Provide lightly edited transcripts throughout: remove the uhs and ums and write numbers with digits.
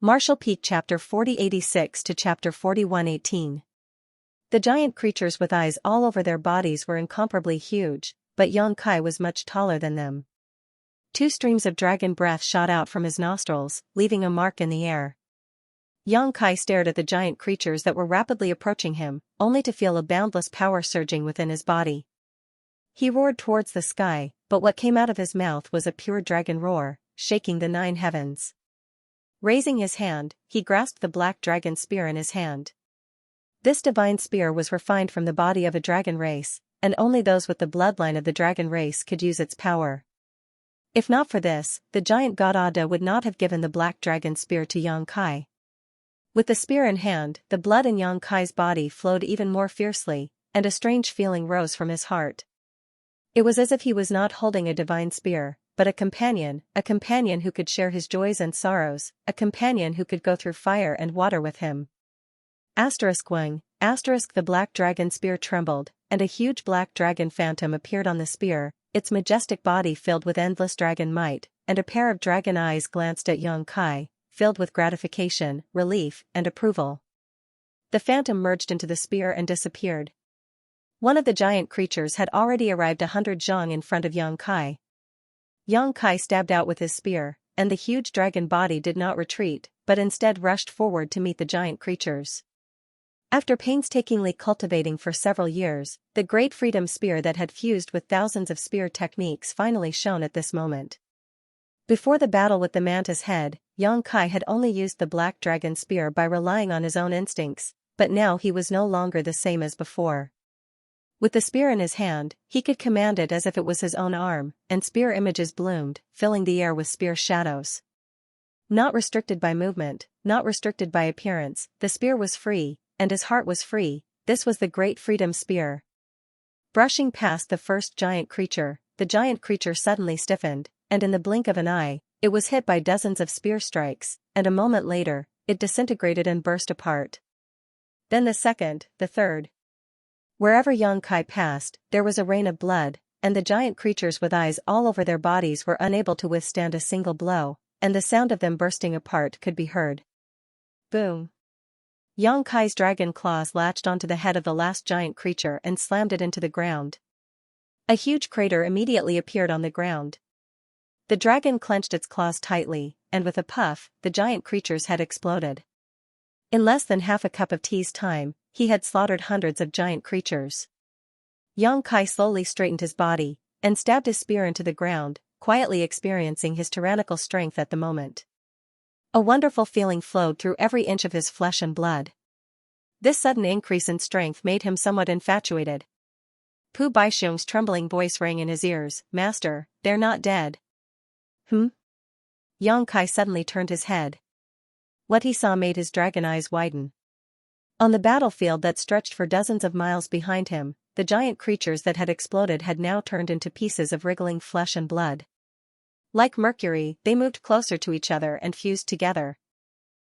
Martial Peak Chapter 4086 to Chapter 4118. The giant creatures with eyes all over their bodies were incomparably huge, but Xianxia was much taller than them. 2 streams of dragon breath shot out from his nostrils, leaving a mark in the air. Xianxia stared at the giant creatures that were rapidly approaching him, only to feel a boundless power surging within his body. He roared towards the sky, but what came out of his mouth was a pure dragon roar, shaking the 9 heavens. Raising his hand, he grasped the black dragon spear in his hand. This divine spear was refined from the body of a dragon race, and only those with the bloodline of the dragon race could use its power. If not for this, the giant god Ada would not have given the black dragon spear to Xianxia. With the spear in hand, the blood in Xianxia's body flowed even more fiercely, and a strange feeling rose from his heart. It was as if he was not holding a divine spear, but a companion who could share his joys and sorrows, a companion who could go through fire and water with him. *1. The black dragon spear trembled, and a huge black dragon phantom appeared on the spear, its majestic body filled with endless dragon might, and a pair of dragon eyes glanced at Xianxia, filled with gratification, relief, and approval. The phantom merged into the spear and disappeared. One of the giant creatures had already arrived 100 zhang in front of Xianxia. Xianxia stabbed out with his spear, and the huge dragon body did not retreat, but instead rushed forward to meet the giant creatures. After painstakingly cultivating for several years, the great freedom spear that had fused with thousands of spear techniques finally shone at this moment. Before the battle with the mantis head, Xianxia had only used the black dragon spear by relying on his own instincts, but now he was no longer the same as before. With the spear in his hand, he could command it as if it was his own arm, and spear images bloomed, filling the air with spear shadows. Not restricted by movement, not restricted by appearance, the spear was free, and his heart was free. This was the great freedom spear. Brushing past the first giant creature, the giant creature suddenly stiffened, and in the blink of an eye, it was hit by dozens of spear strikes, and a moment later, it disintegrated and burst apart. Then the second, the third. Wherever Xianxia passed, there was a rain of blood, and the giant creatures with eyes all over their bodies were unable to withstand a single blow, and the sound of them bursting apart could be heard. Boom! Xianxia's dragon claws latched onto the head of the last giant creature and slammed it into the ground. A huge crater immediately appeared on the ground. The dragon clenched its claws tightly, and with a puff, the giant creature's head exploded. In less than half a cup of tea's time, he had slaughtered hundreds of giant creatures. Xianxia slowly straightened his body, and stabbed his spear into the ground, quietly experiencing his tyrannical strength at the moment. A wonderful feeling flowed through every inch of his flesh and blood. This sudden increase in strength made him somewhat infatuated. Pu Baixiong's trembling voice rang in his ears, "Master, they're not dead." Xianxia suddenly turned his head. What he saw made his dragon eyes widen. On the battlefield that stretched for dozens of miles behind him, the giant creatures that had exploded had now turned into pieces of wriggling flesh and blood. Like mercury, they moved closer to each other and fused together.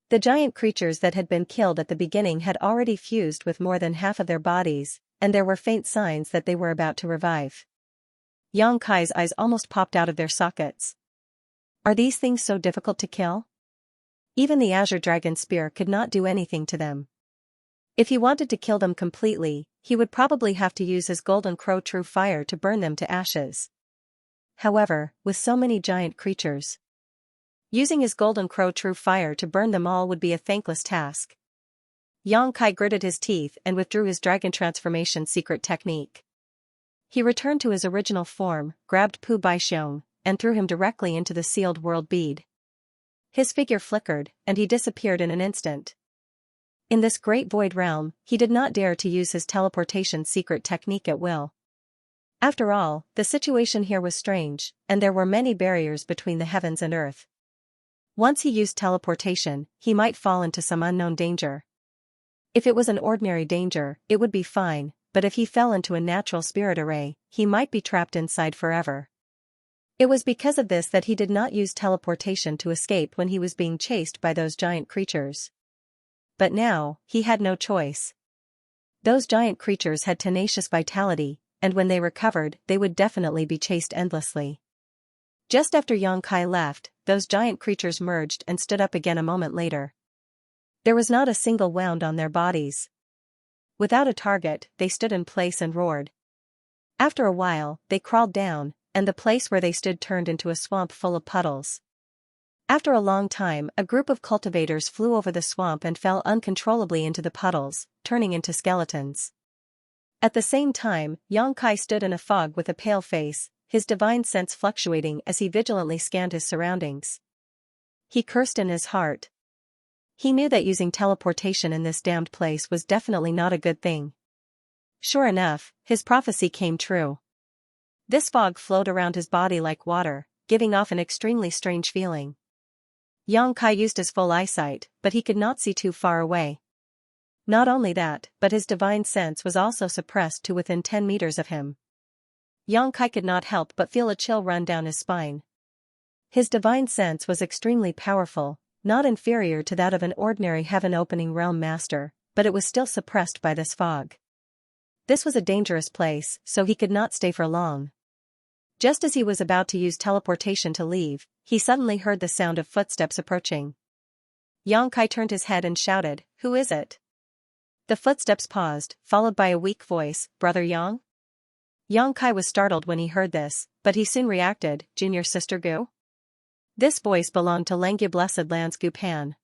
The giant creatures that had been killed at the beginning had already fused with more than half of their bodies, and there were faint signs that they were about to revive. Xianxia's eyes almost popped out of their sockets. Are these things so difficult to kill? Even the azure dragon spear could not do anything to them. If he wanted to kill them completely, he would probably have to use his golden crow true fire to burn them to ashes. However, with so many giant creatures, using his golden crow true fire to burn them all would be a thankless task. Xianxia gritted his teeth and withdrew his dragon transformation secret technique. He returned to his original form, grabbed Pu Baixiong, and threw him directly into the sealed world bead. His figure flickered, and he disappeared in an instant. In this great void realm, he did not dare to use his teleportation secret technique at will. After all, the situation here was strange, and there were many barriers between the heavens and earth. Once he used teleportation, he might fall into some unknown danger. If it was an ordinary danger, it would be fine, but if he fell into a natural spirit array, he might be trapped inside forever. It was because of this that he did not use teleportation to escape when he was being chased by those giant creatures. But now, he had no choice. Those giant creatures had tenacious vitality, and when they recovered, they would definitely be chased endlessly. Just after Yang Kai left, those giant creatures merged and stood up again a moment later. There was not a single wound on their bodies. Without a target, they stood in place and roared. After a while, they crawled down, and the place where they stood turned into a swamp full of puddles. After a long time, a group of cultivators flew over the swamp and fell uncontrollably into the puddles, turning into skeletons. At the same time, Yang Kai stood in a fog with a pale face, his divine sense fluctuating as he vigilantly scanned his surroundings. He cursed in his heart. He knew that using teleportation in this damned place was definitely not a good thing. Sure enough, his prophecy came true. This fog flowed around his body like water, giving off an extremely strange feeling. Yang Kai used his full eyesight, but he could not see too far away. Not only that, but his divine sense was also suppressed to within 10 meters of him. Yang Kai could not help but feel a chill run down his spine. His divine sense was extremely powerful, not inferior to that of an ordinary heaven-opening realm master, but it was still suppressed by this fog. This was a dangerous place, so he could not stay for long. Just as he was about to use teleportation to leave, he suddenly heard the sound of footsteps approaching. Yang Kai turned his head and shouted, "Who is it?" The footsteps paused, followed by a weak voice, "Brother Yang?" Yang Kai was startled when he heard this, but he soon reacted, "Junior Sister Gu?" This voice belonged to Langya Blessed Land's Gu Pan.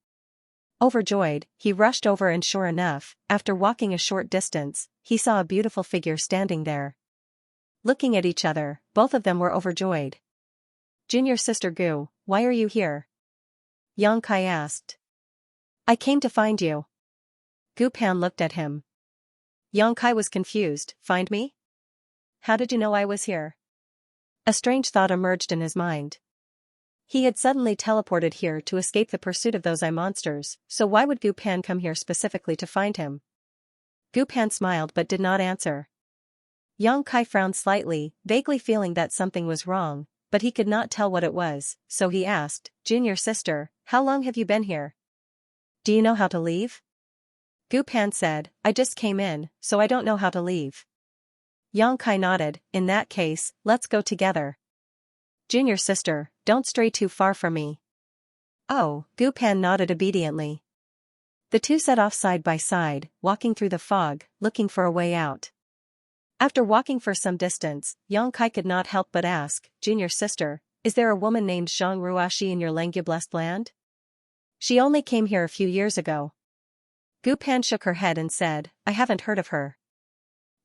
Overjoyed, he rushed over and sure enough, after walking a short distance, he saw a beautiful figure standing there. Looking at each other, both of them were overjoyed. "Junior Sister Gu, why are you here?" Yang Kai asked. "I came to find you." Gu Pan looked at him. Yang Kai was confused, "Find me? How did you know I was here?" A strange thought emerged in his mind. He had suddenly teleported here to escape the pursuit of those eye monsters, so why would Gu Pan come here specifically to find him? Gu Pan smiled but did not answer. Yang Kai frowned slightly, vaguely feeling that something was wrong, but he could not tell what it was, so he asked, "Junior Sister, how long have you been here? Do you know how to leave?" Gu Pan said, "I just came in, so I don't know how to leave." Yang Kai nodded, "In that case, let's go together." "Junior Sister, don't stray too far from me." "Oh," Gu Pan nodded obediently. The two set off side by side, walking through the fog, looking for a way out. After walking for some distance, Yang Kai could not help but ask, "Junior Sister, is there a woman named Zhang Ruashi in your Langya Blessed Land?" "She only came here a few years ago." Gu Pan shook her head and said, "I haven't heard of her."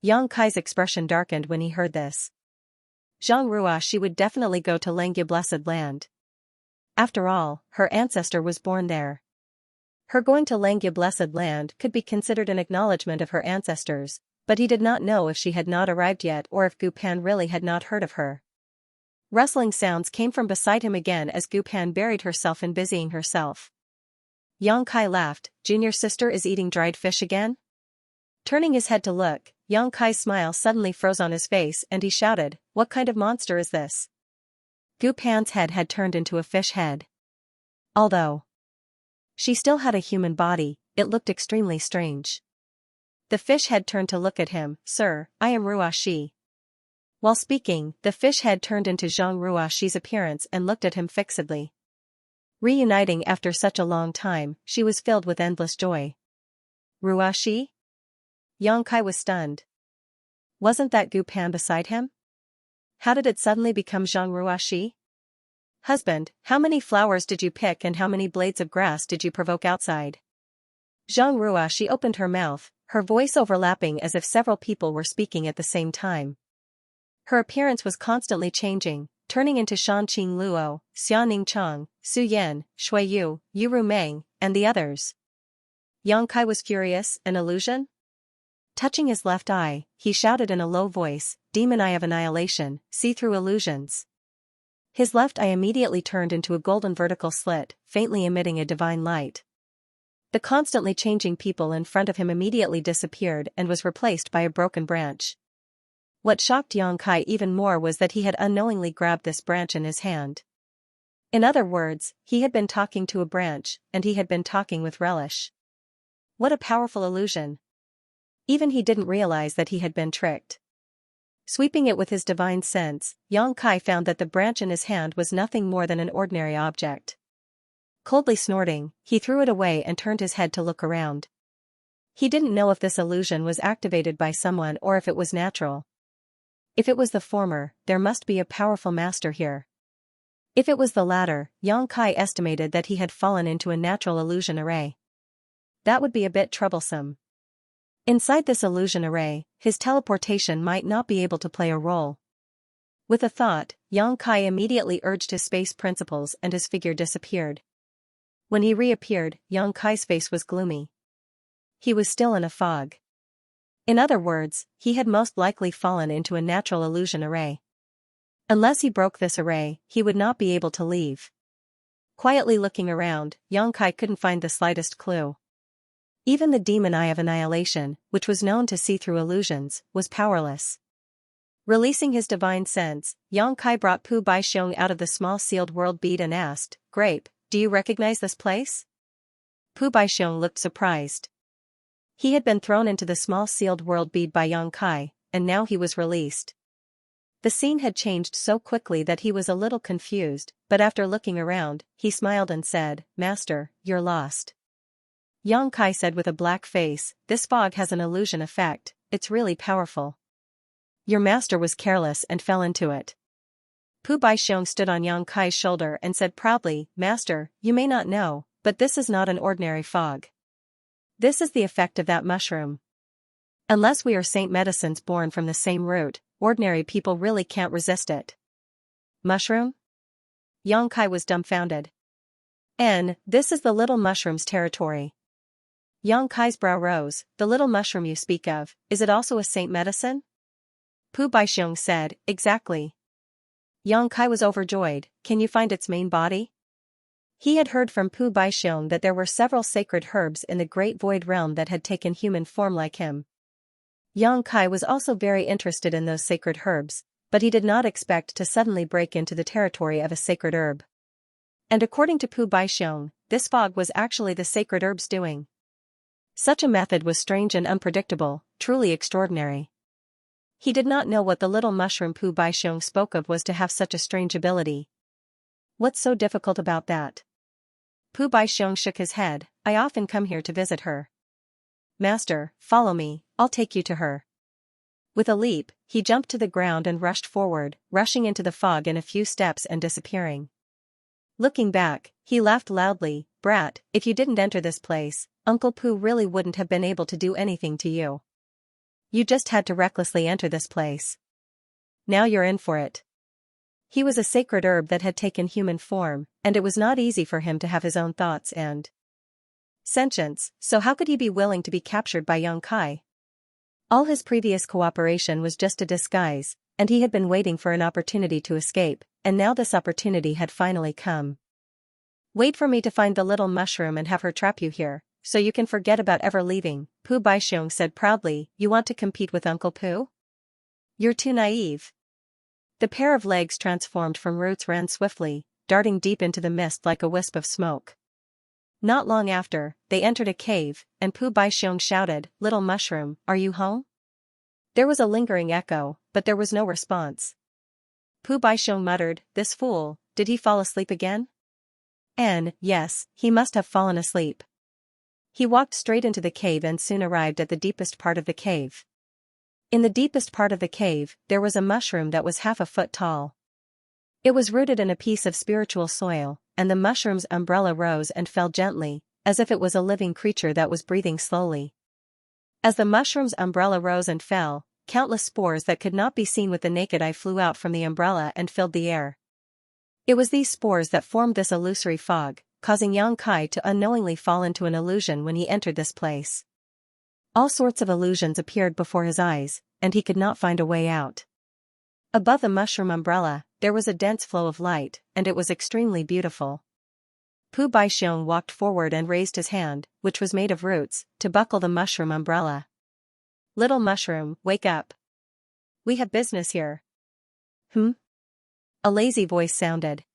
Yang Kai's expression darkened when he heard this. Zhang Ruashi would definitely go to Langya Blessed Land. After all, her ancestor was born there. Her going to Langya Blessed Land could be considered an acknowledgement of her ancestors, but he did not know if she had not arrived yet or if Gu Pan really had not heard of her. Rustling sounds came from beside him again as Gu Pan buried herself in busying herself. Yang Kai laughed, "Junior Sister is eating dried fish again?" Turning his head to look, Yang Kai's smile suddenly froze on his face and he shouted, "What kind of monster is this?" Gu Pan's head had turned into a fish head. Although she still had a human body, it looked extremely strange. The fish head turned to look at him, "Sir, I am Ruashi." While speaking, the fish head turned into Zhang Ruashi's appearance and looked at him fixedly. Reuniting after such a long time, she was filled with endless joy. "Ruashi?" Yang Kai was stunned. Wasn't that Gu Pan beside him? How did it suddenly become Zhang Ruashi? "Husband, how many flowers did you pick and how many blades of grass did you provoke outside?" Zhang Ruashi opened her mouth, her voice overlapping as if several people were speaking at the same time. Her appearance was constantly changing, turning into Shan Qing Luo, Xianing Chang, Su Yan, Shui Yu, Yu Meng, and the others. Yang Kai was furious, an illusion? Touching his left eye, he shouted in a low voice, "Demon Eye of Annihilation, see through illusions." His left eye immediately turned into a golden vertical slit, faintly emitting a divine light. The constantly changing people in front of him immediately disappeared and was replaced by a broken branch. What shocked Yang Kai even more was that he had unknowingly grabbed this branch in his hand. In other words, he had been talking to a branch, and he had been talking with relish. What a powerful illusion. Even he didn't realize that he had been tricked. Sweeping it with his divine sense, Yang Kai found that the branch in his hand was nothing more than an ordinary object. Coldly snorting, he threw it away and turned his head to look around. He didn't know if this illusion was activated by someone or if it was natural. If it was the former, there must be a powerful master here. If it was the latter, Yang Kai estimated that he had fallen into a natural illusion array. That would be a bit troublesome. Inside this illusion array, his teleportation might not be able to play a role. With a thought, Yang Kai immediately urged his space principles and his figure disappeared. When he reappeared, Yang Kai's face was gloomy. He was still in a fog. In other words, he had most likely fallen into a natural illusion array. Unless he broke this array, he would not be able to leave. Quietly looking around, Yang Kai couldn't find the slightest clue. Even the demon eye of annihilation, which was known to see through illusions, was powerless. Releasing his divine sense, Yang Kai brought Pu Baixiong out of the small sealed world bead and asked, "Grape, do you recognize this place?" Pu Baixiong looked surprised. He had been thrown into the small sealed world bead by Yang Kai, and now he was released. The scene had changed so quickly that he was a little confused, but after looking around, he smiled and said, "Master, you're lost." Yang Kai said with a black face, "This fog has an illusion effect, it's really powerful. Your master was careless and fell into it." Pu Baixiong stood on Yang Kai's shoulder and said proudly, "Master, you may not know, but this is not an ordinary fog. This is the effect of that mushroom. Unless we are saint medicines born from the same root, ordinary people really can't resist it." Mushroom? Yang Kai was dumbfounded. This is the little mushroom's territory. Yang Kai's brow rose. "The little mushroom you speak of, is it also a saint medicine?" Pu Baixiong said, "Exactly." Yang Kai was overjoyed. "Can you find its main body?" He had heard from Pu Baixiong that there were several sacred herbs in the great void realm that had taken human form like him. Yang Kai was also very interested in those sacred herbs, but he did not expect to suddenly break into the territory of a sacred herb. And according to Pu Baixiong, this fog was actually the sacred herb's doing. Such a method was strange and unpredictable, truly extraordinary. He did not know what the little mushroom Pu Baixiong spoke of was to have such a strange ability. What's so difficult about that? Pu Baixiong shook his head. "I often come here to visit her." "Master, follow me, I'll take you to her." With a leap, he jumped to the ground and rushed forward, rushing into the fog in a few steps and disappearing. Looking back, he laughed loudly. "Brat, if you didn't enter this place, Uncle Pu really wouldn't have been able to do anything to you. You just had to recklessly enter this place. Now you're in for it." He was a sacred herb that had taken human form, and it was not easy for him to have his own thoughts and sentience, so how could he be willing to be captured by Yang Kai? All his previous cooperation was just a disguise, and he had been waiting for an opportunity to escape, and now this opportunity had finally come. "Wait for me to find the little mushroom and have her trap you here, so you can forget about ever leaving," Pu Baixiong said proudly. "You want to compete with Uncle Pu? You're too naive." The pair of legs transformed from roots ran swiftly, darting deep into the mist like a wisp of smoke. Not long after, they entered a cave, and Pu Baixiong shouted, "Little mushroom, are you home?" There was a lingering echo, but there was no response. Pu Baixiong muttered, "This fool, did he fall asleep again?" Yes, he must have fallen asleep. He walked straight into the cave and soon arrived at the deepest part of the cave. In the deepest part of the cave, there was a mushroom that was half a foot tall. It was rooted in a piece of spiritual soil, and the mushroom's umbrella rose and fell gently, as if it was a living creature that was breathing slowly. As the mushroom's umbrella rose and fell, countless spores that could not be seen with the naked eye flew out from the umbrella and filled the air. It was these spores that formed this illusory fog, causing Yang Kai to unknowingly fall into an illusion when he entered this place. All sorts of illusions appeared before his eyes, and he could not find a way out. Above the mushroom umbrella, there was a dense flow of light, and it was extremely beautiful. Pu Baixiong walked forward and raised his hand, which was made of roots, to buckle the mushroom umbrella. "Little mushroom, wake up. We have business here." A lazy voice sounded.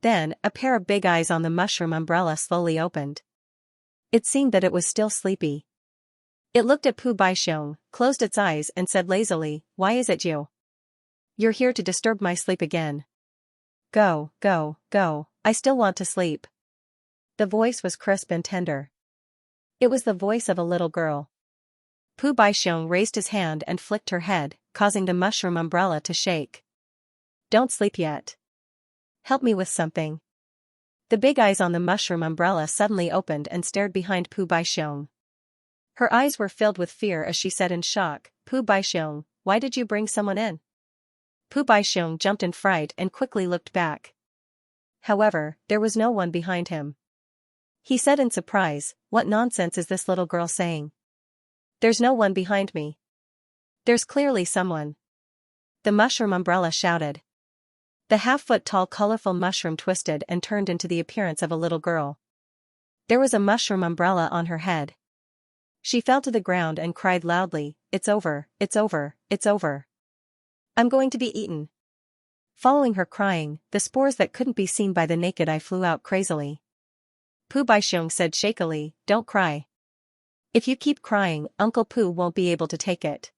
Then, a pair of big eyes on the mushroom umbrella slowly opened. It seemed that it was still sleepy. It looked at Pu Baixiong, closed its eyes and said lazily, "Why is it you? You're here to disturb my sleep again. Go, go, go, I still want to sleep." The voice was crisp and tender. It was the voice of a little girl. Pu Baixiong raised his hand and flicked her head, causing the mushroom umbrella to shake. "Don't sleep yet. Help me with something." The big eyes on the mushroom umbrella suddenly opened and stared behind Pu Baixiong. Her eyes were filled with fear as she said in shock, "Pu Baixiong, why did you bring someone in?" Pu Baixiong jumped in fright and quickly looked back. However, there was no one behind him. He said in surprise, "What nonsense is this little girl saying? There's no one behind me. There's clearly someone." The mushroom umbrella shouted. The half-foot-tall colorful mushroom twisted and turned into the appearance of a little girl. There was a mushroom umbrella on her head. She fell to the ground and cried loudly, "It's over, it's over, it's over. I'm going to be eaten." Following her crying, the spores that couldn't be seen by the naked eye flew out crazily. Pu Baixiong said shakily, "Don't cry. If you keep crying, Uncle Pu won't be able to take it."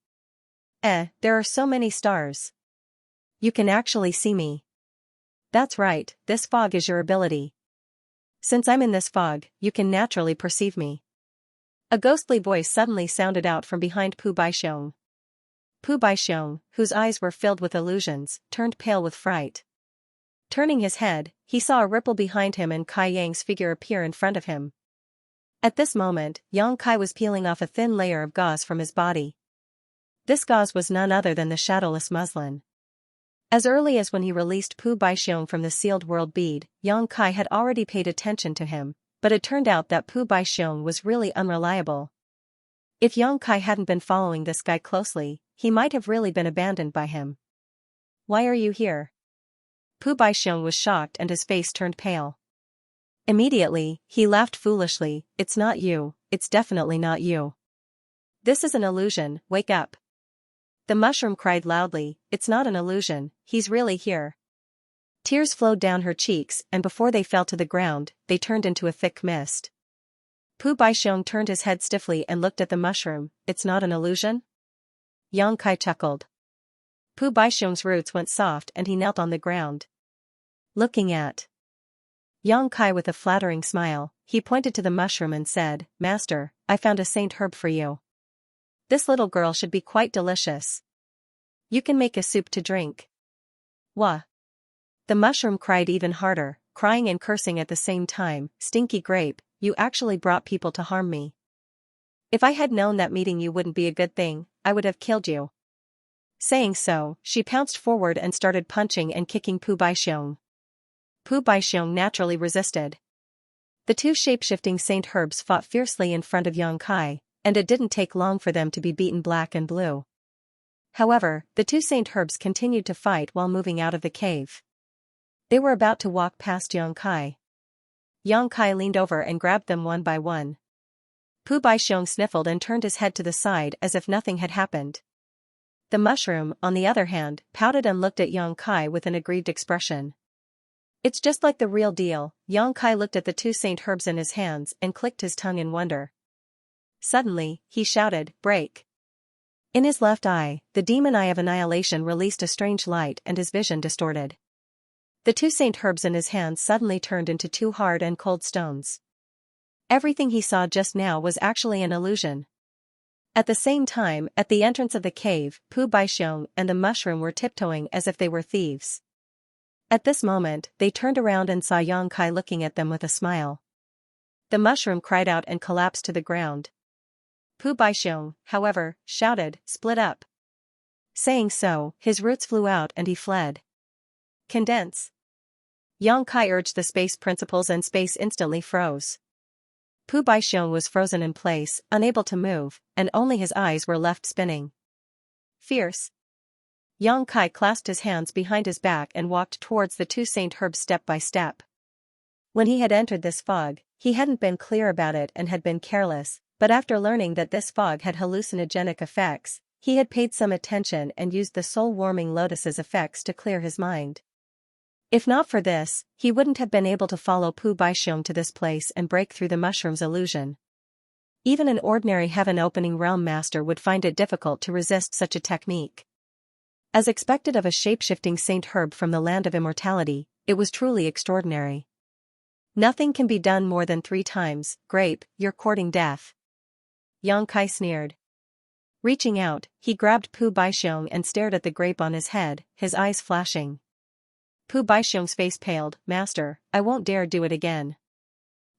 There are so many stars. You can actually see me." "That's right, this fog is your ability. Since I'm in this fog, you can naturally perceive me." A ghostly voice suddenly sounded out from behind Pu Baixiong. Pu Baixiong, whose eyes were filled with illusions, turned pale with fright. Turning his head, he saw a ripple behind him and Kai Yang's figure appear in front of him. At this moment, Yang Kai was peeling off a thin layer of gauze from his body. This gauze was none other than the shadowless muslin. As early as when he released Pu Baixiong from the sealed world bead, Yang Kai had already paid attention to him, but it turned out that Pu Baixiong was really unreliable. If Yang Kai hadn't been following this guy closely, he might have really been abandoned by him. "Why are you here?" Pu Baixiong was shocked and his face turned pale. Immediately, he laughed foolishly, "It's not you, it's definitely not you. This is an illusion, wake up." The mushroom cried loudly, "It's not an illusion, he's really here." Tears flowed down her cheeks and before they fell to the ground, they turned into a thick mist. Pu Baixiong turned his head stiffly and looked at the mushroom, "It's not an illusion?" Yang Kai chuckled. Pu Baixiong's roots went soft and he knelt on the ground. Looking at Yang Kai with a flattering smile, he pointed to the mushroom and said, "Master, I found a saint herb for you. This little girl should be quite delicious. You can make a soup to drink." "Wah!" The mushroom cried even harder, crying and cursing at the same time, "Stinky grape, you actually brought people to harm me. If I had known that meeting you wouldn't be a good thing, I would have killed you." Saying so, she pounced forward and started punching and kicking Pu Baixiong. Pu Baixiong naturally resisted. The two shape-shifting saint herbs fought fiercely in front of Yang Kai, and it didn't take long for them to be beaten black and blue. However, the two saint herbs continued to fight while moving out of the cave. They were about to walk past Yang Kai. Yang Kai leaned over and grabbed them one by one. Pu Baixiong sniffled and turned his head to the side as if nothing had happened. The mushroom, on the other hand, pouted and looked at Yang Kai with an aggrieved expression. "It's just like the real deal." Yang Kai looked at the two saint herbs in his hands and clicked his tongue in wonder. Suddenly, he shouted, "Break!" In his left eye, the demon eye of annihilation released a strange light and his vision distorted. The two saint herbs in his hands suddenly turned into two hard and cold stones. Everything he saw just now was actually an illusion. At the same time, at the entrance of the cave, Pu Baixiong and the mushroom were tiptoeing as if they were thieves. At this moment, they turned around and saw Yang Kai looking at them with a smile. The mushroom cried out and collapsed to the ground. Pu Baixiong, however, shouted, "Split up." Saying so, his roots flew out and he fled. "Condense." Yang Kai urged the space principles and space instantly froze. Pu Baixiong was frozen in place, unable to move, and only his eyes were left spinning. "Fierce." Yang Kai clasped his hands behind his back and walked towards the two saint herbs step by step. When he had entered this fog, he hadn't been clear about it and had been careless, but after learning that this fog had hallucinogenic effects, he had paid some attention and used the soul-warming lotus's effects to clear his mind. If not for this, he wouldn't have been able to follow Pu Baixiong to this place and break through the mushroom's illusion. Even an ordinary heaven-opening realm master would find it difficult to resist such a technique. As expected of a shape-shifting Saint Herb from the land of immortality, it was truly extraordinary. Nothing can be done more than 3 times, Grape, you're courting death. Yang Kai sneered. Reaching out, he grabbed Pu Baixiong and stared at the grape on his head, his eyes flashing. Pu Baixiong's face paled. Master, I won't dare do it again.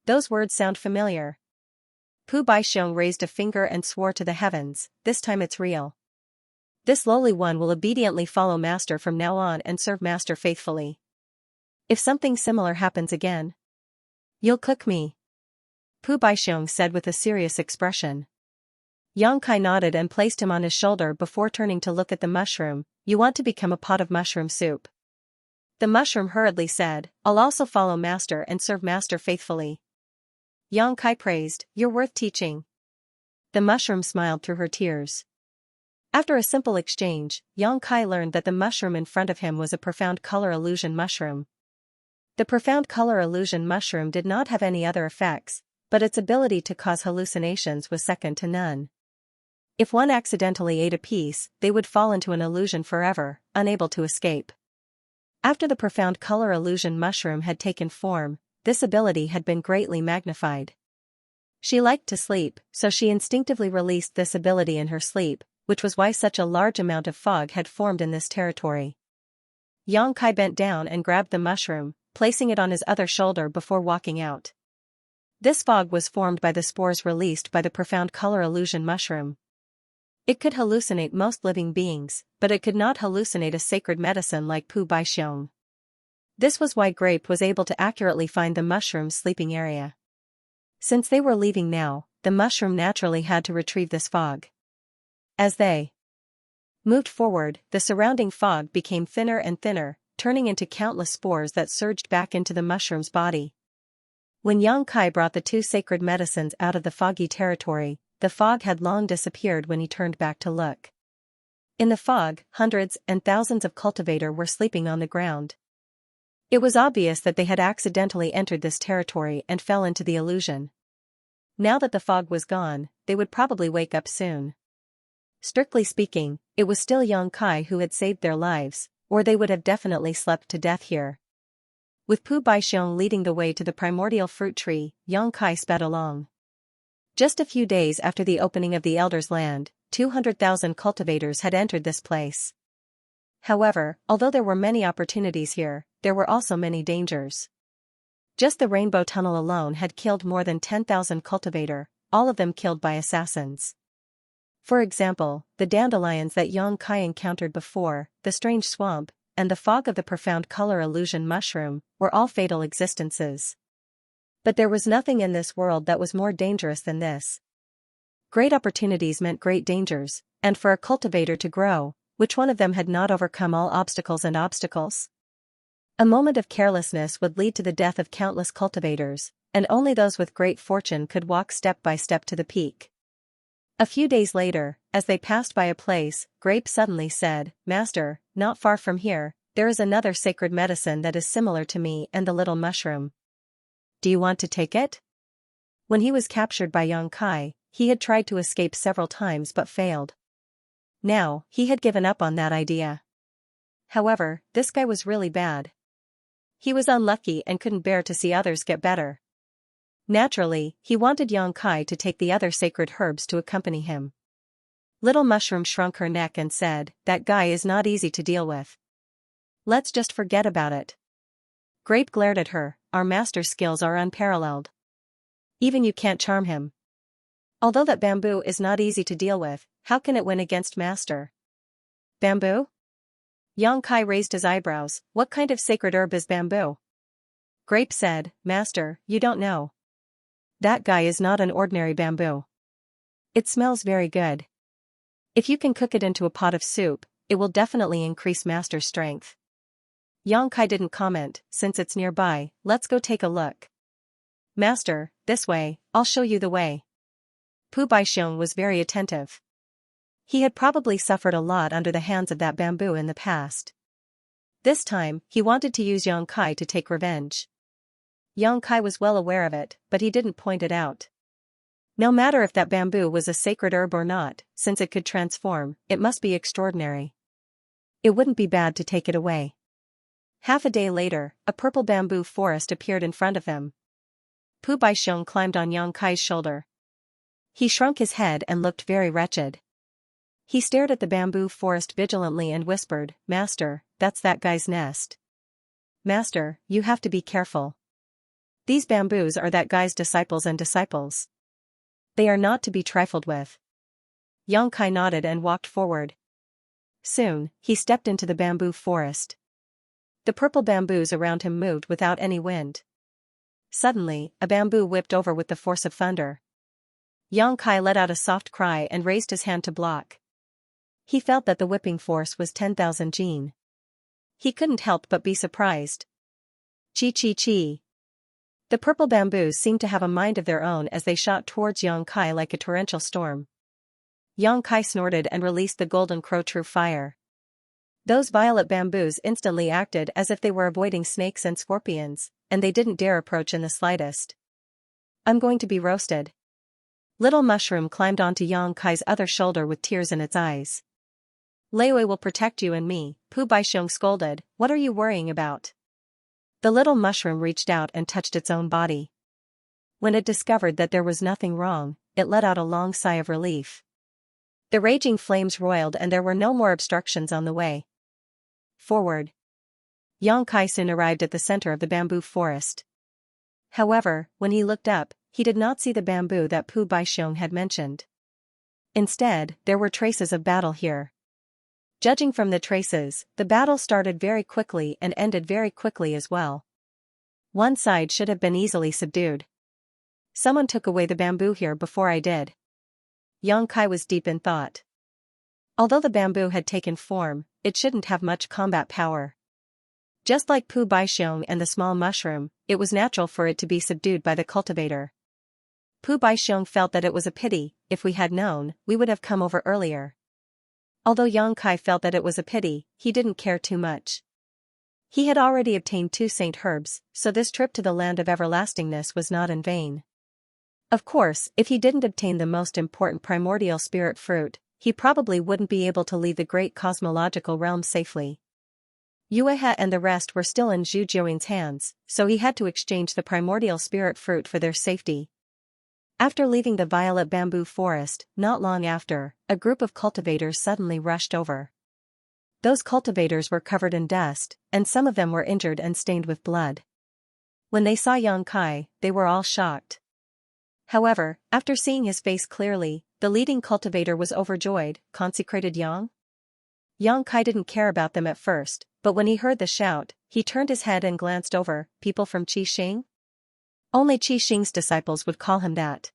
Those words sound familiar. Pu Baixiong raised a finger and swore to the heavens, this time it's real. This lowly one will obediently follow Master from now on and serve Master faithfully. If something similar happens again, you'll cook me. Pu Baixiong said with a serious expression. Yang Kai nodded and placed him on his shoulder before turning to look at the mushroom. You want to become a pot of mushroom soup. The mushroom hurriedly said, I'll also follow Master and serve Master faithfully. Yang Kai praised, you're worth teaching. The mushroom smiled through her tears. After a simple exchange, Yang Kai learned that the mushroom in front of him was a profound color illusion mushroom. The profound color illusion mushroom did not have any other effects, but its ability to cause hallucinations was second to none. If one accidentally ate a piece, they would fall into an illusion forever, unable to escape. After the profound color illusion mushroom had taken form, this ability had been greatly magnified. She liked to sleep, so she instinctively released this ability in her sleep, which was why such a large amount of fog had formed in this territory. Yang Kai bent down and grabbed the mushroom, placing it on his other shoulder before walking out. This fog was formed by the spores released by the profound color illusion mushroom. It could hallucinate most living beings, but it could not hallucinate a sacred medicine like Pu Baixiong. This was why Grape was able to accurately find the mushroom's sleeping area. Since they were leaving now, the mushroom naturally had to retrieve this fog. As they moved forward, the surrounding fog became thinner and thinner, turning into countless spores that surged back into the mushroom's body. When Yang Kai brought the 2 sacred medicines out of the foggy territory, the fog had long disappeared when he turned back to look. In the fog, hundreds and thousands of cultivators were sleeping on the ground. It was obvious that they had accidentally entered this territory and fell into the illusion. Now that the fog was gone, they would probably wake up soon. Strictly speaking, it was still Yang Kai who had saved their lives, or they would have definitely slept to death here. With Pu Baixiong leading the way to the primordial fruit tree, Yang Kai sped along. Just a few days after the opening of the Elder's Land, 200,000 cultivators had entered this place. However, although there were many opportunities here, there were also many dangers. Just the Rainbow Tunnel alone had killed more than 10,000 cultivators, all of them killed by assassins. For example, the dandelions that Yang Kai encountered before, the strange swamp, and the fog of the profound color illusion mushroom, were all fatal existences. But there was nothing in this world that was more dangerous than this. Great opportunities meant great dangers, and for a cultivator to grow, which one of them had not overcome all obstacles and obstacles? A moment of carelessness would lead to the death of countless cultivators, and only those with great fortune could walk step by step to the peak. A few days later, as they passed by a place, Grape suddenly said, Master, not far from here, there is another sacred medicine that is similar to me and the little mushroom. Do you want to take it? When he was captured by Yang Kai, he had tried to escape several times but failed. Now, he had given up on that idea. However, this guy was really bad. He was unlucky and couldn't bear to see others get better. Naturally, he wanted Yang Kai to take the other sacred herbs to accompany him. Little Mushroom shrunk her neck and said, That guy is not easy to deal with. Let's just forget about it. Grape glared at her, Our master's skills are unparalleled. Even you can't charm him. Although that bamboo is not easy to deal with, how can it win against master? Bamboo? Yang Kai raised his eyebrows, What kind of sacred herb is bamboo? Grape said, Master, you don't know. That guy is not an ordinary bamboo. It smells very good. If you can cook it into a pot of soup, it will definitely increase master's strength. Yang Kai didn't comment, Since it's nearby, let's go take a look. Master, this way, I'll show you the way. Pu Baixiong was very attentive. He had probably suffered a lot under the hands of that bamboo in the past. This time, he wanted to use Yang Kai to take revenge. Yang Kai was well aware of it, but he didn't point it out. No matter if that bamboo was a sacred herb or not, since it could transform, it must be extraordinary. It wouldn't be bad to take it away. Half a day later, a purple bamboo forest appeared in front of him. Pu Baixiong climbed on Yang Kai's shoulder. He shrunk his head and looked very wretched. He stared at the bamboo forest vigilantly and whispered, "Master, that's that guy's nest. Master, you have to be careful. These bamboos are that guy's disciples and disciples. They are not to be trifled with." Yang Kai nodded and walked forward. Soon, he stepped into the bamboo forest. The purple bamboos around him moved without any wind. Suddenly, a bamboo whipped over with the force of thunder. Yang Kai let out a soft cry and raised his hand to block. He felt that the whipping force was 10,000 jin. He couldn't help but be surprised. Chi chi chi. The purple bamboos seemed to have a mind of their own as they shot towards Yang Kai like a torrential storm. Yang Kai snorted and released the golden crow true fire. Those violet bamboos instantly acted as if they were avoiding snakes and scorpions, and they didn't dare approach in the slightest. "I'm going to be roasted." Little Mushroom climbed onto Yang Kai's other shoulder with tears in its eyes. "Lei will protect you and me," Pu Baixiong scolded. "What are you worrying about?" The little mushroom reached out and touched its own body. When it discovered that there was nothing wrong, it let out a long sigh of relief. The raging flames roiled and there were no more obstructions on the way. Forward. Yang Kai soon arrived at the center of the bamboo forest. However, when he looked up, he did not see the bamboo that Pu Baixiong had mentioned. Instead, there were traces of battle here. Judging from the traces, the battle started very quickly and ended very quickly as well. One side should have been easily subdued. Someone took away the bamboo here before I did. Yang Kai was deep in thought. Although the bamboo had taken form, it shouldn't have much combat power. Just like Pu Baixiong and the small mushroom, it was natural for it to be subdued by the cultivator. Pu Baixiong felt that it was a pity. If we had known, we would have come over earlier. Although Yang Kai felt that it was a pity, he didn't care too much. He had already obtained 2 saint herbs, so this trip to the land of everlastingness was not in vain. Of course, if he didn't obtain the most important primordial spirit fruit, he probably wouldn't be able to leave the great cosmological realm safely. Yuehe and the rest were still in Zhu Jiuyin's hands, so he had to exchange the primordial spirit fruit for their safety. After leaving the violet bamboo forest, not long after, a group of cultivators suddenly rushed over. Those cultivators were covered in dust, and some of them were injured and stained with blood. When they saw Yang Kai, they were all shocked. However, after seeing his face clearly, the leading cultivator was overjoyed. "Consecrated Yang?" Yang Kai didn't care about them at first, but when he heard the shout, he turned his head and glanced over. "People from Qi Xing?" Only Qi Xing's disciples would call him that.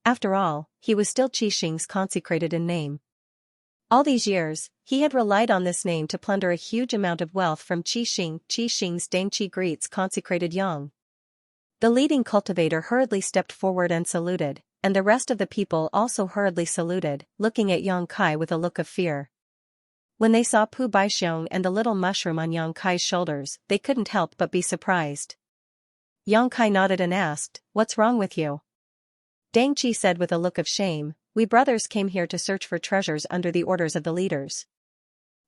After all, he was still Qi Xing's consecrated in name. All these years, he had relied on this name to plunder a huge amount of wealth from Qi Xing. Qi Xing's Dangqi greets consecrated Yang. The leading cultivator hurriedly stepped forward and saluted, and the rest of the people also hurriedly saluted, looking at Yang Kai with a look of fear. When they saw Pu Baixiong and the little mushroom on Yang Kai's shoulders, they couldn't help but be surprised. Yang Kai nodded and asked, "What's wrong with you?" Dangqi said with a look of shame, "We brothers came here to search for treasures under the orders of the leaders.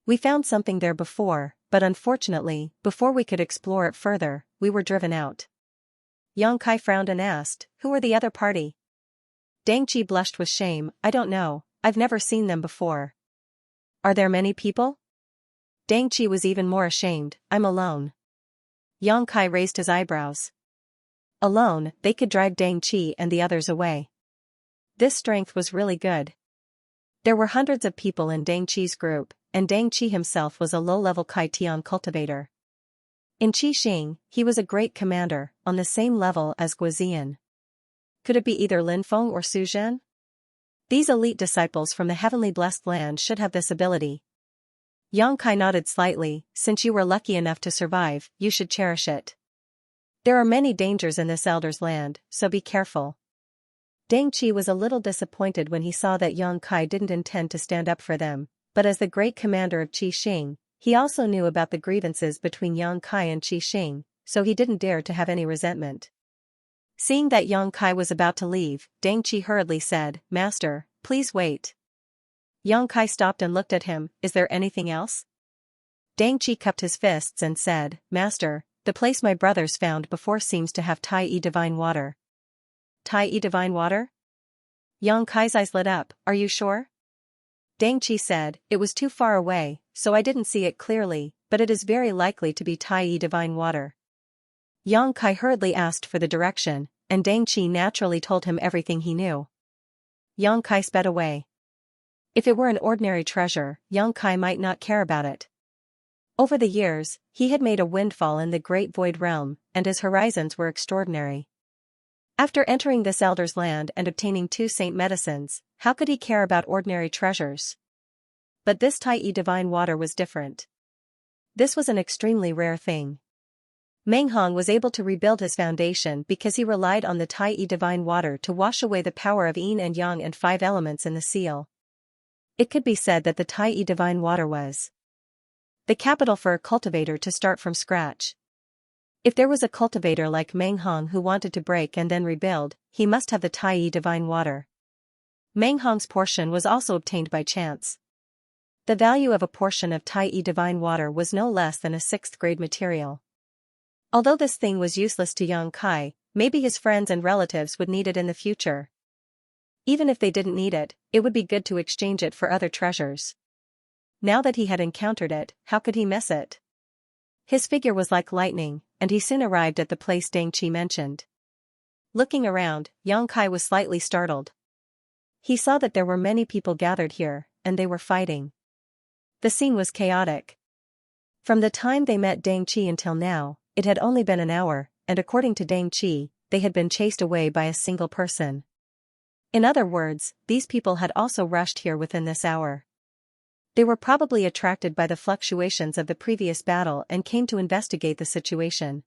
We found something there before, but unfortunately, before we could explore it further, we were driven out." Yang Kai frowned and asked, "Who were the other party?" Dangqi blushed with shame, "I don't know, I've never seen them before." "Are there many people?" Dangqi was even more ashamed, "I'm alone." Yang Kai raised his eyebrows. Alone, they could drag Dangqi and the others away. This strength was really good. There were hundreds of people in Dangqi's group, and Dangqi himself was a low-level Kai Tian cultivator. In Qi Xing, he was a great commander, on the same level as Guozian. Could it be either Lin Feng or Su Zhen? These elite disciples from the heavenly blessed land should have this ability. Yang Kai nodded slightly. "Since you were lucky enough to survive, you should cherish it. There are many dangers in this elder's land, so be careful." Dangqi was a little disappointed when he saw that Yang Kai didn't intend to stand up for them, but as the great commander of Qi Xing, he also knew about the grievances between Yang Kai and Qi Xing, so he didn't dare to have any resentment. Seeing that Yang Kai was about to leave, Dang Qi hurriedly said, "Master, please wait." Yang Kai stopped and looked at him. "Is there anything else?" Dang Qi cupped his fists and said, "Master, the place my brothers found before seems to have Tai-E divine water." Tai-E divine water? Yang Kai's eyes lit up. "Are you sure?" Dang Qi said, "It was too far away, so I didn't see it clearly, but it is very likely to be Tai-E divine water." Yang Kai hurriedly asked for the direction, and Dang Qi naturally told him everything he knew. Yang Kai sped away. If it were an ordinary treasure, Yang Kai might not care about it. Over the years, he had made a windfall in the Great Void Realm, and his horizons were extraordinary. After entering this elder's land and obtaining 2 saint medicines, how could he care about ordinary treasures? But this Tai-E divine water was different. This was an extremely rare thing. Meng Hong was able to rebuild his foundation because he relied on the Tai-E divine water to wash away the power of yin and yang and 5 elements in the seal. It could be said that the Tai-E divine water was the capital for a cultivator to start from scratch. If there was a cultivator like Meng Hong who wanted to break and then rebuild, he must have the Tai-E divine water. Meng Hong's portion was also obtained by chance. The value of a portion of Tai-E divine water was no less than a 6th grade material. Although this thing was useless to Yang Kai, maybe his friends and relatives would need it in the future. Even if they didn't need it, it would be good to exchange it for other treasures. Now that he had encountered it, how could he miss it? His figure was like lightning, and he soon arrived at the place Dang Qi mentioned. Looking around, Yang Kai was slightly startled. He saw that there were many people gathered here, and they were fighting. The scene was chaotic. From the time they met Dang Qi until now, it had only been an hour, and according to Dang Qi, they had been chased away by a single person. In other words, these people had also rushed here within this hour. They were probably attracted by the fluctuations of the previous battle and came to investigate the situation.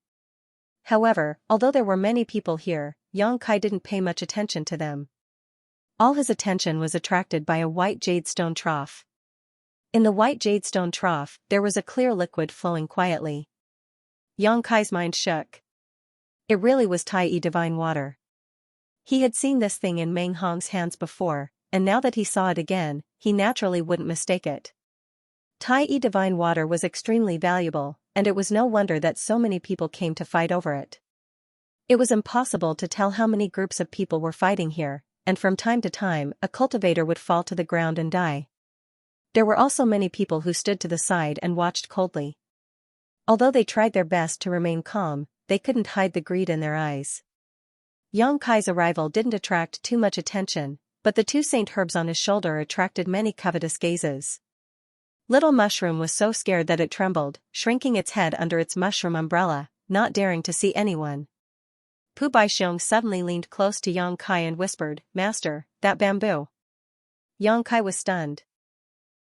However, although there were many people here, Yang Kai didn't pay much attention to them. All his attention was attracted by a white jade stone trough. In the white jade stone trough, there was a clear liquid flowing quietly. Yang Kai's mind shook. It really was Tai-E divine water. He had seen this thing in Meng Hong's hands before, and now that he saw it again, he naturally wouldn't mistake it. Tai-E divine water was extremely valuable, and it was no wonder that so many people came to fight over it. It was impossible to tell how many groups of people were fighting here, and from time to time, a cultivator would fall to the ground and die. There were also many people who stood to the side and watched coldly. Although they tried their best to remain calm, they couldn't hide the greed in their eyes. Yang Kai's arrival didn't attract too much attention, but the 2 saint herbs on his shoulder attracted many covetous gazes. Little Mushroom was so scared that it trembled, shrinking its head under its mushroom umbrella, not daring to see anyone. Pu Baixiong suddenly leaned close to Yang Kai and whispered, "Master, that bamboo." Yang Kai was stunned.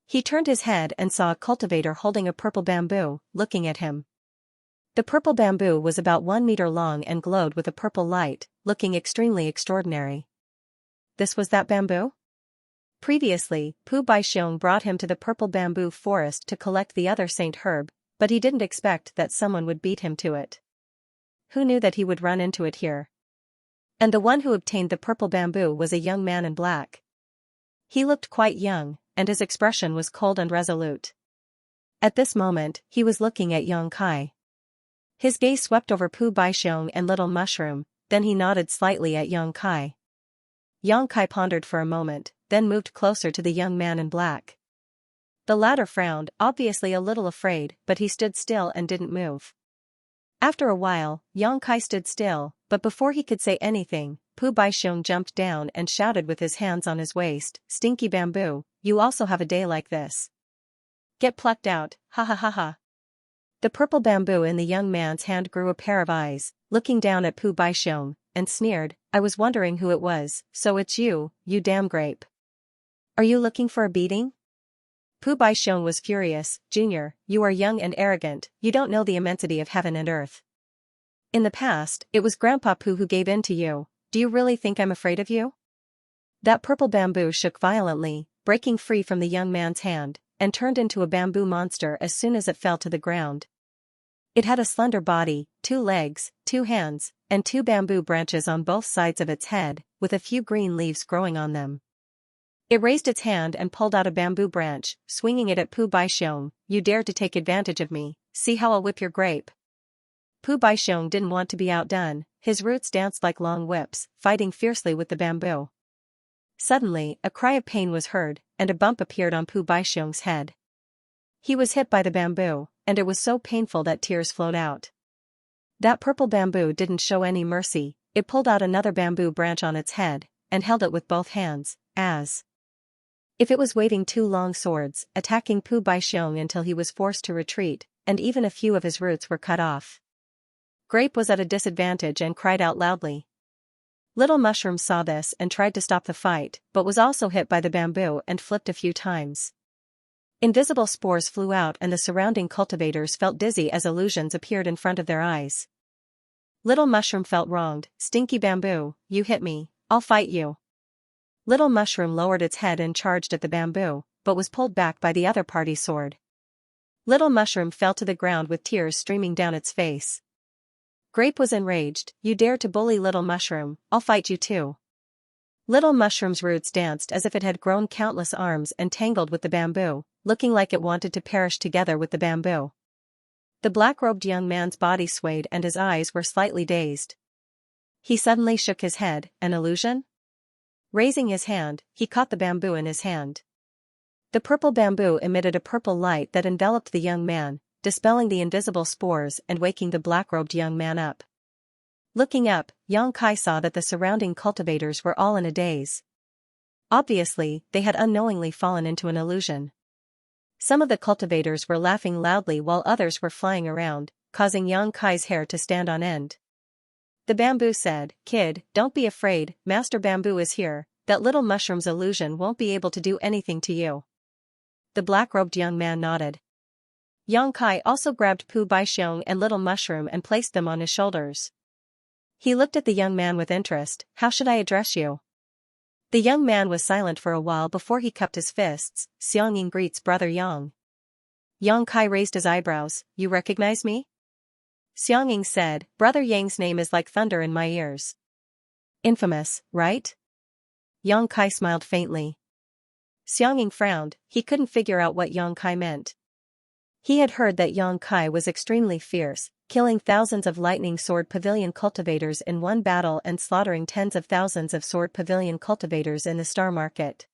He turned his head and saw a cultivator holding a purple bamboo, looking at him. The purple bamboo was about 1 meter long and glowed with a purple light, looking extremely extraordinary. This was that bamboo? Previously, Pu Baixiong brought him to the purple bamboo forest to collect the other saint herb, but he didn't expect that someone would beat him to it. Who knew that he would run into it here? And the one who obtained the purple bamboo was a young man in black. He looked quite young, and his expression was cold and resolute. At this moment, he was looking at Yang Kai. His gaze swept over Pu Baixiong and Little Mushroom, then he nodded slightly at Yang Kai. Yang Kai pondered for a moment, then moved closer to the young man in black. The latter frowned, obviously a little afraid, but he stood still and didn't move. After a while, Yang Kai stood still, but before he could say anything, Pu Baixiong jumped down and shouted with his hands on his waist, "Stinky bamboo, you also have a day like this. Get plucked out, ha ha ha ha." The purple bamboo in the young man's hand grew a pair of eyes, looking down at Pu Baixiong, and sneered, "I was wondering who it was, so it's you, you damn grape. Are you looking for a beating?" Pu Baixiong was furious. "Junior, you are young and arrogant, you don't know the immensity of heaven and earth. In the past, it was Grandpa Pu who gave in to you, do you really think I'm afraid of you?" That purple bamboo shook violently, breaking free from the young man's hand, and turned into a bamboo monster as soon as it fell to the ground. It had a slender body, 2 legs, 2 hands, and 2 bamboo branches on both sides of its head, with a few green leaves growing on them. It raised its hand and pulled out a bamboo branch, swinging it at Pu Baixiong. "You dare to take advantage of me, see how I'll whip your grape." Pu Baixiong didn't want to be outdone, his roots danced like long whips, fighting fiercely with the bamboo. Suddenly, a cry of pain was heard, and a bump appeared on Pu Baixiong's head. He was hit by the bamboo, and it was so painful that tears flowed out. That purple bamboo didn't show any mercy, it pulled out another bamboo branch on its head, and held it with both hands, as if it was waving 2 long swords, attacking Pu Baixiong until he was forced to retreat, and even a few of his roots were cut off. Grape was at a disadvantage and cried out loudly. Little Mushroom saw this and tried to stop the fight, but was also hit by the bamboo and flipped a few times. Invisible spores flew out and the surrounding cultivators felt dizzy as illusions appeared in front of their eyes. Little Mushroom felt wronged. "Stinky bamboo, you hit me, I'll fight you." Little Mushroom lowered its head and charged at the bamboo, but was pulled back by the other party's sword. Little Mushroom fell to the ground with tears streaming down its face. Grape was enraged. "You dare to bully Little Mushroom, I'll fight you too." Little Mushroom's roots danced as if it had grown countless arms and tangled with the bamboo, looking like it wanted to perish together with the bamboo. The black-robed young man's body swayed and his eyes were slightly dazed. He suddenly shook his head. An illusion? Raising his hand, he caught the bamboo in his hand. The purple bamboo emitted a purple light that enveloped the young man, dispelling the invisible spores and waking the black-robed young man up. Looking up, Xianxia saw that the surrounding cultivators were all in a daze. Obviously, they had unknowingly fallen into an illusion. Some of the cultivators were laughing loudly while others were flying around, causing Xianxia's hair to stand on end. The bamboo said, "Kid, don't be afraid, Master Bamboo is here, that Little Mushroom's illusion won't be able to do anything to you." The black-robed young man nodded. Xianxia also grabbed Pu Baixiong and Little Mushroom and placed them on his shoulders. He looked at the young man with interest. "How should I address you?" The young man was silent for a while before he cupped his fists. "Xiangying greets Brother Yang." Xianxia raised his eyebrows. "You recognize me?" Xiangying said, "Brother Yang's name is like thunder in my ears." "Infamous, right?" Xianxia smiled faintly. Xiangying frowned, he couldn't figure out what Xianxia meant. He had heard that Xianxia was extremely fierce, killing thousands of lightning sword pavilion cultivators in one battle and slaughtering tens of thousands of sword pavilion cultivators in the star market.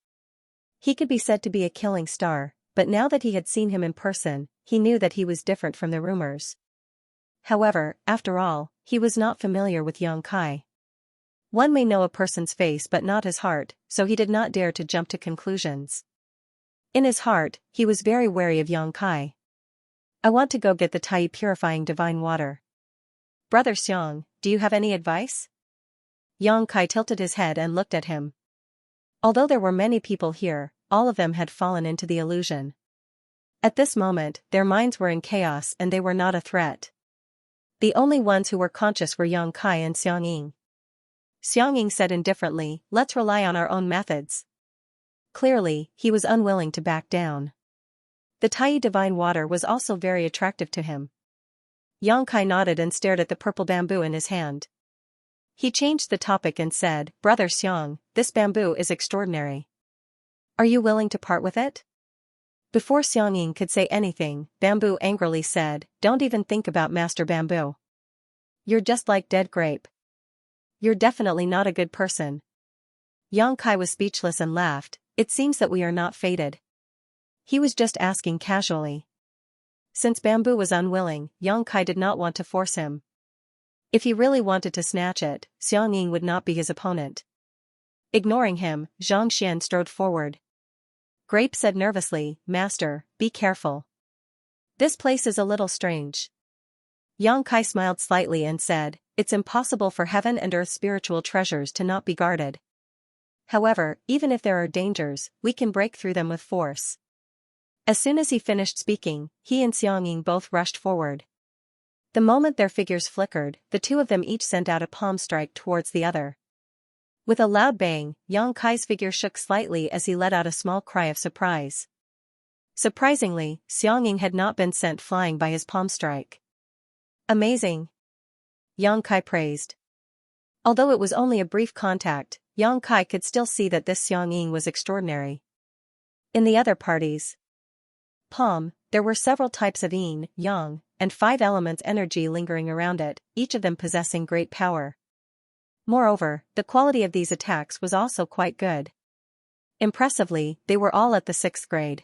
He could be said to be a killing star, but now that he had seen him in person, he knew that he was different from the rumors. However, after all, he was not familiar with Xianxia. One may know a person's face but not his heart, so he did not dare to jump to conclusions. In his heart, he was very wary of Xianxia. "I want to go get the Tai purifying divine water. Brother Xiang, do you have any advice?" Xianxia tilted his head and looked at him. Although there were many people here, all of them had fallen into the illusion. At this moment, their minds were in chaos and they were not a threat. The only ones who were conscious were Xianxia and Xiangying. Xiangying said indifferently, "Let's rely on our own methods." Clearly, he was unwilling to back down. The Tai divine water was also very attractive to him. Xianxia nodded and stared at the purple bamboo in his hand. He changed the topic and said, "Brother Xiang, this bamboo is extraordinary. Are you willing to part with it?" Before Xiangying could say anything, Bamboo angrily said, "Don't even think about Master Bamboo. You're just like dead grape. You're definitely not a good person." Xianxia was speechless and laughed. "It seems that we are not fated." He was just asking casually. Since Bamboo was unwilling, Xianxia did not want to force him. If he really wanted to snatch it, Xiangying would not be his opponent. Ignoring him, Xianxian strode forward. Grape said nervously, "Master, be careful. This place is a little strange." Xianxia smiled slightly and said, "It's impossible for heaven and earth spiritual treasures to not be guarded. However, even if there are dangers, we can break through them with force." As soon as he finished speaking, he and Xiangying both rushed forward. The moment their figures flickered, the two of them each sent out a palm strike towards the other. With a loud bang, Xianxia's figure shook slightly as he let out a small cry of surprise. Surprisingly, Xiangying had not been sent flying by his palm strike. "Amazing!" Xianxia praised. Although it was only a brief contact, Yang Kai could still see that this Xiangying was extraordinary. In the other parties, palm, there were several types of yin, yang, and 5 elements energy lingering around it, each of them possessing great power. Moreover, the quality of these attacks was also quite good. Impressively, they were all at the 6th grade.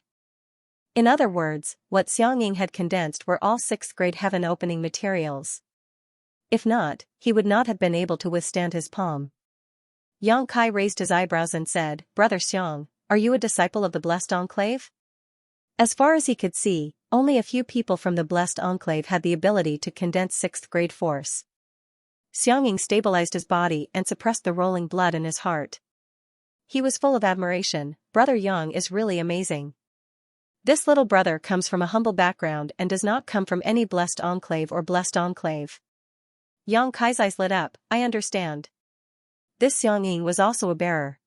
In other words, what Xiangying had condensed were all 6th grade heaven-opening materials. If not, he would not have been able to withstand his palm. Yang Kai raised his eyebrows and said, "Brother Xiang, are you a disciple of the Blessed Enclave?" As far as he could see, only a few people from the Blessed Enclave had the ability to condense 6th grade force. Xiangying stabilized his body and suppressed the rolling blood in his heart. He was full of admiration. Brother Yang is really amazing. This little brother comes from a humble background and does not come from any Blessed Enclave or Blessed Enclave. Yang Kai's eyes lit up. I understand. This Xiangying was also a bearer.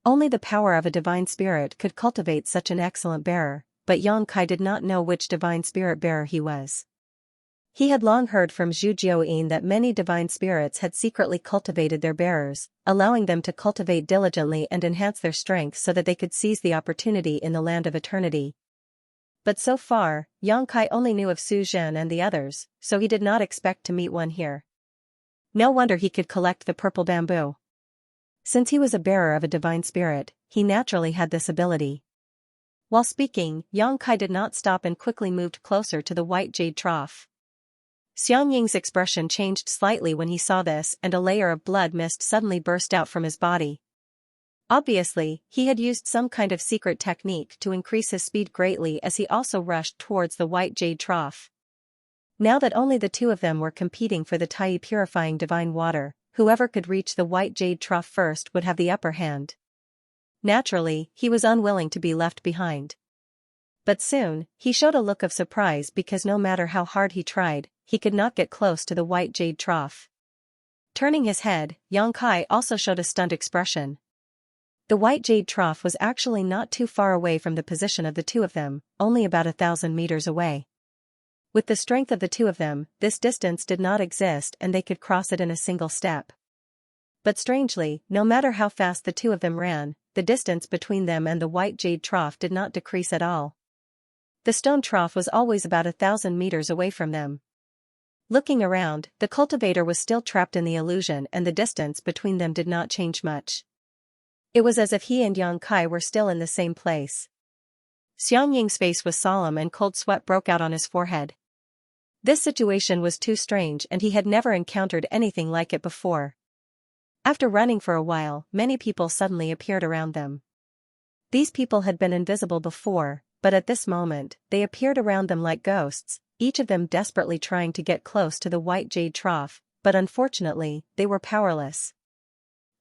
Only the power of a divine spirit could cultivate such an excellent bearer, but Yang Kai did not know which divine spirit bearer he was. He had long heard from Zhu Jiuyin that many divine spirits had secretly cultivated their bearers, allowing them to cultivate diligently and enhance their strength so that they could seize the opportunity in the land of eternity. But so far, Yang Kai only knew of Su Zhen and the others, so he did not expect to meet one here. No wonder he could collect the purple bamboo. Since he was a bearer of a divine spirit, he naturally had this ability. While speaking, Yang Kai did not stop and quickly moved closer to the white jade trough. Xiangying's expression changed slightly when he saw this, and a layer of blood mist suddenly burst out from his body. Obviously, he had used some kind of secret technique to increase his speed greatly as he also rushed towards the white jade trough. Now that only the two of them were competing for the Tai purifying divine water, whoever could reach the white jade trough first would have the upper hand. Naturally, he was unwilling to be left behind. But soon, he showed a look of surprise because no matter how hard he tried, he could not get close to the white jade trough. Turning his head, Yang Kai also showed a stunned expression. The white jade trough was actually not too far away from the position of the two of them, only about 1,000 meters away. With the strength of the two of them, this distance did not exist and they could cross it in a single step. But strangely, no matter how fast the two of them ran, the distance between them and the white jade trough did not decrease at all. The stone trough was always about 1,000 meters away from them. Looking around, the cultivator was still trapped in the illusion and the distance between them did not change much. It was as if he and Yang Kai were still in the same place. Xiangying's face was solemn and cold sweat broke out on his forehead. This situation was too strange and he had never encountered anything like it before. After running for a while, many people suddenly appeared around them. These people had been invisible before, but at this moment, they appeared around them like ghosts, each of them desperately trying to get close to the white jade trough, but unfortunately, they were powerless.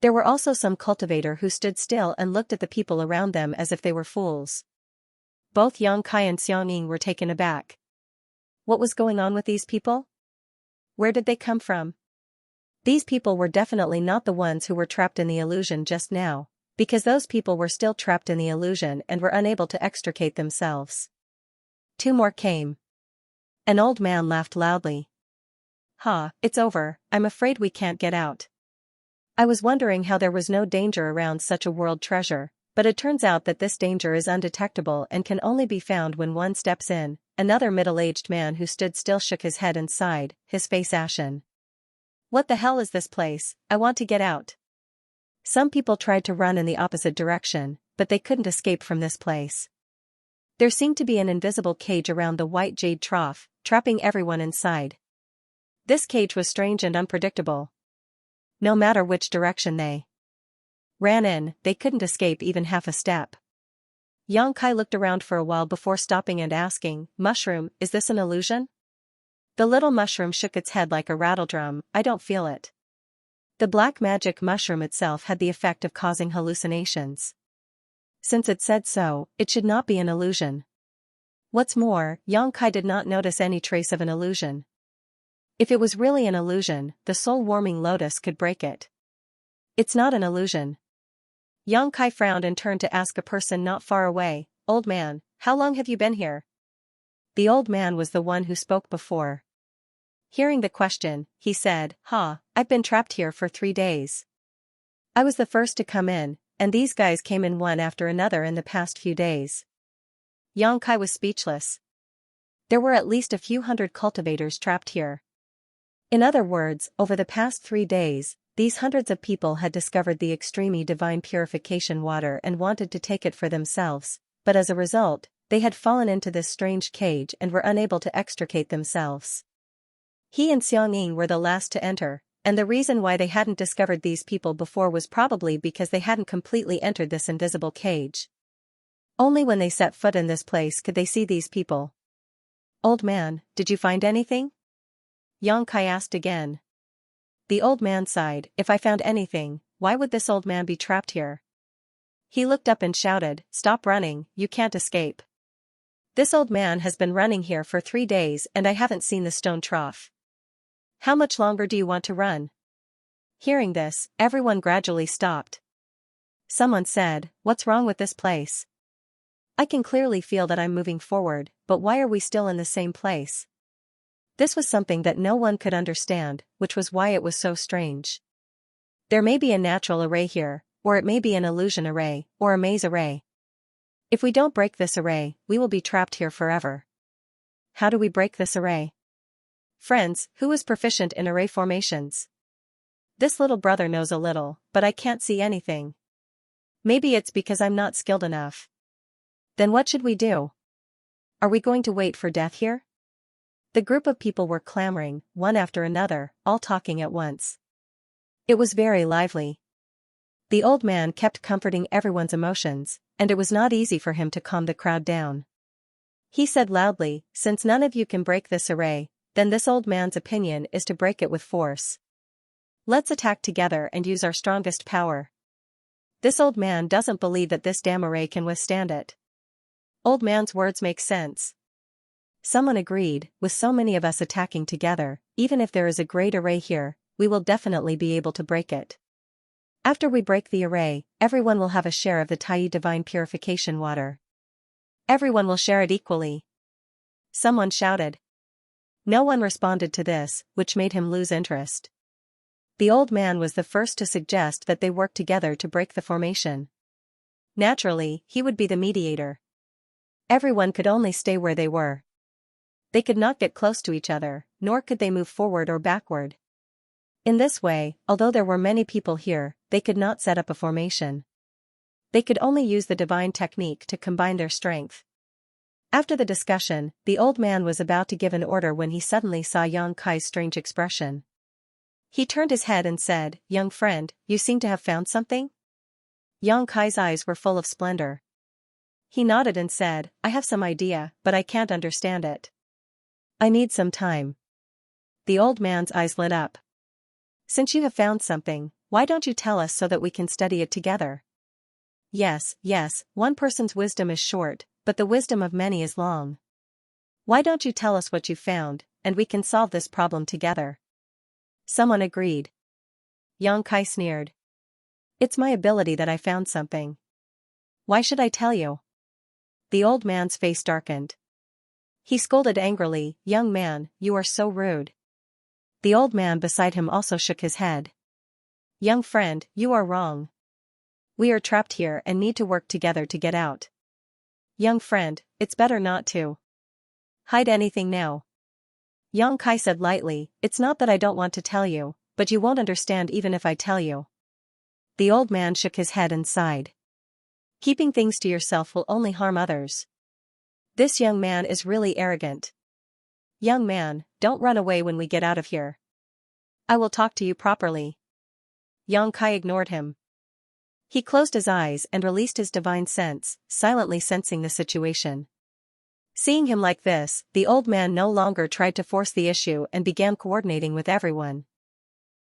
There were also some cultivator who stood still and looked at the people around them as if they were fools. Both Yang Kai and Xiangying were taken aback. What was going on with these people? Where did they come from? These people were definitely not the ones who were trapped in the illusion just now, because those people were still trapped in the illusion and were unable to extricate themselves. 2 more came. An old man laughed loudly. "Ha, it's over, I'm afraid we can't get out. I was wondering how there was no danger around such a world treasure, but it turns out that this danger is undetectable and can only be found when one steps in." Another middle-aged man who stood still shook his head and sighed, his face ashen. "What the hell is this place? I want to get out." Some people tried to run in the opposite direction, but they couldn't escape from this place. There seemed to be an invisible cage around the white jade trough, trapping everyone inside. This cage was strange and unpredictable. No matter which direction they ran in, they couldn't escape even half a step. Yang Kai looked around for a while before stopping and asking, "Mushroom, is this an illusion?" The little mushroom shook its head like a rattledrum. "I don't feel it." The black magic mushroom itself had the effect of causing hallucinations. Since it said so, it should not be an illusion. What's more, Yang Kai did not notice any trace of an illusion. If it was really an illusion, the soul-warming lotus could break it. It's not an illusion. Yang Kai frowned and turned to ask a person not far away, "Old man, how long have you been here?" The old man was the one who spoke before. Hearing the question, he said, I've been trapped here for 3 days. I was the first to come in, and these guys came in one after another in the past few days. Xianxia was speechless. There were at least a few hundred cultivators trapped here. In other words, over the past 3 days, these hundreds of people had discovered the extremely divine purification water and wanted to take it for themselves, but as a result, they had fallen into this strange cage and were unable to extricate themselves. He and Xianxia were the last to enter, and the reason why they hadn't discovered these people before was probably because they hadn't completely entered this invisible cage. Only when they set foot in this place could they see these people. Old man, did you find anything? Xianxia asked again. The old man sighed, if I found anything, why would this old man be trapped here? He looked up and shouted, stop running, you can't escape. This old man has been running here for 3 days and I haven't seen the stone trough. How much longer do you want to run? Hearing this, everyone gradually stopped. Someone said, what's wrong with this place? I can clearly feel that I'm moving forward, but why are we still in the same place? This was something that no one could understand, which was why it was so strange. There may be a natural array here, or it may be an illusion array, or a maze array. If we don't break this array, we will be trapped here forever. How do we break this array? Friends, who is proficient in array formations? This little brother knows a little, but I can't see anything. Maybe it's because I'm not skilled enough. Then what should we do? Are we going to wait for death here? The group of people were clamoring, one after another, all talking at once. It was very lively. The old man kept comforting everyone's emotions, and it was not easy for him to calm the crowd down. He said loudly, since none of you can break this array, then this old man's opinion is to break it with force. Let's attack together and use our strongest power. This old man doesn't believe that this damn array can withstand it. Old man's words make sense. Someone agreed, with so many of us attacking together, even if there is a great array here, we will definitely be able to break it. After we break the array, everyone will have a share of the Tai divine purification water. Everyone will share it equally. Someone shouted. No one responded to this, which made him lose interest. The old man was the first to suggest that they work together to break the formation. Naturally, he would be the mediator. Everyone could only stay where they were. They could not get close to each other, nor could they move forward or backward. In this way, although there were many people here, they could not set up a formation. They could only use the divine technique to combine their strength. After the discussion, the old man was about to give an order when he suddenly saw Xianxia's strange expression. He turned his head and said, young friend, you seem to have found something? Xianxia's eyes were full of splendor. He nodded and said, I have some idea, but I can't understand it. I need some time. The old man's eyes lit up. Since you have found something, why don't you tell us so that we can study it together? Yes, one person's wisdom is short, but the wisdom of many is long. Why don't you tell us what you found, and we can solve this problem together? Someone agreed. Xianxia sneered. It's my ability that I found something. Why should I tell you? The old man's face darkened. He scolded angrily, young man, you are so rude. The old man beside him also shook his head. Young friend, you are wrong. We are trapped here and need to work together to get out. Young friend, it's better not to hide anything now. Xianxia said lightly, it's not that I don't want to tell you, but you won't understand even if I tell you. The old man shook his head and sighed. Keeping things to yourself will only harm others. This young man is really arrogant. Young man, don't run away when we get out of here. I will talk to you properly. Xianxia ignored him. He closed his eyes and released his divine sense, silently sensing the situation. Seeing him like this, the old man no longer tried to force the issue and began coordinating with everyone.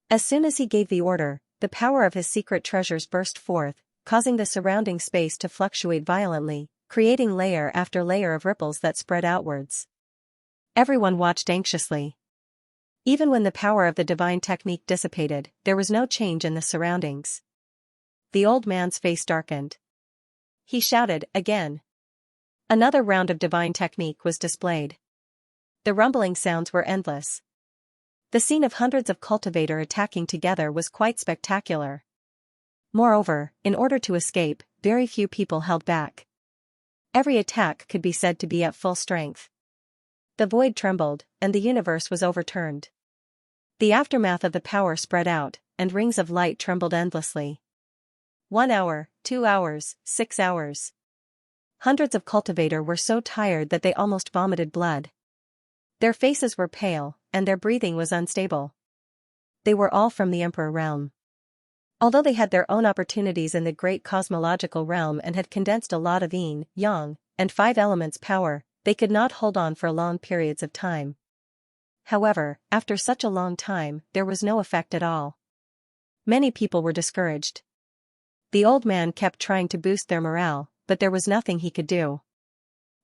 As soon as he gave the order, the power of his secret treasures burst forth, causing the surrounding space to fluctuate violently, creating layer after layer of ripples that spread outwards. Everyone watched anxiously. Even when the power of the divine technique dissipated, there was no change in the surroundings. The old man's face darkened. He shouted, again. Another round of divine technique was displayed. The rumbling sounds were endless. The scene of hundreds of cultivator attacking together was quite spectacular. Moreover, in order to escape, very few people held back. Every attack could be said to be at full strength. The void trembled, and the universe was overturned. The aftermath of the power spread out, and rings of light trembled endlessly. 1 hour, 2 hours, 6 hours. Hundreds of cultivator were so tired that they almost vomited blood. Their faces were pale, and their breathing was unstable. They were all from the Emperor realm. Although they had their own opportunities in the great cosmological realm and had condensed a lot of yin, yang, and 5 elements power, they could not hold on for long periods of time. However, after such a long time, there was no effect at all. Many people were discouraged. The old man kept trying to boost their morale, but there was nothing he could do.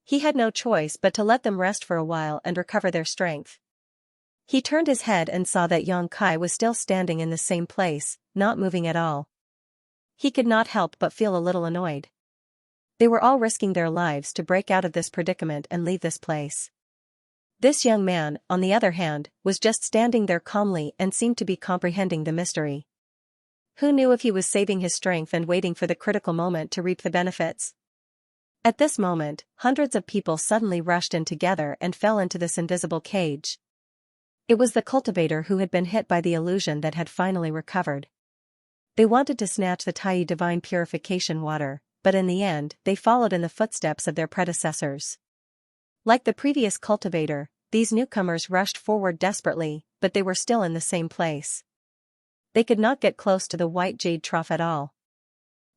He had no choice but to let them rest for a while and recover their strength. He turned his head and saw that Xianxia was still standing in the same place, not moving at all. He could not help but feel a little annoyed. They were all risking their lives to break out of this predicament and leave this place. This young man, on the other hand, was just standing there calmly and seemed to be comprehending the mystery. Who knew if he was saving his strength and waiting for the critical moment to reap the benefits? At this moment, hundreds of people suddenly rushed in together and fell into this invisible cage. It was the cultivator who had been hit by the illusion that had finally recovered. They wanted to snatch the Tai divine purification water, but in the end, they followed in the footsteps of their predecessors. Like the previous cultivator, these newcomers rushed forward desperately, but they were still in the same place. They could not get close to the white jade trough at all.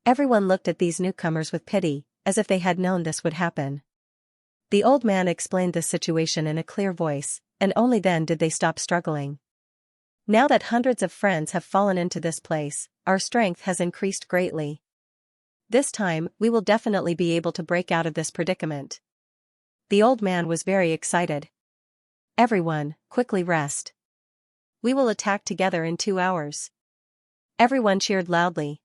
Everyone looked at these newcomers with pity, as if they had known this would happen. The old man explained the situation in a clear voice, and only then did they stop struggling. Now that hundreds of friends have fallen into this place, our strength has increased greatly. This time, we will definitely be able to break out of this predicament. The old man was very excited. Everyone, quickly rest. We will attack together in 2 hours. Everyone cheered loudly.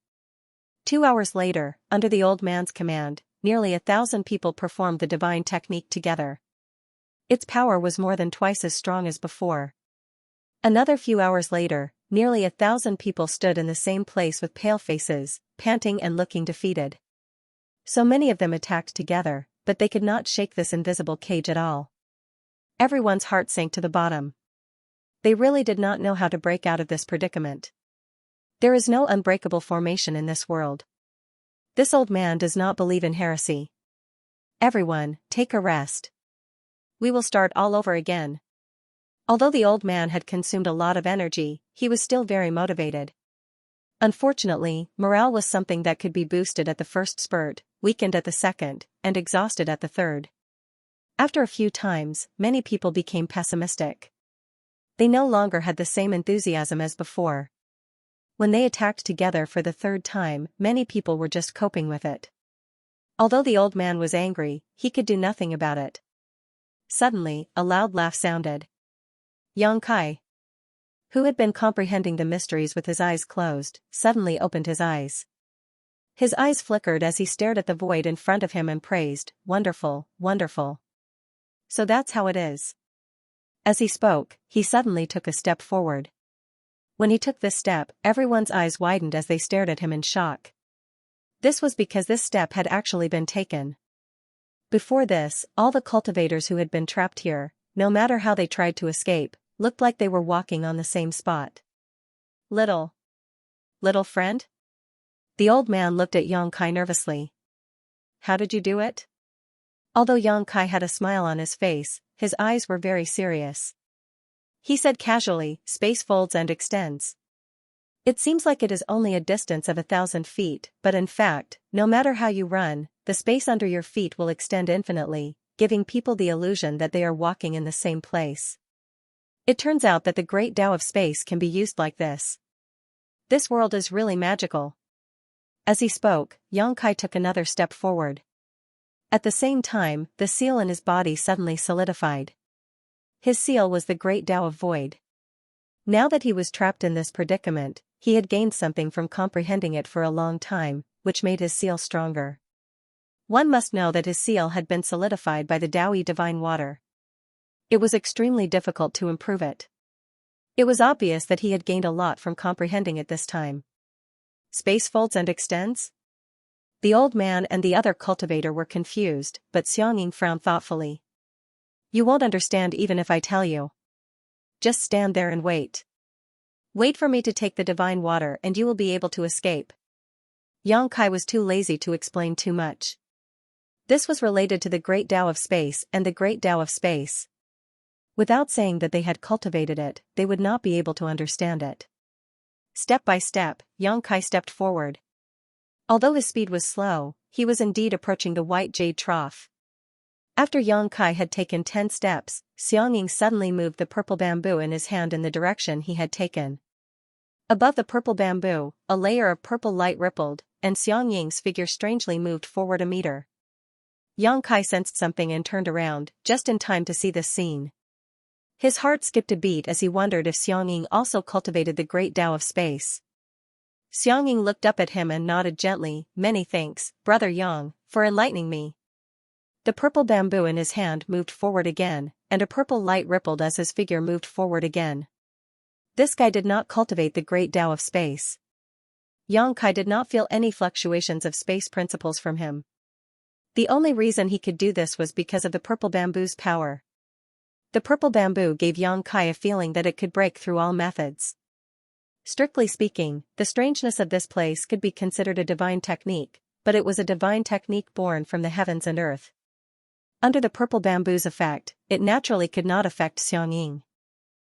2 hours later, under the old man's command, nearly 1,000 people performed the divine technique together. Its power was more than twice as strong as before. Another few hours later, nearly 1,000 people stood in the same place with pale faces, panting and looking defeated. So many of them attacked together, but they could not shake this invisible cage at all. Everyone's heart sank to the bottom. They really did not know how to break out of this predicament. There is no unbreakable formation in this world. This old man does not believe in heresy. Everyone, take a rest. We will start all over again. Although the old man had consumed a lot of energy, he was still very motivated. Unfortunately, morale was something that could be boosted at the first spurt, weakened at the second, and exhausted at the third. After a few times, many people became pessimistic. They no longer had the same enthusiasm as before. When they attacked together for the third time, many people were just coping with it. Although the old man was angry, he could do nothing about it. Suddenly, a loud laugh sounded. Xianxia, who had been comprehending the mysteries with his eyes closed, suddenly opened his eyes. His eyes flickered as he stared at the void in front of him and praised, "Wonderful, wonderful. So that's how it is." As he spoke, he suddenly took a step forward. When he took this step, everyone's eyes widened as they stared at him in shock. This was because this step had actually been taken. Before this, all the cultivators who had been trapped here, no matter how they tried to escape, looked like they were walking on the same spot. Little friend? The old man looked at Xianxia nervously. How did you do it? Although Xianxia had a smile on his face, his eyes were very serious. He said casually, "Space folds and extends. It seems like it is only a distance of 1,000 feet, but in fact, no matter how you run, the space under your feet will extend infinitely, giving people the illusion that they are walking in the same place. It turns out that the great Tao of space can be used like this. This world is really magical." As he spoke, Xianxia took another step forward. At the same time, the seal in his body suddenly solidified. His seal was the great Tao of void. Now that he was trapped in this predicament, he had gained something from comprehending it for a long time, which made his seal stronger. One must know that his seal had been solidified by the Taoyi divine water. It was extremely difficult to improve it. It was obvious that he had gained a lot from comprehending it this time. Space folds and extends? The old man and the other cultivator were confused, but Xianxia frowned thoughtfully. You won't understand even if I tell you. Just stand there and wait. Wait for me to take the divine water and you will be able to escape. Xianxia was too lazy to explain too much. This was related to the Great Tao of Space and the Great Tao of Space. Without saying that they had cultivated it, they would not be able to understand it. Step by step, Xianxia stepped forward. Although his speed was slow, he was indeed approaching the white jade trough. After Xianxia had taken 10 steps, Xianxia suddenly moved the purple bamboo in his hand in the direction he had taken. Above the purple bamboo, a layer of purple light rippled, and Xianxia's figure strangely moved forward a meter. Xianxia sensed something and turned around, just in time to see this scene. His heart skipped a beat as he wondered if Xianxia also cultivated the Great Tao of Space. Xianxia looked up at him and nodded gently. Many thanks, Brother Yang, for enlightening me. The purple bamboo in his hand moved forward again, and a purple light rippled as his figure moved forward again. This guy did not cultivate the Great Tao of Space. Xianxia did not feel any fluctuations of space principles from him. The only reason he could do this was because of the purple bamboo's power. The purple bamboo gave Xianxia a feeling that it could break through all methods. Strictly speaking, the strangeness of this place could be considered a divine technique, but it was a divine technique born from the heavens and earth. Under the purple bamboo's effect, it naturally could not affect Xianxia.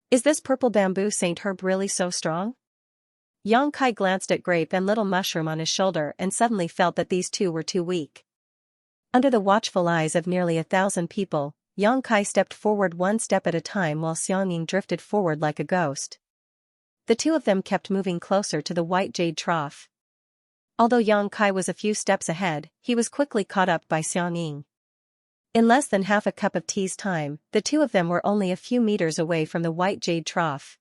Is this purple bamboo Saint Herb really so strong? Xianxia glanced at Grape and Little Mushroom on his shoulder and suddenly felt that these two were too weak. Under the watchful eyes of nearly 1,000 people, Xianxia stepped forward one step at a time while Xianxia drifted forward like a ghost. The two of them kept moving closer to the white jade trough. Although Xianxia was a few steps ahead, he was quickly caught up by Xianxia. In less than half a cup of tea's time, the two of them were only a few meters away from the white jade trough.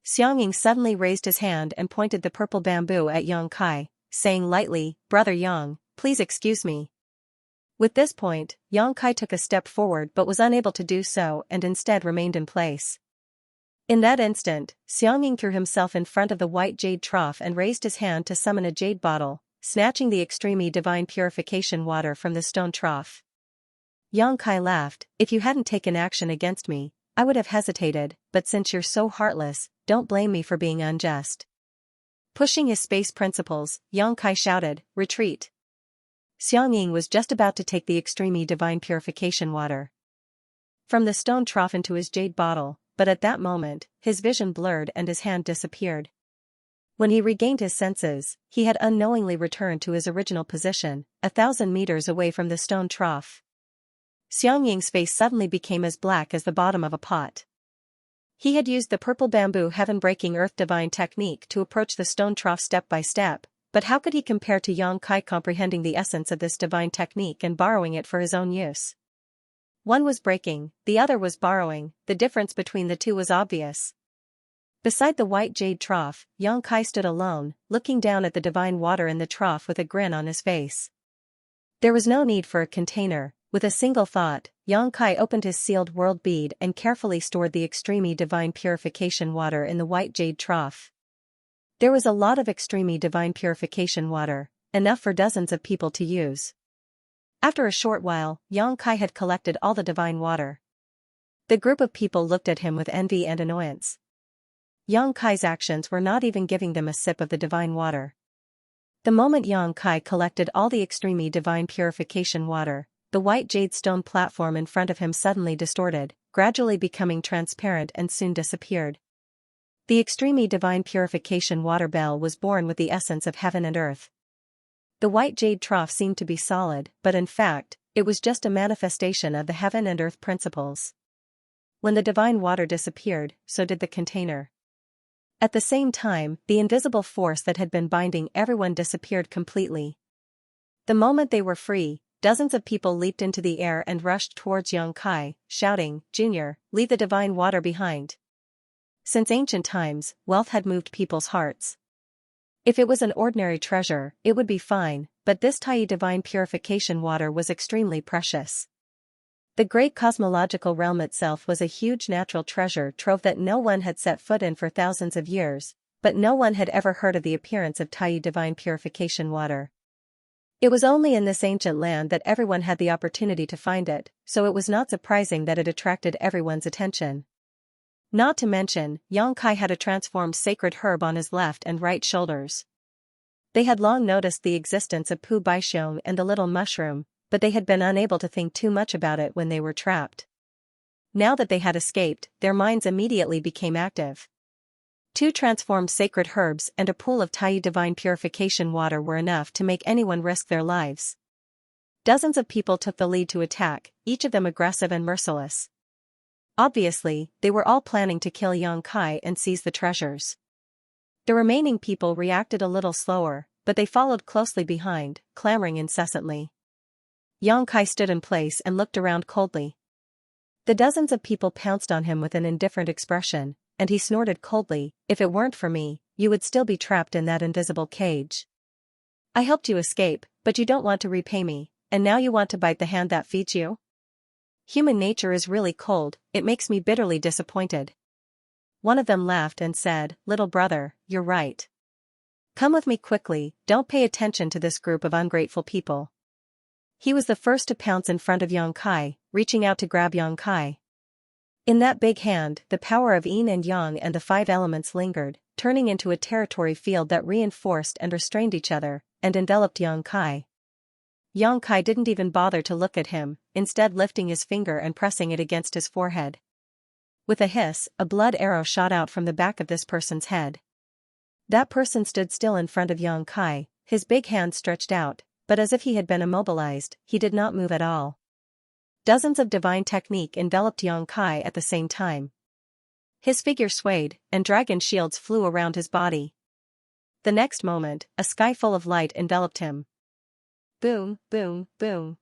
Xianxia suddenly raised his hand and pointed the purple bamboo at Xianxia, saying lightly, Brother Yang, please excuse me. With this point, Xianxia took a step forward but was unable to do so and instead remained in place. In that instant, Xianxia threw himself in front of the white jade trough and raised his hand to summon a jade bottle, snatching the extreme divine purification water from the stone trough. Xianxia laughed, if you hadn't taken action against me, I would have hesitated, but since you're so heartless, don't blame me for being unjust. Pushing his space principles, Xianxia shouted, retreat. Xianxia was just about to take the extreme divine purification water from the stone trough into his jade bottle, but at that moment, his vision blurred and his hand disappeared. When he regained his senses, he had unknowingly returned to his original position, 1,000 meters away from the stone trough. Xianxia's face suddenly became as black as the bottom of a pot. He had used the purple bamboo heaven-breaking earth divine technique to approach the stone trough step by step, but how could he compare to Xianxia comprehending the essence of this divine technique and borrowing it for his own use? One was breaking, the other was borrowing, the difference between the two was obvious. Beside the white jade trough, Xianxia stood alone, looking down at the divine water in the trough with a grin on his face. There was no need for a container. With a single thought, Xianxia opened his sealed world bead and carefully stored the extreme divine purification water in the white jade trough. There was a lot of extreme divine purification water, enough for dozens of people to use. After a short while, Xianxia had collected all the divine water. The group of people looked at him with envy and annoyance. Xianxia's actions were not even giving them a sip of the divine water. The moment Xianxia collected all the extreme divine purification water, the white jade stone platform in front of him suddenly distorted, gradually becoming transparent and soon disappeared. The extreme divine purification water bell was born with the essence of heaven and earth. The white jade trough seemed to be solid, but in fact, it was just a manifestation of the heaven and earth principles. When the divine water disappeared, so did the container. At the same time, the invisible force that had been binding everyone disappeared completely. The moment they were free, dozens of people leaped into the air and rushed towards Xianxia, shouting, Junior, leave the divine water behind. Since ancient times, wealth had moved people's hearts. If it was an ordinary treasure, it would be fine, but this Tai divine purification water was extremely precious. The great cosmological realm itself was a huge natural treasure trove that no one had set foot in for thousands of years, but no one had ever heard of the appearance of Tai divine purification water. It was only in this ancient land that everyone had the opportunity to find it, so it was not surprising that it attracted everyone's attention. Not to mention, Xianxia had a transformed sacred herb on his left and right shoulders. They had long noticed the existence of Pu Baixiong and the little mushroom, but they had been unable to think too much about it when they were trapped. Now that they had escaped, their minds immediately became active. 2 transformed sacred herbs and a pool of Tai divine purification water were enough to make anyone risk their lives. Dozens of people took the lead to attack, each of them aggressive and merciless. Obviously, they were all planning to kill Xianxia and seize the treasures. The remaining people reacted a little slower, but they followed closely behind, clamoring incessantly. Xianxia stood in place and looked around coldly. The dozens of people pounced on him with an indifferent expression, and he snorted coldly, "If it weren't for me, you would still be trapped in that invisible cage. I helped you escape, but you don't want to repay me, and now you want to bite the hand that feeds you? Human nature is really cold, it makes me bitterly disappointed." One of them laughed and said, "Little brother, you're right. Come with me quickly, don't pay attention to this group of ungrateful people." He was the first to pounce in front of Xianxia, reaching out to grab Xianxia. In that big hand, the power of yin and yang and the 5 elements lingered, turning into a territory field that reinforced and restrained each other, and enveloped Xianxia. Xianxia didn't even bother to look at him, instead lifting his finger and pressing it against his forehead. With a hiss, a blood arrow shot out from the back of this person's head. That person stood still in front of Xianxia, his big hand stretched out, but as if he had been immobilized, he did not move at all. Dozens of divine technique enveloped Xianxia at the same time. His figure swayed, and dragon shields flew around his body. The next moment, a sky full of light enveloped him. Boom, boom, boom.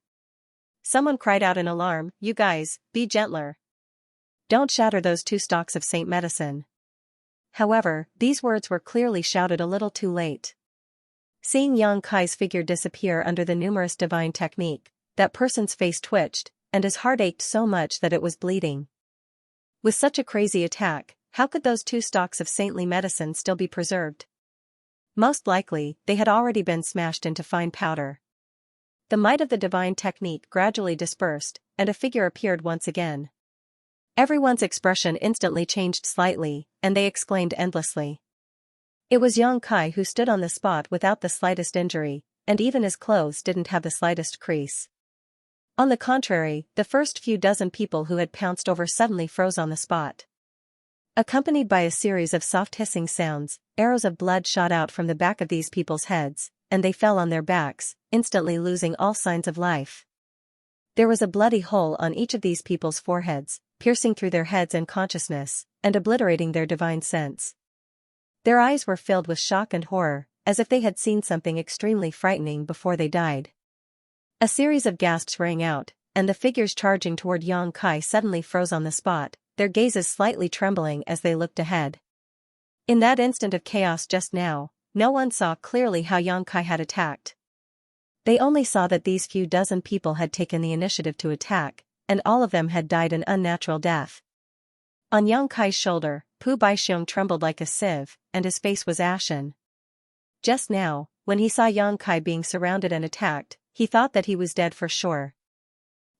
Someone cried out in alarm, "You guys, be gentler. Don't shatter those 2 stalks of Saint Medicine." However, these words were clearly shouted a little too late. Seeing Xianxia's figure disappear under the numerous divine technique, that person's face twitched, and his heart ached so much that it was bleeding. With such a crazy attack, how could those 2 stalks of saintly medicine still be preserved? Most likely, they had already been smashed into fine powder. The might of the divine technique gradually dispersed, and a figure appeared once again. Everyone's expression instantly changed slightly, and they exclaimed endlessly. It was Xianxia who stood on the spot without the slightest injury, and even his clothes didn't have the slightest crease. On the contrary, the first few dozen people who had pounced over suddenly froze on the spot. Accompanied by a series of soft hissing sounds, arrows of blood shot out from the back of these people's heads, and they fell on their backs, instantly losing all signs of life. There was a bloody hole on each of these people's foreheads, piercing through their heads and consciousness, and obliterating their divine sense. Their eyes were filled with shock and horror, as if they had seen something extremely frightening before they died. A series of gasps rang out, and the figures charging toward Xianxia suddenly froze on the spot, their gazes slightly trembling as they looked ahead. In that instant of chaos just now, no one saw clearly how Xianxia had attacked. They only saw that these few dozen people had taken the initiative to attack, and all of them had died an unnatural death. On Xianxia's shoulder, Pu Baixiong trembled like a sieve, and his face was ashen. Just now, when he saw Xianxia being surrounded and attacked, he thought that he was dead for sure.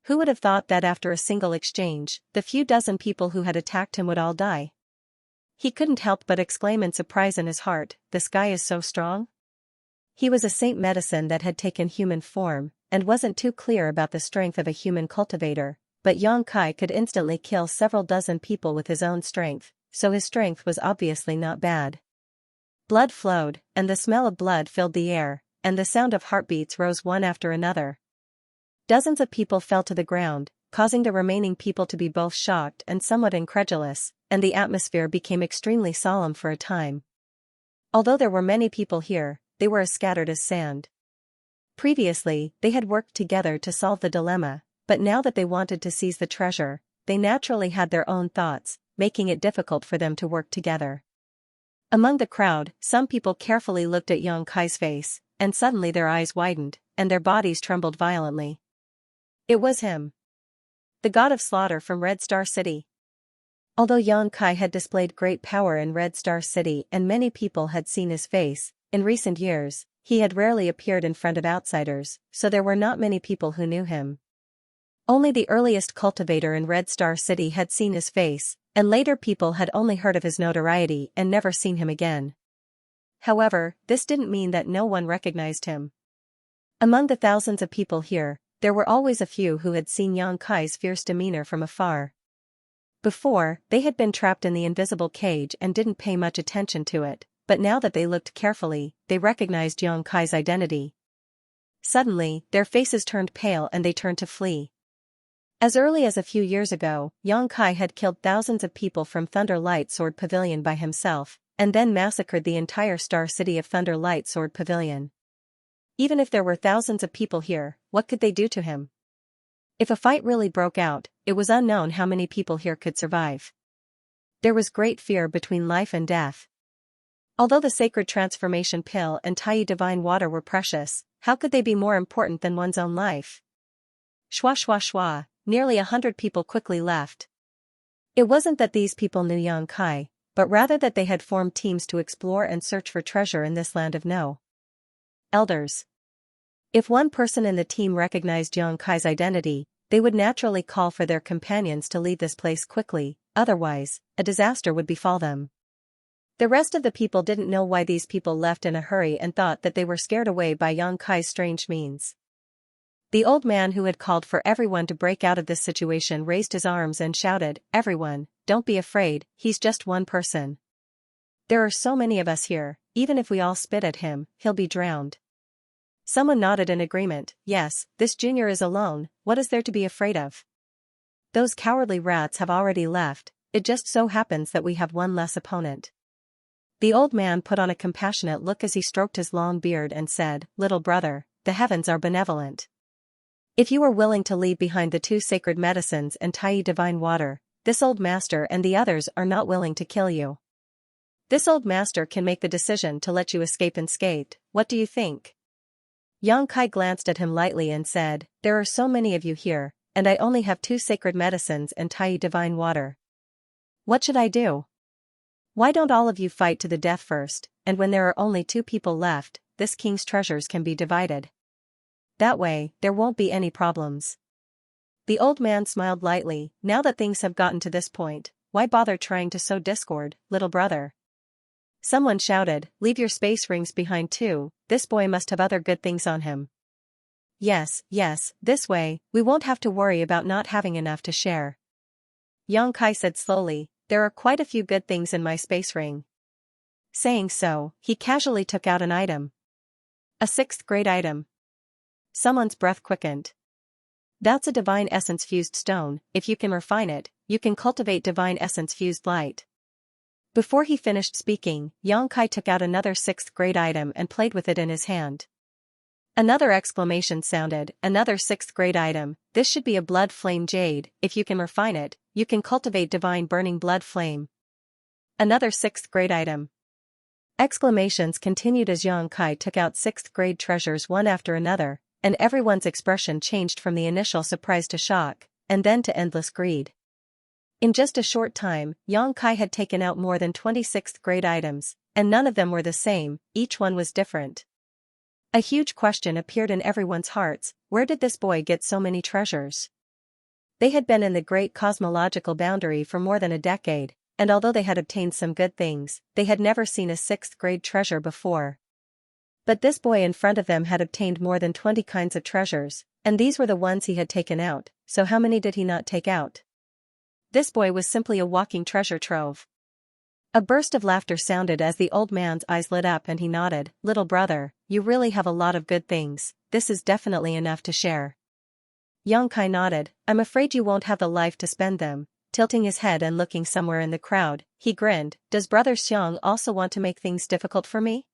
Who would have thought that after a single exchange, the few dozen people who had attacked him would all die? He couldn't help but exclaim in surprise in his heart, "This guy is so strong?" He was a saint medicine that had taken human form, and wasn't too clear about the strength of a human cultivator, but Xianxia could instantly kill several dozen people with his own strength, so his strength was obviously not bad. Blood flowed, and the smell of blood filled the air, and the sound of heartbeats rose one after another. Dozens of people fell to the ground, causing the remaining people to be both shocked and somewhat incredulous, and the atmosphere became extremely solemn for a time. Although there were many people here, they were as scattered as sand. Previously, they had worked together to solve the dilemma, but now that they wanted to seize the treasure, they naturally had their own thoughts, making it difficult for them to work together. Among the crowd, some people carefully looked at Xianxia's face, and suddenly their eyes widened, and their bodies trembled violently. It was him. the god of slaughter from Red Star City. Although Xianxia had displayed great power in Red Star City and many people had seen his face, in recent years, he had rarely appeared in front of outsiders, so there were not many people who knew him. Only the earliest cultivator in Red Star City had seen his face, and later people had only heard of his notoriety and never seen him again. However, this didn't mean that no one recognized him. Among the thousands of people here, there were always a few who had seen Xianxia's fierce demeanor from afar. Before, they had been trapped in the invisible cage and didn't pay much attention to it, but now that they looked carefully, they recognized Xianxia's identity. Suddenly, their faces turned pale and they turned to flee. As early as a few years ago, Xianxia had killed thousands of people from Thunder Light Sword Pavilion by himself, and then massacred the entire Star City of Thunder Light Sword Pavilion. Even if there were thousands of people here, what could they do to him? If a fight really broke out, it was unknown how many people here could survive. There was great fear between life and death. Although the sacred transformation pill and Tai divine water were precious, how could they be more important than one's own life? Shwa shwa shwa, nearly 100 people quickly left. It wasn't that these people knew Xianxia, but rather that they had formed teams to explore and search for treasure in this land of no elders. If one person in the team recognized Xianxia's identity, they would naturally call for their companions to leave this place quickly, otherwise, a disaster would befall them. The rest of the people didn't know why these people left in a hurry and thought that they were scared away by Xianxia's strange means. The old man who had called for everyone to break out of this situation raised his arms and shouted, "Everyone, don't be afraid, he's just one person. There are so many of us here, even if we all spit at him, he'll be drowned." Someone nodded in agreement. "Yes, this junior is alone, what is there to be afraid of? Those cowardly rats have already left, it just so happens that we have one less opponent." The old man put on a compassionate look as he stroked his long beard and said, "Little brother, the heavens are benevolent. If you are willing to leave behind the 2 sacred medicines and Tai divine water, this old master and the others are not willing to kill you. This old master can make the decision to let you escape unscathed, what do you think?" Xianxia glanced at him lightly and said, "There are so many of you here, and I only have 2 sacred medicines and Tai divine water. What should I do? Why don't all of you fight to the death first, and when there are only 2 people left, this king's treasures can be divided. That way, there won't be any problems." The old man smiled lightly. "Now that things have gotten to this point, why bother trying to sow discord, little brother?" Someone shouted, "Leave your space rings behind too, this boy must have other good things on him." Yes, this way, we won't have to worry about not having enough to share." Xianxia said slowly, "There are quite a few good things in my space ring." Saying so, he casually took out an item. A 6th grade item. Someone's breath quickened. "That's a divine essence fused stone, if you can refine it, you can cultivate divine essence fused light." Before he finished speaking, Xianxia took out another 6th grade item and played with it in his hand. Another exclamation sounded, "Another 6th grade item, this should be a blood flame jade, if you can refine it, you can cultivate divine burning blood flame." Another 6th grade item. Exclamations continued as Xianxia took out 6th grade treasures one after another, and everyone's expression changed from the initial surprise to shock, and then to endless greed. In just a short time, Xianxia had taken out more than 20 6th grade items, and none of them were the same, each one was different. A huge question appeared in everyone's hearts, where did this boy get so many treasures? They had been in the great cosmological boundary for more than a decade, and although they had obtained some good things, they had never seen a 6th grade treasure before. But this boy in front of them had obtained more than 20 kinds of treasures, and these were the ones he had taken out, so how many did he not take out? This boy was simply a walking treasure trove. A burst of laughter sounded as the old man's eyes lit up and he nodded, "Little brother, you really have a lot of good things, this is definitely enough to share." Xianxia nodded, "I'm afraid you won't have the life to spend them." Tilting his head and looking somewhere in the crowd, he grinned, "Does brother Xiang also want to make things difficult for me?"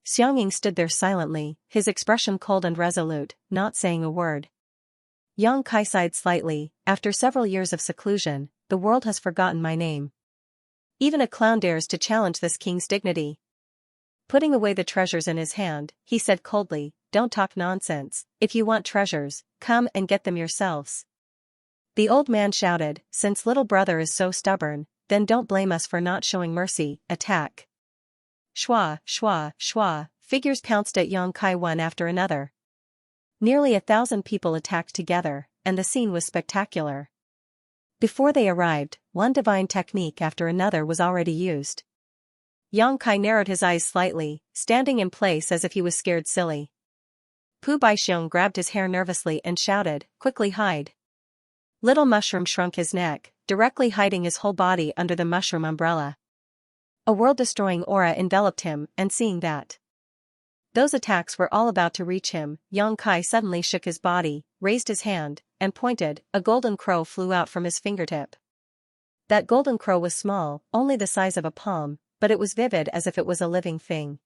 Xiangying stood there silently, his expression cold and resolute, not saying a word. Xianxia sighed slightly, "After several years of seclusion, the world has forgotten my name. Even a clown dares to challenge this king's dignity." Putting away the treasures in his hand, he said coldly, "Don't talk nonsense, if you want treasures, come and get them yourselves." The old man shouted, "Since little brother is so stubborn, then don't blame us for not showing mercy, attack." Shwa, shwa, shwa, figures pounced at Yang Kai one after another. Nearly 1,000 people attacked together, and the scene was spectacular. Before they arrived, one divine technique after another was already used. Yang Kai narrowed his eyes slightly, standing in place as if he was scared silly. Pu Baixiong grabbed his hair nervously and shouted, "Quickly hide." Little Mushroom shrunk his neck, directly hiding his whole body under the mushroom umbrella. A world-destroying aura enveloped him, and seeing that those attacks were all about to reach him, Yang Kai suddenly shook his body, raised his hand, and pointed. A golden crow flew out from his fingertip. That golden crow was small, only the size of a palm, but it was vivid as if it was a living thing.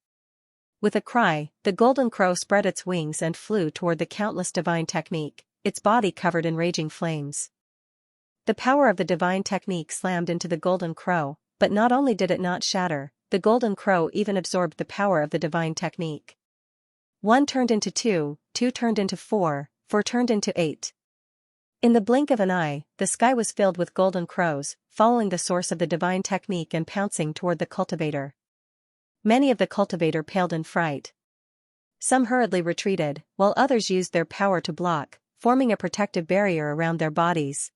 With a cry, the golden crow spread its wings and flew toward the countless divine technique, its body covered in raging flames. The power of the divine technique slammed into the golden crow, but not only did it not shatter, the golden crow even absorbed the power of the divine technique. 1 turned into 2, 2 turned into 4, 4 turned into 8. In the blink of an eye, the sky was filled with golden crows, following the source of the divine technique and pouncing toward the cultivator. Many of the cultivator paled in fright. Some hurriedly retreated, while others used their power to block, forming a protective barrier around their bodies.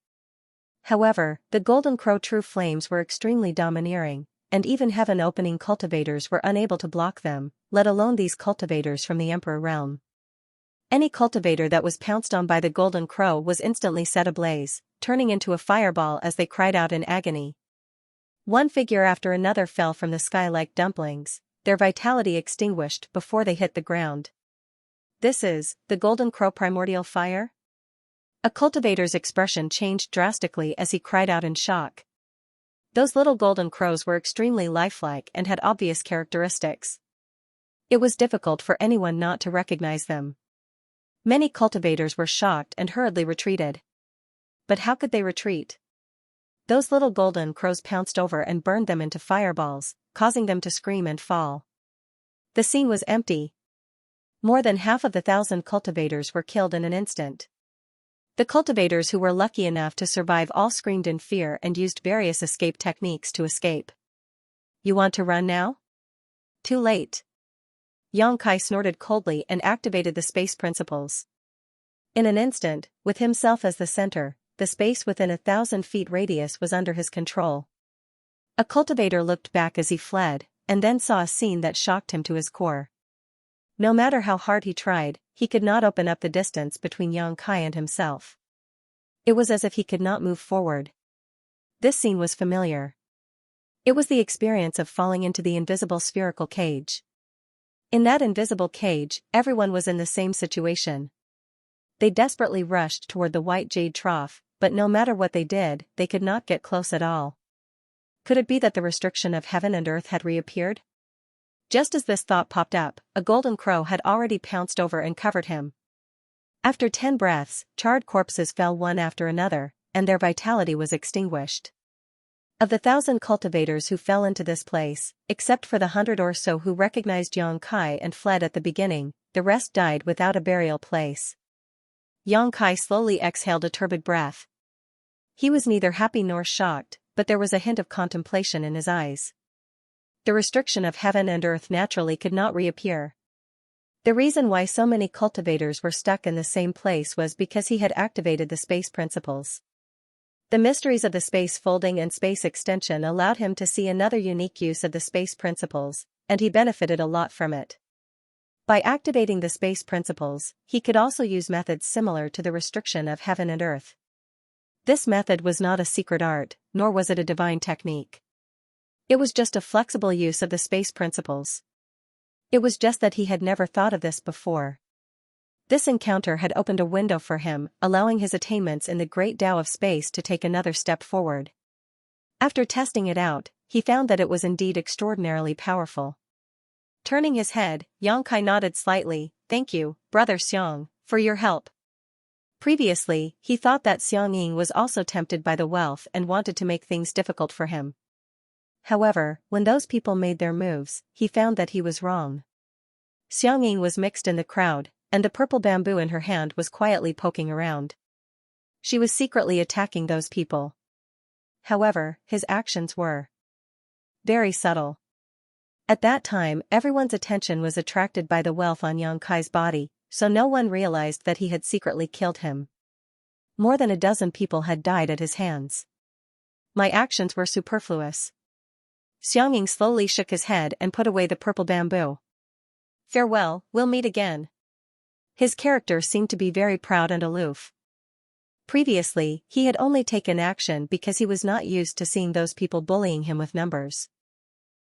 However, the golden crow true flames were extremely domineering, and even heaven-opening cultivators were unable to block them, let alone these cultivators from the Emperor realm. Any cultivator that was pounced on by the golden crow was instantly set ablaze, turning into a fireball as they cried out in agony. One figure after another fell from the sky like dumplings, their vitality extinguished before they hit the ground. This is the golden crow primordial fire? A cultivator's expression changed drastically as he cried out in shock. Those little golden crows were extremely lifelike and had obvious characteristics. It was difficult for anyone not to recognize them. Many cultivators were shocked and hurriedly retreated. But how could they retreat? Those little golden crows pounced over and burned them into fireballs, causing them to scream and fall. The scene was empty. More than half of the 1,000 cultivators were killed in an instant. The cultivators who were lucky enough to survive all screamed in fear and used various escape techniques to escape. "You want to run now?" "Too late." Yang Kai snorted coldly and activated the space principles. In an instant, with himself as the center, the space within 1,000 feet radius was under his control. A cultivator looked back as he fled, and then saw a scene that shocked him to his core. No matter how hard he tried, he could not open up the distance between Yang Kai and himself. It was as if he could not move forward. This scene was familiar. It was the experience of falling into the invisible spherical cage. In that invisible cage, everyone was in the same situation. They desperately rushed toward the white jade trough, but no matter what they did, they could not get close at all. Could it be that the restriction of heaven and earth had reappeared? Just as this thought popped up, a golden crow had already pounced over and covered him. After 10 breaths, charred corpses fell one after another, and their vitality was extinguished. Of the 1,000 cultivators who fell into this place, except for the 100 or so who recognized Yang Kai and fled at the beginning, the rest died without a burial place. Yang Kai slowly exhaled a turbid breath. He was neither happy nor shocked, but there was a hint of contemplation in his eyes. The restriction of heaven and earth naturally could not reappear. The reason why so many cultivators were stuck in the same place was because he had activated the space principles. The mysteries of the space folding and space extension allowed him to see another unique use of the space principles, and he benefited a lot from it. By activating the space principles, he could also use methods similar to the restriction of heaven and earth. This method was not a secret art, nor was it a divine technique. It was just a flexible use of the space principles. It was just that he had never thought of this before. This encounter had opened a window for him, allowing his attainments in the great Tao of space to take another step forward. After testing it out, he found that it was indeed extraordinarily powerful. Turning his head, Yang Kai nodded slightly. "Thank you, Brother Xiang, for your help." Previously, he thought that Xiang Ying was also tempted by the wealth and wanted to make things difficult for him. However, when those people made their moves, he found that he was wrong. Xiang Ying was mixed in the crowd, and the purple bamboo in her hand was quietly poking around. she was secretly attacking those people. However, his actions were very subtle. At that time, everyone's attention was attracted by the wealth on Yang Kai's body, so no one realized that he had secretly killed him. More than a dozen people had died at his hands. My actions were superfluous. Xianxia slowly shook his head and put away the purple bamboo. Farewell, we'll meet again. His character seemed to be very proud and aloof. Previously, he had only taken action because he was not used to seeing those people bullying him with numbers.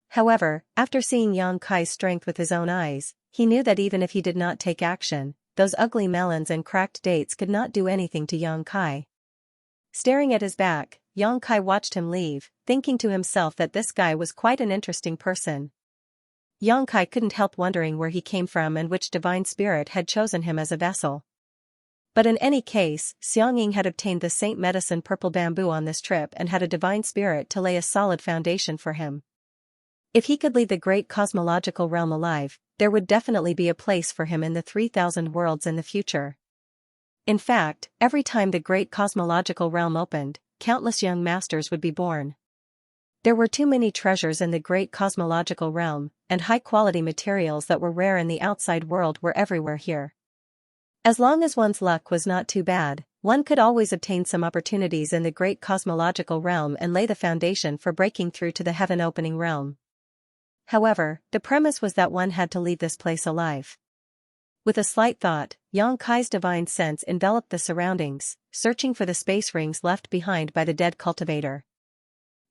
However, after seeing Yang Kai's strength with his own eyes, he knew that even if he did not take action, those ugly melons and cracked dates could not do anything to Yang Kai. Staring at his back, Yang Kai watched him leave, thinking to himself that this guy was quite an interesting person. Yang Kai couldn't help wondering where he came from and which divine spirit had chosen him as a vessel. But in any case, Xianxia had obtained the Saint Medicine purple bamboo on this trip and had a divine spirit to lay a solid foundation for him. If he could leave the great cosmological realm alive, there would definitely be a place for him in the 3,000 worlds in the future. In fact, every time the great cosmological realm opened, countless young masters would be born. There were too many treasures in the great cosmological realm, and high-quality materials that were rare in the outside world were everywhere here. As long as one's luck was not too bad, one could always obtain some opportunities in the great cosmological realm and lay the foundation for breaking through to the heaven-opening realm. However, the premise was that one had to leave this place alive. With a slight thought, Yang Kai's divine sense enveloped the surroundings, searching for the space rings left behind by the dead cultivator.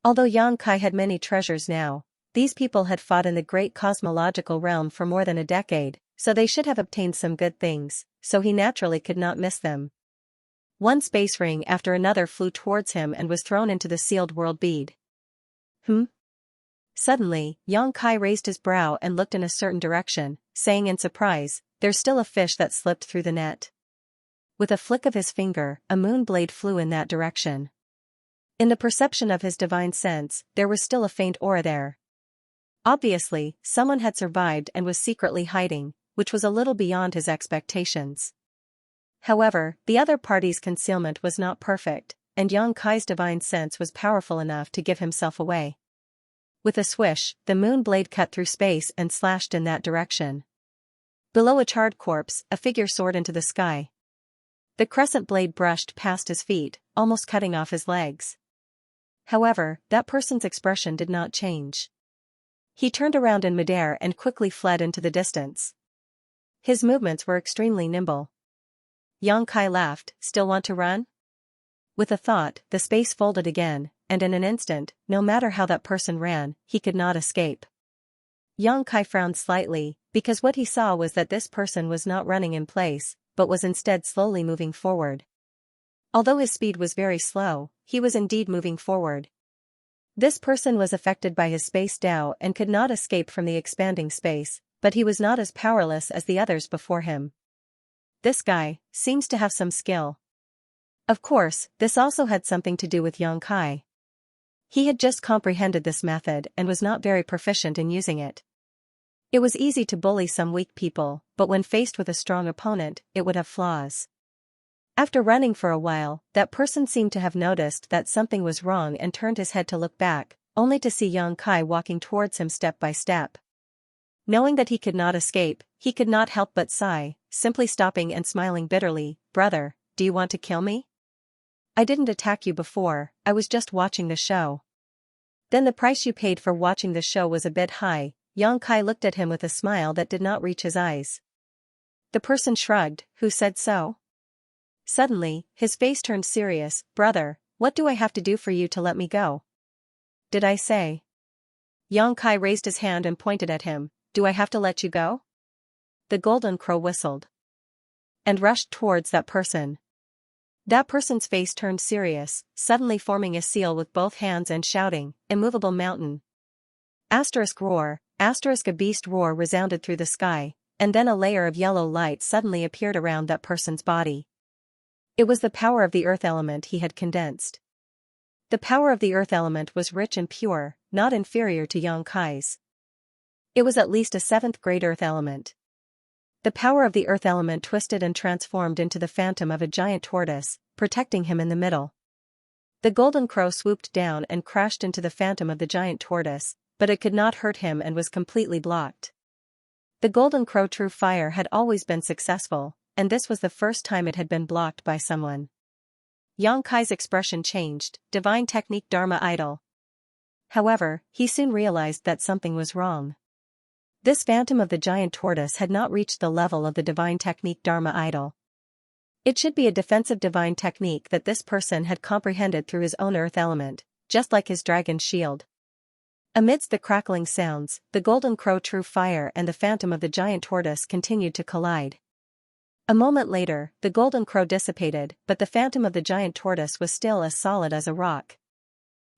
Although Yang Kai had many treasures now, these people had fought in the great cosmological realm for more than a decade, so they should have obtained some good things, so he naturally could not miss them. One space ring after another flew towards him and was thrown into the sealed world bead. Suddenly, Yang Kai raised his brow and looked in a certain direction, saying in surprise, "There's still a fish that slipped through the net." With a flick of his finger, a moon blade flew in that direction. In the perception of his divine sense, there was still a faint aura there. Obviously, someone had survived and was secretly hiding, which was a little beyond his expectations. However, the other party's concealment was not perfect, and Yang Kai's divine sense was powerful enough to give himself away. With a swish, the moon blade cut through space and slashed in that direction. Below a charred corpse, a figure soared into the sky. The crescent blade brushed past his feet, almost cutting off his legs. However, that person's expression did not change. He turned around in midair and quickly fled into the distance. His movements were extremely nimble. Yang Kai laughed, "Still want to run?" With a thought, the space folded again, and in an instant, no matter how that person ran, he could not escape. Yang Kai frowned slightly, because what he saw was that this person was not running in place, but was instead slowly moving forward. Although his speed was very slow, he was indeed moving forward. This person was affected by his space Tao and could not escape from the expanding space, but he was not as powerless as the others before him. This guy seems to have some skill. Of course, this also had something to do with Yang Kai. He had just comprehended this method and was not very proficient in using it. It was easy to bully some weak people, but when faced with a strong opponent, it would have flaws. After running for a while, that person seemed to have noticed that something was wrong and turned his head to look back, only to see Yang Kai walking towards him step by step. Knowing that he could not escape, he could not help but sigh, simply stopping and smiling bitterly. "Brother, do you want to kill me? I didn't attack you before, I was just watching the show." "Then the price you paid for watching the show was a bit high." Yang Kai looked at him with a smile that did not reach his eyes. The person shrugged. "Who said so?" Suddenly, his face turned serious. "Brother, what do I have to do for you to let me go?" "Did I say?" Yang Kai raised his hand and pointed at him. "Do I have to let you go?" The golden crow whistled and rushed towards that person. That person's face turned serious, suddenly forming a seal with both hands and shouting, "Immovable mountain!" Roar, a beast roar resounded through the sky, and then a layer of yellow light suddenly appeared around that person's body. It was the power of the earth element he had condensed. The power of the earth element was rich and pure, not inferior to Yang Kai's. It was at least a 7th grade earth element. The power of the earth element twisted and transformed into the phantom of a giant tortoise, protecting him in the middle. The golden crow swooped down and crashed into the phantom of the giant tortoise, but it could not hurt him and was completely blocked. The golden crow true fire had always been successful, and this was the first time it had been blocked by someone. Yang Kai's expression changed, divine technique Dharma idol. However, he soon realized that something was wrong. This phantom of the giant tortoise had not reached the level of the divine technique Dharma idol. It should be a defensive divine technique that this person had comprehended through his own earth element, just like his dragon's shield. Amidst the crackling sounds, the golden crow true fire and the phantom of the giant tortoise continued to collide. A moment later, the golden crow dissipated, but the phantom of the giant tortoise was still as solid as a rock.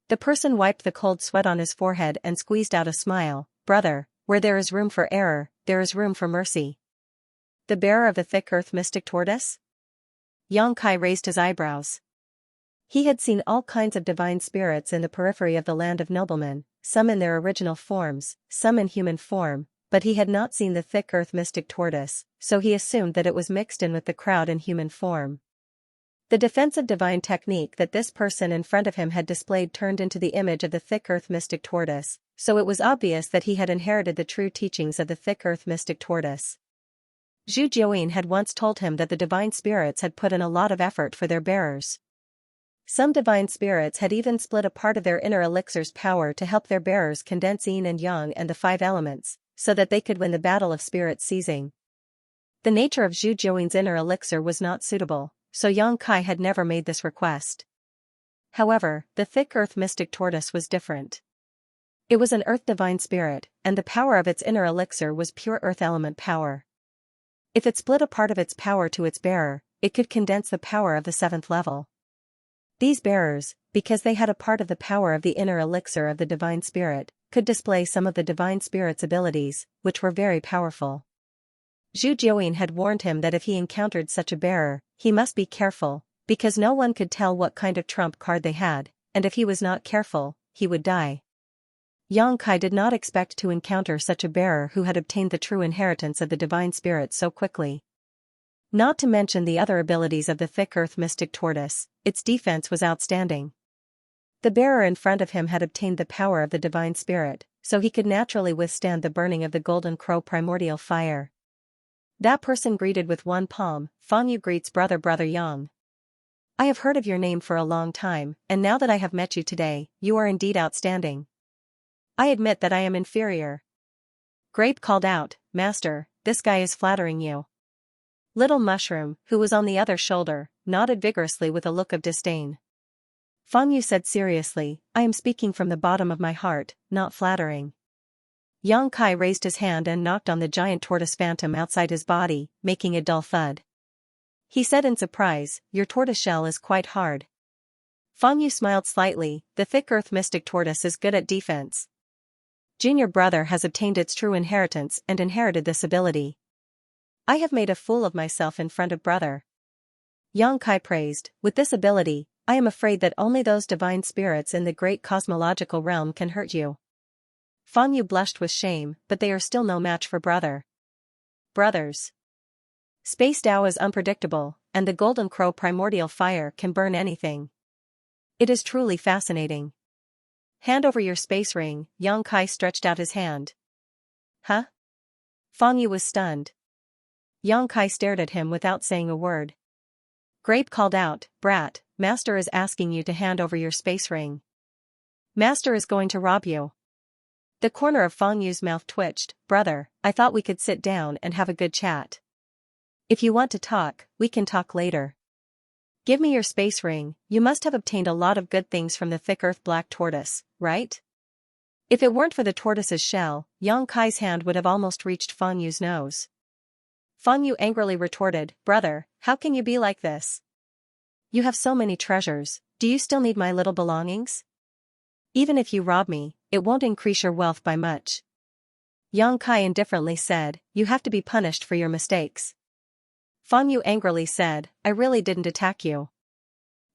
The person wiped the cold sweat on his forehead and squeezed out a smile. Brother, where there is room for error, there is room for mercy. The bearer of the thick earth mystic tortoise? Yang Kai raised his eyebrows. He had seen all kinds of divine spirits in the periphery of the land of noblemen, some in their original forms, some in human form, but he had not seen the thick earth mystic tortoise, so he assumed that it was mixed in with the crowd in human form. The defensive divine technique that this person in front of him had displayed turned into the image of the thick earth mystic tortoise, so it was obvious that he had inherited the true teachings of the thick earth mystic tortoise. Zhu Jiuyin had once told him that the divine spirits had put in a lot of effort for their bearers. Some divine spirits had even split a part of their inner elixir's power to help their bearers condense yin and yang and the 5 elements, so that they could win the battle of spirit seizing. The nature of Zhu Jiuyin's inner elixir was not suitable, so Yang Kai had never made this request. However, the thick earth mystic tortoise was different. It was an earth divine spirit, and the power of its inner elixir was pure earth element power. If it split a part of its power to its bearer, it could condense the power of the 7th level. These bearers, because they had a part of the power of the inner elixir of the divine spirit, could display some of the divine spirit's abilities, which were very powerful. Zhu Jiuyin had warned him that if he encountered such a bearer, he must be careful, because no one could tell what kind of trump card they had, and if he was not careful, he would die. Yang Kai did not expect to encounter such a bearer who had obtained the true inheritance of the divine spirit so quickly. Not to mention the other abilities of the thick earth mystic tortoise, its defense was outstanding. The bearer in front of him had obtained the power of the divine spirit, so he could naturally withstand the burning of the golden crow primordial fire. That person greeted with one palm. Fang Yu greets brother Yang. I have heard of your name for a long time, and now that I have met you today, you are indeed outstanding. I admit that I am inferior. Grape called out, Master, this guy is flattering you. Little Mushroom, who was on the other shoulder, nodded vigorously with a look of disdain. Fang Yu said seriously, I am speaking from the bottom of my heart, not flattering. Yang Kai raised his hand and knocked on the giant tortoise phantom outside his body, making a dull thud. He said in surprise, your tortoise shell is quite hard. Fang Yu smiled slightly, the thick earth mystic tortoise is good at defense. Junior brother has obtained its true inheritance and inherited this ability. I have made a fool of myself in front of brother. Yang Kai praised, with this ability, I am afraid that only those divine spirits in the great cosmological realm can hurt you. Fang Yu blushed with shame, but they are still no match for brother. Brothers. Space Dao is unpredictable, and the golden crow primordial fire can burn anything. It is truly fascinating. Hand over your space ring, Yang Kai stretched out his hand. Huh? Fang Yu was stunned. Yang Kai stared at him without saying a word. Grape called out, Brat, Master is asking you to hand over your space ring. Master is going to rob you. The corner of Fang Yu's mouth twitched. Brother, I thought we could sit down and have a good chat. If you want to talk, we can talk later. Give me your space ring. You must have obtained a lot of good things from the thick earth black tortoise, right? If it weren't for the tortoise's shell, Yang Kai's hand would have almost reached Fang Yu's nose. Fang Yu angrily retorted, Brother, how can you be like this? You have so many treasures, do you still need my little belongings? Even if you rob me, it won't increase your wealth by much. Yang Kai indifferently said, You have to be punished for your mistakes. Fang Yu angrily said, I really didn't attack you.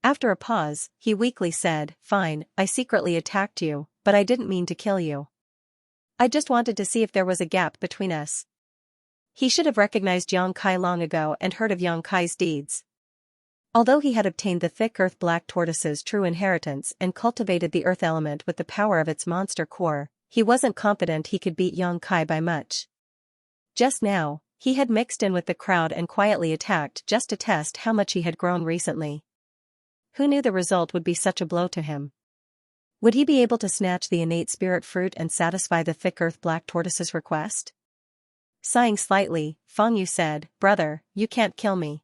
After a pause, he weakly said, Fine, I secretly attacked you, but I didn't mean to kill you. I just wanted to see if there was a gap between us. He should have recognized Yang Kai long ago and heard of Yang Kai's deeds. Although he had obtained the thick earth black tortoise's true inheritance and cultivated the earth element with the power of its monster core, he wasn't confident he could beat Yang Kai by much. Just now, he had mixed in with the crowd and quietly attacked just to test how much he had grown recently. Who knew the result would be such a blow to him? Would he be able to snatch the innate spirit fruit and satisfy the thick earth black tortoise's request? Sighing slightly, Fang Yu said, "Brother, you can't kill me.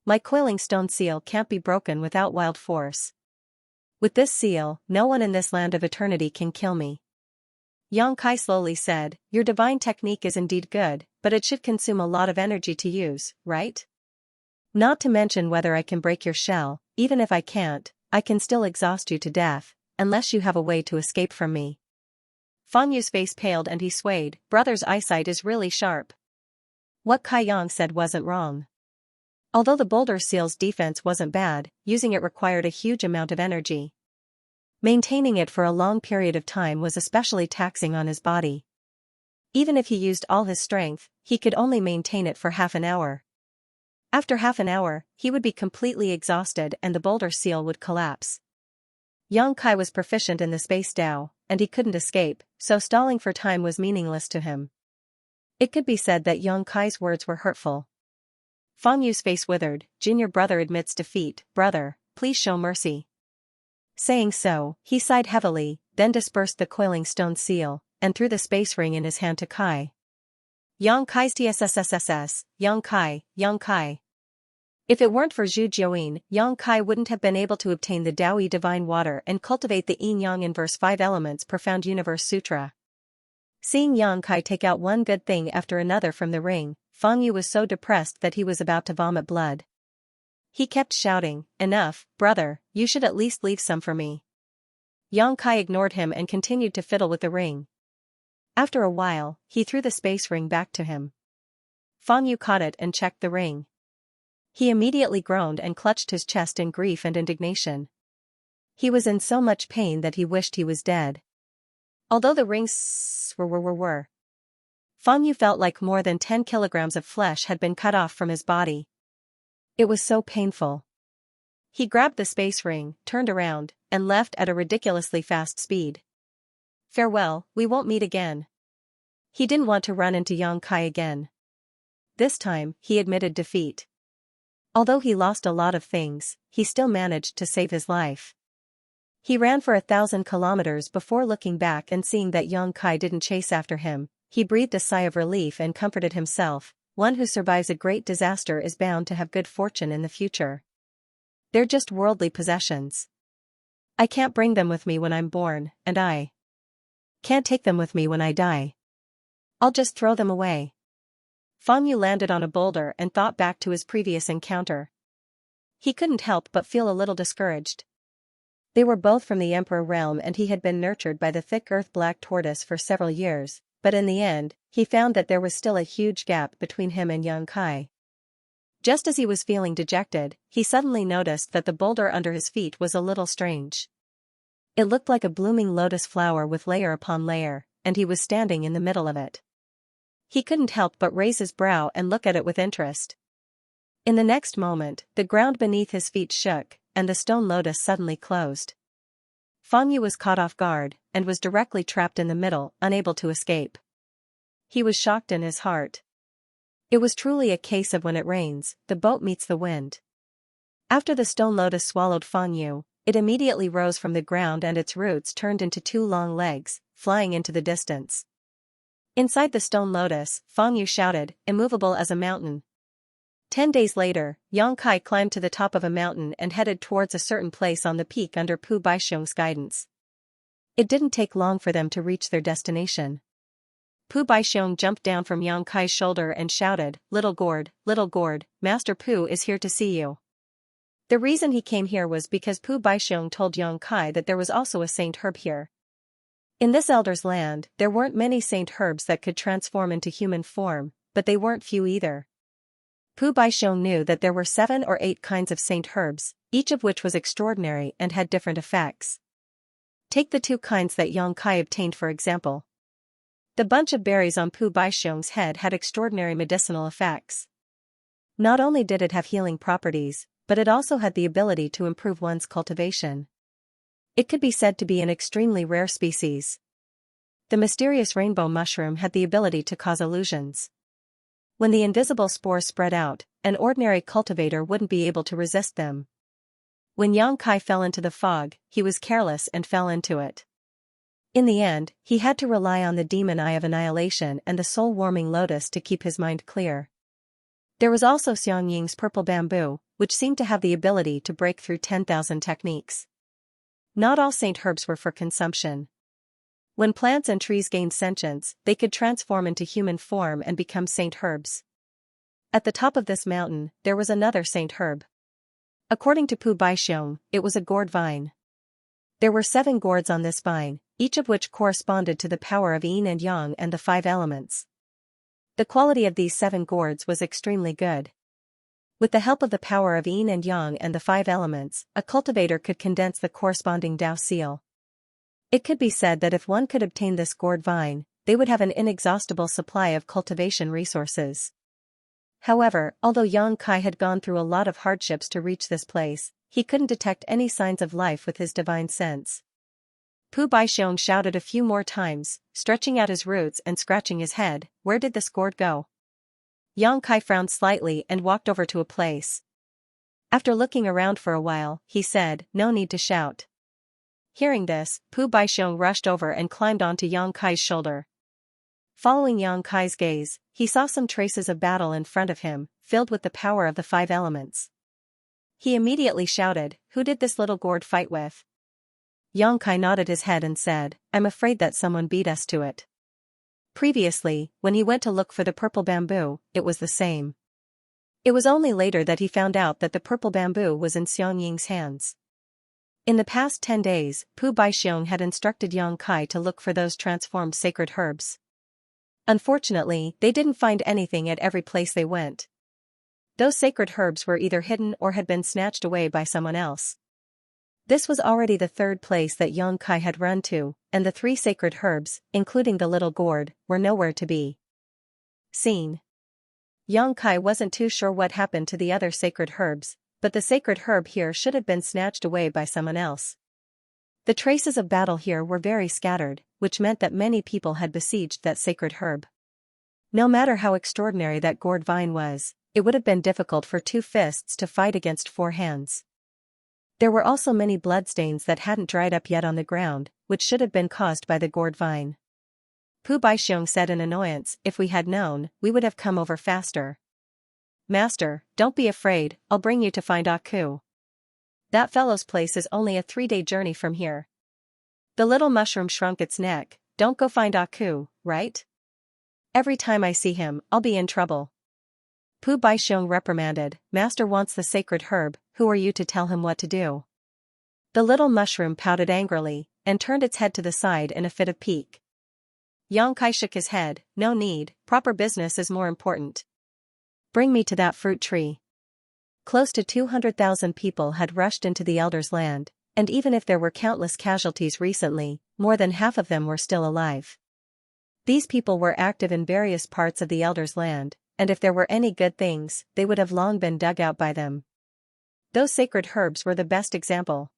My coiling stone seal can't be broken without wild force. With this seal, no one in this land of eternity can kill me." Yang Kai slowly said, "Your divine technique is indeed good, but it should consume a lot of energy to use, right? Not to mention whether I can break your shell. Even if I can't, I can still exhaust you to death, unless you have a way to escape from me." Fang Yu's face paled and he swayed. Brother's eyesight is really sharp. What Kai Yang said wasn't wrong. Although the boulder seal's defense wasn't bad, using it required a huge amount of energy. Maintaining it for a long period of time was especially taxing on his body. Even if he used all his strength, he could only maintain it for half an hour. After half an hour, he would be completely exhausted and the boulder seal would collapse. Yang Kai was proficient in the space Dao, and he couldn't escape, so stalling for time was meaningless to him. It could be said that Yang Kai's words were hurtful. Fang Yu's face withered. "Jin, your brother admits defeat. Brother, please show mercy." Saying so, he sighed heavily, then dispersed the coiling stone seal, and threw the space ring in his hand to Kai. Yang Kai's TSSSSS, Yang Kai, Yang Kai. If it weren't for Zhu Jiuyin, Yang Kai wouldn't have been able to obtain the Daoyi divine water and cultivate the Yin-Yang inverse 5 elements profound universe sutra. Seeing Yang Kai take out one good thing after another from the ring, Fang Yu was so depressed that he was about to vomit blood. He kept shouting, "Enough, brother, you should at least leave some for me." Yang Kai ignored him and continued to fiddle with the ring. After a while, he threw the space ring back to him. Fang Yu caught it and checked the ring. He immediately groaned and clutched his chest in grief and indignation. He was in so much pain that he wished he was dead. Although the rings were. Fang Yu felt like more than 10 kilograms of flesh had been cut off from his body. It was so painful. He grabbed the space ring, turned around, and left at a ridiculously fast speed. "Farewell, we won't meet again." He didn't want to run into Yang Kai again. This time, he admitted defeat. Although he lost a lot of things, he still managed to save his life. He ran for 1,000 kilometers before looking back and seeing that Yang Kai didn't chase after him. He breathed a sigh of relief and comforted himself. One who survives a great disaster is bound to have good fortune in the future. They're just worldly possessions. I can't bring them with me when I'm born, and I can't take them with me when I die. I'll just throw them away. Fang Yu landed on a boulder and thought back to his previous encounter. He couldn't help but feel a little discouraged. They were both from the Emperor realm and he had been nurtured by the thick earth black tortoise for several years, but in the end, he found that there was still a huge gap between him and Yang Kai. Just as he was feeling dejected, he suddenly noticed that the boulder under his feet was a little strange. It looked like a blooming lotus flower with layer upon layer, and he was standing in the middle of it. He couldn't help but raise his brow and look at it with interest. In the next moment, the ground beneath his feet shook, and the stone lotus suddenly closed. Fang Yu was caught off guard, and was directly trapped in the middle, unable to escape. He was shocked in his heart. It was truly a case of when it rains, the boat meets the wind. After the stone lotus swallowed Fang Yu, it immediately rose from the ground and its roots turned into 2 long legs, flying into the distance. Inside the stone lotus, Fang Yu shouted, immovable as a mountain. 10 days later, Yang Kai climbed to the top of a mountain and headed towards a certain place on the peak under Pu Baixiong's guidance. It didn't take long for them to reach their destination. Pu Baixiong jumped down from Yang Kai's shoulder and shouted, little gourd, Master Pu is here to see you." The reason he came here was because Pu Baixiong told Yang Kai that there was also a saint herb here. In this elder's land, there weren't many saint herbs that could transform into human form, but they weren't few either. Pu Baixiong knew that there were 7 or 8 kinds of saint herbs, each of which was extraordinary and had different effects. Take the 2 kinds that Yang Kai obtained for example. The bunch of berries on Pu Baixiong's head had extraordinary medicinal effects. Not only did it have healing properties, but it also had the ability to improve one's cultivation. It could be said to be an extremely rare species. The mysterious rainbow mushroom had the ability to cause illusions. When the invisible spores spread out, an ordinary cultivator wouldn't be able to resist them. When Xianxia fell into the fog, he was careless and fell into it. In the end, he had to rely on the demon eye of annihilation and the soul-warming lotus to keep his mind clear. There was also Xiangying's purple bamboo, which seemed to have the ability to break through 10,000 techniques. Not all saint herbs were for consumption. When plants and trees gained sentience, they could transform into human form and become saint herbs. At the top of this mountain, there was another saint herb. According to Pu Baixiong, it was a gourd vine. There were 7 gourds on this vine, each of which corresponded to the power of yin and yang and the 5 elements. The quality of these 7 gourds was extremely good. With the help of the power of yin and yang and the 5 elements, a cultivator could condense the corresponding Tao seal. It could be said that if one could obtain this gourd vine, they would have an inexhaustible supply of cultivation resources. However, although Xianxia had gone through a lot of hardships to reach this place, he couldn't detect any signs of life with his divine sense. Pu Baixiong shouted a few more times, stretching out his roots and scratching his head. Where did this gourd go? Xianxia frowned slightly and walked over to a place. After looking around for a while, he said, "No need to shout." Hearing this, Pu Baixiong rushed over and climbed onto Xianxia's shoulder. Following Xianxia's gaze, he saw some traces of battle in front of him, filled with the power of the 5 elements. He immediately shouted, "Who did this little gourd fight with?" Xianxia nodded his head and said, "I'm afraid that someone beat us to it." Previously, when he went to look for the purple bamboo, it was the same. It was only later that he found out that the purple bamboo was in Xiangying's hands. In the past 10 days, Pu Baixiong had instructed Xianxia to look for those transformed sacred herbs. Unfortunately, they didn't find anything at every place they went. Those sacred herbs were either hidden or had been snatched away by someone else. This was already the 3rd place that Xianxia had run to, and the 3 sacred herbs, including the little gourd, were nowhere to be seen. Xianxia wasn't too sure what happened to the other sacred herbs, but the sacred herb here should have been snatched away by someone else. The traces of battle here were very scattered, which meant that many people had besieged that sacred herb. No matter how extraordinary that gourd vine was, it would have been difficult for 2 fists to fight against 4 hands. There were also many bloodstains that hadn't dried up yet on the ground, which should have been caused by the gourd vine. Pu Baixiong said in annoyance, "If we had known, we would have come over faster." "Master, don't be afraid, I'll bring you to find Aku. That fellow's place is only a 3-day journey from here." The little mushroom shrunk its neck. "Don't go find Aku, right? Every time I see him, I'll be in trouble." Pu Baixiong reprimanded, "Master wants the sacred herb, who are you to tell him what to do?" The little mushroom pouted angrily, and turned its head to the side in a fit of pique. Xianxia shook his head, "No need, proper business is more important. Bring me to that fruit tree." Close to 200,000 people had rushed into the Elder's land, and even if there were countless casualties recently, more than half of them were still alive. These people were active in various parts of the Elder's land, and if there were any good things, they would have long been dug out by them. Those sacred herbs were the best example.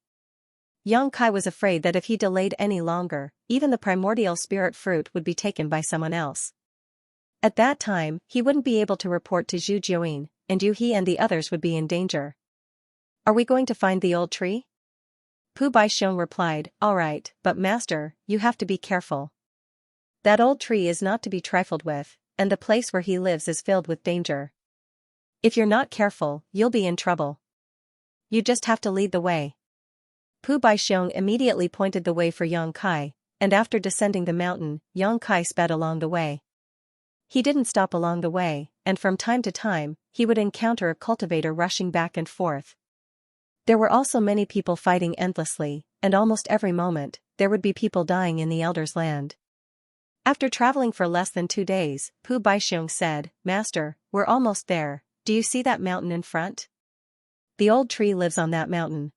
Xianxia was afraid that if he delayed any longer, even the primordial spirit fruit would be taken by someone else. At that time, he wouldn't be able to report to Zhu Jiuyin, and he and the others would be in danger. "Are we going to find the old tree?" Pu Baixiong replied, "All right, but master, you have to be careful. That old tree is not to be trifled with, and the place where he lives is filled with danger. If you're not careful, you'll be in trouble. You just have to lead the way." Pu Baixiong immediately pointed the way for Xianxia, and after descending the mountain, Xianxia sped along the way. He didn't stop along the way, and from time to time, he would encounter a cultivator rushing back and forth. There were also many people fighting endlessly, and almost every moment, there would be people dying in the Elder's land. After traveling for less than 2 days, Pu Baixiong said, "Master, we're almost there. Do you see that mountain in front? The old tree lives on that mountain."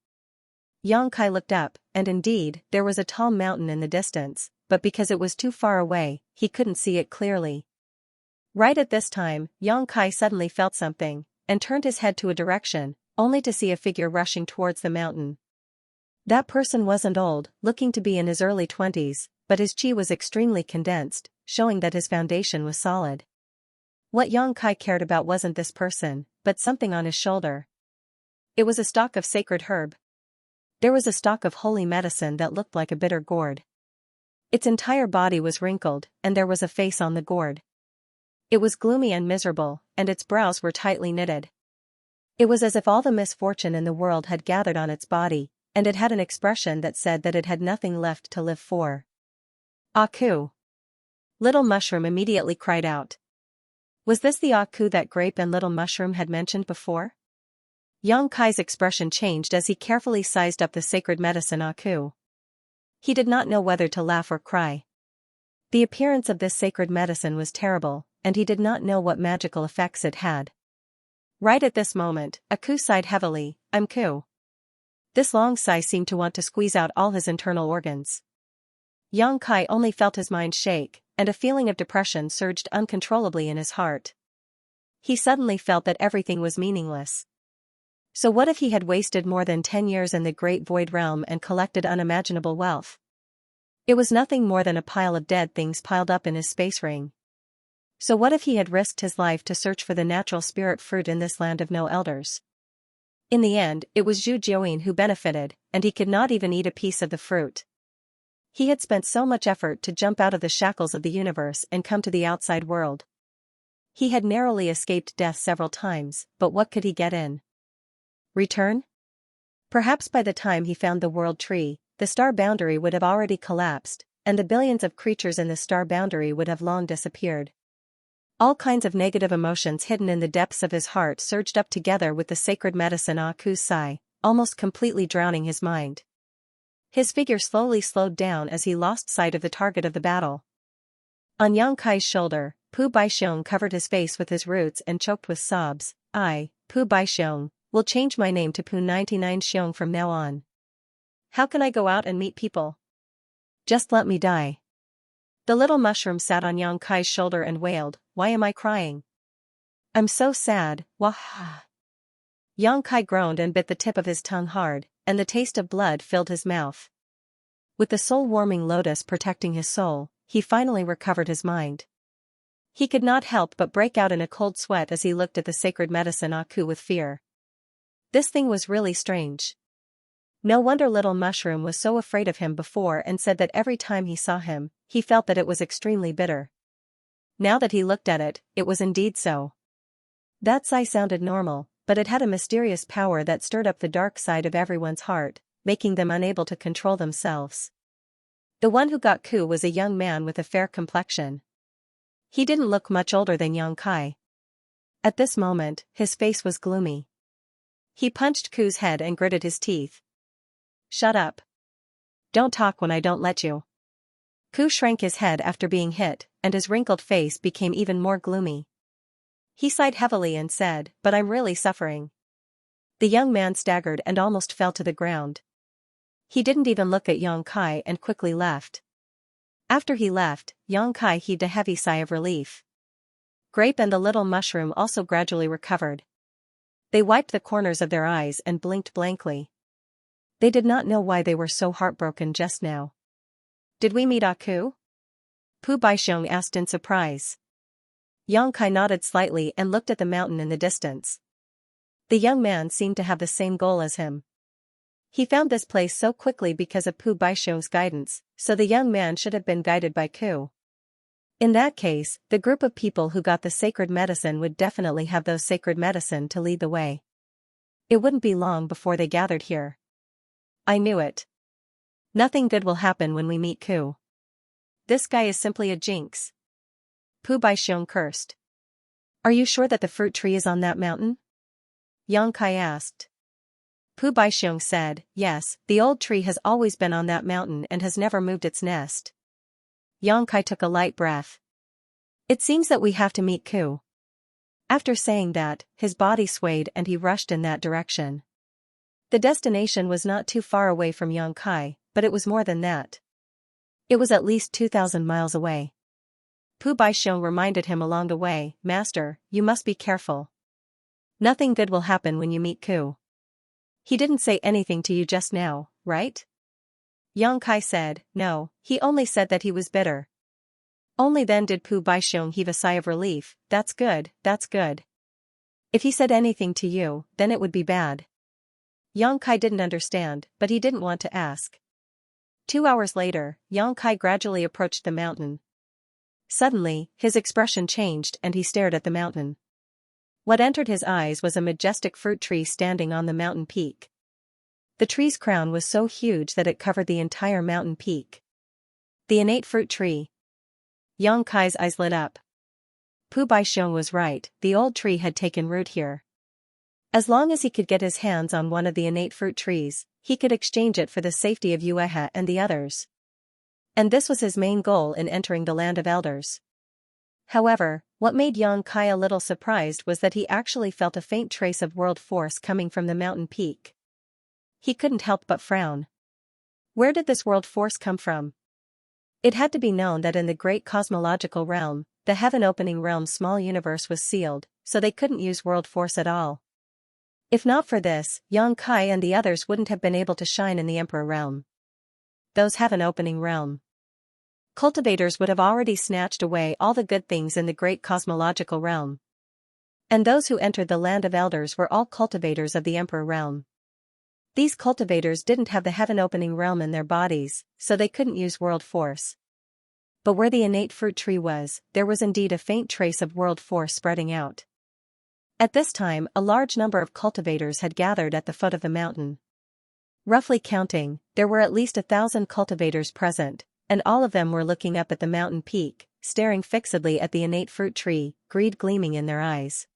Xianxia looked up, and indeed, there was a tall mountain in the distance, but because it was too far away, he couldn't see it clearly. Right at this time, Xianxia suddenly felt something, and turned his head to a direction, only to see a figure rushing towards the mountain. That person wasn't old, looking to be in his early 20s, but his chi was extremely condensed, showing that his foundation was solid. What Yang Kai cared about wasn't this person, but something on his shoulder. It was a stalk of sacred herb. There was a stalk of holy medicine that looked like a bitter gourd. Its entire body was wrinkled, and there was a face on the gourd. It was gloomy and miserable, and its brows were tightly knitted. It was as if all the misfortune in the world had gathered on its body, and it had an expression that said that it had nothing left to live for. Aku! Little Mushroom immediately cried out. Was this the Aku that Grape and Little Mushroom had mentioned before? Yang Kai's expression changed as he carefully sized up the sacred medicine Aku. He did not know whether to laugh or cry. The appearance of this sacred medicine was terrible, and he did not know what magical effects it had. Right at this moment, Aku sighed heavily. I'm Ku. This long sigh seemed to want to squeeze out all his internal organs. Yang Kai only felt his mind shake, and a feeling of depression surged uncontrollably in his heart. He suddenly felt that everything was meaningless. So what if he had wasted more than 10 years in the Great Void Realm and collected unimaginable wealth? It was nothing more than a pile of dead things piled up in his space ring. So what if he had risked his life to search for the natural spirit fruit in this land of no elders? In the end, it was Zhu Jiuyin who benefited, and he could not even eat a piece of the fruit. He had spent so much effort to jump out of the shackles of the universe and come to the outside world. He had narrowly escaped death several times, but what could he get in return? Perhaps by the time he found the world tree, the star boundary would have already collapsed, and the billions of creatures in the star boundary would have long disappeared. All kinds of negative emotions hidden in the depths of his heart surged up together with the sacred medicine Aku's sigh, almost completely drowning his mind. His figure slowly slowed down as he lost sight of the target of the battle. On Yang Kai's shoulder, Pu Baixiong covered his face with his roots and choked with sobs. I, Pu Baixiong, will change my name to Pu 99 Xiong from now on. How can I go out and meet people? Just let me die. The little mushroom sat on Yang Kai's shoulder and wailed, why am I crying? I'm so sad, wah. Yang Kai groaned and bit the tip of his tongue hard, and the taste of blood filled his mouth. With the soul-warming lotus protecting his soul, he finally recovered his mind. He could not help but break out in a cold sweat as he looked at the sacred medicine Aku with fear. This thing was really strange. No wonder Little Mushroom was so afraid of him before and said that every time he saw him, he felt that it was extremely bitter. Now that he looked at it, it was indeed so. That sigh sounded normal, but it had a mysterious power that stirred up the dark side of everyone's heart, making them unable to control themselves. The one who got Ku was a young man with a fair complexion. He didn't look much older than Yang Kai. At this moment, his face was gloomy. He punched Ku's head and gritted his teeth. Shut up. Don't talk when I don't let you. Ku shrank his head after being hit, and his wrinkled face became even more gloomy. He sighed heavily and said, but I'm really suffering. The young man staggered and almost fell to the ground. He didn't even look at Yang Kai and quickly left. After he left, Yang Kai heaved a heavy sigh of relief. Grape and the little mushroom also gradually recovered. They wiped the corners of their eyes and blinked blankly. They did not know why they were so heartbroken just now. Did we meet Aku? Pu Baixiong asked in surprise. Yang Kai nodded slightly and looked at the mountain in the distance. The young man seemed to have the same goal as him. He found this place so quickly because of Pu Baixiong's guidance, so the young man should have been guided by Ku. In that case, the group of people who got the sacred medicine would definitely have those sacred medicine to lead the way. It wouldn't be long before they gathered here. I knew it. Nothing good will happen when we meet Ku. This guy is simply a jinx. Pu Baixiong cursed. Are you sure that the fruit tree is on that mountain? Yang Kai asked. Pu Baixiong said, yes, the old tree has always been on that mountain and has never moved its nest. Yang Kai took a light breath. It seems that we have to meet Ku. After saying that, his body swayed and he rushed in that direction. The destination was not too far away from Yang Kai, but it was more than that. It was at least 2,000 miles away. Pu Baixiong reminded him along the way, Master, you must be careful. Nothing good will happen when you meet Ku. He didn't say anything to you just now, right? Yang Kai said, no, he only said that he was bitter. Only then did Pu Baixiong heave a sigh of relief. That's good, that's good. If he said anything to you, then it would be bad. Yang Kai didn't understand, but he didn't want to ask. 2 hours later, Yang Kai gradually approached the mountain. Suddenly, his expression changed and he stared at the mountain. What entered his eyes was a majestic fruit tree standing on the mountain peak. The tree's crown was so huge that it covered the entire mountain peak. The innate fruit tree. Yang Kai's eyes lit up. Pu Baixiong was right, the old tree had taken root here. As long as he could get his hands on one of the innate fruit trees, he could exchange it for the safety of Yuehe and the others. And this was his main goal in entering the Land of Elders. However, what made Yang Kai a little surprised was that he actually felt a faint trace of world force coming from the mountain peak. He couldn't help but frown. Where did this world force come from? It had to be known that in the great cosmological realm, the heaven-opening realm's small universe was sealed, so they couldn't use world force at all. If not for this, Yang Kai and the others wouldn't have been able to shine in the Emperor realm. Those heaven-opening realm cultivators would have already snatched away all the good things in the great cosmological realm. And those who entered the Land of Elders were all cultivators of the Emperor realm. These cultivators didn't have the heaven-opening realm in their bodies, so they couldn't use world force. But where the innate fruit tree was, there was indeed a faint trace of world force spreading out. At this time, a large number of cultivators had gathered at the foot of the mountain. Roughly counting, there were at least 1,000 cultivators present, and all of them were looking up at the mountain peak, staring fixedly at the innate fruit tree, greed gleaming in their eyes.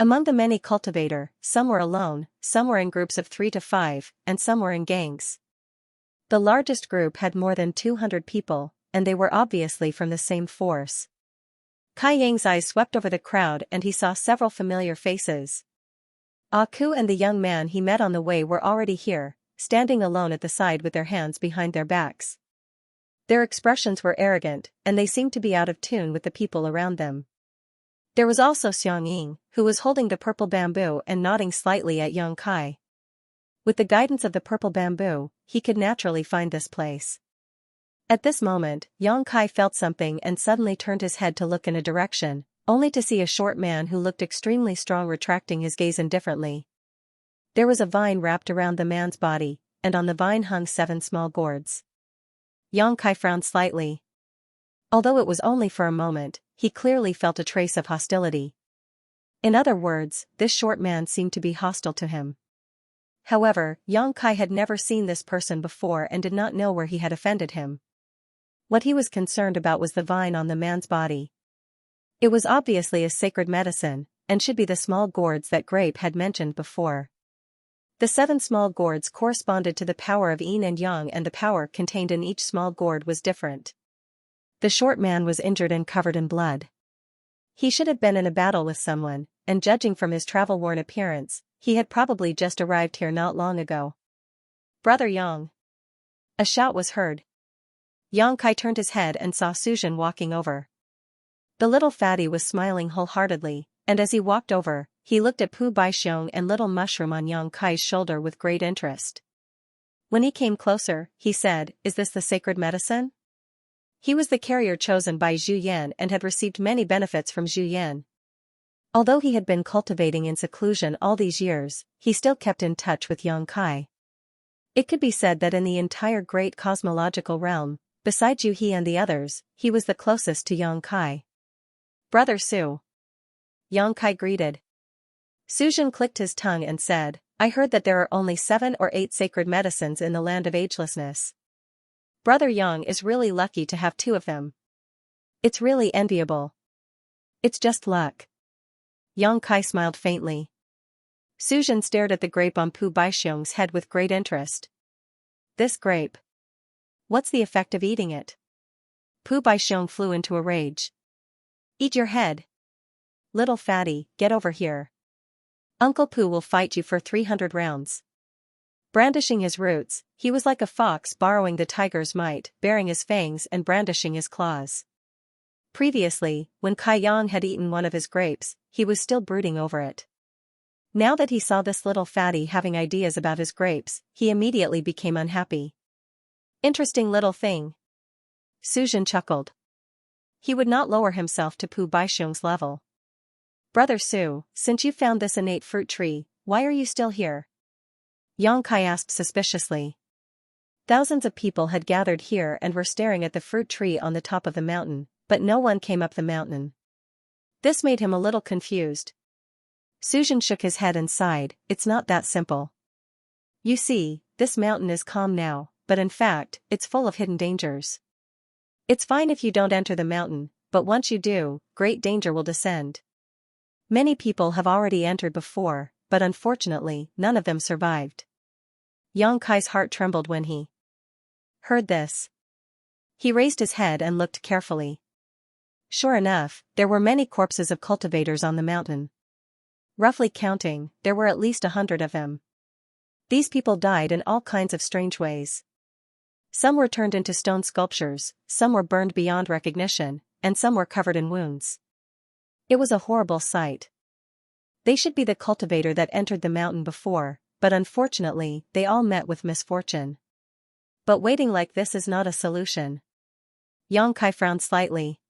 Among the many cultivators, some were alone, some were in groups of 3 to 5, and some were in gangs. The largest group had more than 200 people, and they were obviously from the same force. Kai Yang's eyes swept over the crowd and he saw several familiar faces. Aku and the young man he met on the way were already here, standing alone at the side with their hands behind their backs. Their expressions were arrogant, and they seemed to be out of tune with the people around them. There was also Xianxia, who was holding the purple bamboo and nodding slightly at Yang Kai. With the guidance of the purple bamboo, he could naturally find this place. At this moment, Yang Kai felt something and suddenly turned his head to look in a direction, only to see a short man who looked extremely strong retracting his gaze indifferently. There was a vine wrapped around the man's body, and on the vine hung 7 small gourds. Yang Kai frowned slightly. Although it was only for a moment, he clearly felt a trace of hostility. In other words, this short man seemed to be hostile to him. However, Yang Kai had never seen this person before and did not know where he had offended him. What he was concerned about was the vine on the man's body. It was obviously a sacred medicine, and should be the small gourds that Grape had mentioned before. The 7 small gourds corresponded to the power of yin and yang, and the power contained in each small gourd was different. The short man was injured and covered in blood. He should have been in a battle with someone, and judging from his travel-worn appearance, he had probably just arrived here not long ago. "Brother Yang!" A shout was heard. Yang Kai turned his head and saw Suzhen walking over. The little fatty was smiling wholeheartedly, and as he walked over, he looked at Pu Baixiong and little mushroom on Yang Kai's shoulder with great interest. When he came closer, he said, "Is this the sacred medicine?" He was the carrier chosen by Zhu Yan and had received many benefits from Zhu Yan. Although he had been cultivating in seclusion all these years, he still kept in touch with Yang Kai. It could be said that in the entire great cosmological realm, besides Yu He and the others, he was the closest to Yang Kai. "Brother Su." Yang Kai greeted. Suzhen clicked his tongue and said, "I heard that there are only 7 or 8 sacred medicines in the land of agelessness. Brother Yang is really lucky to have 2 of them. It's really enviable. It's just luck." Yang Kai smiled faintly. Suzhen stared at the grape on Pu Baixiong's head with great interest. "This grape. What's the effect of eating it?" Pu Baixiong flew into a rage. "Eat your head. Little fatty, get over here. Uncle Pu will fight you for 300 rounds. Brandishing his roots, he was like a fox borrowing the tiger's might, baring his fangs and brandishing his claws. Previously, when Kai Yang had eaten one of his grapes, he was still brooding over it. Now that he saw this little fatty having ideas about his grapes, he immediately became unhappy. Interesting little thing. Suzhen chuckled. He would not lower himself to Pu Baixiong's level. Brother Su, since you found this innate fruit tree, why are you still here? Yang Kai asked suspiciously. Thousands of people had gathered here and were staring at the fruit tree on the top of the mountain, but no one came up the mountain. This made him a little confused. Suzhen shook his head and sighed, it's not that simple. You see, this mountain is calm now, but in fact, it's full of hidden dangers. It's fine if you don't enter the mountain, but once you do, great danger will descend. Many people have already entered before, but unfortunately, none of them survived. Yang Kai's heart trembled when he heard this. He raised his head and looked carefully. Sure enough, there were many corpses of cultivators on the mountain. Roughly counting, there were at least 100 of them. These people died in all kinds of strange ways. Some were turned into stone sculptures, some were burned beyond recognition, and some were covered in wounds. It was a horrible sight. They should be the cultivator that entered the mountain before, but unfortunately, they all met with misfortune. But waiting like this is not a solution. Yang Kai frowned slightly.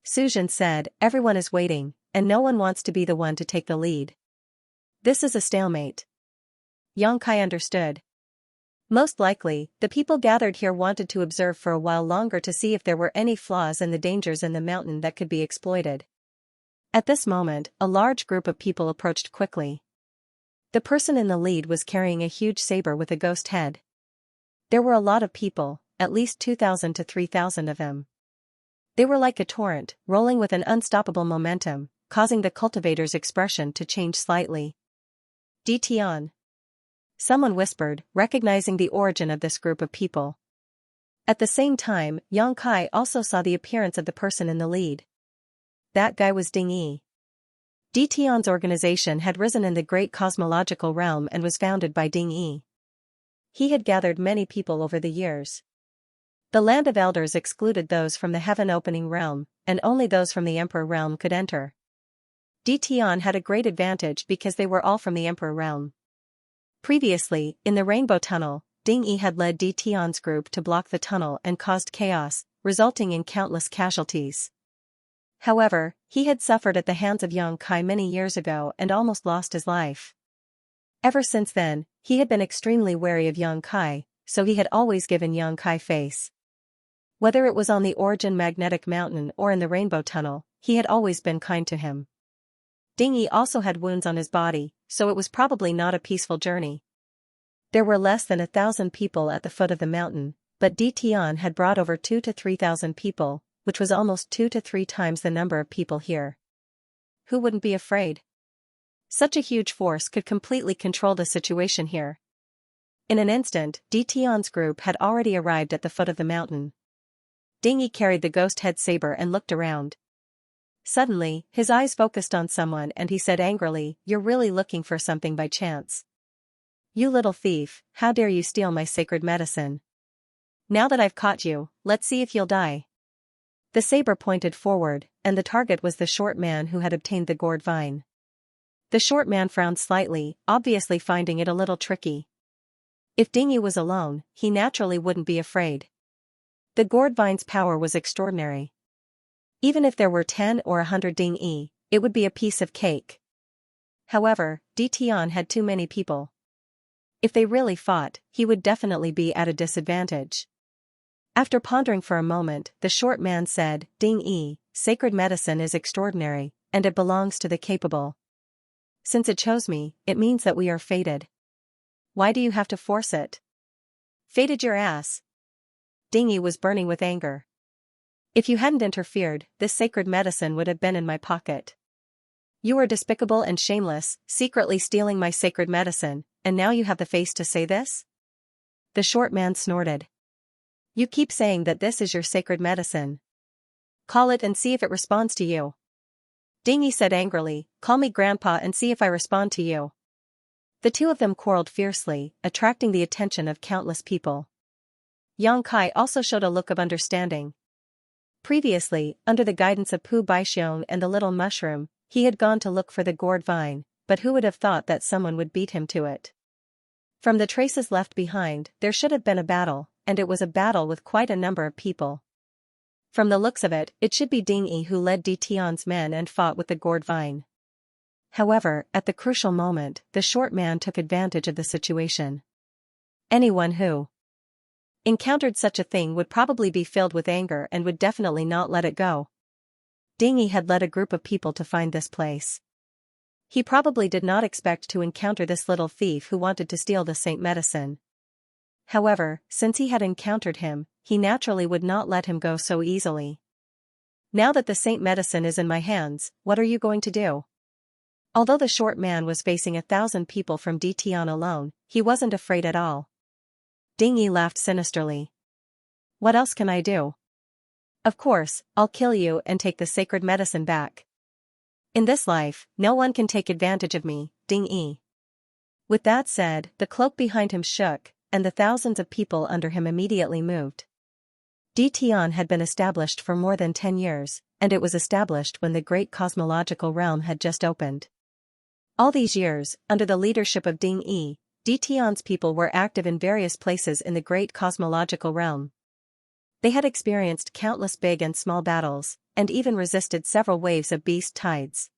Suzhen said, everyone is waiting, and no one wants to be the one to take the lead. This is a stalemate. Yang Kai understood. Most likely, the people gathered here wanted to observe for a while longer to see if there were any flaws in the dangers in the mountain that could be exploited. At this moment, a large group of people approached quickly. The person in the lead was carrying a huge saber with a ghost head. There were a lot of people, at least 2,000 to 3,000 of them. They were like a torrent, rolling with an unstoppable momentum, causing the cultivator's expression to change slightly. Di Tian. Someone whispered, recognizing the origin of this group of people. At the same time, Yang Kai also saw the appearance of the person in the lead. That guy was Ding Yi. Di Tian's organization had risen in the great cosmological realm and was founded by Ding Yi. He had gathered many people over the years. The land of elders excluded those from the heaven-opening realm, and only those from the emperor realm could enter. Di Tian had a great advantage because they were all from the emperor realm. Previously, in the Rainbow Tunnel, Ding Yi had led Di Tian's group to block the tunnel and caused chaos, resulting in countless casualties. However, he had suffered at the hands of Yang Kai many years ago and almost lost his life. Ever since then, he had been extremely wary of Yang Kai, so he had always given Yang Kai face. Whether it was on the Origin Magnetic Mountain or in the Rainbow Tunnel, he had always been kind to him. Ding Yi also had wounds on his body, so it was probably not a peaceful journey. There were less than 1,000 people at the foot of the mountain, but Di Tian had brought over 2,000 to 3,000 people, which was almost 2 to 3 times the number of people here. Who wouldn't be afraid? Such a huge force could completely control the situation here. In an instant, Di Tian's group had already arrived at the foot of the mountain. Ding Yi carried the ghost head saber and looked around. Suddenly, his eyes focused on someone and he said angrily, "You're really looking for something by chance. You little thief, how dare you steal my sacred medicine? Now that I've caught you, let's see if you'll die." The saber pointed forward, and the target was the short man who had obtained the gourd vine. The short man frowned slightly, obviously finding it a little tricky. If Ding Yi was alone, he naturally wouldn't be afraid. The gourd vine's power was extraordinary. Even if there were 10 or 100 Ding Yi, it would be a piece of cake. However, Di Tian had too many people. If they really fought, he would definitely be at a disadvantage. After pondering for a moment, the short man said, "Ding Yi, sacred medicine is extraordinary, and it belongs to the capable. Since it chose me, it means that we are fated. Why do you have to force it?" "Fated your ass." Ding Yi was burning with anger. "If you hadn't interfered, this sacred medicine would have been in my pocket. You are despicable and shameless, secretly stealing my sacred medicine, and now you have the face to say this?" The short man snorted. "You keep saying that this is your sacred medicine. Call it and see if it responds to you." Ding Yi said angrily, "Call me grandpa and see if I respond to you." The two of them quarreled fiercely, attracting the attention of countless people. Yang Kai also showed a look of understanding. Previously, under the guidance of Pu Baixiong and the little mushroom, he had gone to look for the gourd vine, but who would have thought that someone would beat him to it? From the traces left behind, there should have been a battle, and it was a battle with quite a number of people. From the looks of it, it should be Ding Yi who led Di Tian's men and fought with the gourd vine. However, at the crucial moment, the short man took advantage of the situation. Anyone who encountered such a thing would probably be filled with anger and would definitely not let it go. Ding Yi had led a group of people to find this place. He probably did not expect to encounter this little thief who wanted to steal the saint medicine. However, since he had encountered him, he naturally would not let him go so easily. Now that the saint medicine is in my hands, what are you going to do? Although the short man was facing 1,000 people from Di Tian alone, he wasn't afraid at all. Ding Yi laughed sinisterly. What else can I do? Of course, I'll kill you and take the sacred medicine back. In this life, no one can take advantage of me, Ding Yi. With that said, the cloak behind him shook, and the thousands of people under him immediately moved. Di Tian had been established for more than 10 years, and it was established when the great cosmological realm had just opened. All these years, under the leadership of Ding Yi, Di Tian's people were active in various places in the great cosmological realm. They had experienced countless big and small battles, and even resisted several waves of beast tides.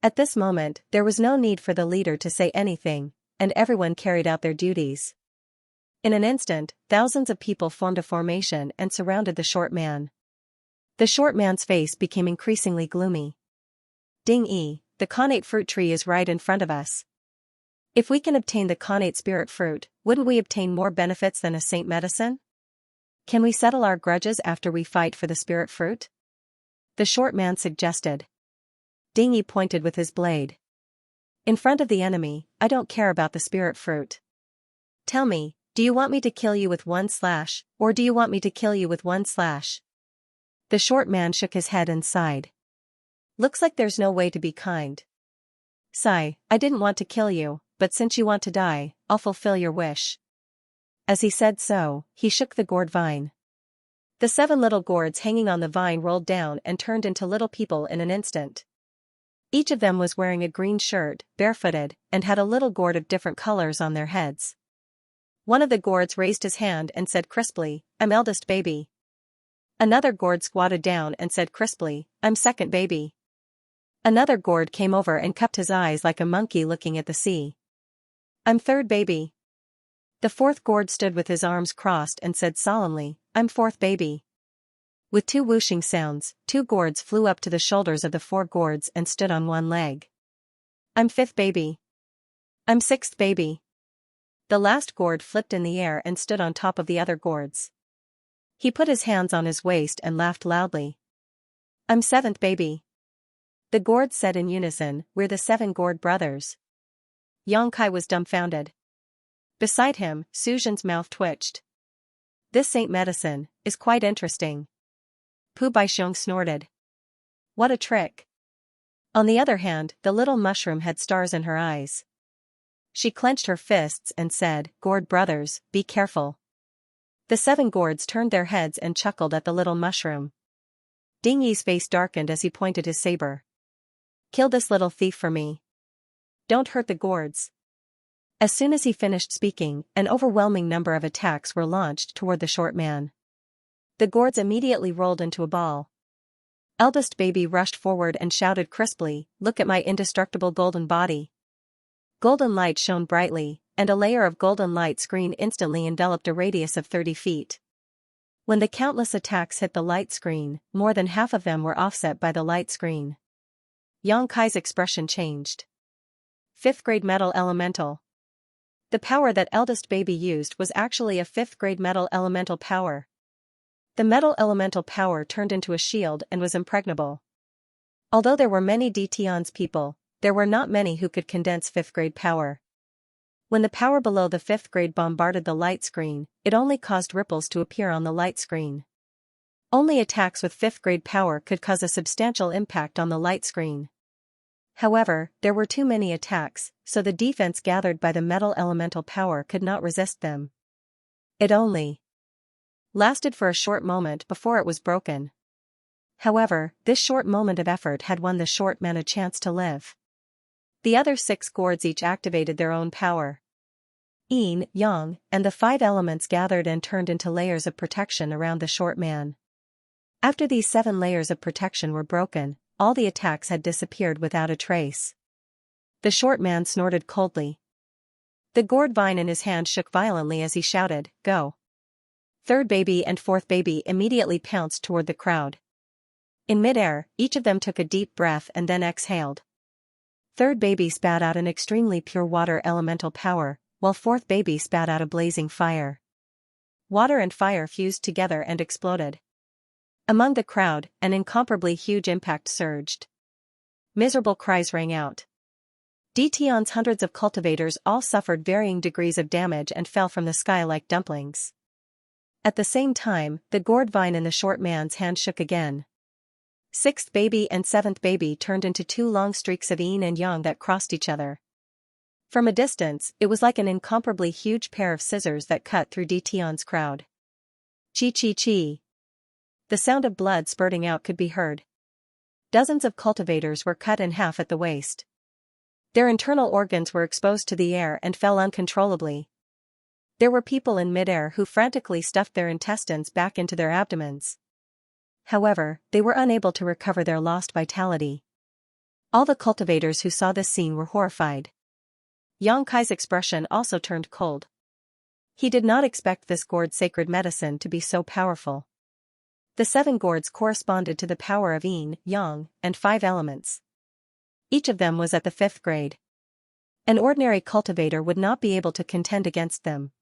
At this moment, there was no need for the leader to say anything, and everyone carried out their duties. In an instant, thousands of people formed a formation and surrounded the short man. The short man's face became increasingly gloomy. Ding Yi, the connate fruit tree is right in front of us. If we can obtain the connate spirit fruit, wouldn't we obtain more benefits than a saint medicine? Can we settle our grudges after we fight for the spirit fruit? The short man suggested. Ding Yi pointed with his blade. In front of the enemy, I don't care about the spirit fruit. Tell me, do you want me to kill you with one slash, or do you want me to kill you with one slash? The short man shook his head and sighed. Looks like there's no way to be kind. Sigh, I didn't want to kill you, but since you want to die, I'll fulfill your wish. As he said so, he shook the gourd vine. The 7 little gourds hanging on the vine rolled down and turned into little people in an instant. Each of them was wearing a green shirt, barefooted, and had a little gourd of different colors on their heads. One of the gourds raised his hand and said crisply, I'm eldest baby. Another gourd squatted down and said crisply, I'm second baby. Another gourd came over and cupped his eyes like a monkey looking at the sea. I'm third baby. The fourth gourd stood with his arms crossed and said solemnly, I'm fourth baby. With 2 whooshing sounds, 2 gourds flew up to the shoulders of the 4 gourds and stood on one leg. I'm fifth baby. I'm sixth baby. The last gourd flipped in the air and stood on top of the other gourds. He put his hands on his waist and laughed loudly. I'm seventh baby. The gourds said in unison, we're the 7 gourd brothers. Xianxia was dumbfounded. Beside him, Suzhen's mouth twitched. This saint medicine is quite interesting. Pu Baixiong snorted. What a trick. On the other hand, the little mushroom had stars in her eyes. She clenched her fists and said, Gourd brothers, be careful. The 7 gourds turned their heads and chuckled at the little mushroom. Ding Yi's face darkened as he pointed his saber. Kill this little thief for me. Don't hurt the gourds. As soon as he finished speaking, an overwhelming number of attacks were launched toward the short man. The gourds immediately rolled into a ball. Eldest baby rushed forward and shouted crisply, look at my indestructible golden body. Golden light shone brightly, and a layer of golden light screen instantly enveloped a radius of 30 feet. When the countless attacks hit the light screen, more than half of them were offset by the light screen. Xianxia's expression changed. 5th grade metal elemental. The power that eldest baby used was actually a 5th grade metal elemental power. The metal elemental power turned into a shield and was impregnable. Although there were many Di Tian's people, there were not many who could condense 5th grade power. When the power below the 5th grade bombarded the light screen, it only caused ripples to appear on the light screen. Only attacks with 5th grade power could cause a substantial impact on the light screen. However, there were too many attacks, so the defense gathered by the metal elemental power could not resist them. It only lasted for a short moment before it was broken. However, this short moment of effort had won the short man a chance to live. The other 6 gourds each activated their own power. Yin, Yang, and the 5 elements gathered and turned into layers of protection around the short man. After these 7 layers of protection were broken, all the attacks had disappeared without a trace. The short man snorted coldly. The gourd vine in his hand shook violently as he shouted, "Go!" Third baby and fourth baby immediately pounced toward the crowd. In midair, each of them took a deep breath and then exhaled. Third baby spat out an extremely pure water elemental power, while fourth baby spat out a blazing fire. Water and fire fused together and exploded. Among the crowd, an incomparably huge impact surged. Miserable cries rang out. DTON's hundreds of cultivators all suffered varying degrees of damage and fell from the sky like dumplings. At the same time, the gourd vine in the short man's hand shook again. 6th baby and 7th baby turned into 2 long streaks of yin and yang that crossed each other. From a distance, it was like an incomparably huge pair of scissors that cut through DTON's crowd. Chi-chi-chi. The sound of blood spurting out could be heard. Dozens of cultivators were cut in half at the waist. Their internal organs were exposed to the air and fell uncontrollably. There were people in midair who frantically stuffed their intestines back into their abdomens. However, they were unable to recover their lost vitality. All the cultivators who saw this scene were horrified. Yang Kai's expression also turned cold. He did not expect this gourd sacred medicine to be so powerful. The 7 gourds corresponded to the power of yin, yang, and 5 elements. Each of them was at the 5th grade. An ordinary cultivator would not be able to contend against them.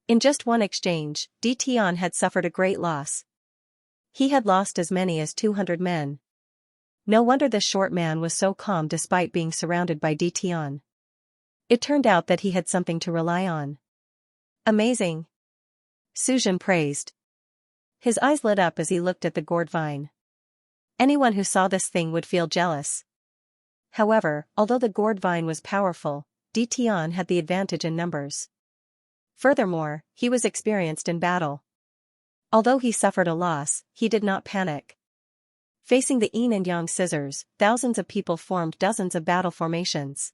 In just one exchange, DTON had suffered a great loss. He had lost as many as 200 men. No wonder the short man was so calm despite being surrounded by DTON. It turned out that he had something to rely on. Amazing! Suzhen praised. His eyes lit up as he looked at the gourd vine. Anyone who saw this thing would feel jealous. However, although the gourd vine was powerful, DTON had the advantage in numbers. Furthermore, he was experienced in battle. Although he suffered a loss, he did not panic. Facing the yin and yang scissors, thousands of people formed dozens of battle formations.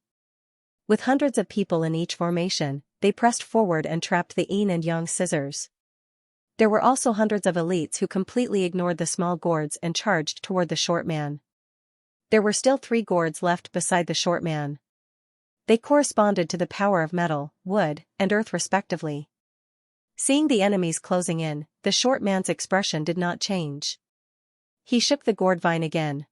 With hundreds of people in each formation, they pressed forward and trapped the yin and yang scissors. There were also hundreds of elites who completely ignored the small gourds and charged toward the short man. There were still 3 gourds left beside the short man. They corresponded to the power of metal, wood, and earth respectively. Seeing the enemies closing in, the short man's expression did not change. He shook the gourd vine again.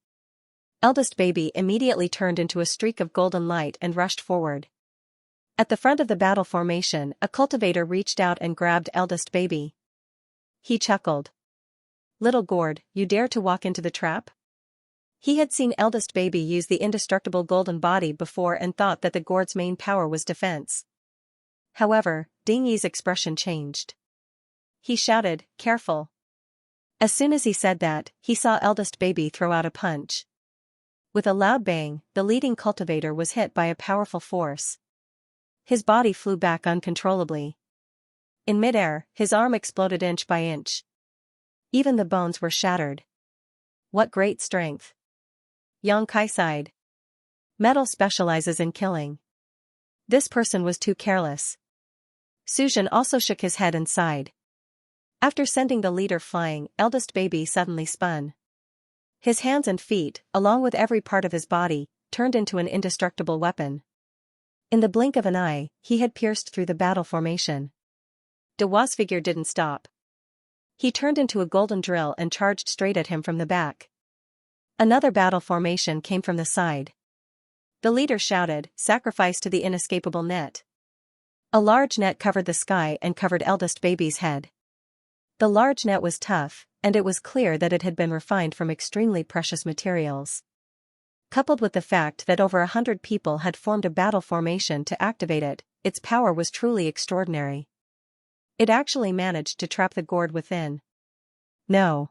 Eldest baby immediately turned into a streak of golden light and rushed forward. At the front of the battle formation, a cultivator reached out and grabbed eldest baby. He chuckled. "Little gourd, you dare to walk into the trap?" He had seen eldest baby use the indestructible golden body before and thought that the gourd's main power was defense. However, Ding Yi's expression changed. He shouted, "Careful." As soon as he said that, he saw eldest baby throw out a punch. With a loud bang, the leading cultivator was hit by a powerful force. His body flew back uncontrollably. In midair, his arm exploded inch by inch. Even the bones were shattered. What great strength! Yang Kai sighed. Metal specializes in killing. This person was too careless. Suzhen also shook his head and sighed. After sending the leader flying, eldest baby suddenly spun. His hands and feet, along with every part of his body, turned into an indestructible weapon. In the blink of an eye, he had pierced through the battle formation. De Hua's figure didn't stop. He turned into a golden drill and charged straight at him from the back. Another battle formation came from the side. The leader shouted, "Sacrifice to the inescapable net." A large net covered the sky and covered eldest baby's head. The large net was tough, and it was clear that it had been refined from extremely precious materials. Coupled with the fact that over 100 people had formed a battle formation to activate it, its power was truly extraordinary. It actually managed to trap the gourd within. No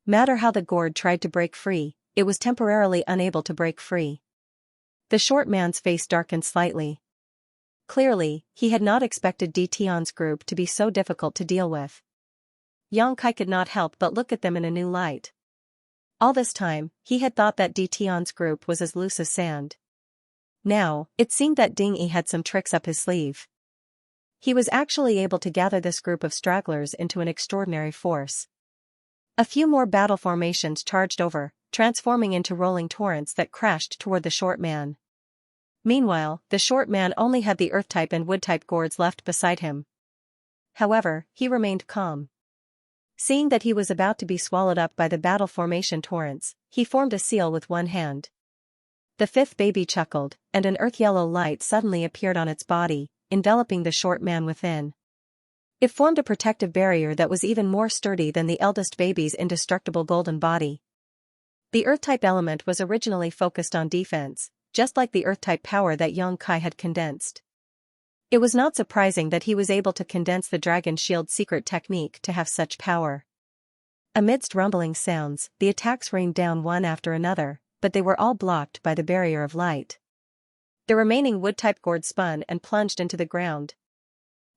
matter how the gourd tried to break free, it was temporarily unable to break free. The short man's face darkened slightly. Clearly, he had not expected DTON's group to be so difficult to deal with. Yang Kai could not help but look at them in a new light. All this time, he had thought that DTON's group was as loose as sand. Now, it seemed that Ding Yi had some tricks up his sleeve. He was actually able to gather this group of stragglers into an extraordinary force. A few more battle formations charged over, transforming into rolling torrents that crashed toward the short man. Meanwhile, the short man only had the earth-type and wood-type gourds left beside him. However, he remained calm. Seeing that he was about to be swallowed up by the battle formation torrents, he formed a seal with one hand. The fifth baby chuckled, and an earth-yellow light suddenly appeared on its body, enveloping the short man within. It formed a protective barrier that was even more sturdy than the eldest baby's indestructible golden body. The earth-type element was originally focused on defense, just like the earth-type power that Xianxia had condensed. It was not surprising that he was able to condense the dragon shield secret technique to have such power. Amidst rumbling sounds, the attacks rained down one after another, but they were all blocked by the barrier of light. The remaining wood-type gourd spun and plunged into the ground.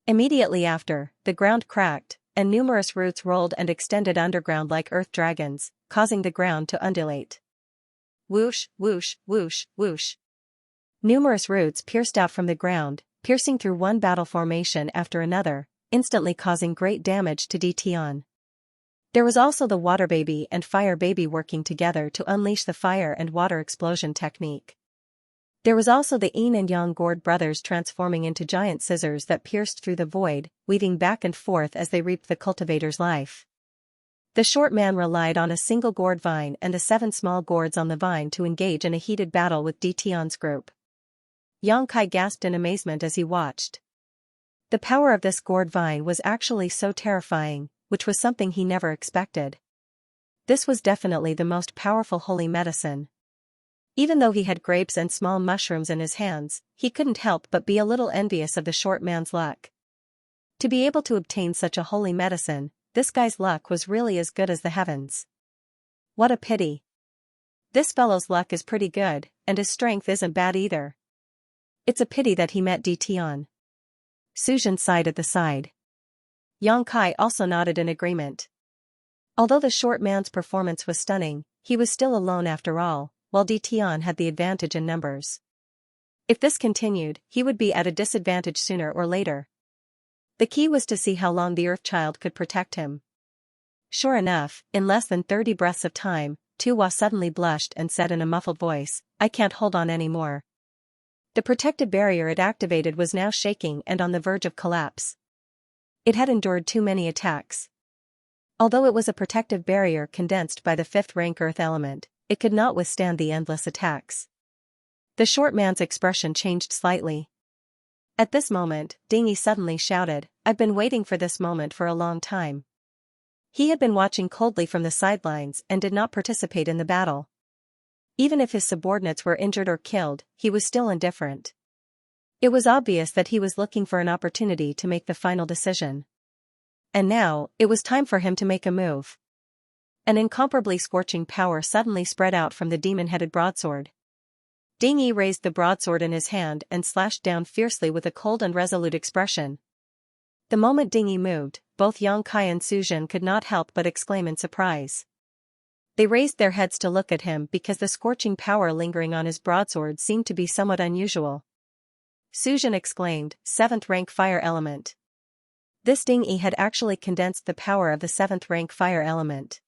Immediately after, the ground cracked, and numerous roots rolled and extended underground like earth dragons, causing the ground to undulate. Whoosh, whoosh, whoosh, whoosh. Numerous roots pierced out from the ground, piercing through one battle formation after another, instantly causing great damage to Dtion. There was also the water baby and fire baby working together to unleash the fire and water explosion technique. There was also the yin and yang gourd brothers transforming into giant scissors that pierced through the void, weaving back and forth as they reaped the cultivator's life. The short man relied on a single gourd vine and the 7 small gourds on the vine to engage in a heated battle with Dtion's group. Xianxia gasped in amazement as he watched. The power of this gourd vine was actually so terrifying, which was something he never expected. This was definitely the most powerful holy medicine. Even though he had grapes and small mushrooms in his hands, he couldn't help but be a little envious of the short man's luck. To be able to obtain such a holy medicine, this guy's luck was really as good as the heavens. What a pity. This fellow's luck is pretty good, and his strength isn't bad either. It's a pity that he met Dtion. Suzhen sighed at the side. Xianxia also nodded in agreement. Although the short man's performance was stunning, he was still alone after all, while Dtion had the advantage in numbers. If this continued, he would be at a disadvantage sooner or later. The key was to see how long the Earth Child could protect him. Sure enough, in less than 30 breaths of time, Tuwa suddenly blushed and said in a muffled voice, "I can't hold on anymore." The protective barrier it activated was now shaking and on the verge of collapse. It had endured too many attacks. Although it was a protective barrier condensed by the 5th rank earth element, it could not withstand the endless attacks. The short man's expression changed slightly. At this moment, Ding Yi suddenly shouted, "I've been waiting for this moment for a long time." He had been watching coldly from the sidelines and did not participate in the battle. Even if his subordinates were injured or killed, he was still indifferent. It was obvious that he was looking for an opportunity to make the final decision. And now, it was time for him to make a move. An incomparably scorching power suddenly spread out from the demon-headed broadsword. Ding Yi raised the broadsword in his hand and slashed down fiercely with a cold and resolute expression. The moment Ding Yi moved, both Xianxia and Suzhen could not help but exclaim in surprise. They raised their heads to look at him because the scorching power lingering on his broadsword seemed to be somewhat unusual. Suzhen exclaimed, "7th rank fire element." This Ding Yi had actually condensed the power of the 7th rank fire element.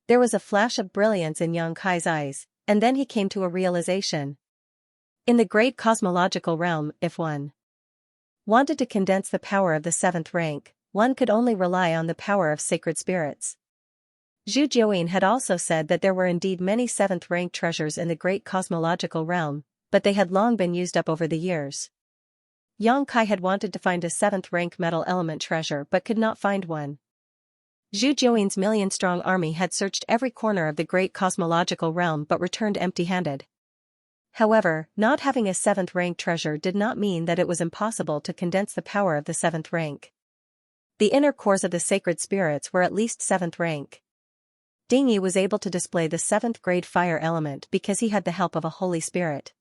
There was a flash of brilliance in Xianxia's eyes, and then he came to a realization. In the great cosmological realm, if one wanted to condense the power of the 7th rank, one could only rely on the power of sacred spirits. Zhu Jiuyin had also said that there were indeed many 7th rank treasures in the great cosmological realm, but they had long been used up over the years. Xianxia had wanted to find a 7th rank metal element treasure but could not find one. Zhu Jiuyin's million-strong army had searched every corner of the great cosmological realm but returned empty-handed. However, not having a 7th rank treasure did not mean that it was impossible to condense the power of the 7th rank. The inner cores of the sacred spirits were at least 7th rank. Ding Yi was able to display the 7th grade fire element because he had the help of a holy spirit.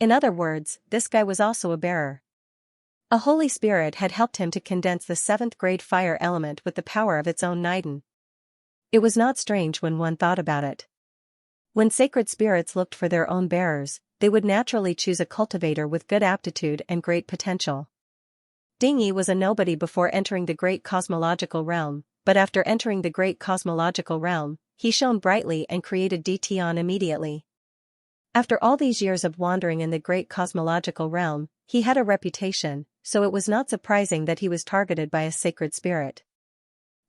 In other words, this guy was also a bearer. A holy spirit had helped him to condense the 7th grade fire element with the power of its own Niden. It was not strange when one thought about it. When sacred spirits looked for their own bearers, they would naturally choose a cultivator with good aptitude and great potential. Ding Yi was a nobody before entering the great cosmological realm, but after entering the great cosmological realm, he shone brightly and created Tian immediately. After all these years of wandering in the great cosmological realm, he had a reputation, so it was not surprising that he was targeted by a sacred spirit.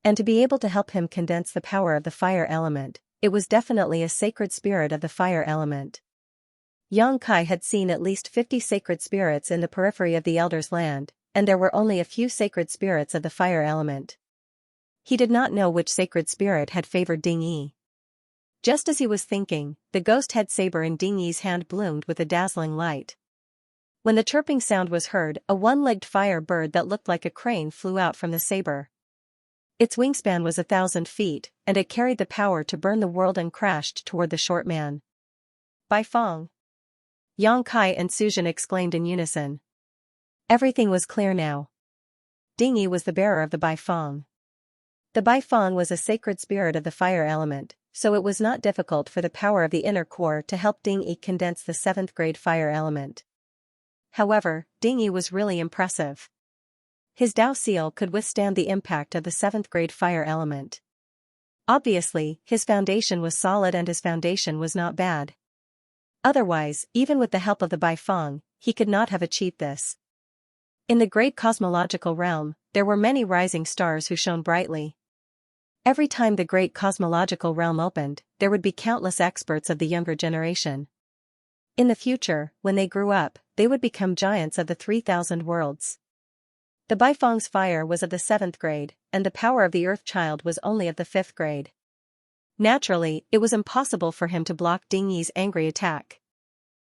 And to be able to help him condense the power of the fire element, it was definitely a sacred spirit of the fire element. Yang Kai had seen at least 50 sacred spirits in the periphery of the Elder's land, and there were only a few sacred spirits of the fire element. He did not know which sacred spirit had favored Ding Yi. Just as he was thinking, the ghost head saber in Ding Yi's hand bloomed with a dazzling light. When the chirping sound was heard, a one-legged fire bird that looked like a crane flew out from the saber. Its wingspan was 1,000 feet, and it carried the power to burn the world and crashed toward the short man. Bai Feng! Yang Kai and Suzhen exclaimed in unison. Everything was clear now. Ding Yi was the bearer of the Bai Feng. The Bai Feng was a sacred spirit of the fire element, so it was not difficult for the power of the inner core to help Ding Yi condense the 7th grade fire element. However, Ding Yi was really impressive. His Dao seal could withstand the impact of the 7th grade fire element. Obviously, his foundation was solid and his foundation was not bad. Otherwise, even with the help of the Bai Feng, he could not have achieved this. In the great cosmological realm, there were many rising stars who shone brightly. Every time the great cosmological realm opened, there would be countless experts of the younger generation. In the future, when they grew up, they would become giants of the 3,000 worlds. The Bai Feng's fire was of the 7th grade, and the power of the Earth Child was only of the 5th grade. Naturally, it was impossible for him to block Ding Yi's angry attack.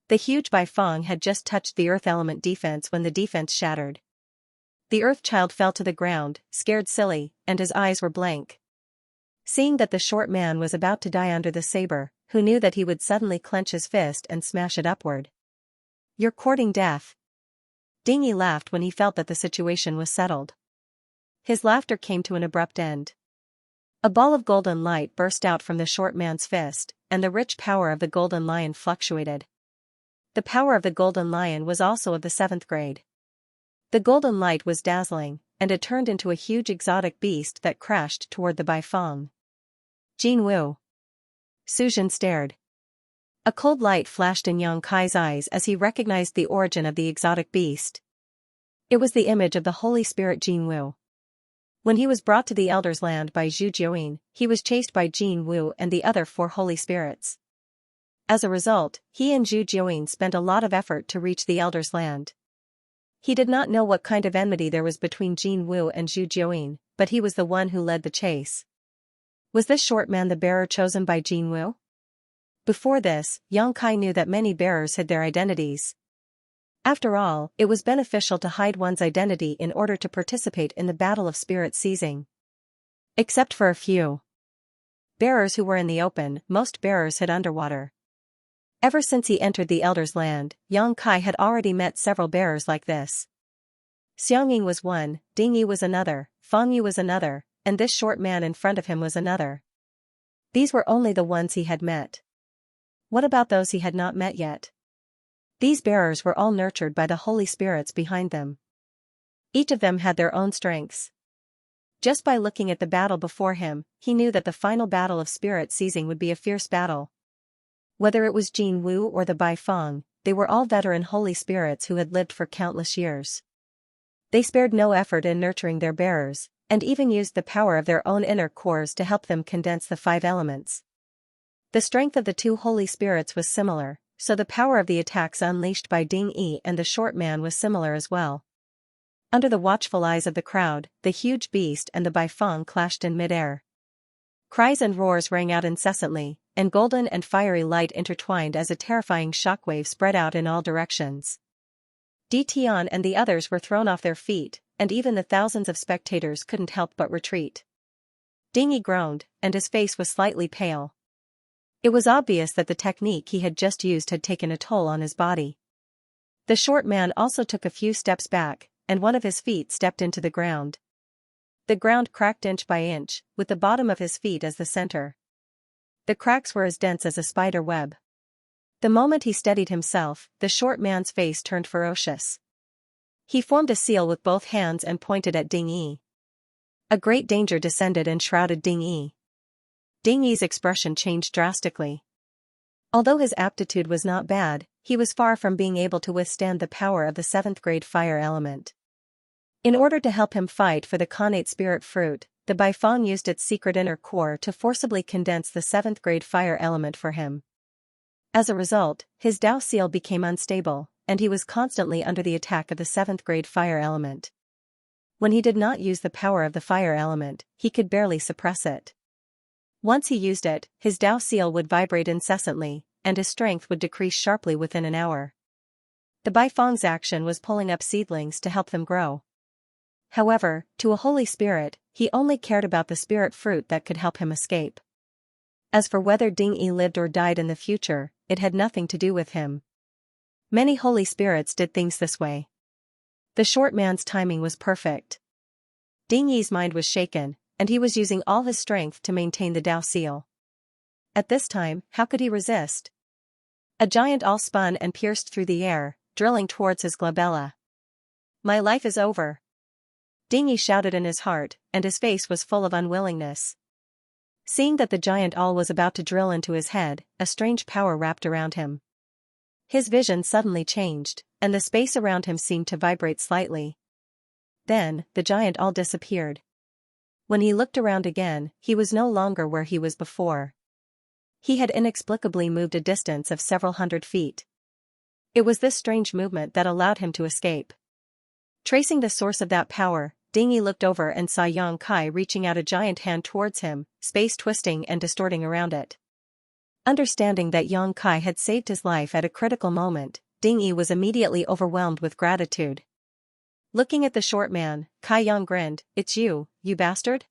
The huge Bai Feng had just touched the Earth element defense when the defense shattered. The Earth Child fell to the ground, scared silly, and his eyes were blank. Seeing that the short man was about to die under the saber, who knew that he would suddenly clench his fist and smash it upward? You're courting death. Ding Yi laughed when he felt that the situation was settled. His laughter came to an abrupt end. A ball of golden light burst out from the short man's fist, and the rich power of the golden lion fluctuated. The power of the golden lion was also of the 7th grade. The golden light was dazzling, and it turned into a huge exotic beast that crashed toward the Bai Feng. Jin Wu. Suzhen stared. A cold light flashed in Yang Kai's eyes as he recognized the origin of the exotic beast. It was the image of the Holy Spirit Jin Wu. When he was brought to the Elder's Land by Zhu Jiuyin, he was chased by Jin Wu and the other 4 holy spirits. As a result, he and Zhu Jiuyin spent a lot of effort to reach the Elder's Land. He did not know what kind of enmity there was between Jin Wu and Zhu Jiuyin, but he was the one who led the chase. Was this short man the bearer chosen by Jin Wu? Before this, Yang Kai knew that many bearers hid their identities. After all, it was beneficial to hide one's identity in order to participate in the battle of spirit seizing. Except for a few bearers who were in the open, most bearers hid underwater. Ever since he entered the Elder's Land, Yang Kai had already met several bearers like this. Xianxia was one, Ding Yi was another, Feng Yu was another, and this short man in front of him was another. These were only the ones he had met. What about those he had not met yet? These bearers were all nurtured by the holy spirits behind them. Each of them had their own strengths. Just by looking at the battle before him, he knew that the final battle of spirit seizing would be a fierce battle. Whether it was Jin Wu or the Bai Feng, they were all veteran holy spirits who had lived for countless years. They spared no effort in nurturing their bearers, and even used the power of their own inner cores to help them condense the 5 elements. The strength of the 2 holy spirits was similar, so the power of the attacks unleashed by Ding Yi and the short man was similar as well. Under the watchful eyes of the crowd, the huge beast and the Bai Feng clashed in midair. Cries and roars rang out incessantly, and golden and fiery light intertwined as a terrifying shockwave spread out in all directions. Tian and the others were thrown off their feet, and even the thousands of spectators couldn't help but retreat. Ding Yi groaned, and his face was slightly pale. It was obvious that the technique he had just used had taken a toll on his body. The short man also took a few steps back, and one of his feet stepped into the ground. The ground cracked inch by inch, with the bottom of his feet as the center. The cracks were as dense as a spider web. The moment he steadied himself, the short man's face turned ferocious. He formed a seal with both hands and pointed at Ding Yi. A great danger descended and shrouded Ding Yi. Ding Yi's expression changed drastically. Although his aptitude was not bad, he was far from being able to withstand the power of the 7th grade fire element. In order to help him fight for the Khanate spirit fruit, the Baifeng used its secret inner core to forcibly condense the 7th grade fire element for him. As a result, his Dao seal became unstable, and he was constantly under the attack of the 7th grade fire element. When he did not use the power of the fire element, he could barely suppress it. Once he used it, his Dao seal would vibrate incessantly, and his strength would decrease sharply within an hour. The Baifeng's action was pulling up seedlings to help them grow. However, to a holy spirit, he only cared about the spirit fruit that could help him escape. As for whether Ding Yi lived or died in the future, it had nothing to do with him. Many holy spirits did things this way. The short man's timing was perfect. Ding Yi's mind was shaken, and he was using all his strength to maintain the Dao seal. At this time, how could he resist? A giant awl spun and pierced through the air, drilling towards his glabella. "My life is over," Ding Yi shouted in his heart, and his face was full of unwillingness. Seeing that the giant awl was about to drill into his head, a strange power wrapped around him. His vision suddenly changed, and the space around him seemed to vibrate slightly. Then, the giant awl disappeared. When he looked around again, he was no longer where he was before. He had inexplicably moved a distance of several hundred feet. It was this strange movement that allowed him to escape. Tracing the source of that power, Ding Yi looked over and saw Yang Kai reaching out a giant hand towards him, space twisting and distorting around it. Understanding that Yang Kai had saved his life at a critical moment, Ding Yi was immediately overwhelmed with gratitude. Looking at the short man, Kai Yang grinned, "It's you, you bastard?"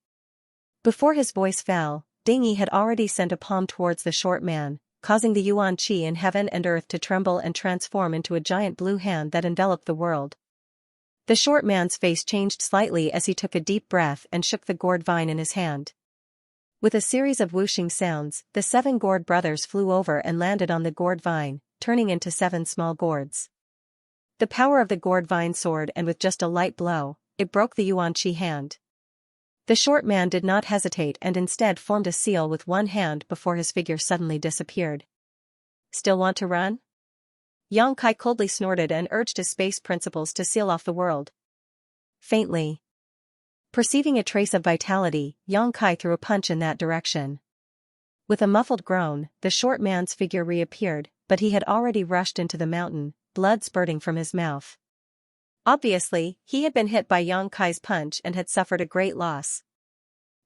Before his voice fell, Ding Yi had already sent a palm towards the short man, causing the yuan qi in heaven and earth to tremble and transform into a giant blue hand that enveloped the world. The short man's face changed slightly as he took a deep breath and shook the gourd vine in his hand. With a series of whooshing sounds, the 7 gourd brothers flew over and landed on the gourd vine, turning into 7 small gourds. The power of the gourd vine soared, and with just a light blow, it broke the yuan qi hand. The short man did not hesitate and instead formed a seal with one hand before his figure suddenly disappeared. "Still want to run?" Yang Kai coldly snorted and urged his space principles to seal off the world. Faintly perceiving a trace of vitality, Yang Kai threw a punch in that direction. With a muffled groan, the short man's figure reappeared, but he had already rushed into the mountain, blood spurting from his mouth. Obviously, he had been hit by Yang Kai's punch and had suffered a great loss.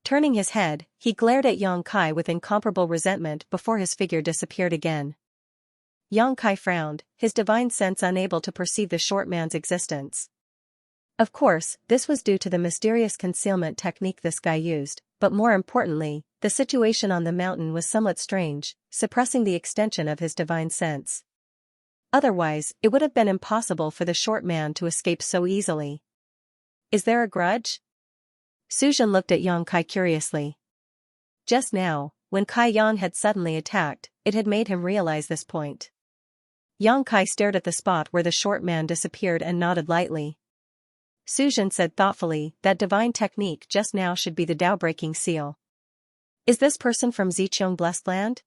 Turning his head, he glared at Yang Kai with incomparable resentment before his figure disappeared again. Yang Kai frowned, his divine sense unable to perceive the short man's existence. Of course, this was due to the mysterious concealment technique this guy used, but more importantly, the situation on the mountain was somewhat strange, suppressing the extension of his divine sense. Otherwise, it would have been impossible for the short man to escape so easily. "Is there a grudge?" Suzhen looked at Yang Kai curiously. Just now, when Kai Yang had suddenly attacked, it had made him realize this point. Yang Kai stared at the spot where the short man disappeared and nodded lightly. Suzhen said thoughtfully, "That divine technique just now should be the Dao-breaking seal. Is this person from Ziqiang Blessed Land?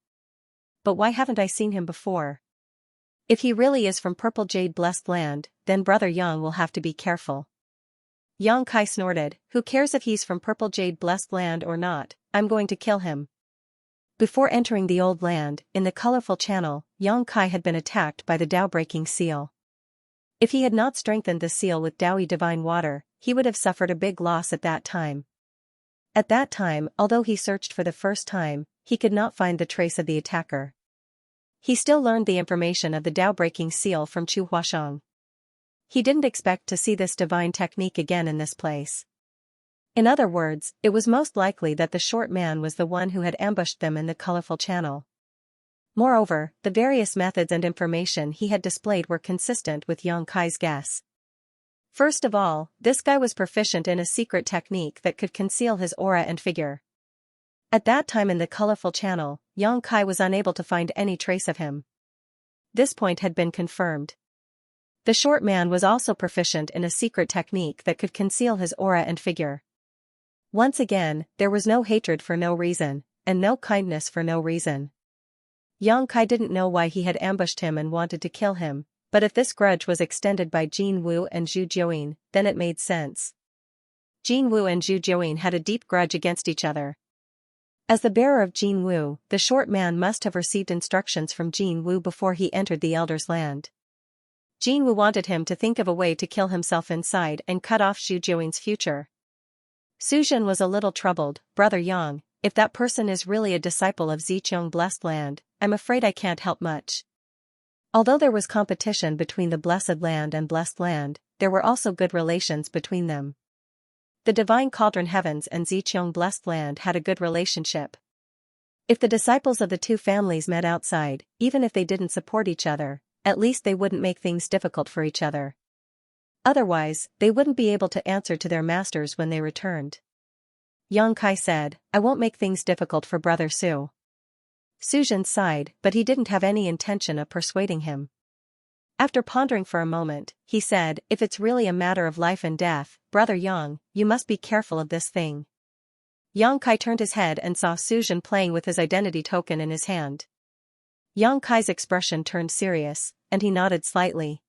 But why haven't I seen him before? If he really is from Purple Jade Blessed Land, then Brother Yang will have to be careful." Yang Kai snorted, "Who cares if he's from Purple Jade Blessed Land or not, I'm going to kill him." Before entering the old land, in the colorful channel, Yang Kai had been attacked by the Dao-breaking seal. If he had not strengthened the seal with Daoi divine water, he would have suffered a big loss at that time. At that time, although he searched for the first time, he could not find the trace of the attacker. He still learned the information of the Dao-breaking seal from Chu Huashang. He didn't expect to see this divine technique again in this place. In other words, it was most likely that the short man was the one who had ambushed them in the colorful channel. Moreover, the various methods and information he had displayed were consistent with Yang Kai's guess. First of all, this guy was proficient in a secret technique that could conceal his aura and figure. At that time in the colorful channel, Yang Kai was unable to find any trace of him. this point had been confirmed. The short man was also proficient in a secret technique that could conceal his aura and figure. Once again, there was no hatred for no reason, and no kindness for no reason. Yang Kai didn't know why he had ambushed him and wanted to kill him, but if this grudge was extended by Jin Wu and Zhu Jiuyin, then it made sense. Jin Wu and Zhu Jiuyin had a deep grudge against each other. As the bearer of Jin Wu, the short man must have received instructions from Jin Wu before he entered the elder's land. Jin Wu wanted him to think of a way to kill himself inside and cut off Zhu Jiuyin's future. Su Zhen was a little troubled. Brother Yang, if that person is really a disciple of Ziqiang Blessed Land, I'm afraid I can't help much. Although there was competition between the Blessed Land and Blessed Land, there were also good relations between them. The Divine Cauldron Heavens and Ziqiang Blessed Land had a good relationship. If the disciples of the two families met outside, even if they didn't support each other, at least they wouldn't make things difficult for each other. Otherwise, they wouldn't be able to answer to their masters when they returned. Yang Kai said, I won't make things difficult for Brother Su. Su Zhen sighed, but he didn't have any intention of persuading him. After pondering for a moment, he said, if it's really a matter of life and death, Brother Yang, you must be careful of this thing. Yang Kai turned his head and saw Su Zhen playing with his identity token in his hand. Yang Kai's expression turned serious, and he nodded slightly.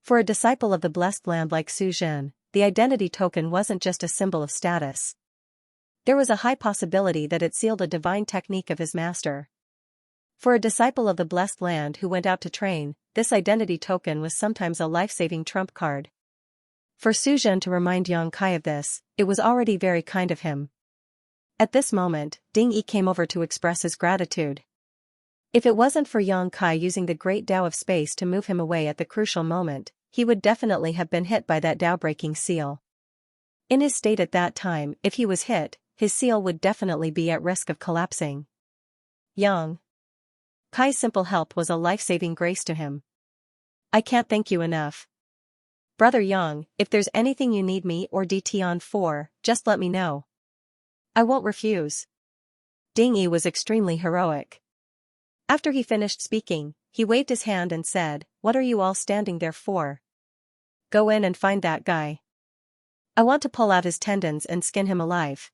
For a disciple of the Blessed Land like Su Zhen, the identity token wasn't just a symbol of status. There was a high possibility that it sealed a divine technique of his master. For a disciple of the Blessed Land who went out to train, this identity token was sometimes a life-saving trump card. For Su Zhen to remind Yang Kai of this, it was already very kind of him. At this moment, Ding Yi came over to express his gratitude. If it wasn't for Yang Kai using the great Tao of space to move him away at the crucial moment, he would definitely have been hit by that Tao-breaking seal. In his state at that time, if he was hit, his seal would definitely be at risk of collapsing. Yang Kai's simple help was a life-saving grace to him. I can't thank you enough. Brother Yang, if there's anything you need me or DT for, just let me know. I won't refuse. Ding Yi was extremely heroic. After he finished speaking, he waved his hand and said, what are you all standing there for? Go in and find that guy. I want to pull out his tendons and skin him alive.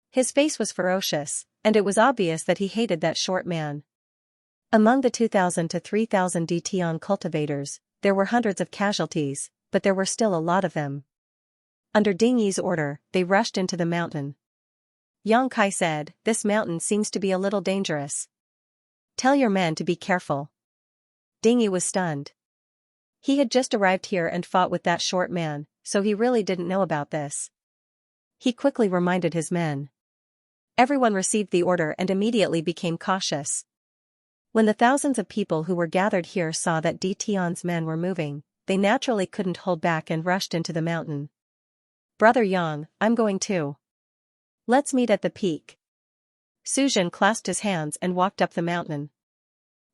His face was ferocious, and it was obvious that he hated that short man. Among the 2,000 to 3,000 DT cultivators, there were hundreds of casualties, but there were still a lot of them. Under Ding Yi's order, they rushed into the mountain. Yang Kai said, this mountain seems to be a little dangerous. Tell your men to be careful. Ding Yi was stunned. He had just arrived here and fought with that short man, so he really didn't know about this. He quickly reminded his men. Everyone received the order and immediately became cautious. When the thousands of people who were gathered here saw that DT's men were moving, they naturally couldn't hold back and rushed into the mountain. Brother Yang, I'm going too. Let's meet at the peak. Su Zhen clasped his hands and walked up the mountain.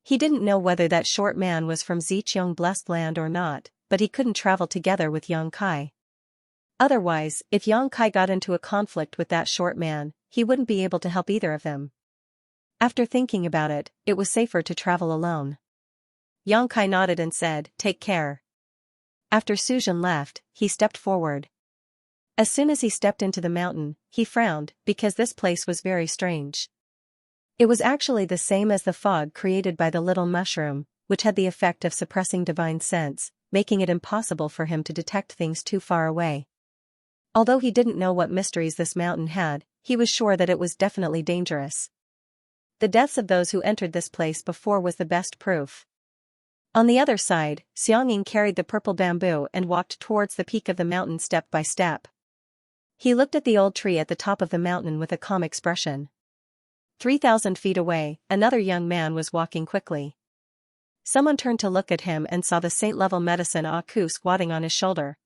He didn't know whether that short man was from Ziqiang Blessed Land or not, but he couldn't travel together with Yang Kai. Otherwise, if Yang Kai got into a conflict with that short man, he wouldn't be able to help either of them. After thinking about it, it was safer to travel alone. Yang Kai nodded and said, take care. After Su Zhen left, he stepped forward. As soon as he stepped into the mountain, he frowned, because this place was very strange. It was actually the same as the fog created by the little mushroom, which had the effect of suppressing divine sense, making it impossible for him to detect things too far away. Although he didn't know what mysteries this mountain had, he was sure that it was definitely dangerous. The deaths of those who entered this place before was the best proof. On the other side, Xianxia carried the purple bamboo and walked towards the peak of the mountain step by step. He looked at the old tree at the top of the mountain with a calm expression. 3,000 feet away, another young man was walking quickly. Someone turned to look at him and saw the saint-level medicine Aku squatting on his shoulder.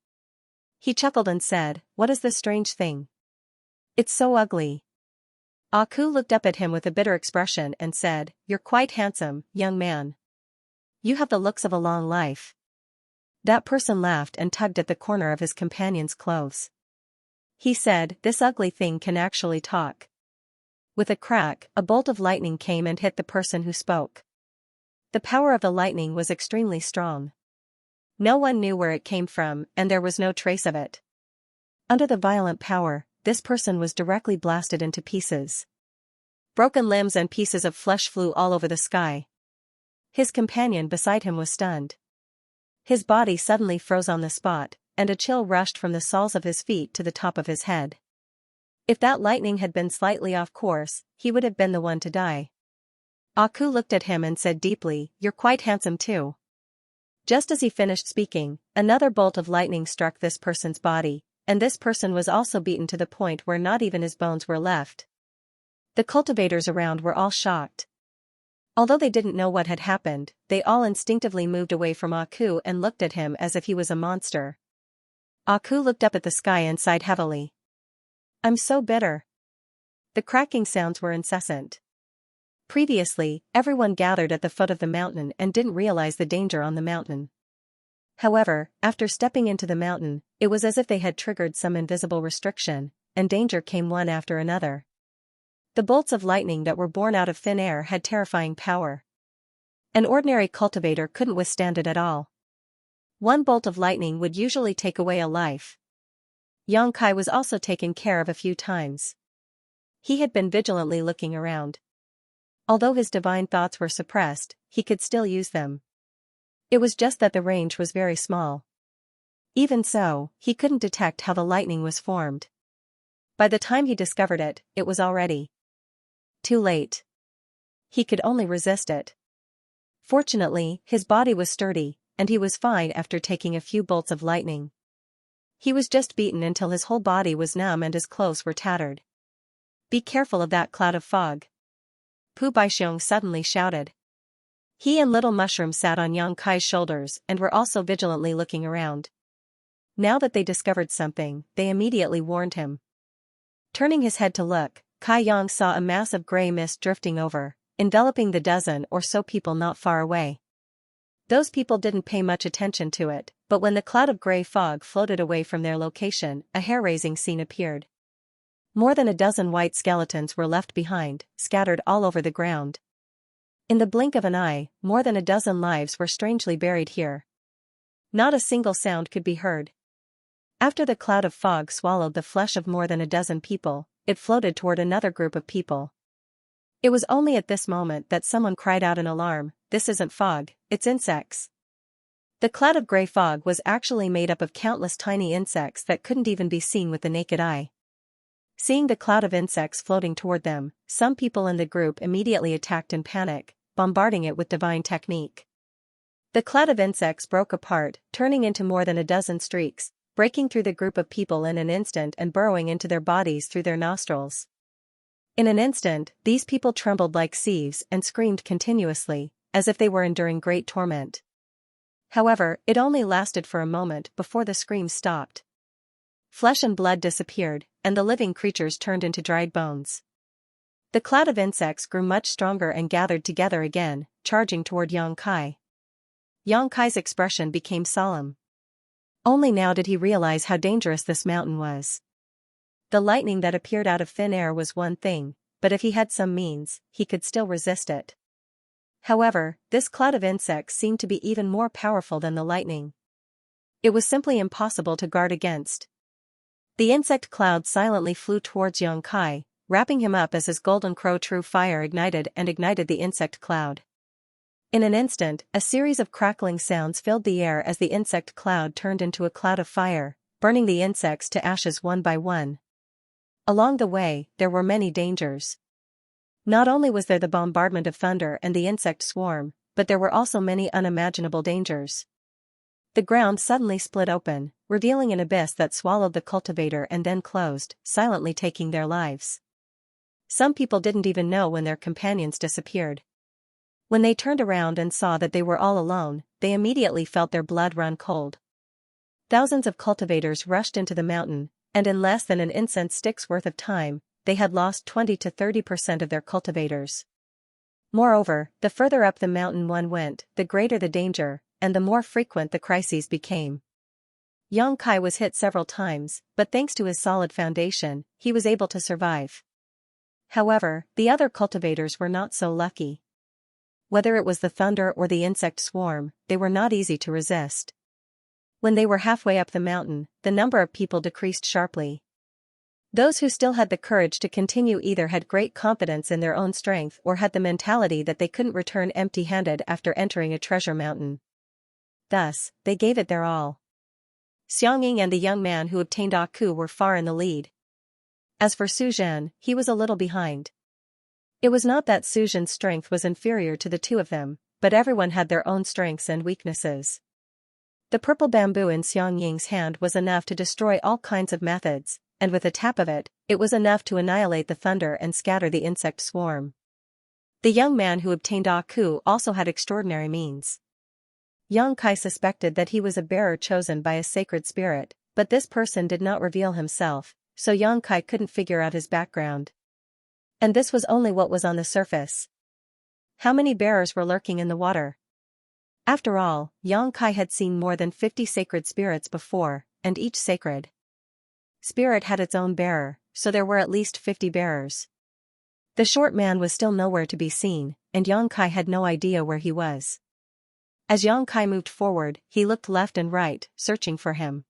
He chuckled and said, what is this strange thing? It's so ugly. Aku looked up at him with a bitter expression and said, you're quite handsome, young man. You have the looks of a long life. That person laughed and tugged at the corner of his companion's clothes. He said, this ugly thing can actually talk. With a crack, a bolt of lightning came and hit the person who spoke. The power of the lightning was extremely strong. No one knew where it came from, and there was no trace of it. Under the violent power, this person was directly blasted into pieces. Broken limbs and pieces of flesh flew all over the sky. His companion beside him was stunned. His body suddenly froze on the spot, and a chill rushed from the soles of his feet to the top of his head. If that lightning had been slightly off course, he would have been the one to die. Aku looked at him and said deeply, "You're quite handsome too." Just as he finished speaking, another bolt of lightning struck this person's body, and this person was also beaten to the point where not even his bones were left. The cultivators around were all shocked. Although they didn't know what had happened, they all instinctively moved away from Aku and looked at him as if he was a monster. Aku looked up at the sky and sighed heavily. "I'm so bitter." The cracking sounds were incessant. Previously, everyone gathered at the foot of the mountain and didn't realize the danger on the mountain. However, after stepping into the mountain, it was as if they had triggered some invisible restriction, and danger came one after another. The bolts of lightning that were born out of thin air had terrifying power. An ordinary cultivator couldn't withstand it at all. One bolt of lightning would usually take away a life. Xianxia was also taken care of a few times. He had been vigilantly looking around. Although his divine thoughts were suppressed, he could still use them. It was just that the range was very small. Even so, he couldn't detect how the lightning was formed. By the time he discovered it, it was already too late. He could only resist it. Fortunately, his body was sturdy, and he was fine after taking a few bolts of lightning. He was just beaten until his whole body was numb and his clothes were tattered. "Be careful of that cloud of fog," Pu Baixiong suddenly shouted. He and Little Mushroom sat on Xianxia's shoulders and were also vigilantly looking around. Now that they discovered something, they immediately warned him. Turning his head to look, Kai Yang saw a mass of gray mist drifting over, enveloping the dozen or so people not far away. Those people didn't pay much attention to it, but when the cloud of gray fog floated away from their location, a hair-raising scene appeared. More than a dozen white skeletons were left behind, scattered all over the ground. In the blink of an eye, more than a dozen lives were strangely buried here. Not a single sound could be heard. After the cloud of fog swallowed the flesh of more than a dozen people, it floated toward another group of people. It was only at this moment that someone cried out in alarm, "This isn't fog, it's insects." The cloud of gray fog was actually made up of countless tiny insects that couldn't even be seen with the naked eye. Seeing the cloud of insects floating toward them, some people in the group immediately attacked in panic, bombarding it with divine technique. The cloud of insects broke apart, turning into more than a dozen streaks, breaking through the group of people in an instant and burrowing into their bodies through their nostrils. In an instant, these people trembled like sieves and screamed continuously, as if they were enduring great torment. However, it only lasted for a moment before the screams stopped. Flesh and blood disappeared, and the living creatures turned into dried bones. The cloud of insects grew much stronger and gathered together again, charging toward Xianxia. Xianxia's expression became solemn. Only now did he realize how dangerous this mountain was. The lightning that appeared out of thin air was one thing, but if he had some means, he could still resist it. However, this cloud of insects seemed to be even more powerful than the lightning. It was simply impossible to guard against. The insect cloud silently flew towards Xianxia, wrapping him up as his golden crow true fire ignited the insect cloud. In an instant, a series of crackling sounds filled the air as the insect cloud turned into a cloud of fire, burning the insects to ashes one by one. Along the way, there were many dangers. Not only was there the bombardment of thunder and the insect swarm, but there were also many unimaginable dangers. The ground suddenly split open, revealing an abyss that swallowed the cultivator and then closed, silently taking their lives. Some people didn't even know when their companions disappeared. When they turned around and saw that they were all alone, they immediately felt their blood run cold. Thousands of cultivators rushed into the mountain, and in less than an incense stick's worth of time, they had lost 20 to 30% of their cultivators. Moreover, the further up the mountain one went, the greater the danger, and the more frequent the crises became. Xianxia was hit several times, but thanks to his solid foundation, he was able to survive. However, the other cultivators were not so lucky. whether it was the thunder or the insect swarm, they were not easy to resist. When they were halfway up the mountain, the number of people decreased sharply. Those who still had the courage to continue either had great confidence in their own strength or had the mentality that they couldn't return empty-handed after entering a treasure mountain. Thus, they gave it their all. Xianxia and the young man who obtained Aku were far in the lead. As for Su Zhan, he was a little behind. It was not that Su Zhan's strength was inferior to the two of them, but everyone had their own strengths and weaknesses. The purple bamboo in Xianxia's hand was enough to destroy all kinds of methods, and with a tap of it, it was enough to annihilate the thunder and scatter the insect swarm. The young man who obtained Aku also had extraordinary means. Yang Kai suspected that he was a bearer chosen by a sacred spirit, but this person did not reveal himself, so Yang Kai couldn't figure out his background. And this was only what was on the surface. How many bearers were lurking in the water? After all, Yang Kai had seen more than 50 sacred spirits before, and each sacred spirit had its own bearer, so there were at least 50 bearers. The short man was still nowhere to be seen, and Yang Kai had no idea where he was. As Yang Kai moved forward, he looked left and right, searching for him.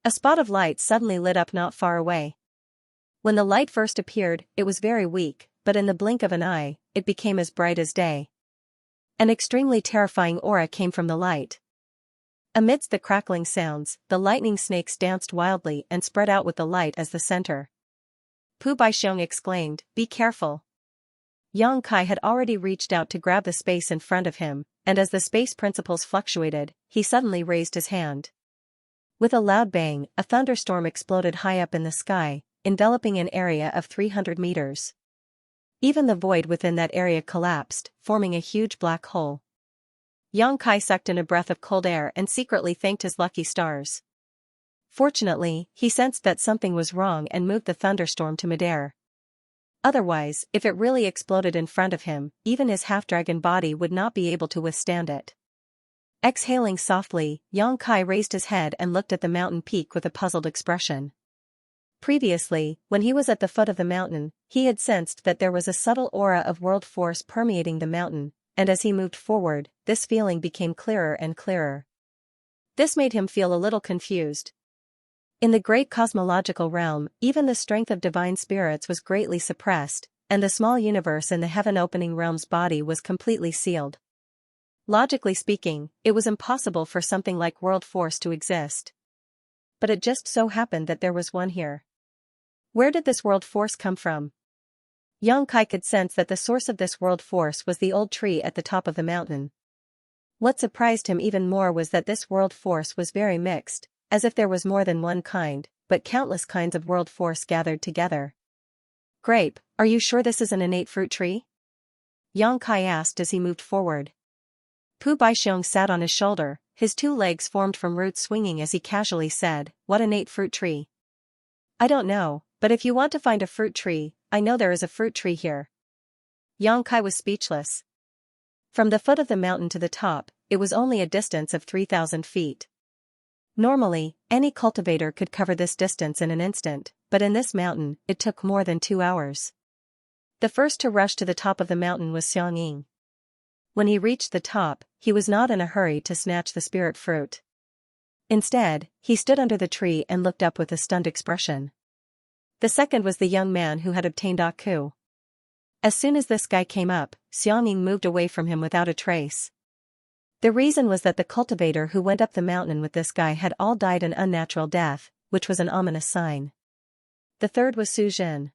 A spot of light suddenly lit up not far away. When the light first appeared, it was very weak, but in the blink of an eye, it became as bright as day. An extremely terrifying aura came from the light. Amidst the crackling sounds, the lightning snakes danced wildly and spread out with the light as the center. Pu Baixiong exclaimed, "Be careful." Yang Kai had already reached out to grab the space in front of him, and as the space principles fluctuated, he suddenly raised his hand. With a loud bang, a thunderstorm exploded high up in the sky, enveloping an area of 300 meters. Even the void within that area collapsed, forming a huge black hole. Yang Kai sucked in a breath of cold air and secretly thanked his lucky stars. Fortunately, he sensed that something was wrong and moved the thunderstorm to midair. Otherwise, if it really exploded in front of him, even his half-dragon body would not be able to withstand it. Exhaling softly, Yang Kai raised his head and looked at the mountain peak with a puzzled expression. Previously, when he was at the foot of the mountain, he had sensed that there was a subtle aura of world force permeating the mountain, and as he moved forward, this feeling became clearer and clearer. This made him feel a little confused. In the great cosmological realm, even the strength of divine spirits was greatly suppressed, and the small universe in the heaven-opening realm's body was completely sealed. Logically speaking, it was impossible for something like world force to exist. But it just so happened that there was one here. Where did this world force come from? Yang Kai could sense that the source of this world force was the old tree at the top of the mountain. What surprised him even more was that this world force was very mixed, as if there was more than one kind, but countless kinds of world force gathered together. "Grape, are you sure this is an innate fruit tree?" Yang Kai asked as he moved forward. Pu Baixiong sat on his shoulder, his two legs formed from roots swinging as he casually said, "What innate fruit tree?" "I don't know, but if you want to find a fruit tree, I know there is a fruit tree here." Yang Kai was speechless. From the foot of the mountain to the top, it was only a distance of 3,000 feet. Normally, any cultivator could cover this distance in an instant, but in this mountain, it took more than 2 hours. The first to rush to the top of the mountain was Xianxia. When he reached the top, he was not in a hurry to snatch the spirit fruit. Instead, he stood under the tree and looked up with a stunned expression. The second was the young man who had obtained Aku. As soon as this guy came up, Xianxia moved away from him without a trace. The reason was that the cultivator who went up the mountain with this guy had all died an unnatural death, which was an ominous sign. The third was Su Zhan.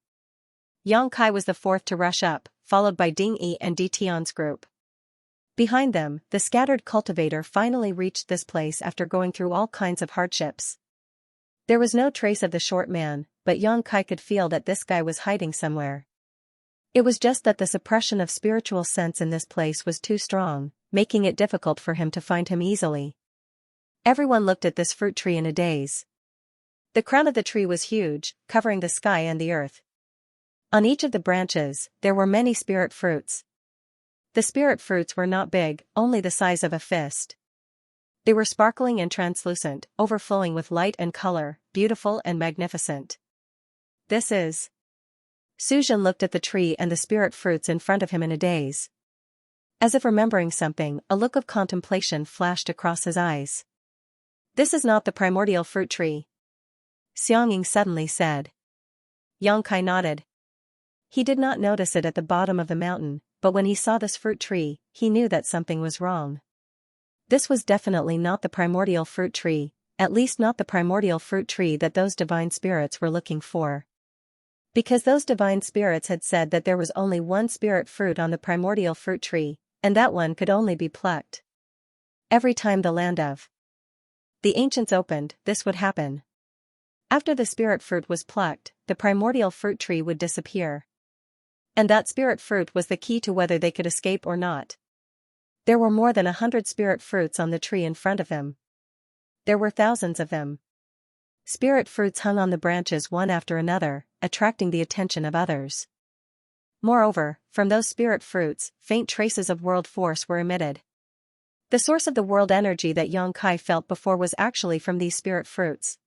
Yang Kai was the fourth to rush up, followed by Ding Yi and Di Tian's group. Behind them, the scattered cultivator finally reached this place after going through all kinds of hardships. There was no trace of the short man, but Yang Kai could feel that this guy was hiding somewhere. It was just that the suppression of spiritual sense in this place was too strong, making it difficult for him to find him easily. Everyone looked at this fruit tree in a daze. The crown of the tree was huge, covering the sky and the earth. On each of the branches, there were many spirit fruits. The spirit fruits were not big, only the size of a fist. They were sparkling and translucent, overflowing with light and color, beautiful and magnificent. "This is..." Su Zhan looked at the tree and the spirit fruits in front of him in a daze. As if remembering something, a look of contemplation flashed across his eyes. "This is not the primordial fruit tree," Xianxia suddenly said. Yang Kai nodded. He did not notice it at the bottom of the mountain, but when he saw this fruit tree, he knew that something was wrong. This was definitely not the primordial fruit tree, at least not the primordial fruit tree that those divine spirits were looking for. Because those divine spirits had said that there was only one spirit fruit on the primordial fruit tree, and that one could only be plucked every time the land of the ancients opened. This would happen. After the spirit fruit was plucked, the primordial fruit tree would disappear. And that spirit fruit was the key to whether they could escape or not. There were more than 100 spirit fruits on the tree in front of him. There were thousands of them. Spirit fruits hung on the branches one after another, attracting the attention of others. Moreover, from those spirit fruits, faint traces of world force were emitted. The source of the world energy that Yang Kai felt before was actually from these spirit fruits.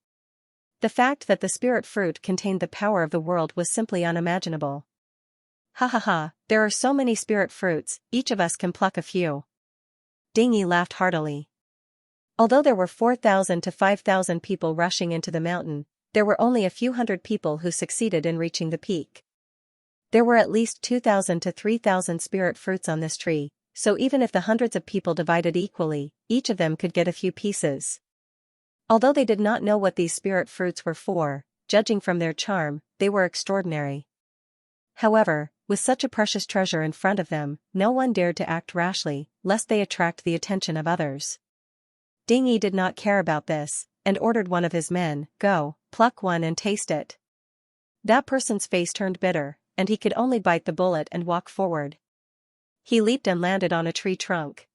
The fact that the spirit fruit contained the power of the world was simply unimaginable. "Ha ha ha, there are so many spirit fruits, each of us can pluck a few." Dingyi laughed heartily. Although there were 4,000 to 5,000 people rushing into the mountain, there were only a few hundred people who succeeded in reaching the peak. There were at least 2,000 to 3,000 spirit fruits on this tree, so even if the hundreds of people divided equally, each of them could get a few pieces. Although they did not know what these spirit fruits were for, judging from their charm, they were extraordinary. However, with such a precious treasure in front of them, no one dared to act rashly, lest they attract the attention of others. Dingyi did not care about this, and ordered one of his men, "Go, pluck one and taste it." That person's face turned bitter, and he could only bite the bullet and walk forward. He leaped and landed on a tree trunk.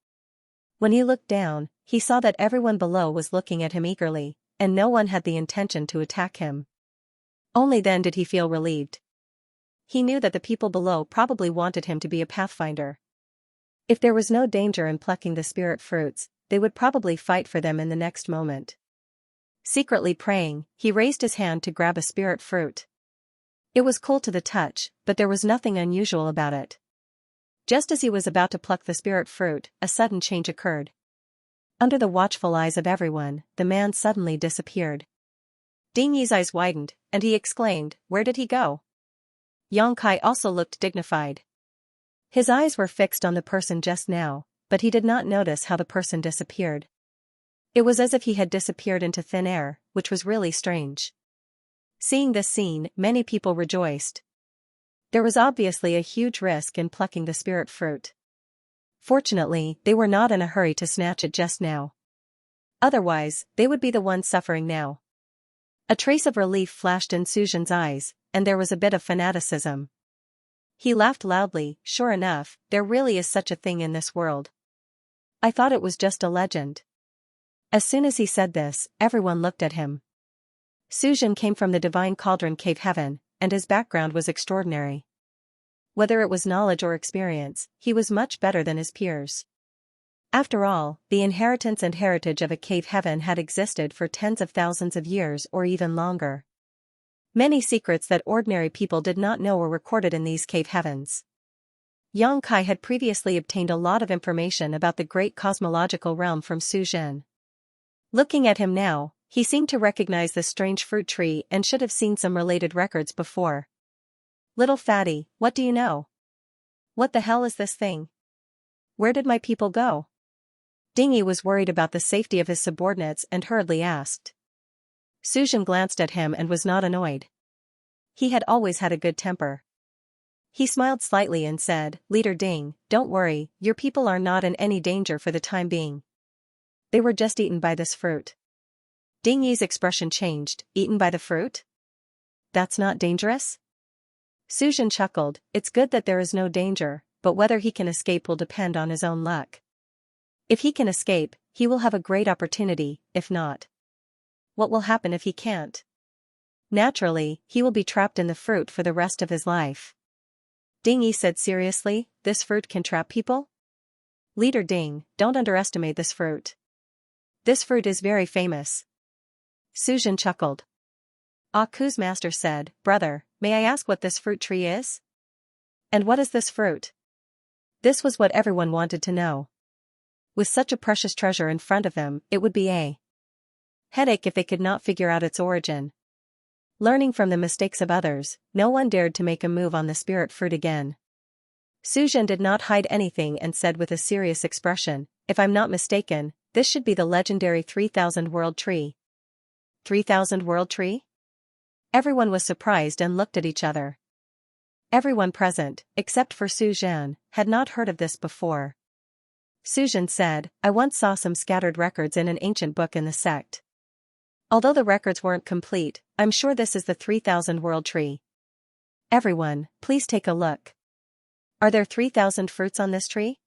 When he looked down, he saw that everyone below was looking at him eagerly, and no one had the intention to attack him. Only then did he feel relieved. He knew that the people below probably wanted him to be a pathfinder. If there was no danger in plucking the spirit fruits, they would probably fight for them in the next moment. Secretly praying, he raised his hand to grab a spirit fruit. It was cold to the touch, but there was nothing unusual about it. Just as he was about to pluck the spirit fruit, a sudden change occurred. Under the watchful eyes of everyone, the man suddenly disappeared. Dingyi's eyes widened, and he exclaimed, "Where did he go?" Yang Kai also looked dignified. His eyes were fixed on the person just now, but he did not notice how the person disappeared. It was as if he had disappeared into thin air, which was really strange. Seeing this scene, many people rejoiced. There was obviously a huge risk in plucking the spirit fruit. Fortunately, they were not in a hurry to snatch it just now. Otherwise, they would be the ones suffering now. A trace of relief flashed in Suzhen's eyes, and there was a bit of fanaticism. He laughed loudly. "Sure enough, there really is such a thing in this world. I thought it was just a legend." As soon as he said this, everyone looked at him. Suzhen came from the divine cauldron cave heaven, and his background was extraordinary. Whether it was knowledge or experience, he was much better than his peers. After all, the inheritance and heritage of a cave heaven had existed for tens of thousands of years or even longer. Many secrets that ordinary people did not know were recorded in these cave heavens. Yang Kai had previously obtained a lot of information about the great cosmological realm from Suzhen. Looking at him now, he seemed to recognize the strange fruit tree and should have seen some related records before. "Little fatty, what do you know? What the hell is this thing? Where did my people go?" Dingyi was worried about the safety of his subordinates and hurriedly asked. Suzhen glanced at him and was not annoyed. He had always had a good temper. He smiled slightly and said, "Leader Ding, don't worry, your people are not in any danger for the time being. They were just eaten by this fruit." Dingyi's expression changed. "Eaten by the fruit? That's not dangerous?" Suzhen chuckled. "It's good that there is no danger, but whether he can escape will depend on his own luck. If he can escape, he will have a great opportunity. If not, what will happen if he can't? Naturally, he will be trapped in the fruit for the rest of his life." Dingyi said seriously, "This fruit can trap people? Leader Ding, don't underestimate this fruit. This fruit is very famous." Suzhen chuckled. Aku's master said, "Brother, may I ask what this fruit tree is? And what is this fruit?" This was what everyone wanted to know. With such a precious treasure in front of them, it would be a headache if they could not figure out its origin. Learning from the mistakes of others, no one dared to make a move on the spirit fruit again. Suzhen did not hide anything and said with a serious expression, "If I'm not mistaken, this should be the legendary 3000 World Tree." 3000 World Tree? Everyone was surprised and looked at each other. Everyone present, except for Suzhen, had not heard of this before. Suzhen said, "I once saw some scattered records in an ancient book in the sect. Although the records weren't complete, I'm sure this is the 3000 World Tree. Everyone, please take a look. Are there 3000 fruits on this tree?"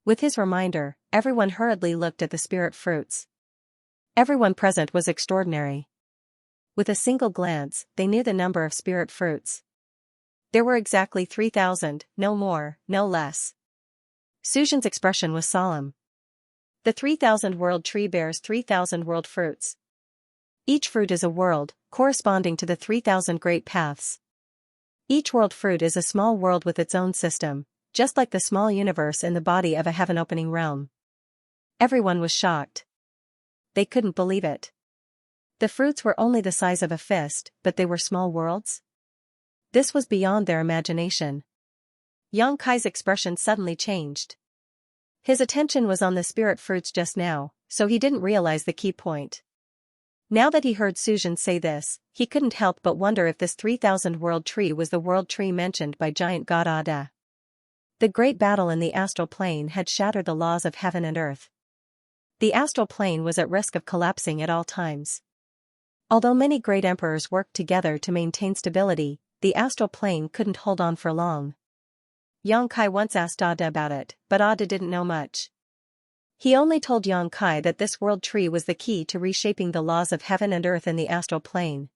With his reminder, everyone hurriedly looked at the spirit fruits. Everyone present was extraordinary. With a single glance, they knew the number of spirit fruits. There were exactly 3000, no more, no less. Suzhen's expression was solemn. The 3000 World Tree bears 3000 world fruits. Each fruit is a world, corresponding to the 3000 great paths. Each world fruit is a small world with its own system, just like the small universe in the body of a heaven-opening realm. Everyone was shocked. They couldn't believe it. The fruits were only the size of a fist, but they were small worlds? This was beyond their imagination. Yang Kai's expression suddenly changed. His attention was on the spirit fruits just now, so he didn't realize the key point. Now that he heard Suzhen say this, he couldn't help but wonder if this 3000 World Tree was the world tree mentioned by giant god Ada. The great battle in the astral plane had shattered the laws of heaven and earth. The astral plane was at risk of collapsing at all times. Although many great emperors worked together to maintain stability, the astral plane couldn't hold on for long. Yang Kai once asked Ada about it, but Ada didn't know much. He only told Yang Kai that this world tree was the key to reshaping the laws of heaven and earth in the astral plane.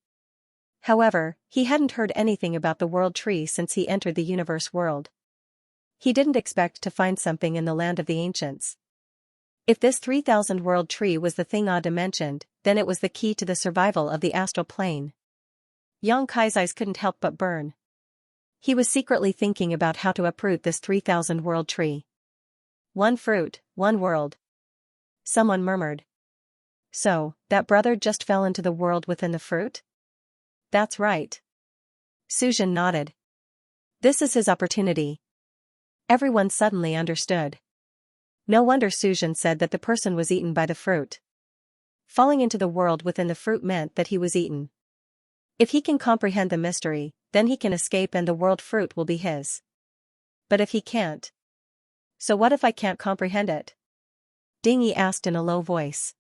However, he hadn't heard anything about the world tree since he entered the universe world. He didn't expect to find something in the land of the ancients. If this 3000 World Tree was the thing Ada mentioned, then it was the key to the survival of the astral plane. Yang Kai's eyes couldn't help but burn. He was secretly thinking about how to uproot this 3000 World Tree. One fruit, one world. Someone murmured. So, that brother just fell into the world within the fruit? That's right. Suzhen nodded. This is his opportunity. Everyone suddenly understood. No wonder Suzhen said that the person was eaten by the fruit. Falling into the world within the fruit meant that he was eaten. If he can comprehend the mystery, then he can escape and the world fruit will be his. But if he can't? So what if I can't comprehend it? Dingy asked in a low voice.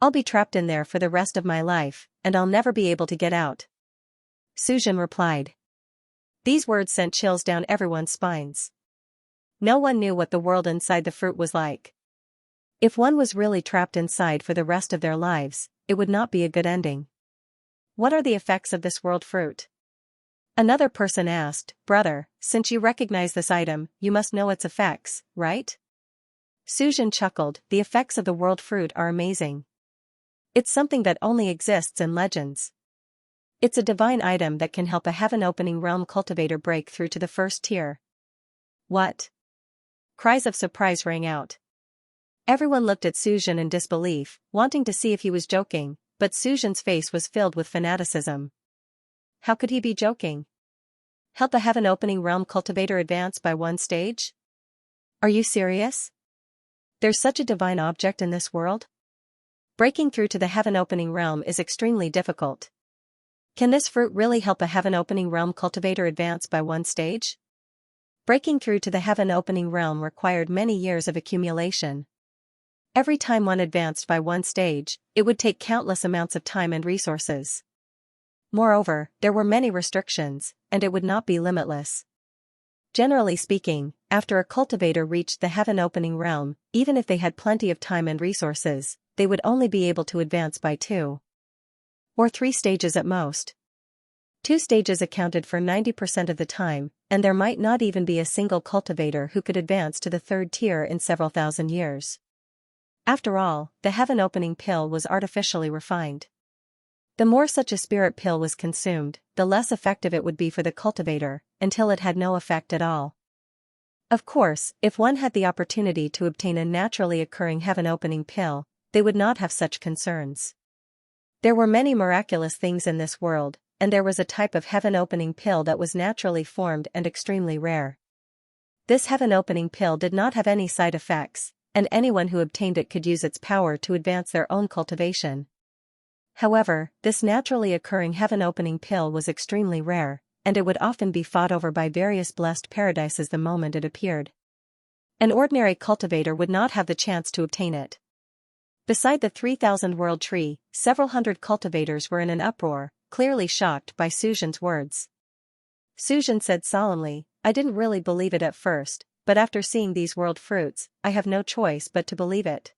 I'll be trapped in there for the rest of my life, and I'll never be able to get out. Suzhen replied. These words sent chills down everyone's spines. No one knew what the world inside the fruit was like. If one was really trapped inside for the rest of their lives, it would not be a good ending. What are the effects of this world fruit? Another person asked, Brother, since you recognize this item, you must know its effects, right? Suzhen chuckled, the effects of the world fruit are amazing. It's something that only exists in legends. It's a divine item that can help a heaven-opening realm cultivator break through to the first tier. What? Cries of surprise rang out. Everyone looked at Suzhen in disbelief, wanting to see if he was joking, but Suzhen's face was filled with fanaticism. How could he be joking? Help a heaven-opening realm cultivator advance by one stage? Are you serious? There's such a divine object in this world? Breaking through to the heaven-opening realm is extremely difficult. Can this fruit really help a heaven-opening realm cultivator advance by one stage? Breaking through to the heaven-opening realm required many years of accumulation. Every time one advanced by one stage, it would take countless amounts of time and resources. Moreover, there were many restrictions, and it would not be limitless. Generally speaking, after a cultivator reached the heaven-opening realm, even if they had plenty of time and resources, they would only be able to advance by 2 or 3 stages at most. 2 stages accounted for 90% of the time, and there might not even be a single cultivator who could advance to the 3rd tier in several thousand years. After all, the heaven-opening pill was artificially refined. The more such a spirit pill was consumed, the less effective it would be for the cultivator, until it had no effect at all. Of course, if one had the opportunity to obtain a naturally occurring heaven-opening pill, they would not have such concerns. There were many miraculous things in this world, and there was a type of heaven-opening pill that was naturally formed and extremely rare. This heaven-opening pill did not have any side effects, and anyone who obtained it could use its power to advance their own cultivation. However, this naturally occurring heaven-opening pill was extremely rare, and it would often be fought over by various blessed paradises the moment it appeared. An ordinary cultivator would not have the chance to obtain it. Beside the 3,000 world tree, several hundred cultivators were in an uproar, clearly shocked by Suzhen's words. Suzhen said solemnly, "I didn't really believe it at first, but after seeing these world fruits, I have no choice but to believe it.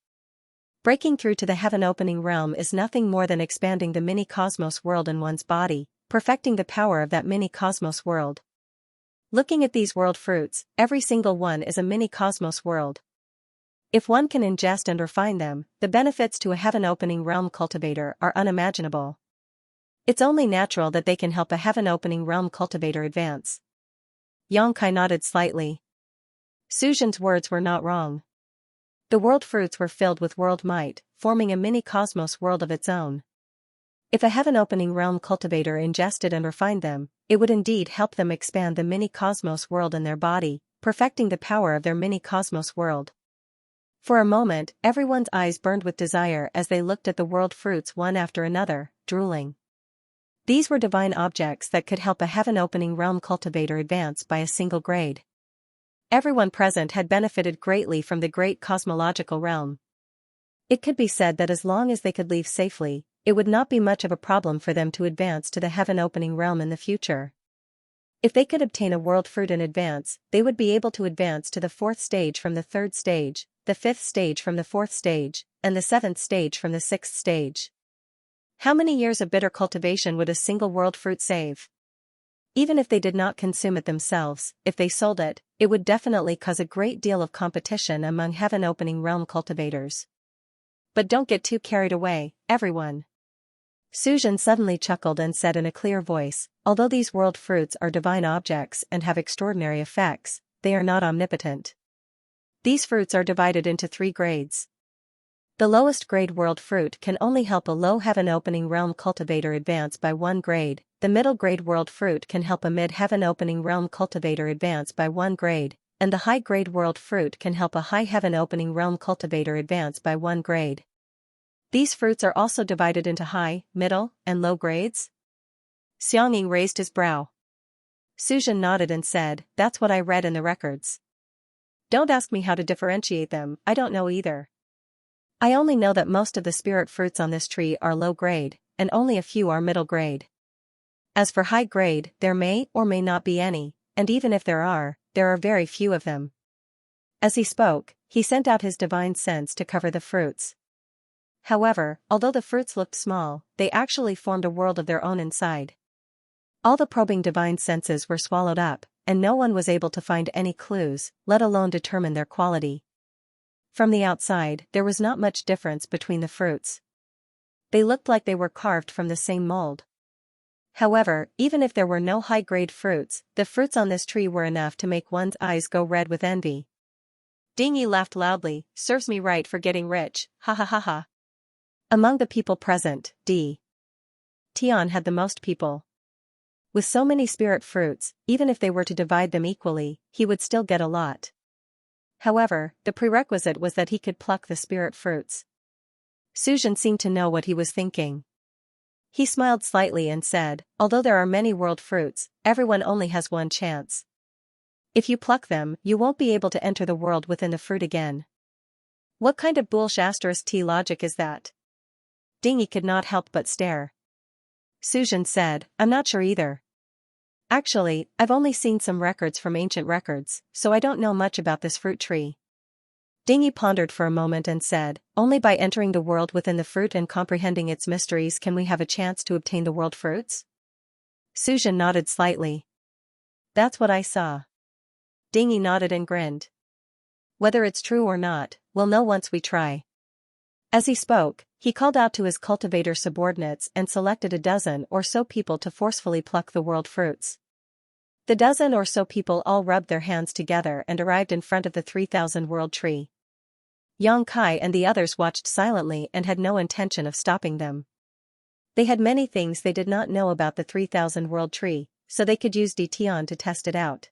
Breaking through to the heaven-opening realm is nothing more than expanding the mini-cosmos world in one's body, perfecting the power of that mini-cosmos world. Looking at these world fruits, every single one is a mini-cosmos world. If one can ingest and refine them, the benefits to a heaven-opening realm cultivator are unimaginable. It's only natural that they can help a heaven-opening realm cultivator advance." Xianxia nodded slightly. Suzhen's words were not wrong. The world fruits were filled with world might, forming a mini-cosmos world of its own. If a heaven-opening realm cultivator ingested and refined them, it would indeed help them expand the mini-cosmos world in their body, perfecting the power of their mini-cosmos world. For a moment, everyone's eyes burned with desire as they looked at the world fruits one after another, drooling. These were divine objects that could help a heaven-opening realm cultivator advance by a single grade. Everyone present had benefited greatly from the great cosmological realm. It could be said that as long as they could leave safely, it would not be much of a problem for them to advance to the heaven-opening realm in the future. If they could obtain a world fruit in advance, they would be able to advance to the 4th stage from the 3rd stage, the 5th stage from the 4th stage, and the 7th stage from the 6th stage. How many years of bitter cultivation would a single world fruit save? Even if they did not consume it themselves, if they sold it, it would definitely cause a great deal of competition among heaven-opening realm cultivators. But don't get too carried away, everyone. Suzhen suddenly chuckled and said in a clear voice, "Although these world fruits are divine objects and have extraordinary effects, they are not omnipotent. These fruits are divided into 3 grades. The lowest grade world fruit can only help a low heaven-opening realm cultivator advance by 1 grade, the middle grade world fruit can help a mid-heaven-opening realm cultivator advance by 1 grade, and the high grade world fruit can help a high heaven-opening realm cultivator advance by 1 grade. These fruits are also divided into high, middle, and low grades?" Xianxia raised his brow. Suzhen nodded and said, "That's what I read in the records. Don't ask me how to differentiate them, I don't know either. I only know that most of the spirit fruits on this tree are low grade, and only a few are middle grade. As for high grade, there may or may not be any, and even if there are very few of them." As he spoke, he sent out his divine sense to cover the fruits. However, although the fruits looked small, they actually formed a world of their own inside. All the probing divine senses were swallowed up, and no one was able to find any clues, let alone determine their quality. From the outside, there was not much difference between the fruits. They looked like they were carved from the same mold. However, even if there were no high-grade fruits, the fruits on this tree were enough to make one's eyes go red with envy. Dingy laughed loudly, "Serves me right for getting rich, ha ha ha ha." Among the people present, Tian had the most people. With so many spirit fruits, even if they were to divide them equally, he would still get a lot. However, the prerequisite was that he could pluck the spirit fruits. Suzhen seemed to know what he was thinking. He smiled slightly and said, "Although there are many world fruits, everyone only has 1 chance. If you pluck them, you won't be able to enter the world within the fruit again." What kind of bullshit logic is that? Dingy could not help but stare. Suzhen said, "I'm not sure either. Actually, I've only seen some records from ancient records, so I don't know much about this fruit tree." Dingy pondered for a moment and said, "Only by entering the world within the fruit and comprehending its mysteries can we have a chance to obtain the world fruits?" Suzhen nodded slightly. "That's what I saw." Dingy nodded and grinned. "Whether it's true or not, we'll know once we try." As he spoke, he called out to his cultivator subordinates and selected a dozen or so people to forcefully pluck the world fruits. The dozen or so people all rubbed their hands together and arrived in front of the 3,000-world tree. Yang Kai and the others watched silently and had no intention of stopping them. They had many things they did not know about the 3,000-world tree, so they could use Ditian to test it out.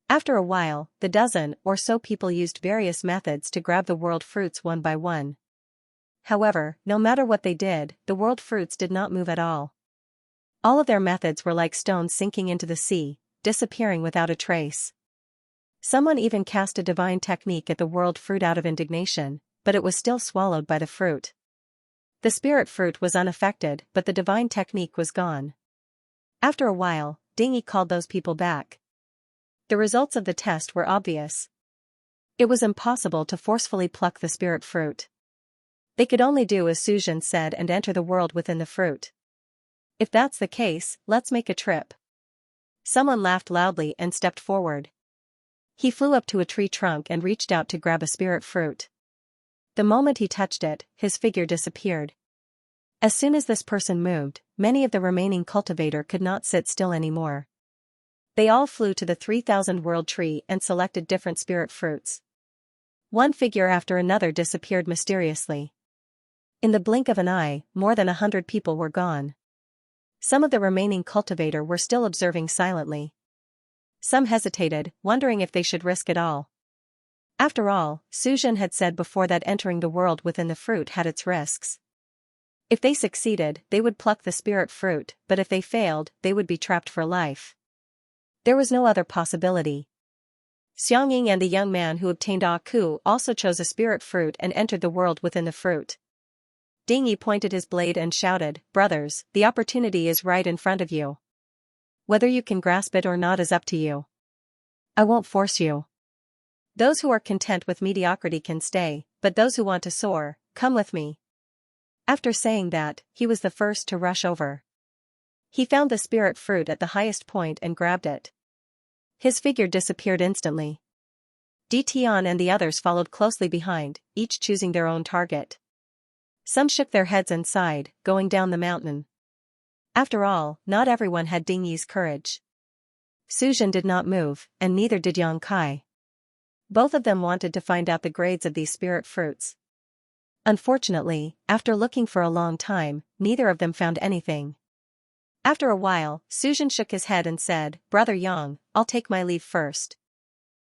After a while, the dozen or so people used various methods to grab the world fruits one by one. However, no matter what they did, the world fruits did not move at all. All of their methods were like stones sinking into the sea, disappearing without a trace. Someone even cast a divine technique at the world fruit out of indignation, but it was still swallowed by the fruit. The spirit fruit was unaffected, but the divine technique was gone. After a while, Dingy called those people back. The results of the test were obvious. It was impossible to forcefully pluck the spirit fruit. They could only do as Suzhen said and enter the world within the fruit. If that's the case, let's make a trip. Someone laughed loudly and stepped forward. He flew up to a tree trunk and reached out to grab a spirit fruit. The moment he touched it, his figure disappeared. As soon as this person moved, many of the remaining cultivator could not sit still anymore. They all flew to the 3,000-world tree and selected different spirit fruits. One figure after another disappeared mysteriously. In the blink of an eye, more than 100 people were gone. Some of the remaining cultivator were still observing silently. Some hesitated, wondering if they should risk it all. After all, Suzhen had said before that entering the world within the fruit had its risks. If they succeeded, they would pluck the spirit fruit, but if they failed, they would be trapped for life. There was no other possibility. Xianxia and the young man who obtained Aku also chose a spirit fruit and entered the world within the fruit. Dingy pointed his blade and shouted, "Brothers, the opportunity is right in front of you. Whether you can grasp it or not is up to you. I won't force you. Those who are content with mediocrity can stay, but those who want to soar, come with me." After saying that, he was the first to rush over. He found the spirit fruit at the highest point and grabbed it. His figure disappeared instantly. Ditian and the others followed closely behind, each choosing their own target. Some shook their heads and sighed, going down the mountain. After all, not everyone had Dingyi's courage. Suzhen did not move, and neither did Yang Kai. Both of them wanted to find out the grades of these spirit fruits. Unfortunately, after looking for a long time, neither of them found anything. After a while, Suzhen shook his head and said, "Brother Yang, I'll take my leave first."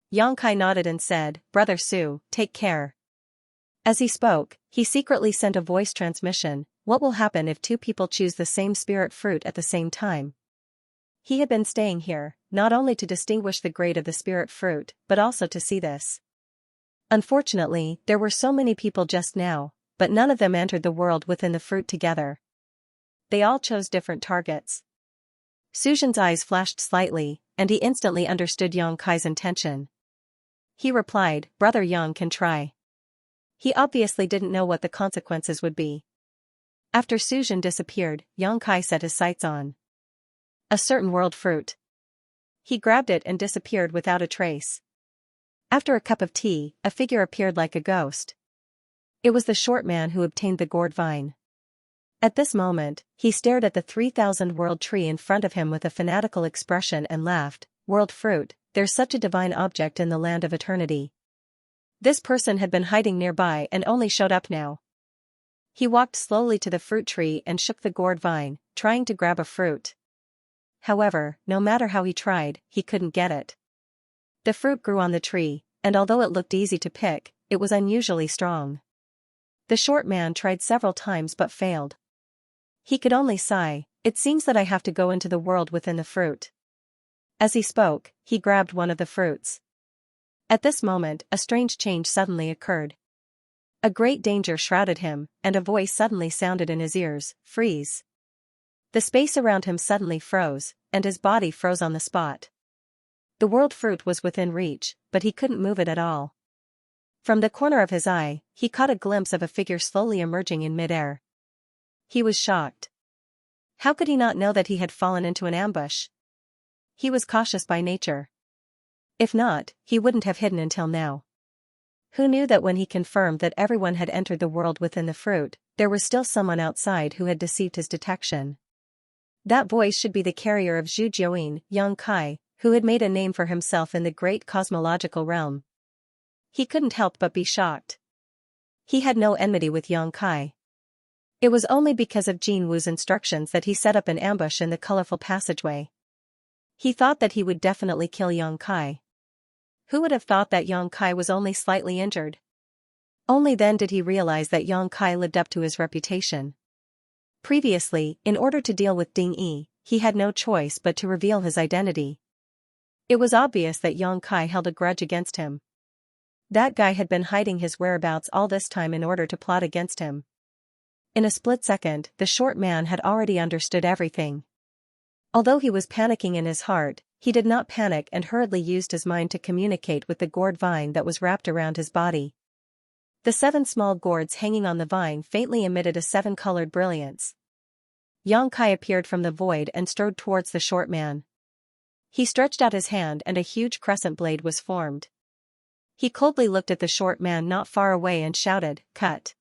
Yang Kai nodded and said, "Brother Su, take care." As he spoke, he secretly sent a voice transmission. What will happen if two people choose the same spirit fruit at the same time? He had been staying here, not only to distinguish the grade of the spirit fruit, but also to see this. Unfortunately, there were so many people just now, but none of them entered the world within the fruit together. They all chose different targets. Suzhen's eyes flashed slightly, and he instantly understood Yang Kai's intention. He replied, "Brother Yang can try." He obviously didn't know what the consequences would be. After Suzhen disappeared, Yang Kai set his sights on a certain world fruit. He grabbed it and disappeared without a trace. After a cup of tea, a figure appeared like a ghost. It was the short man who obtained the gourd vine. At this moment, he stared at the 3,000-world tree in front of him with a fanatical expression and laughed, "World fruit, there's such a divine object in the land of eternity." This person had been hiding nearby and only showed up now. He walked slowly to the fruit tree and shook the gourd vine, trying to grab a fruit. However, no matter how he tried, he couldn't get it. The fruit grew on the tree, and although it looked easy to pick, it was unusually strong. The short man tried several times but failed. He could only sigh, "It seems that I have to go into the world within the fruit." As he spoke, he grabbed one of the fruits. At this moment, a strange change suddenly occurred. A great danger shrouded him, and a voice suddenly sounded in his ears, "Freeze." The space around him suddenly froze, and his body froze on the spot. The world fruit was within reach, but he couldn't move it at all. From the corner of his eye, he caught a glimpse of a figure slowly emerging in midair. He was shocked. How could he not know that he had fallen into an ambush? He was cautious by nature. If not, he wouldn't have hidden until now. Who knew that when he confirmed that everyone had entered the world within the fruit, there was still someone outside who had deceived his detection? That voice should be the carrier of Zhu Jiuyin, Yang Kai, who had made a name for himself in the great cosmological realm. He couldn't help but be shocked. He had no enmity with Yang Kai. It was only because of Jin Wu's instructions that he set up an ambush in the colorful passageway. He thought that he would definitely kill Yang Kai. Who would have thought that Yang Kai was only slightly injured? Only then did he realize that Yang Kai lived up to his reputation. Previously, in order to deal with Ding Yi, he had no choice but to reveal his identity. It was obvious that Yang Kai held a grudge against him. That guy had been hiding his whereabouts all this time in order to plot against him. In a split second, the short man had already understood everything. Although he was panicking in his heart, he did not panic and hurriedly used his mind to communicate with the gourd vine that was wrapped around his body. The 7 small gourds hanging on the vine faintly emitted a 7-colored brilliance. Yang Kai appeared from the void and strode towards the short man. He stretched out his hand and a huge crescent blade was formed. He coldly looked at the short man not far away and shouted, "Cut!"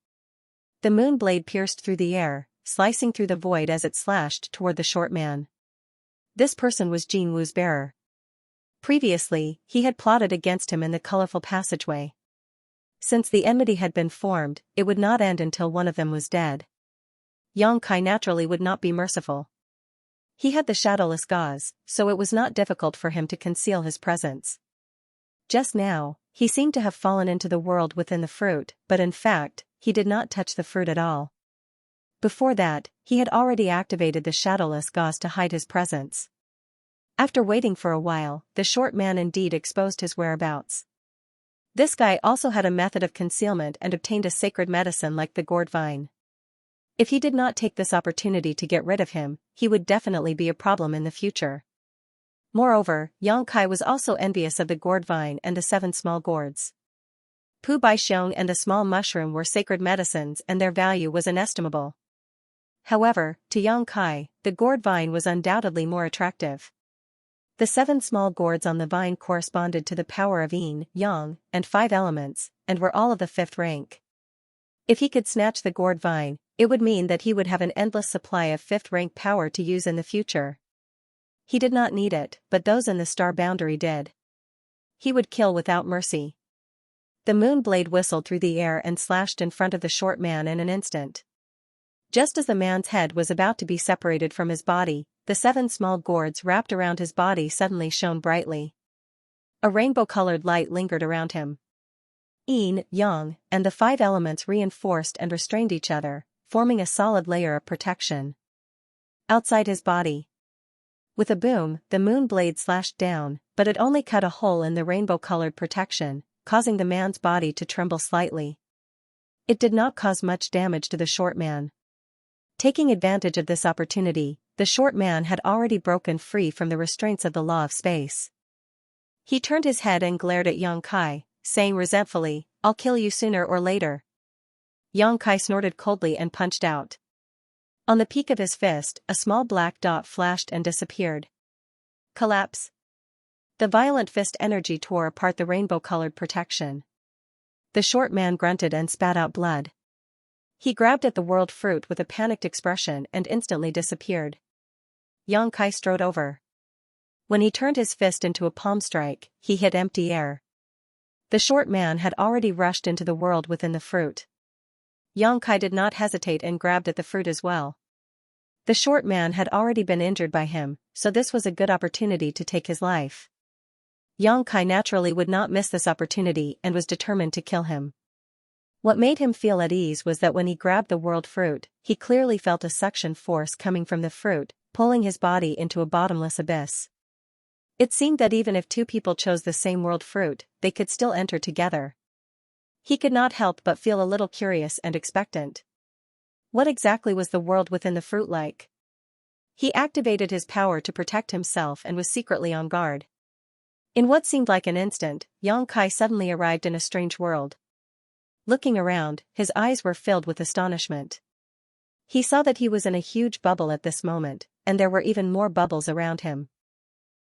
The moon blade pierced through the air, slicing through the void as it slashed toward the short man. This person was Jin Wu's bearer. Previously, he had plotted against him in the colorful passageway. Since the enmity had been formed, it would not end until one of them was dead. Yang Kai naturally would not be merciful. He had the shadowless gauze, so it was not difficult for him to conceal his presence. Just now, he seemed to have fallen into the world within the fruit, but in fact, he did not touch the fruit at all. Before that, he had already activated the shadowless gauze to hide his presence. After waiting for a while, the short man indeed exposed his whereabouts. This guy also had a method of concealment and obtained a sacred medicine like the gourd vine. If he did not take this opportunity to get rid of him, he would definitely be a problem in the future. Moreover, Yang Kai was also envious of the gourd vine and the 7 small gourds. Pu Bai Xiong and the small mushroom were sacred medicines and their value was inestimable. However, to Yang Kai, the gourd vine was undoubtedly more attractive. The 7 small gourds on the vine corresponded to the power of yin, yang, and 5 elements, and were all of the 5th rank. If he could snatch the gourd vine, it would mean that he would have an endless supply of 5th rank power to use in the future. He did not need it, but those in the star boundary did. He would kill without mercy. The moon blade whistled through the air and slashed in front of the short man in an instant. Just as the man's head was about to be separated from his body, the 7 small gourds wrapped around his body suddenly shone brightly. A rainbow-colored light lingered around him. Yin, yang, and the 5 elements reinforced and restrained each other, forming a solid layer of protection. Outside his body. With a boom, the moon blade slashed down, but it only cut a hole in the rainbow-colored protection, causing the man's body to tremble slightly. It did not cause much damage to the short man. Taking advantage of this opportunity, the short man had already broken free from the restraints of the law of space. He turned his head and glared at Yang Kai, saying resentfully, "I'll kill you sooner or later." Yang Kai snorted coldly and punched out. On the peak of his fist, a small black dot flashed and disappeared. Collapse. The violent fist energy tore apart the rainbow-colored protection. The short man grunted and spat out blood. He grabbed at the world fruit with a panicked expression and instantly disappeared. Yang Kai strode over. When he turned his fist into a palm strike, he hit empty air. The short man had already rushed into the world within the fruit. Yang Kai did not hesitate and grabbed at the fruit as well. The short man had already been injured by him, so this was a good opportunity to take his life. Yang Kai naturally would not miss this opportunity and was determined to kill him. What made him feel at ease was that when he grabbed the world fruit, he clearly felt a suction force coming from the fruit, pulling his body into a bottomless abyss. It seemed that even if 2 people chose the same world fruit, they could still enter together. He could not help but feel a little curious and expectant. What exactly was the world within the fruit like? He activated his power to protect himself and was secretly on guard. In what seemed like an instant, Yang Kai suddenly arrived in a strange world. Looking around, his eyes were filled with astonishment. He saw that he was in a huge bubble at this moment, and there were even more bubbles around him.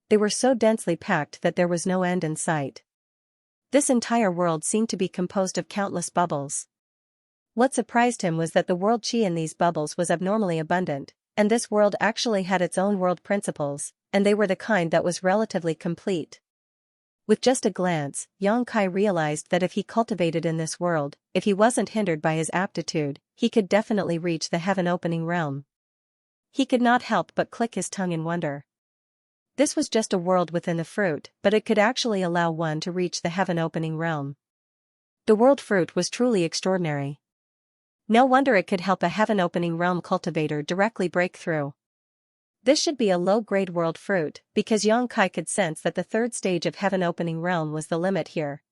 They were so densely packed that there was no end in sight. This entire world seemed to be composed of countless bubbles. What surprised him was that the world chi in these bubbles was abnormally abundant, and this world actually had its own world principles, and they were the kind that was relatively complete. With just a glance, Yang Kai realized that if he cultivated in this world, if he wasn't hindered by his aptitude, he could definitely reach the heaven-opening realm. He could not help but click his tongue in wonder. This was just a world within the fruit, but it could actually allow one to reach the heaven-opening realm. The world fruit was truly extraordinary. No wonder it could help a heaven-opening realm cultivator directly break through. This should be a low-grade world fruit, because Yang Kai could sense that the third stage of heaven-opening realm was the limit here.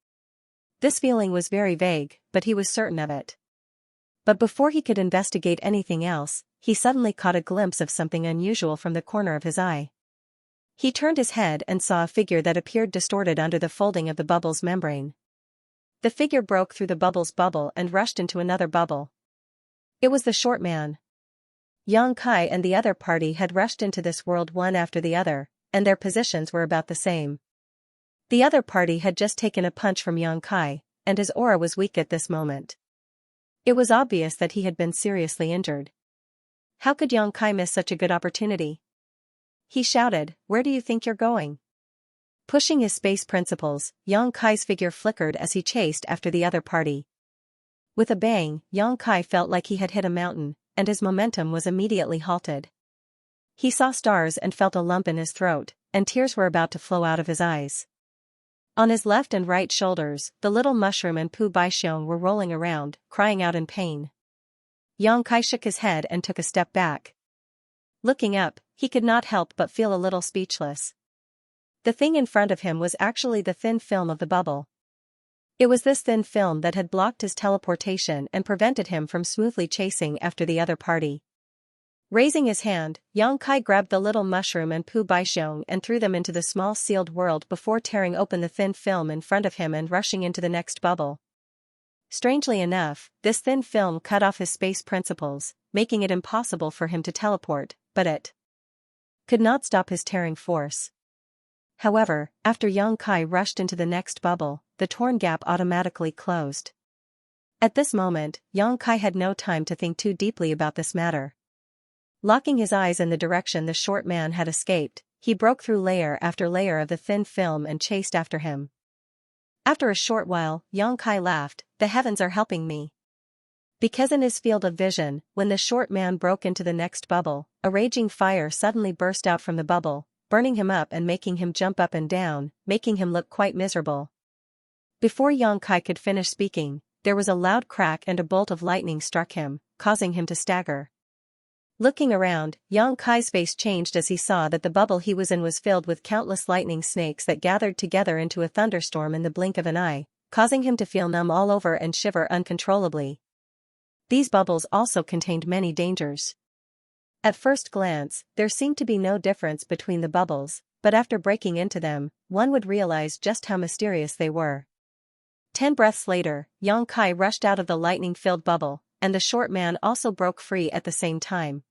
This feeling was very vague, but he was certain of it. But before he could investigate anything else, he suddenly caught a glimpse of something unusual from the corner of his eye. He turned his head and saw a figure that appeared distorted under the folding of the bubble's membrane. The figure broke through the bubble's bubble and rushed into another bubble. It was the short man. Yang Kai and the other party had rushed into this world one after the other, and their positions were about the same. The other party had just taken a punch from Yang Kai, and his aura was weak at this moment. It was obvious that he had been seriously injured. How could Yang Kai miss such a good opportunity? He shouted, "Where do you think you're going?" Pushing his space principles, Yang Kai's figure flickered as he chased after the other party. With a bang, Yang Kai felt like he had hit a mountain, and his momentum was immediately halted. He saw stars and felt a lump in his throat, and tears were about to flow out of his eyes. On his left and right shoulders, the little mushroom and Pu Baixiong were rolling around, crying out in pain. Yang Kai shook his head and took a step back. Looking up, he could not help but feel a little speechless. The thing in front of him was actually the thin film of the bubble. It was this thin film that had blocked his teleportation and prevented him from smoothly chasing after the other party. Raising his hand, Yang Kai grabbed the little mushroom and Pu Baixiong and threw them into the small sealed world before tearing open the thin film in front of him and rushing into the next bubble. Strangely enough, this thin film cut off his space principles, making it impossible for him to teleport, but it could not stop his tearing force. However, after Yang Kai rushed into the next bubble, the torn gap automatically closed. At this moment, Yang Kai had no time to think too deeply about this matter. Locking his eyes in the direction the short man had escaped, he broke through layer after layer of the thin film and chased after him. After a short while, Yang Kai laughed, "The heavens are helping me." Because in his field of vision, when the short man broke into the next bubble, a raging fire suddenly burst out from the bubble, burning him up and making him jump up and down, making him look quite miserable. Before Yang Kai could finish speaking, there was a loud crack and a bolt of lightning struck him, causing him to stagger. Looking around, Yang Kai's face changed as he saw that the bubble he was in was filled with countless lightning snakes that gathered together into a thunderstorm in the blink of an eye, causing him to feel numb all over and shiver uncontrollably. These bubbles also contained many dangers. At first glance, there seemed to be no difference between the bubbles, but after breaking into them, one would realize just how mysterious they were. 10 breaths later, Yang Kai rushed out of the lightning-filled bubble, and the short man also broke free at the same time.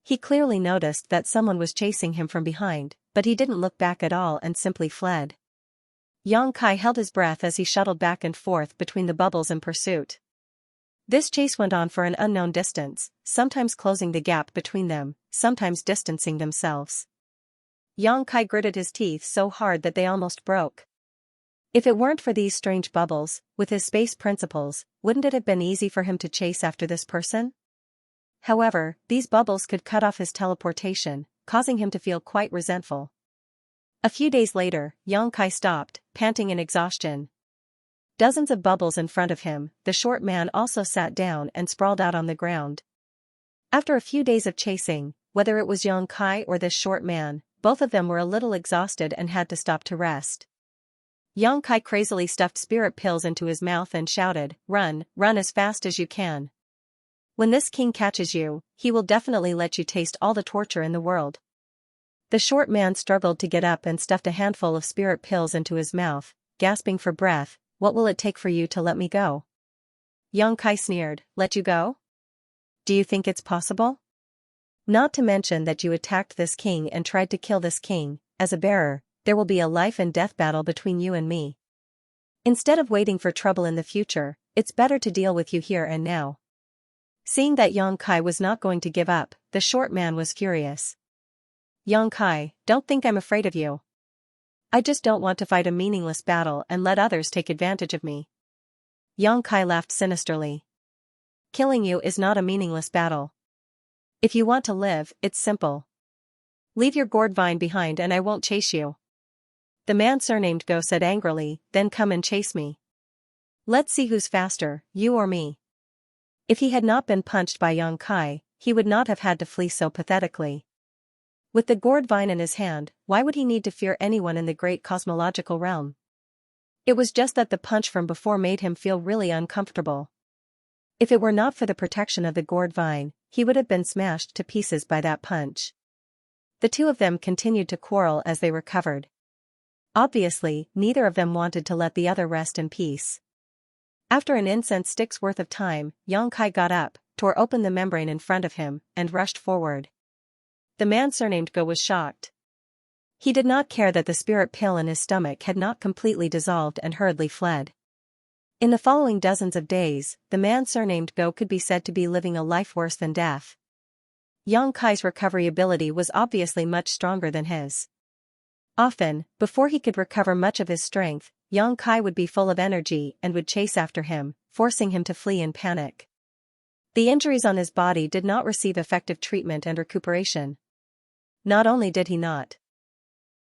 He clearly noticed that someone was chasing him from behind, but he didn't look back at all and simply fled. Yang Kai held his breath as he shuttled back and forth between the bubbles in pursuit. This chase went on for an unknown distance, sometimes closing the gap between them, sometimes distancing themselves. Yang Kai gritted his teeth so hard that they almost broke. If it weren't for these strange bubbles, with his space principles, wouldn't it have been easy for him to chase after this person? However, these bubbles could cut off his teleportation, causing him to feel quite resentful. A few days later, Yang Kai stopped, panting in exhaustion. Dozens of bubbles in front of him, the short man also sat down and sprawled out on the ground. After a few days of chasing, whether it was Yang Kai or this short man, both of them were a little exhausted and had to stop to rest. Yang Kai crazily stuffed spirit pills into his mouth and shouted, "Run, run as fast as you can. When this king catches you, he will definitely let you taste all the torture in the world." The short man struggled to get up and stuffed a handful of spirit pills into his mouth, gasping for breath. "What will it take for you to let me go?" Yang Kai sneered, "Let you go? Do you think it's possible? Not to mention that you attacked this king and tried to kill this king. As a bearer, there will be a life and death battle between you and me. Instead of waiting for trouble in the future, it's better to deal with you here and now." Seeing that Yang Kai was not going to give up, the short man was furious. Xianxia, don't think I'm afraid of you. I just don't want to fight a meaningless battle and let others take advantage of me. Xianxia laughed sinisterly. Killing you is not a meaningless battle. If you want to live, it's simple. Leave your gourd vine behind and I won't chase you. The man surnamed Go said angrily, then come and chase me. Let's see who's faster, you or me. If he had not been punched by Xianxia, he would not have had to flee so pathetically. With the gourd vine in his hand, why would he need to fear anyone in the great cosmological realm? It was just that the punch from before made him feel really uncomfortable. If it were not for the protection of the gourd vine, he would have been smashed to pieces by that punch. The two of them continued to quarrel as they recovered. Obviously, neither of them wanted to let the other rest in peace. After an incense stick's worth of time, Xianxia got up, tore open the membrane in front of him, and rushed forward. The man surnamed Go was shocked. He did not care that the spirit pill in his stomach had not completely dissolved and hurriedly fled. In the following dozens of days, the man surnamed Go could be said to be living a life worse than death. Xianxia's recovery ability was obviously much stronger than his. Often, before he could recover much of his strength, Xianxia would be full of energy and would chase after him, forcing him to flee in panic. The injuries on his body did not receive effective treatment and recuperation. Not only did he not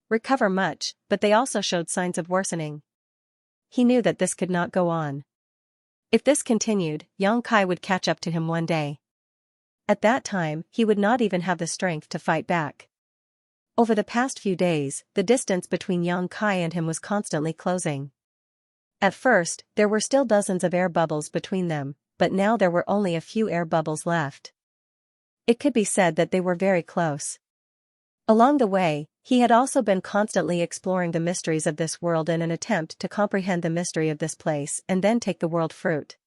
recover much, but they also showed signs of worsening. He knew that this could not go on. If this continued, Xianxia would catch up to him one day. At that time, he would not even have the strength to fight back. Over the past few days, the distance between Xianxia and him was constantly closing. At first, there were still dozens of air bubbles between them, but now there were only a few air bubbles left. It could be said that they were very close. Along the way, he had also been constantly exploring the mysteries of this world in an attempt to comprehend the mystery of this place and then take the world fruit.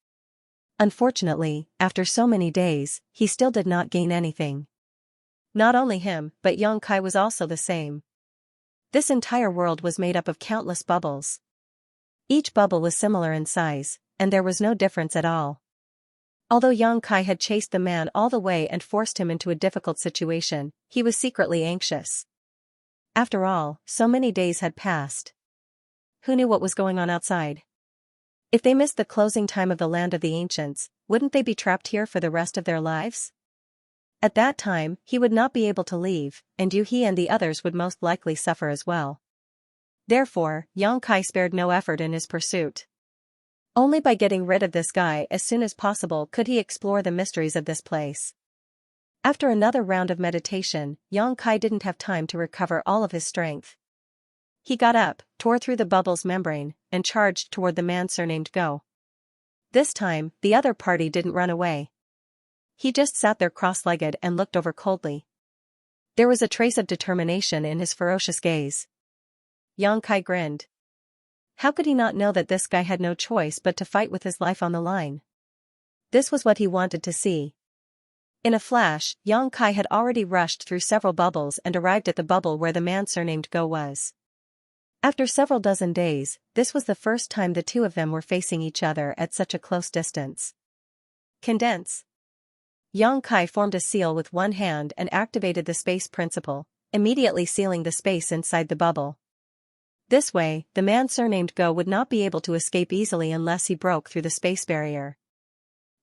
Unfortunately, after so many days, he still did not gain anything. Not only him, but Xianxia was also the same. This entire world was made up of countless bubbles. Each bubble was similar in size, and there was no difference at all. Although Xianxia had chased the man all the way and forced him into a difficult situation, he was secretly anxious. After all, so many days had passed. Who knew what was going on outside? If they missed the closing time of the land of the ancients, wouldn't they be trapped here for the rest of their lives? At that time, he would not be able to leave, and he and the others would most likely suffer as well. Therefore, Xianxia spared no effort in his pursuit. Only by getting rid of this guy as soon as possible could he explore the mysteries of this place. After another round of meditation, Xianxia didn't have time to recover all of his strength. He got up, tore through the bubble's membrane, and charged toward the man surnamed Go. This time, the other party didn't run away. He just sat there cross-legged and looked over coldly. There was a trace of determination in his ferocious gaze. Xianxia grinned. How could he not know that this guy had no choice but to fight with his life on the line? This was what he wanted to see. In a flash, Xianxia had already rushed through several bubbles and arrived at the bubble where the man surnamed Go was. After several dozen days, this was the first time the two of them were facing each other at such a close distance. Condense. Xianxia formed a seal with one hand and activated the space principle, immediately sealing the space inside the bubble. This way, the man surnamed Go would not be able to escape easily unless he broke through the space barrier.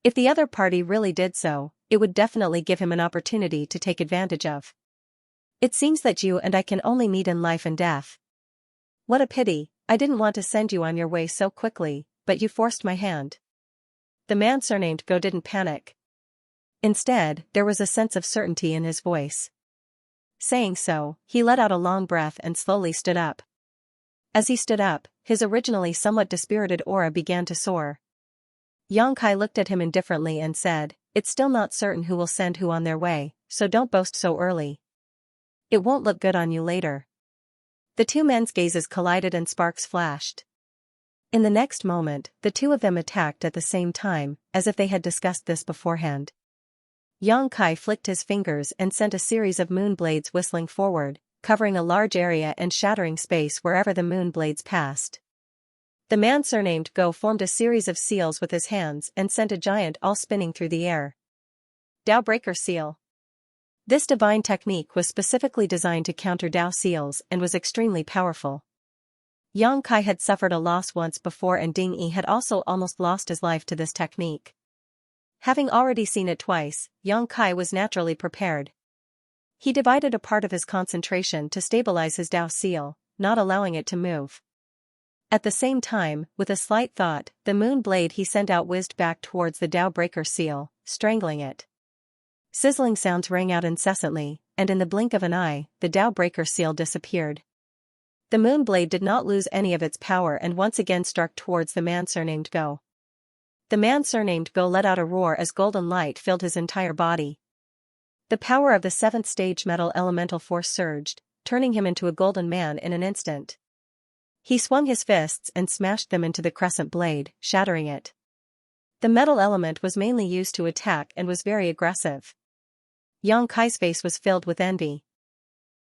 If the other party really did so, it would definitely give him an opportunity to take advantage of. It seems that you and I can only meet in life and death. What a pity, I didn't want to send you on your way so quickly, but you forced my hand. The man surnamed Go didn't panic. Instead, there was a sense of certainty in his voice. Saying so, he let out a long breath and slowly stood up. As he stood up, his originally somewhat dispirited aura began to soar. Xianxia looked at him indifferently and said, "It's still not certain who will send who on their way, so don't boast so early. It won't look good on you later." The two men's gazes collided and sparks flashed. In the next moment, the two of them attacked at the same time, as if they had discussed this beforehand. Xianxia flicked his fingers and sent a series of moon blades whistling forward, covering a large area and shattering space wherever the moon blades passed. The man surnamed Go formed a series of seals with his hands and sent a giant all spinning through the air. Dao Breaker Seal. This divine technique was specifically designed to counter Dao seals and was extremely powerful. Yang Kai had suffered a loss once before, and Ding Yi had also almost lost his life to this technique. Having already seen it twice, Yang Kai was naturally prepared. He divided a part of his concentration to stabilize his Dao seal, not allowing it to move. At the same time, with a slight thought, the moon blade he sent out whizzed back towards the Dao breaker seal, strangling it. Sizzling sounds rang out incessantly, and in the blink of an eye, the Dao breaker seal disappeared. The moon blade did not lose any of its power and once again struck towards the man surnamed Go. The man surnamed Go let out a roar as golden light filled his entire body. The power of the 7th stage metal elemental force surged, turning him into a golden man in an instant. He swung his fists and smashed them into the crescent blade, shattering it. The metal element was mainly used to attack and was very aggressive. Yang Kai's face was filled with envy.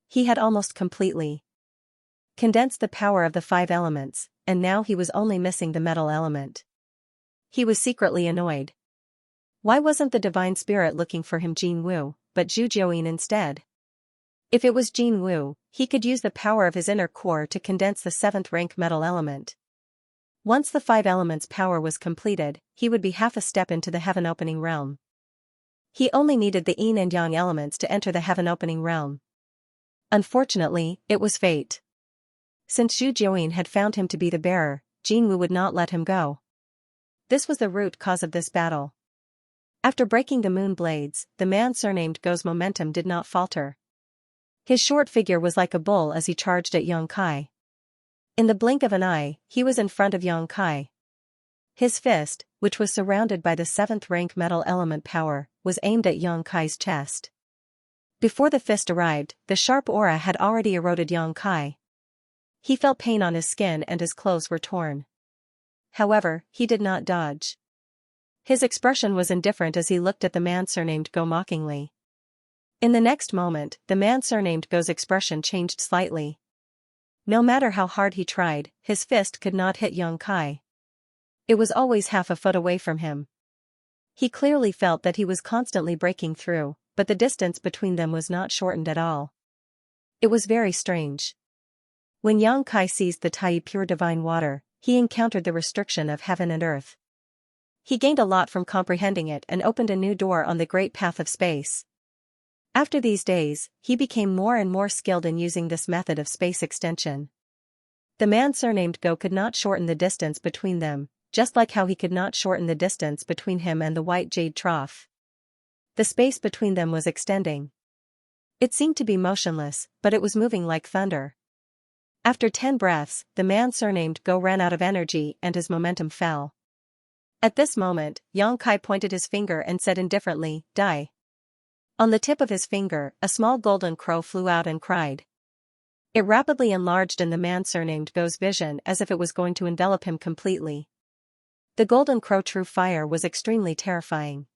He had almost completely condensed the power of the 5 elements, and now he was only missing the metal element. He was secretly annoyed. Why wasn't the divine spirit looking for him Jin Wu, but Zhu Jiuyin instead? If it was Jin Wu, he could use the power of his inner core to condense the 7th rank metal element. Once the 5 elements' power was completed, he would be half a step into the heaven-opening realm. He only needed the yin and yang elements to enter the heaven-opening realm. Unfortunately, it was fate. Since Zhu Jiuyin had found him to be the bearer, Jin Wu would not let him go. This was the root cause of this battle. After breaking the moon blades, the man surnamed Go's momentum did not falter. His short figure was like a bull as he charged at Yang Kai. In the blink of an eye, he was in front of Yang Kai. His fist, which was surrounded by the 7th rank metal element power, was aimed at Yang Kai's chest. Before the fist arrived, the sharp aura had already eroded Yang Kai. He felt pain on his skin and his clothes were torn. However, he did not dodge. His expression was indifferent as he looked at the man surnamed Go mockingly. In the next moment, the man surnamed Go's expression changed slightly. No matter how hard he tried, his fist could not hit Yang Kai. It was always half a foot away from him. He clearly felt that he was constantly breaking through, but the distance between them was not shortened at all. It was very strange. When Yang Kai seized the Tai pure divine water, he encountered the restriction of heaven and earth. He gained a lot from comprehending it and opened a new door on the great path of space. After these days, he became more and more skilled in using this method of space extension. The man surnamed Go could not shorten the distance between them, just like how he could not shorten the distance between him and the white jade trough. The space between them was extending. It seemed to be motionless, but it was moving like thunder. After 10 breaths, the man surnamed Go ran out of energy and his momentum fell. At this moment, Yang Kai pointed his finger and said indifferently, "Die." On the tip of his finger, a small golden crow flew out and cried. It rapidly enlarged in the man surnamed Go's vision as if it was going to envelop him completely. The golden crow true fire was extremely terrifying.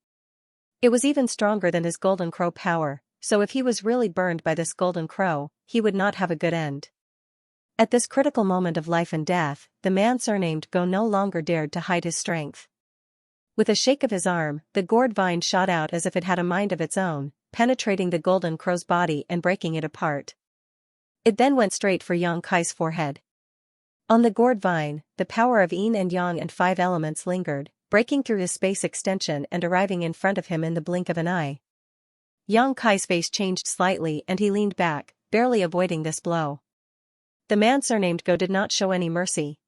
It was even stronger than his golden crow power, so if he was really burned by this golden crow, he would not have a good end. At this critical moment of life and death, the man surnamed Go no longer dared to hide his strength. With a shake of his arm, the gourd vine shot out as if it had a mind of its own, penetrating the golden crow's body and breaking it apart. It then went straight for Yang Kai's forehead. On the gourd vine, the power of yin and yang and 5 elements lingered, breaking through his space extension and arriving in front of him in the blink of an eye. Yang Kai's face changed slightly and he leaned back, barely avoiding this blow. The man surnamed Go did not show any mercy.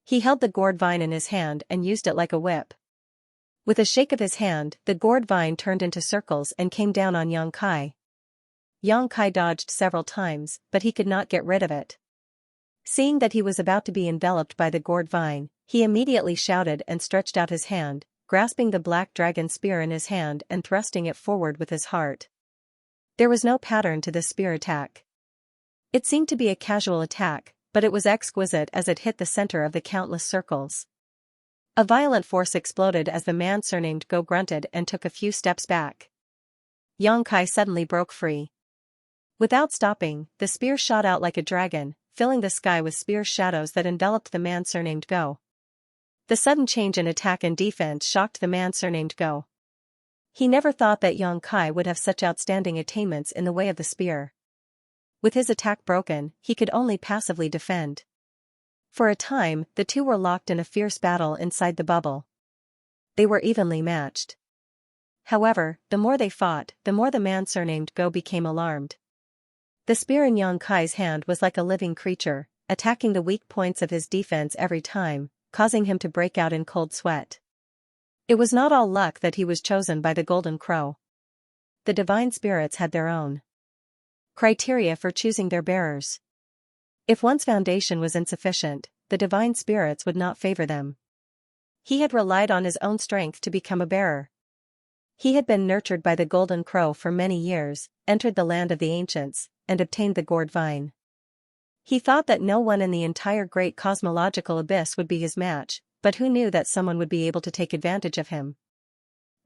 He held the gourd vine in his hand and used it like a whip. With a shake of his hand, the gourd vine turned into circles and came down on Yang Kai. Yang Kai dodged several times, but he could not get rid of it. Seeing that he was about to be enveloped by the gourd vine, he immediately shouted and stretched out his hand, grasping the black dragon spear in his hand and thrusting it forward with his heart. There was no pattern to this spear attack. It seemed to be a casual attack, but it was exquisite as it hit the center of the countless circles. A violent force exploded as the man surnamed Go grunted and took a few steps back. Yang Kai suddenly broke free. Without stopping, the spear shot out like a dragon, filling the sky with spear shadows that enveloped the man surnamed Go. The sudden change in attack and defense shocked the man surnamed Go. He never thought that Yang Kai would have such outstanding attainments in the way of the spear. With his attack broken, he could only passively defend. For a time, the two were locked in a fierce battle inside the bubble. They were evenly matched. However, the more they fought, the more the man surnamed Go became alarmed. The spear in Yang Kai's hand was like a living creature, attacking the weak points of his defense every time, causing him to break out in cold sweat. It was not all luck that he was chosen by the Golden Crow. The divine spirits had their own criteria for choosing their bearers. If one's foundation was insufficient, the divine spirits would not favor them. He had relied on his own strength to become a bearer. He had been nurtured by the Golden Crow for many years, entered the land of the ancients, and obtained the gourd vine. He thought that no one in the entire great cosmological abyss would be his match, but who knew that someone would be able to take advantage of him?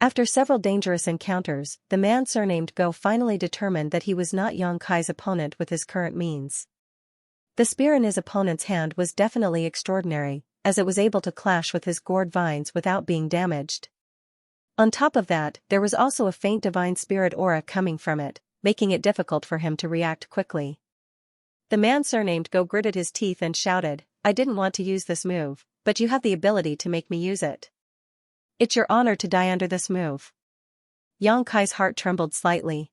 After several dangerous encounters, the man surnamed Go finally determined that he was not Yang Kai's opponent with his current means. The spear in his opponent's hand was definitely extraordinary, as it was able to clash with his gourd vines without being damaged. On top of that, there was also a faint divine spirit aura coming from it, making it difficult for him to react quickly. The man surnamed Go gritted his teeth and shouted, "I didn't want to use this move, but you have the ability to make me use it. It's your honor to die under this move." Yang Kai's heart trembled slightly.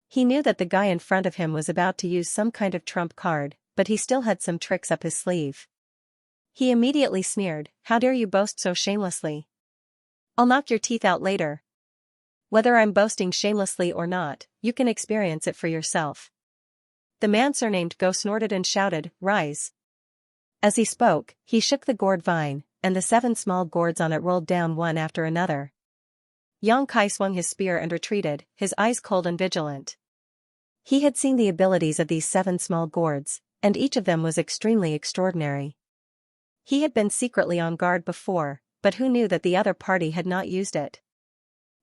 He knew that the guy in front of him was about to use some kind of trump card, but he still had some tricks up his sleeve. He immediately sneered, "How dare you boast so shamelessly? I'll knock your teeth out later. Whether I'm boasting shamelessly or not, you can experience it for yourself." The man surnamed Go snorted and shouted, "Rise." As he spoke, he shook the gourd vine, and the 7 small gourds on it rolled down one after another. Yang Kai swung his spear and retreated, his eyes cold and vigilant. He had seen the abilities of these 7 small gourds, and each of them was extremely extraordinary. He had been secretly on guard before, but who knew that the other party had not used it?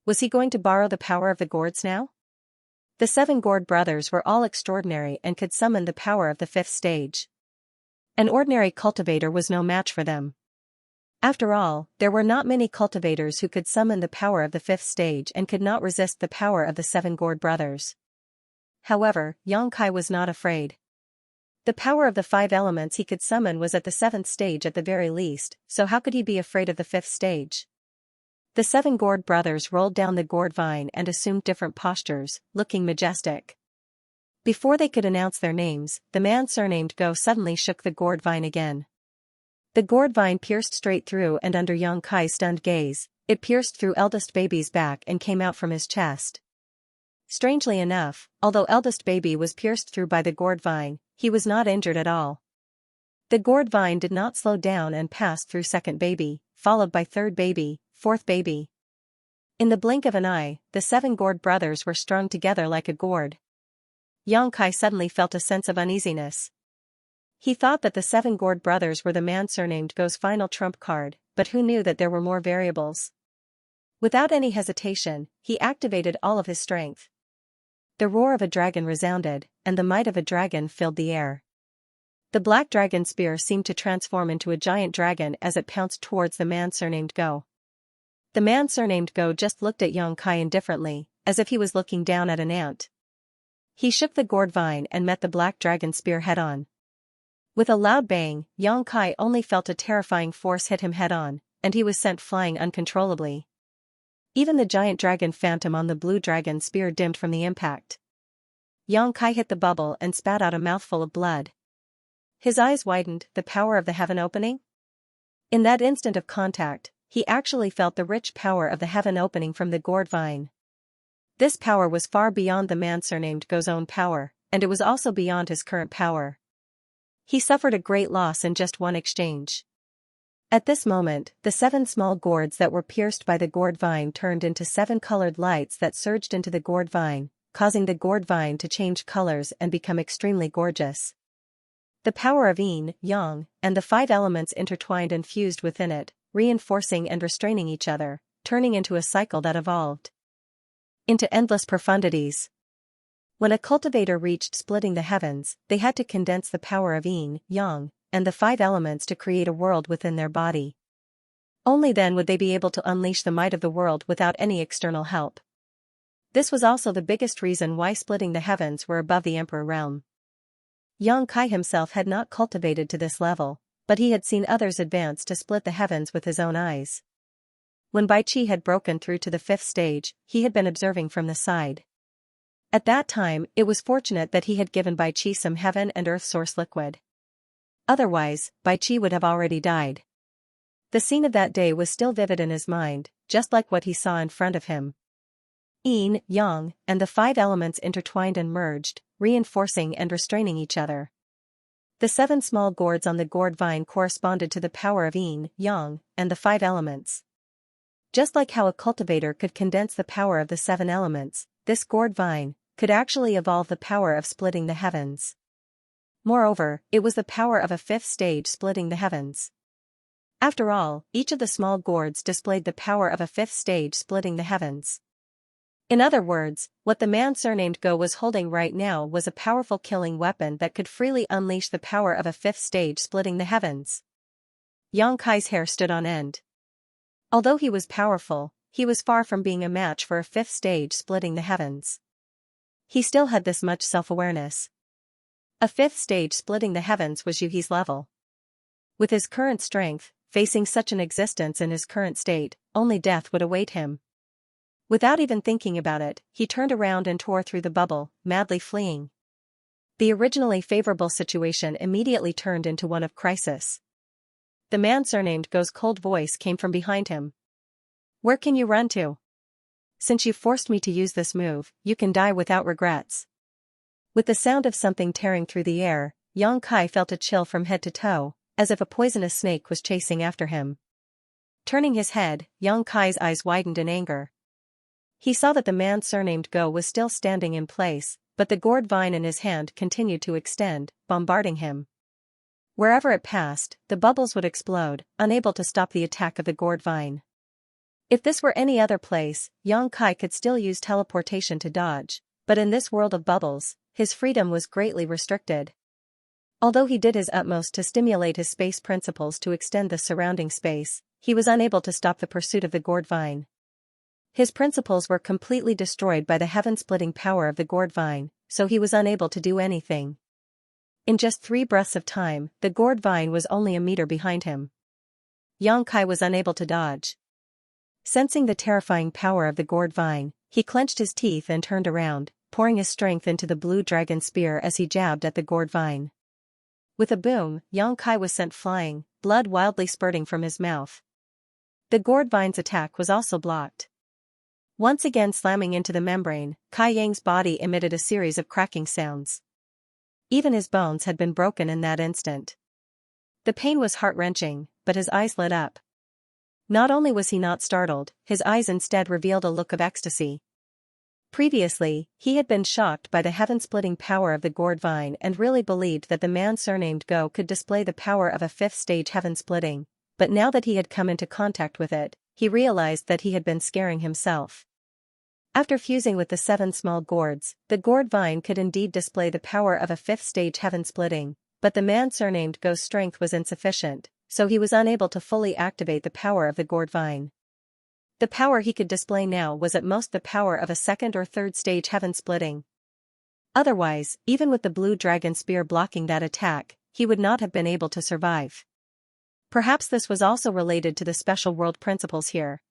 Was he going to borrow the power of the gourds now? The 7 gourd brothers were all extraordinary and could summon the power of the 5th stage. An ordinary cultivator was no match for them. After all, there were not many cultivators who could summon the power of the 5th stage and could not resist the power of the 7 gourd brothers. However, Yang Kai was not afraid. The power of the 5 elements he could summon was at the 7th stage at the very least, so how could he be afraid of the 5th stage? The 7 gourd brothers rolled down the gourd vine and assumed different postures, looking majestic. Before they could announce their names, the man surnamed Go suddenly shook the gourd vine again. The gourd vine pierced straight through, and under Yang Kai's stunned gaze, it pierced through eldest baby's back and came out from his chest. Strangely enough, although eldest baby was pierced through by the gourd vine, he was not injured at all. The gourd vine did not slow down and passed through second baby, followed by third baby, fourth baby. In the blink of an eye, the 7 gourd brothers were strung together like a gourd. Yang Kai suddenly felt a sense of uneasiness. He thought that the 7 gourd brothers were the man surnamed Go's final trump card, but who knew that there were more variables? Without any hesitation, he activated all of his strength. The roar of a dragon resounded, and the might of a dragon filled the air. The black dragon spear seemed to transform into a giant dragon as it pounced towards the man surnamed Go. The man surnamed Go just looked at Yang Kai indifferently, as if he was looking down at an ant. He shook the gourd vine and met the black dragon spear head-on. With a loud bang, Yang Kai only felt a terrifying force hit him head-on, and he was sent flying uncontrollably. Even the giant dragon phantom on the blue dragon spear dimmed from the impact. Yang Kai hit the bubble and spat out a mouthful of blood. His eyes widened, the power of the heaven opening? In that instant of contact, he actually felt the rich power of the heaven opening from the gourd vine. This power was far beyond the man surnamed Go's own power, and it was also beyond his current power. He suffered a great loss in just one exchange. At this moment, the 7 small gourds that were pierced by the gourd vine turned into 7 colored lights that surged into the gourd vine, causing the gourd vine to change colors and become extremely gorgeous. The power of yin, yang, and the 5 elements intertwined and fused within it, reinforcing and restraining each other, turning into a cycle that evolved into endless profundities. When a cultivator reached splitting the heavens, they had to condense the power of yin, yang, and the 5 elements to create a world within their body. Only then would they be able to unleash the might of the world without any external help. This was also the biggest reason why splitting the heavens were above the emperor realm. Yang Kai himself had not cultivated to this level, but he had seen others advance to split the heavens with his own eyes. When Bai Qi had broken through to the 5th stage, he had been observing from the side. At that time, it was fortunate that he had given Bai Qi some heaven and earth source liquid. Otherwise, Bai Qi would have already died. The scene of that day was still vivid in his mind, just like what he saw in front of him. Yin, Yang, and the 5 elements intertwined and merged, reinforcing and restraining each other. The 7 small gourds on the gourd vine corresponded to the power of Yin, Yang, and the 5 elements. Just like how a cultivator could condense the power of the 7 elements, this gourd vine could actually evolve the power of splitting the heavens. Moreover, it was the power of a 5th stage splitting the heavens. After all, each of the small gourds displayed the power of a 5th stage splitting the heavens. In other words, what the man surnamed Go was holding right now was a powerful killing weapon that could freely unleash the power of a 5th stage splitting the heavens. Yang Kai's hair stood on end. Although he was powerful, he was far from being a match for a 5th stage splitting the heavens. He still had this much self-awareness. A 5th stage splitting the heavens was Yuhi's level. With his current strength, facing such an existence in his current state, only death would await him. Without even thinking about it, he turned around and tore through the bubble, madly fleeing. The originally favorable situation immediately turned into one of crisis. The man surnamed Go's cold voice came from behind him. "Where can you run to? Since you forced me to use this move, you can die without regrets." With the sound of something tearing through the air, Yang Kai felt a chill from head to toe, as if a poisonous snake was chasing after him. Turning his head, Yang Kai's eyes widened in anger. He saw that the man surnamed Go was still standing in place, but the gourd vine in his hand continued to extend, bombarding him. Wherever it passed, the bubbles would explode, unable to stop the attack of the gourd vine. If this were any other place, Yang Kai could still use teleportation to dodge, but in this world of bubbles, his freedom was greatly restricted. Although he did his utmost to stimulate his space principles to extend the surrounding space, he was unable to stop the pursuit of the gourd vine. His principles were completely destroyed by the heaven-splitting power of the gourd vine, so he was unable to do anything. In just 3 breaths of time, the gourd vine was only a meter behind him. Yang Kai was unable to dodge. Sensing the terrifying power of the gourd vine, he clenched his teeth and turned around, pouring his strength into the blue dragon spear as he jabbed at the gourd vine. With a boom, Yang Kai was sent flying, blood wildly spurting from his mouth. The gourd vine's attack was also blocked. Once again slamming into the membrane, Kai Yang's body emitted a series of cracking sounds. Even his bones had been broken in that instant. The pain was heart-wrenching, but his eyes lit up. Not only was he not startled, his eyes instead revealed a look of ecstasy. Previously, he had been shocked by the heaven-splitting power of the gourd vine and really believed that the man surnamed Go could display the power of a 5th stage heaven-splitting, but now that he had come into contact with it, he realized that he had been scaring himself. After fusing with the 7 small gourds, the gourd vine could indeed display the power of a 5th stage heaven-splitting, but the man surnamed Go's strength was insufficient, so he was unable to fully activate the power of the gourd vine. The power he could display now was at most the power of a 2nd or 3rd stage heaven-splitting. Otherwise, even with the blue dragon spear blocking that attack, he would not have been able to survive. Perhaps this was also related to the special world principles here.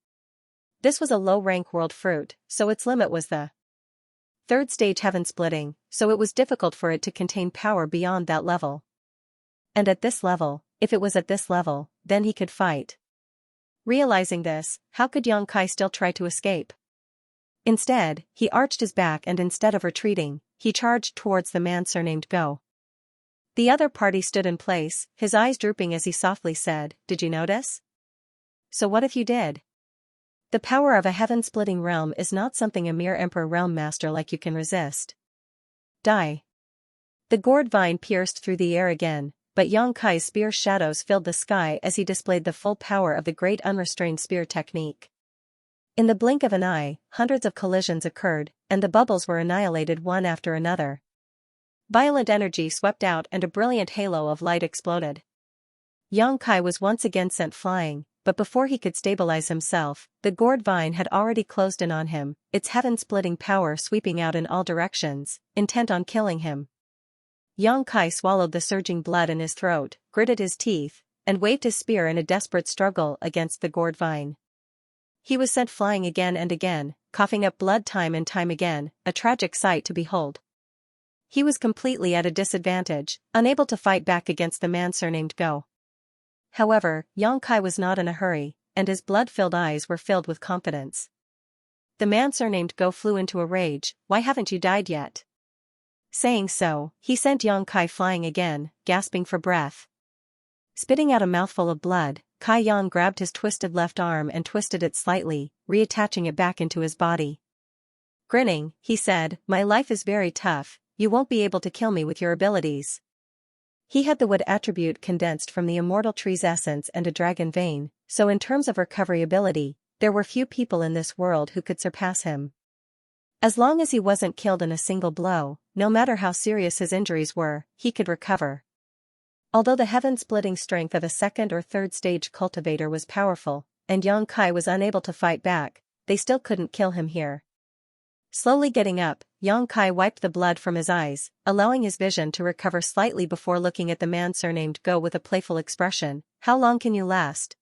This was a low-rank world fruit, so its limit was the 3rd stage heaven-splitting, so it was difficult for it to contain power beyond that level. And at this level, if it was at this level, then he could fight. Realizing this, how could Yang Kai still try to escape? Instead, he arched his back and instead of retreating, he charged towards the man surnamed Go. The other party stood in place, his eyes drooping as he softly said, "Did you notice? So what if you did? The power of a heaven-splitting realm is not something a mere emperor realm master like you can resist. Die." The gourd vine pierced through the air again, but Yang Kai's spear shadows filled the sky as he displayed the full power of the great unrestrained spear technique. In the blink of an eye, hundreds of collisions occurred, and the bubbles were annihilated one after another. Violent energy swept out and a brilliant halo of light exploded. Yang Kai was once again sent flying, but before he could stabilize himself, the gourd vine had already closed in on him, its heaven-splitting power sweeping out in all directions, intent on killing him. Xianxia swallowed the surging blood in his throat, gritted his teeth, and waved his spear in a desperate struggle against the gourd vine. He was sent flying again and again, coughing up blood time and time again, a tragic sight to behold. He was completely at a disadvantage, unable to fight back against the man surnamed Go. However, Xianxia was not in a hurry, and his blood-filled eyes were filled with confidence. The man surnamed Go flew into a rage. "Why haven't you died yet?" Saying so, he sent Xianxia flying again, gasping for breath. Spitting out a mouthful of blood, Kai Yan grabbed his twisted left arm and twisted it slightly, reattaching it back into his body. Grinning, he said, "My life is very tough, you won't be able to kill me with your abilities." He had the wood attribute condensed from the immortal tree's essence and a dragon vein, so in terms of recovery ability, there were few people in this world who could surpass him. As long as he wasn't killed in a single blow, no matter how serious his injuries were, he could recover. Although the heaven-splitting strength of a second or third stage cultivator was powerful, and Xianxia was unable to fight back, they still couldn't kill him here. Slowly getting up, Xianxia wiped the blood from his eyes, allowing his vision to recover slightly before looking at the man surnamed Go with a playful expression. "How long can you last?"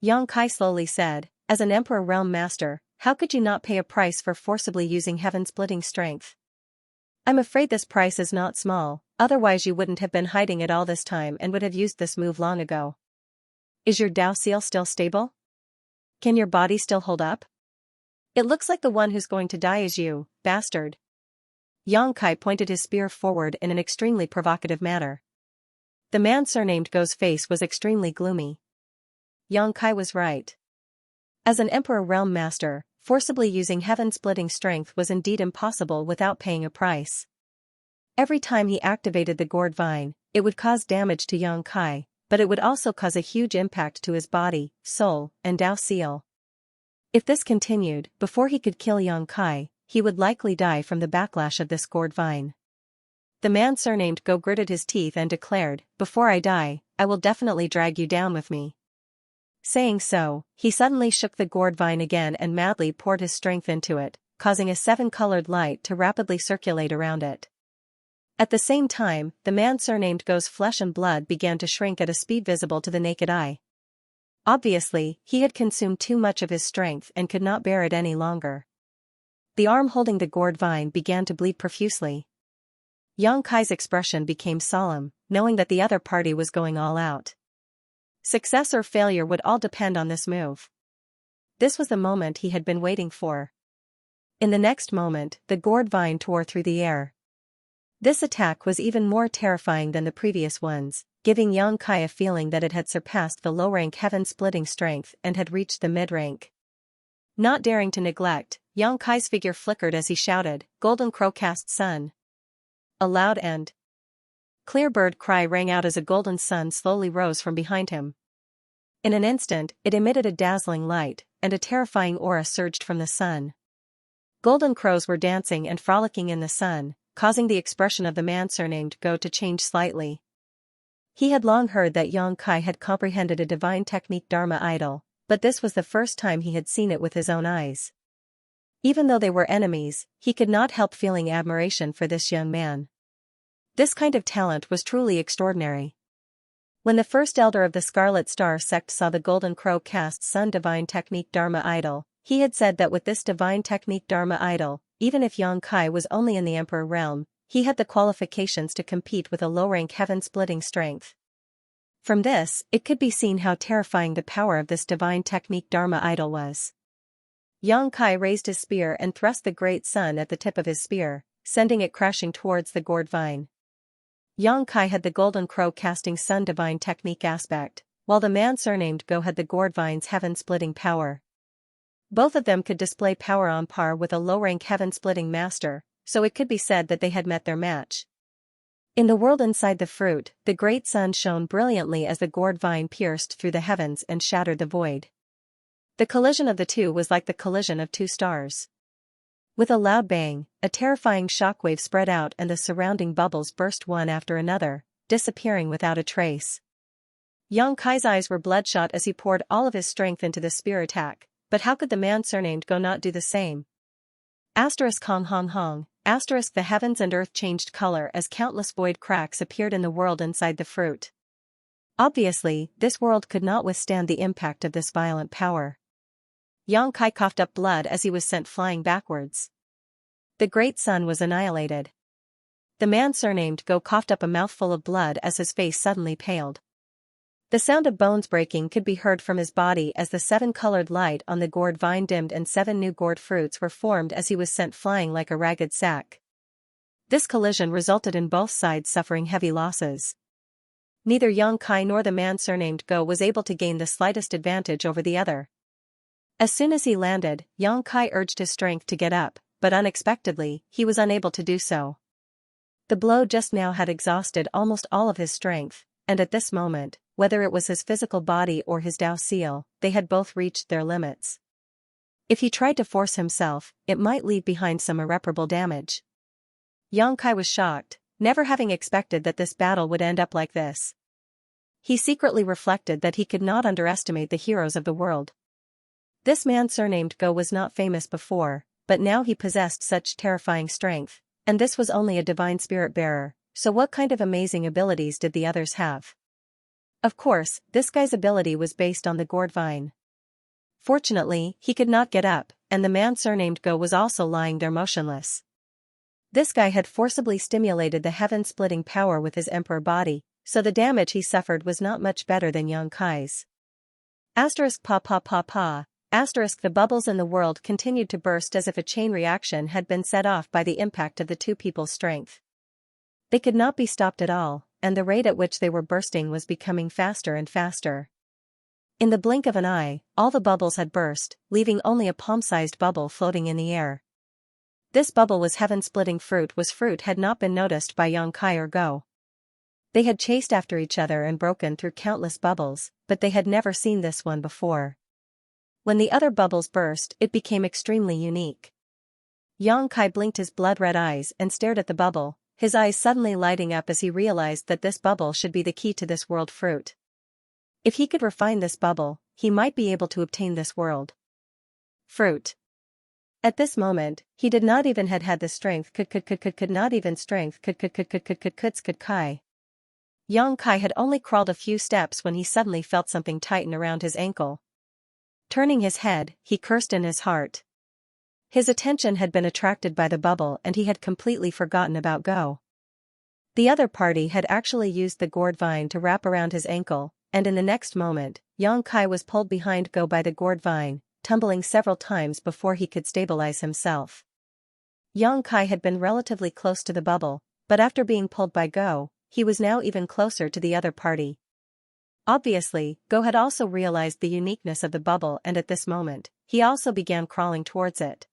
Xianxia slowly said, "As an Emperor Realm Master, how could you not pay a price for forcibly using heaven-splitting strength? I'm afraid this price is not small, otherwise you wouldn't have been hiding it all this time and would have used this move long ago. Is your Dao seal still stable? Can your body still hold up? It looks like the one who's going to die is you, bastard." Xianxia pointed his spear forward in an extremely provocative manner. The man surnamed Go's face was extremely gloomy. Xianxia was right. As an Emperor Realm Master, forcibly using heaven-splitting strength was indeed impossible without paying a price. Every time he activated the gourd vine, it would cause damage to Xianxia, but it would also cause a huge impact to his body, soul, and Dao seal. If this continued, before he could kill Xianxia, he would likely die from the backlash of this gourd vine. The man surnamed Go gritted his teeth and declared, "Before I die, I will definitely drag you down with me." Saying so, he suddenly shook the gourd vine again and madly poured his strength into it, causing a seven-colored light to rapidly circulate around it. At the same time, the man surnamed Go's flesh and blood began to shrink at a speed visible to the naked eye. Obviously, he had consumed too much of his strength and could not bear it any longer. The arm holding the gourd vine began to bleed profusely. Xianxia's expression became solemn, knowing that the other party was going all out. Success or failure would all depend on this move. This was the moment he had been waiting for. In the next moment, the gourd vine tore through the air. This attack was even more terrifying than the previous ones, giving Xianxia a feeling that it had surpassed the low-rank heaven-splitting strength and had reached the mid-rank. Not daring to neglect, Xianxia's figure flickered as he shouted, "Golden Crow cast sun!" A loud and clear bird cry rang out as a golden sun slowly rose from behind him. In an instant, it emitted a dazzling light, and a terrifying aura surged from the sun. Golden crows were dancing and frolicking in the sun, causing the expression of the man surnamed Go to change slightly. He had long heard that Xianxia had comprehended a divine technique Dharma idol, but this was the first time he had seen it with his own eyes. Even though they were enemies, he could not help feeling admiration for this young man. This kind of talent was truly extraordinary. When the first elder of the Scarlet Star sect saw the Golden Crow cast sun divine technique Dharma idol, he had said that with this divine technique Dharma idol, even if Xianxia was only in the Emperor realm, he had the qualifications to compete with a low-rank heaven-splitting strength. From this, it could be seen how terrifying the power of this divine technique Dharma idol was. Xianxia raised his spear and thrust the great sun at the tip of his spear, sending it crashing towards the gourd vine. Xianxia had the Golden Crow casting sun divine technique aspect, while the man surnamed Go had the gourd vine's heaven-splitting power. Both of them could display power on par with a low-rank heaven-splitting master, so it could be said that they had met their match. In the world inside the fruit, the great sun shone brilliantly as the gourd vine pierced through the heavens and shattered the void. The collision of the two was like the collision of two stars. With a loud bang, a terrifying shockwave spread out and the surrounding bubbles burst one after another, disappearing without a trace. Yang Kai's eyes were bloodshot as he poured all of his strength into the spear attack, but how could the man surnamed Go not do the same? Asterisk Hong Hong Hong, asterisk the heavens and earth changed color as countless void cracks appeared in the world inside the fruit. Obviously, this world could not withstand the impact of this violent power. Yang Kai coughed up blood as he was sent flying backwards. The great sun was annihilated. The man surnamed Go coughed up a mouthful of blood as his face suddenly paled. The sound of bones breaking could be heard from his body as the seven-colored light on the gourd vine dimmed and 7 new gourd fruits were formed as he was sent flying like a ragged sack. This collision resulted in both sides suffering heavy losses. Neither Yang Kai nor the man surnamed Go was able to gain the slightest advantage over the other. As soon as he landed, Yang Kai urged his strength to get up, but unexpectedly, he was unable to do so. The blow just now had exhausted almost all of his strength, and at this moment, whether it was his physical body or his Dao seal, they had both reached their limits. If he tried to force himself, it might leave behind some irreparable damage. Yang Kai was shocked, never having expected that this battle would end up like this. He secretly reflected that he could not underestimate the heroes of the world. This man surnamed Go was not famous before, but now he possessed such terrifying strength, and this was only a divine spirit bearer, so what kind of amazing abilities did the others have? Of course, this guy's ability was based on the gourd vine. Fortunately, he could not get up, and the man surnamed Go was also lying there motionless. This guy had forcibly stimulated the heaven-splitting power with his emperor body, so the damage he suffered was not much better than Yang Kai's. Asterisk pa pa pa pa, asterisk the bubbles in the world continued to burst as if a chain reaction had been set off by the impact of the two people's strength. They could not be stopped at all, and the rate at which they were bursting was becoming faster and faster. In the blink of an eye, all the bubbles had burst, leaving only a palm-sized bubble floating in the air. This bubble was heaven-splitting fruit had not been noticed by Yang Kai or Go. They had chased after each other and broken through countless bubbles, but they had never seen this one before. When the other bubbles burst, it became extremely unique. Yang Kai blinked his blood-red eyes and stared at the bubble, his eyes suddenly lighting up as he realized that this bubble should be the key to this world fruit. If he could refine this bubble, he might be able to obtain this world fruit. At this moment, he did not even had the strength could not even strength could Kai. Yang Kai had only crawled a few steps when he suddenly felt something tighten around his ankle. Turning his head, he cursed in his heart. His attention had been attracted by the bubble and he had completely forgotten about Go. The other party had actually used the gourd vine to wrap around his ankle, and in the next moment, Yang Kai was pulled behind Go by the gourd vine, tumbling several times before he could stabilize himself. Yang Kai had been relatively close to the bubble, but after being pulled by Go, he was now even closer to the other party. Obviously, Go had also realized the uniqueness of the bubble and at this moment, he also began crawling towards it.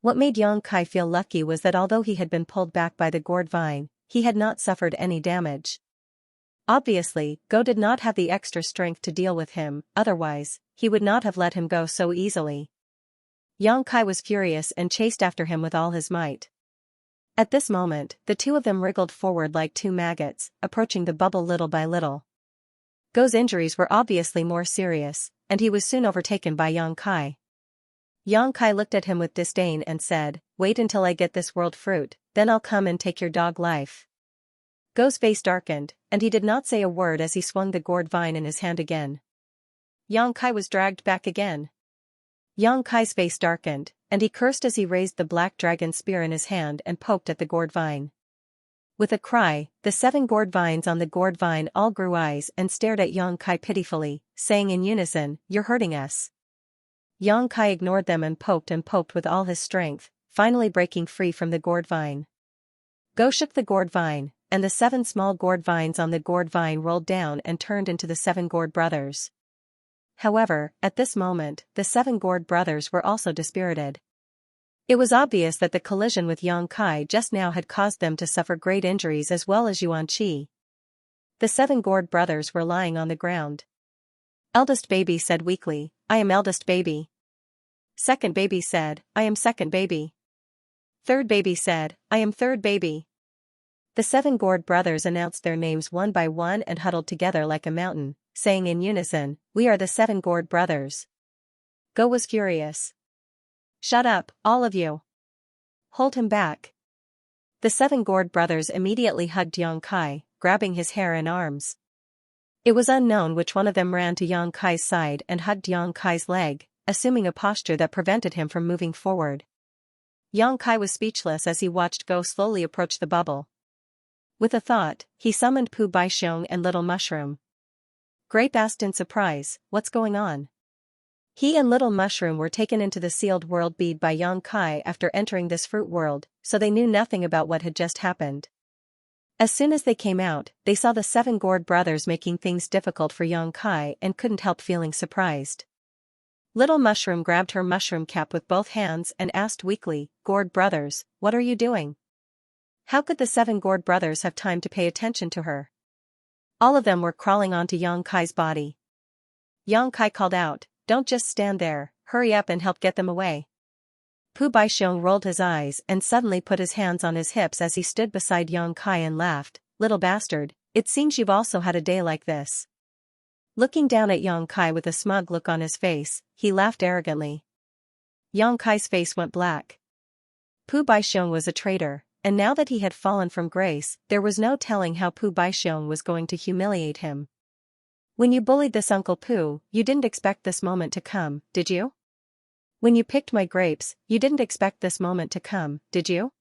What made Yang Kai feel lucky was that although he had been pulled back by the gourd vine, he had not suffered any damage. Obviously, Go did not have the extra strength to deal with him, otherwise, he would not have let him go so easily. Yang Kai was furious and chased after him with all his might. At this moment, the two of them wriggled forward like two maggots, approaching the bubble little by little. Go's injuries were obviously more serious, and he was soon overtaken by Yang Kai. Yang Kai looked at him with disdain and said, "Wait until I get this world fruit, then I'll come and take your dog life." Go's face darkened, and he did not say a word as he swung the gourd vine in his hand again. Yang Kai was dragged back again. Yang Kai's face darkened, and he cursed as he raised the black dragon spear in his hand and poked at the gourd vine. With a cry, the 7 gourd vines on the gourd vine all grew eyes and stared at Yang Kai pitifully, saying in unison, "You're hurting us." Yang Kai ignored them and poked with all his strength, finally breaking free from the gourd vine. Go shook the gourd vine, and the 7 small gourd vines on the gourd vine rolled down and turned into the 7 gourd brothers. However, at this moment, the 7 gourd brothers were also dispirited. It was obvious that the collision with Yang Kai just now had caused them to suffer great injuries as well as Yuan Qi. The 7 gourd brothers were lying on the ground. Eldest baby said weakly, "I am eldest baby." Second baby said, "I am second baby." Third baby said, "I am third baby." The 7 gourd brothers announced their names one by one and huddled together like a mountain, saying in unison, "We are the 7 gourd brothers." Go was furious. "Shut up, all of you. Hold him back." The 7 gourd brothers immediately hugged Yang Kai, grabbing his hair and arms. It was unknown which one of them ran to Yang Kai's side and hugged Yang Kai's leg, assuming a posture that prevented him from moving forward. Yang Kai was speechless as he watched Go slowly approach the bubble. With a thought, he summoned Pu Baixiong and Little Mushroom. Grape asked in surprise, "What's going on?" He and Little Mushroom were taken into the sealed world bead by Yang Kai after entering this fruit world, so they knew nothing about what had just happened. As soon as they came out, they saw the 7 gourd brothers making things difficult for Yang Kai and couldn't help feeling surprised. Little Mushroom grabbed her mushroom cap with both hands and asked weakly, "Gourd brothers, what are you doing?" How could the 7 gourd brothers have time to pay attention to her? All of them were crawling onto Yang Kai's body. Yang Kai called out, "Don't just stand there, hurry up and help get them away." Pu Baixiong rolled his eyes and suddenly put his hands on his hips as he stood beside Yang Kai and laughed, "Little bastard, it seems you've also had a day like this." Looking down at Yang Kai with a smug look on his face, he laughed arrogantly. Yang Kai's face went black. Pu Baixiong was a traitor, and now that he had fallen from grace, there was no telling how Pu Baixiong was going to humiliate him. "When you bullied this Uncle Pu, you didn't expect this moment to come, did you? When you picked my grapes, you didn't expect this moment to come, did you?"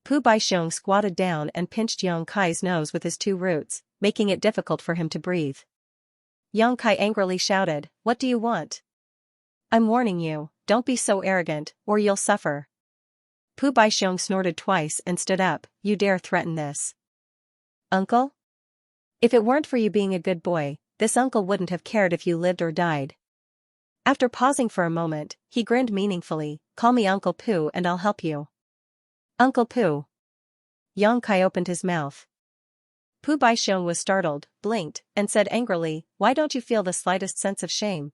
Pu Baixiong squatted down and pinched Yang Kai's nose with his 2 roots, making it difficult for him to breathe. Yang Kai angrily shouted, "What do you want? I'm warning you, don't be so arrogant, or you'll suffer." Pu Baixiong snorted twice and stood up, "You dare threaten this? Uncle? If it weren't for you being a good boy, this uncle wouldn't have cared if you lived or died." After pausing for a moment, he grinned meaningfully, "Call me Uncle Pu and I'll help you." "Uncle Pu?" Yang Kai opened his mouth. Pu Baixiong was startled, blinked, and said angrily, "Why don't you feel the slightest sense of shame?"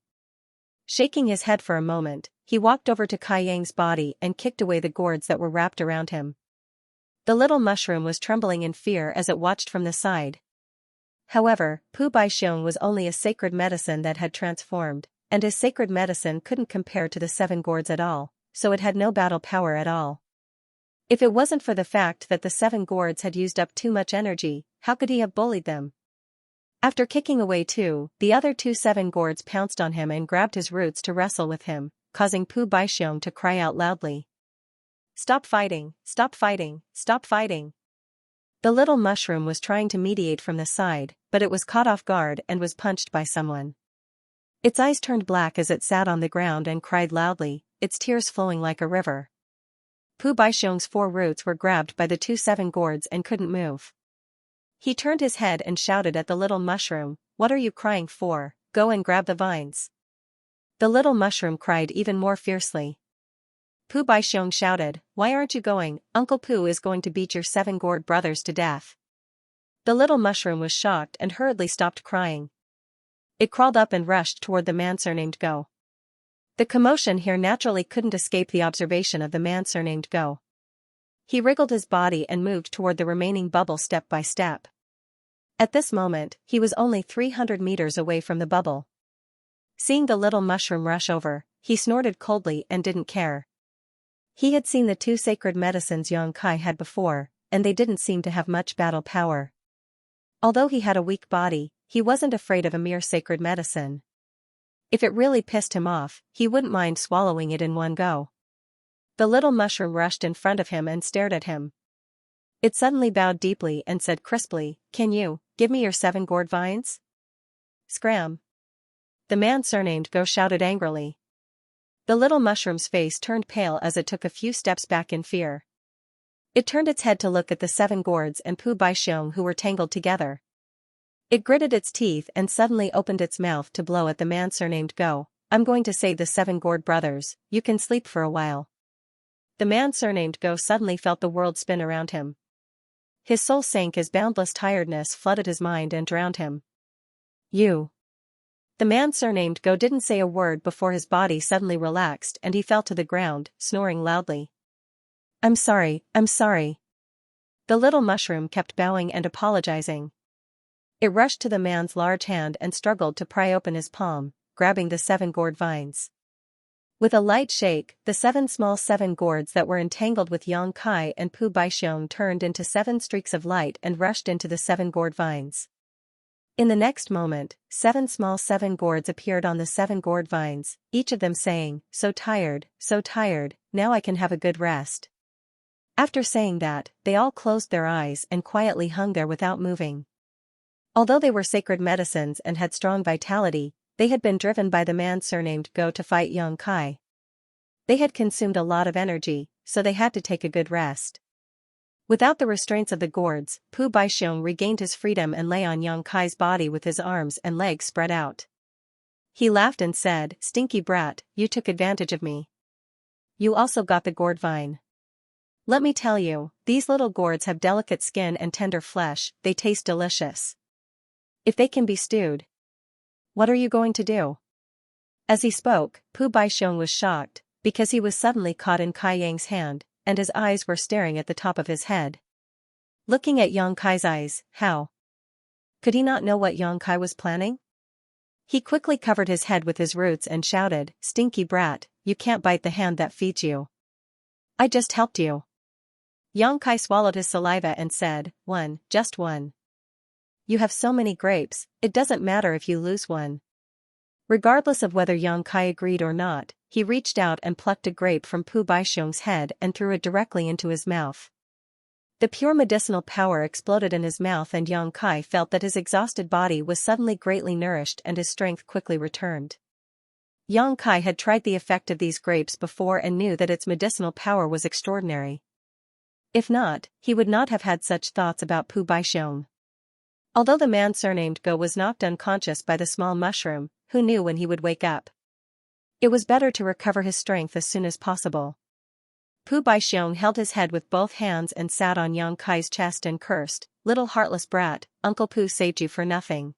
Shaking his head for a moment, he walked over to Kai Yang's body and kicked away the gourds that were wrapped around him. The little mushroom was trembling in fear as it watched from the side. However, Pu Baixiong was only a sacred medicine that had transformed, and his sacred medicine couldn't compare to the 7 gourds at all, so it had no battle power at all. If it wasn't for the fact that the 7 gourds had used up too much energy, how could he have bullied them? After kicking away 2, the other 2 7 gourds pounced on him and grabbed his roots to wrestle with him, causing Pu Baixiong to cry out loudly. "Stop fighting, stop fighting, stop fighting." The little mushroom was trying to mediate from the side, but it was caught off guard and was punched by someone. Its eyes turned black as it sat on the ground and cried loudly, its tears flowing like a river. Pu Baixiong's 4 roots were grabbed by the 2 7 gourds and couldn't move. He turned his head and shouted at the little mushroom, "What are you crying for? Go and grab the vines." The little mushroom cried even more fiercely. Pu Baixiong shouted, "Why aren't you going? Uncle Pu is going to beat your 7 gourd brothers to death." The little mushroom was shocked and hurriedly stopped crying. It crawled up and rushed toward the man surnamed Go. The commotion here naturally couldn't escape the observation of the man surnamed Go. He wriggled his body and moved toward the remaining bubble step by step. At this moment, he was only 300 meters away from the bubble. Seeing the little mushroom rush over, he snorted coldly and didn't care. He had seen the 2 sacred medicines Yang Kai had before, and they didn't seem to have much battle power. Although he had a weak body, he wasn't afraid of a mere sacred medicine. If it really pissed him off, he wouldn't mind swallowing it in one go. The little mushroom rushed in front of him and stared at him. It suddenly bowed deeply and said crisply, "Can you give me your 7 gourd vines?" "Scram!" The man surnamed Go shouted angrily. The little mushroom's face turned pale as it took a few steps back in fear. It turned its head to look at the 7 gourds and Pu Baixiong who were tangled together. It gritted its teeth and suddenly opened its mouth to blow at the man surnamed Go. "I'm going to save the 7 gourd brothers, you can sleep for a while." The man surnamed Go suddenly felt the world spin around him. His soul sank as boundless tiredness flooded his mind and drowned him. "You." The man surnamed Go didn't say a word before his body suddenly relaxed and he fell to the ground, snoring loudly. I'm sorry." The little mushroom kept bowing and apologizing. It rushed to the man's large hand and struggled to pry open his palm, grabbing the 7 gourd vines. With a light shake, the 7 gourds that were entangled with Yang Kai and Pu Baixiong turned into 7 streaks of light and rushed into the 7 gourd vines. In the next moment, 7 gourds appeared on the 7 gourd vines, each of them saying, so tired, now I can have a good rest. After saying that, they all closed their eyes and quietly hung there without moving. Although they were sacred medicines and had strong vitality, they had been driven by the man surnamed Go to fight Yang Kai. They had consumed a lot of energy, so they had to take a good rest. Without the restraints of the gourds, Pu Baixiong regained his freedom and lay on Yang Kai's body with his arms and legs spread out. He laughed and said, "Stinky brat, you took advantage of me. You also got the gourd vine. Let me tell you, these little gourds have delicate skin and tender flesh, they taste delicious. If they can be stewed. What are you going to do?" As he spoke, Pu Baixiong was shocked, because he was suddenly caught in Kai Yang's hand, and his eyes were staring at the top of his head. Looking at Yang Kai's eyes, how? Could he not know what Yang Kai was planning? He quickly covered his head with his roots and shouted, "Stinky brat, you can't bite the hand that feeds you. I just helped you." Yang Kai swallowed his saliva and said, "One, just one. You have so many grapes, it doesn't matter if you lose one." Regardless of whether Yang Kai agreed or not, he reached out and plucked a grape from Pu Baixiong's head and threw it directly into his mouth. The pure medicinal power exploded in his mouth and Yang Kai felt that his exhausted body was suddenly greatly nourished and his strength quickly returned. Yang Kai had tried the effect of these grapes before and knew that its medicinal power was extraordinary. If not, he would not have had such thoughts about Pu Baixiong. Although the man surnamed Go was knocked unconscious by the small mushroom, who knew when he would wake up? It was better to recover his strength as soon as possible. Pu Baixiong held his head with both hands and sat on Yang Kai's chest and cursed, "Little heartless brat, Uncle Pu saved you for nothing."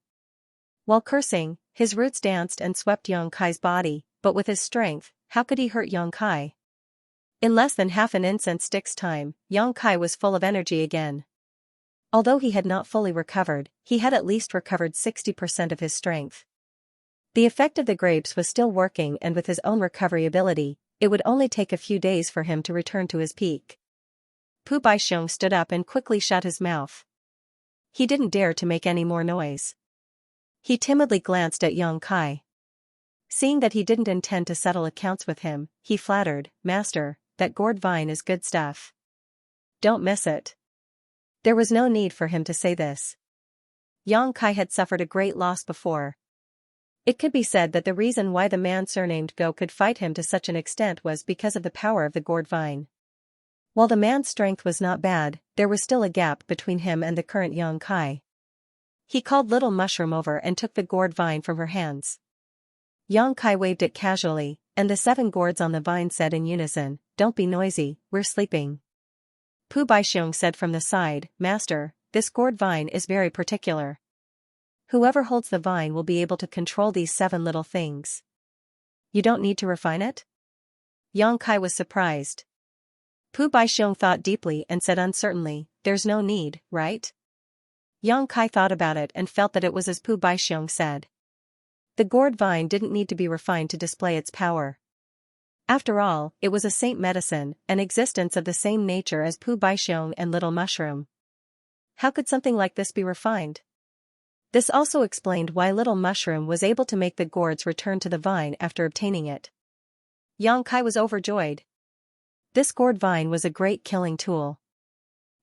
While cursing, his roots danced and swept Yang Kai's body, but with his strength, how could he hurt Yang Kai? In less than half an incense stick's time, Yang Kai was full of energy again. Although he had not fully recovered, he had at least recovered 60% of his strength. The effect of the grapes was still working and with his own recovery ability, it would only take a few days for him to return to his peak. Pu Baixiong stood up and quickly shut his mouth. He didn't dare to make any more noise. He timidly glanced at Yang Kai. Seeing that he didn't intend to settle accounts with him, he flattered, "Master, that gourd vine is good stuff. Don't miss it." There was no need for him to say this. Yang Kai had suffered a great loss before. It could be said that the reason why the man surnamed Go could fight him to such an extent was because of the power of the gourd vine. While the man's strength was not bad, there was still a gap between him and the current Yang Kai. He called Little Mushroom over and took the gourd vine from her hands. Yang Kai waved it casually, and the 7 gourds on the vine said in unison, "Don't be noisy, we're sleeping." Pu Baixiong said from the side, "Master, this gourd vine is very particular. Whoever holds the vine will be able to control these 7 little things. You don't need to refine it?" Yang Kai was surprised. Pu Baixiong thought deeply and said uncertainly, "There's no need, right?" Yang Kai thought about it and felt that it was as Pu Baixiong said. The gourd vine didn't need to be refined to display its power. After all, it was a saint medicine, an existence of the same nature as Pu Baixiong and Little Mushroom. How could something like this be refined? This also explained why Little Mushroom was able to make the gourds return to the vine after obtaining it. Yang Kai was overjoyed. This gourd vine was a great killing tool.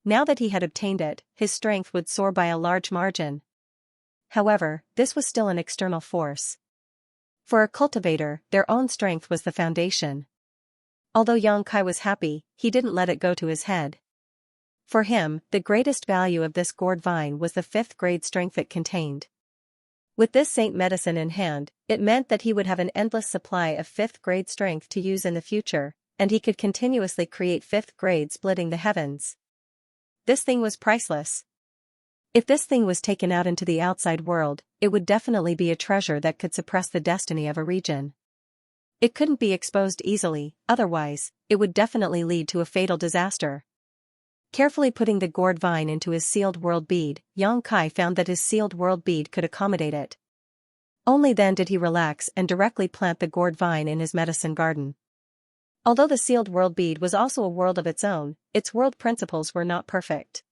Now that he had obtained it, his strength would soar by a large margin. However, this was still an external force. For a cultivator, their own strength was the foundation. Although Yang Kai was happy, he didn't let it go to his head. For him, the greatest value of this gourd vine was the 5th grade strength it contained. With this saint medicine in hand, it meant that he would have an endless supply of 5th grade strength to use in the future, and he could continuously create 5th grade splitting the heavens. This thing was priceless. If this thing was taken out into the outside world, it would definitely be a treasure that could suppress the destiny of a region. It couldn't be exposed easily, otherwise, it would definitely lead to a fatal disaster. Carefully putting the gourd vine into his sealed world bead, Yang Kai found that his sealed world bead could accommodate it. Only then did he relax and directly plant the gourd vine in his medicine garden. Although the sealed world bead was also a world of its own, its world principles were not perfect.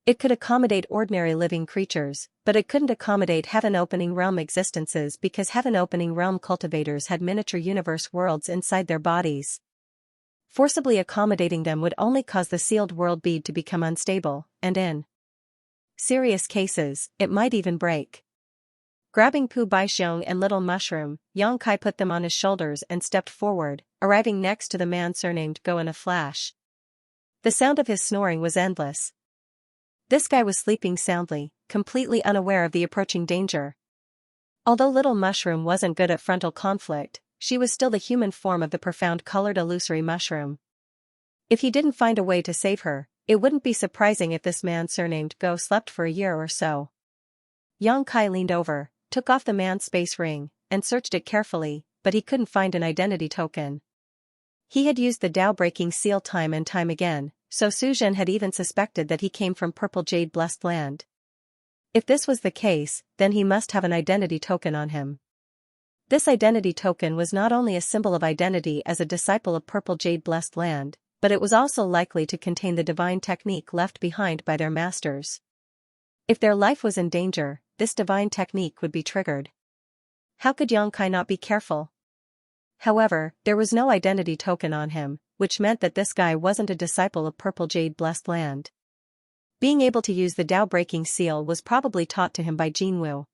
It could accommodate ordinary living creatures, but it couldn't accommodate heaven-opening realm existences because heaven-opening realm cultivators had miniature universe worlds inside their bodies. Forcibly accommodating them would only cause the sealed world bead to become unstable, and in serious cases, it might even break. Grabbing Pu Baixiong and Little Mushroom, Yang Kai put them on his shoulders and stepped forward, arriving next to the man surnamed Go in a flash. The sound of his snoring was endless. This guy was sleeping soundly, completely unaware of the approaching danger. Although Little Mushroom wasn't good at frontal conflict, she was still the human form of the profound-colored illusory mushroom. If he didn't find a way to save her, it wouldn't be surprising if this man surnamed Go slept for a year or so. Yang Kai leaned over, took off the man's space ring, and searched it carefully, but he couldn't find an identity token. He had used the Tao-breaking seal time and time again, so Su Zhen had even suspected that he came from Purple Jade Blessed Land. If this was the case, then he must have an identity token on him. This identity token was not only a symbol of identity as a disciple of Purple Jade Blessed Land, but it was also likely to contain the divine technique left behind by their masters. If their life was in danger, this divine technique would be triggered. How could Yang Kai not be careful? However, there was no identity token on him, which meant that this guy wasn't a disciple of Purple Jade Blessed Land. Being able to use the Tao-breaking seal was probably taught to him by Jinwu.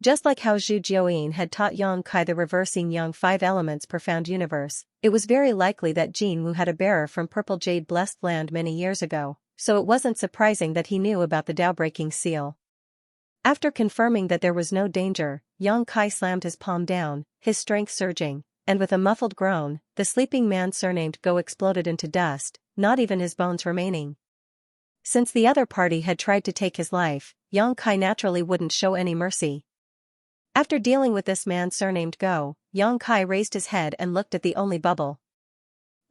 Just like how Zhu Jiuyin had taught Yang Kai the reversing Yang Five Elements profound universe, it was very likely that Jinwu had a bearer from Purple Jade Blessed Land many years ago, so it wasn't surprising that he knew about the Tao-breaking seal. After confirming that there was no danger, Yang Kai slammed his palm down, his strength surging, and with a muffled groan, the sleeping man surnamed Go exploded into dust, not even his bones remaining. Since the other party had tried to take his life, Yang Kai naturally wouldn't show any mercy. After dealing with this man surnamed Go, Yang Kai raised his head and looked at the only bubble.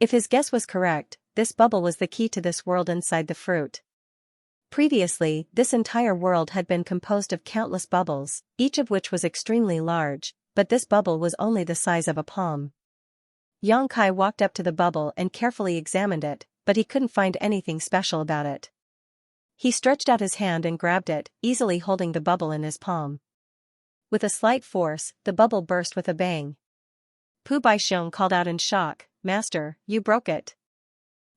If his guess was correct, this bubble was the key to this world inside the fruit. Previously, this entire world had been composed of countless bubbles, each of which was extremely large, but this bubble was only the size of a palm. Yang Kai walked up to the bubble and carefully examined it, but he couldn't find anything special about it. He stretched out his hand and grabbed it, easily holding the bubble in his palm. With a slight force, the bubble burst with a bang. Pu Baixiong called out in shock, "Master, you broke it."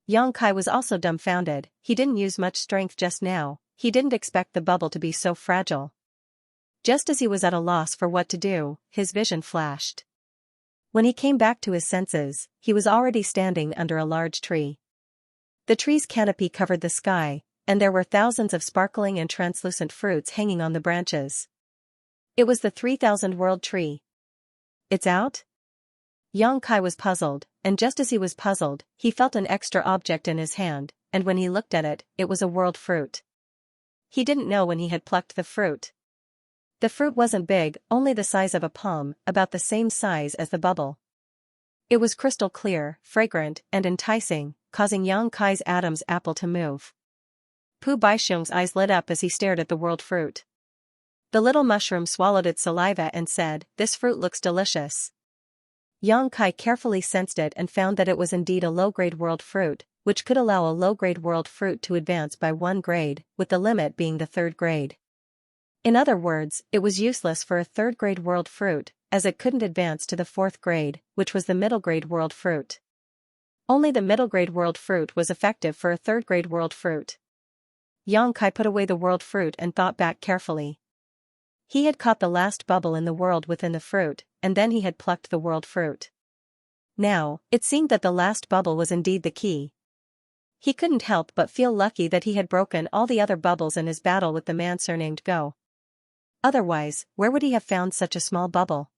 Yang Kai was also dumbfounded. He didn't use much strength just now, he didn't expect the bubble to be so fragile. Just as he was at a loss for what to do, his vision flashed. When he came back to his senses, he was already standing under a large tree. The tree's canopy covered the sky, and there were thousands of sparkling and translucent fruits hanging on the branches. It was the 3,000 world tree. It's out? Yang Kai was puzzled, and just as he was puzzled, he felt an extra object in his hand, and when he looked at it, it was a world fruit. He didn't know when he had plucked the fruit. The fruit wasn't big, only the size of a palm, about the same size as the bubble. It was crystal clear, fragrant, and enticing, causing Yang Kai's Adam's apple to move. Pu Baixiong's eyes lit up as he stared at the world fruit. The little mushroom swallowed its saliva and said, "This fruit looks delicious." Yang Kai carefully sensed it and found that it was indeed a low-grade world fruit, which could allow a low-grade world fruit to advance by 1 grade, with the limit being the 3rd grade. In other words, it was useless for a 3rd-grade world fruit, as it couldn't advance to the 4th grade, which was the middle-grade world fruit. Only the middle-grade world fruit was effective for a 3rd-grade world fruit. Yang Kai put away the world fruit and thought back carefully. He had caught the last bubble in the world within the fruit, and then he had plucked the world fruit. Now, it seemed that the last bubble was indeed the key. He couldn't help but feel lucky that he had broken all the other bubbles in his battle with the man surnamed Go. Otherwise, where would he have found such a small bubble?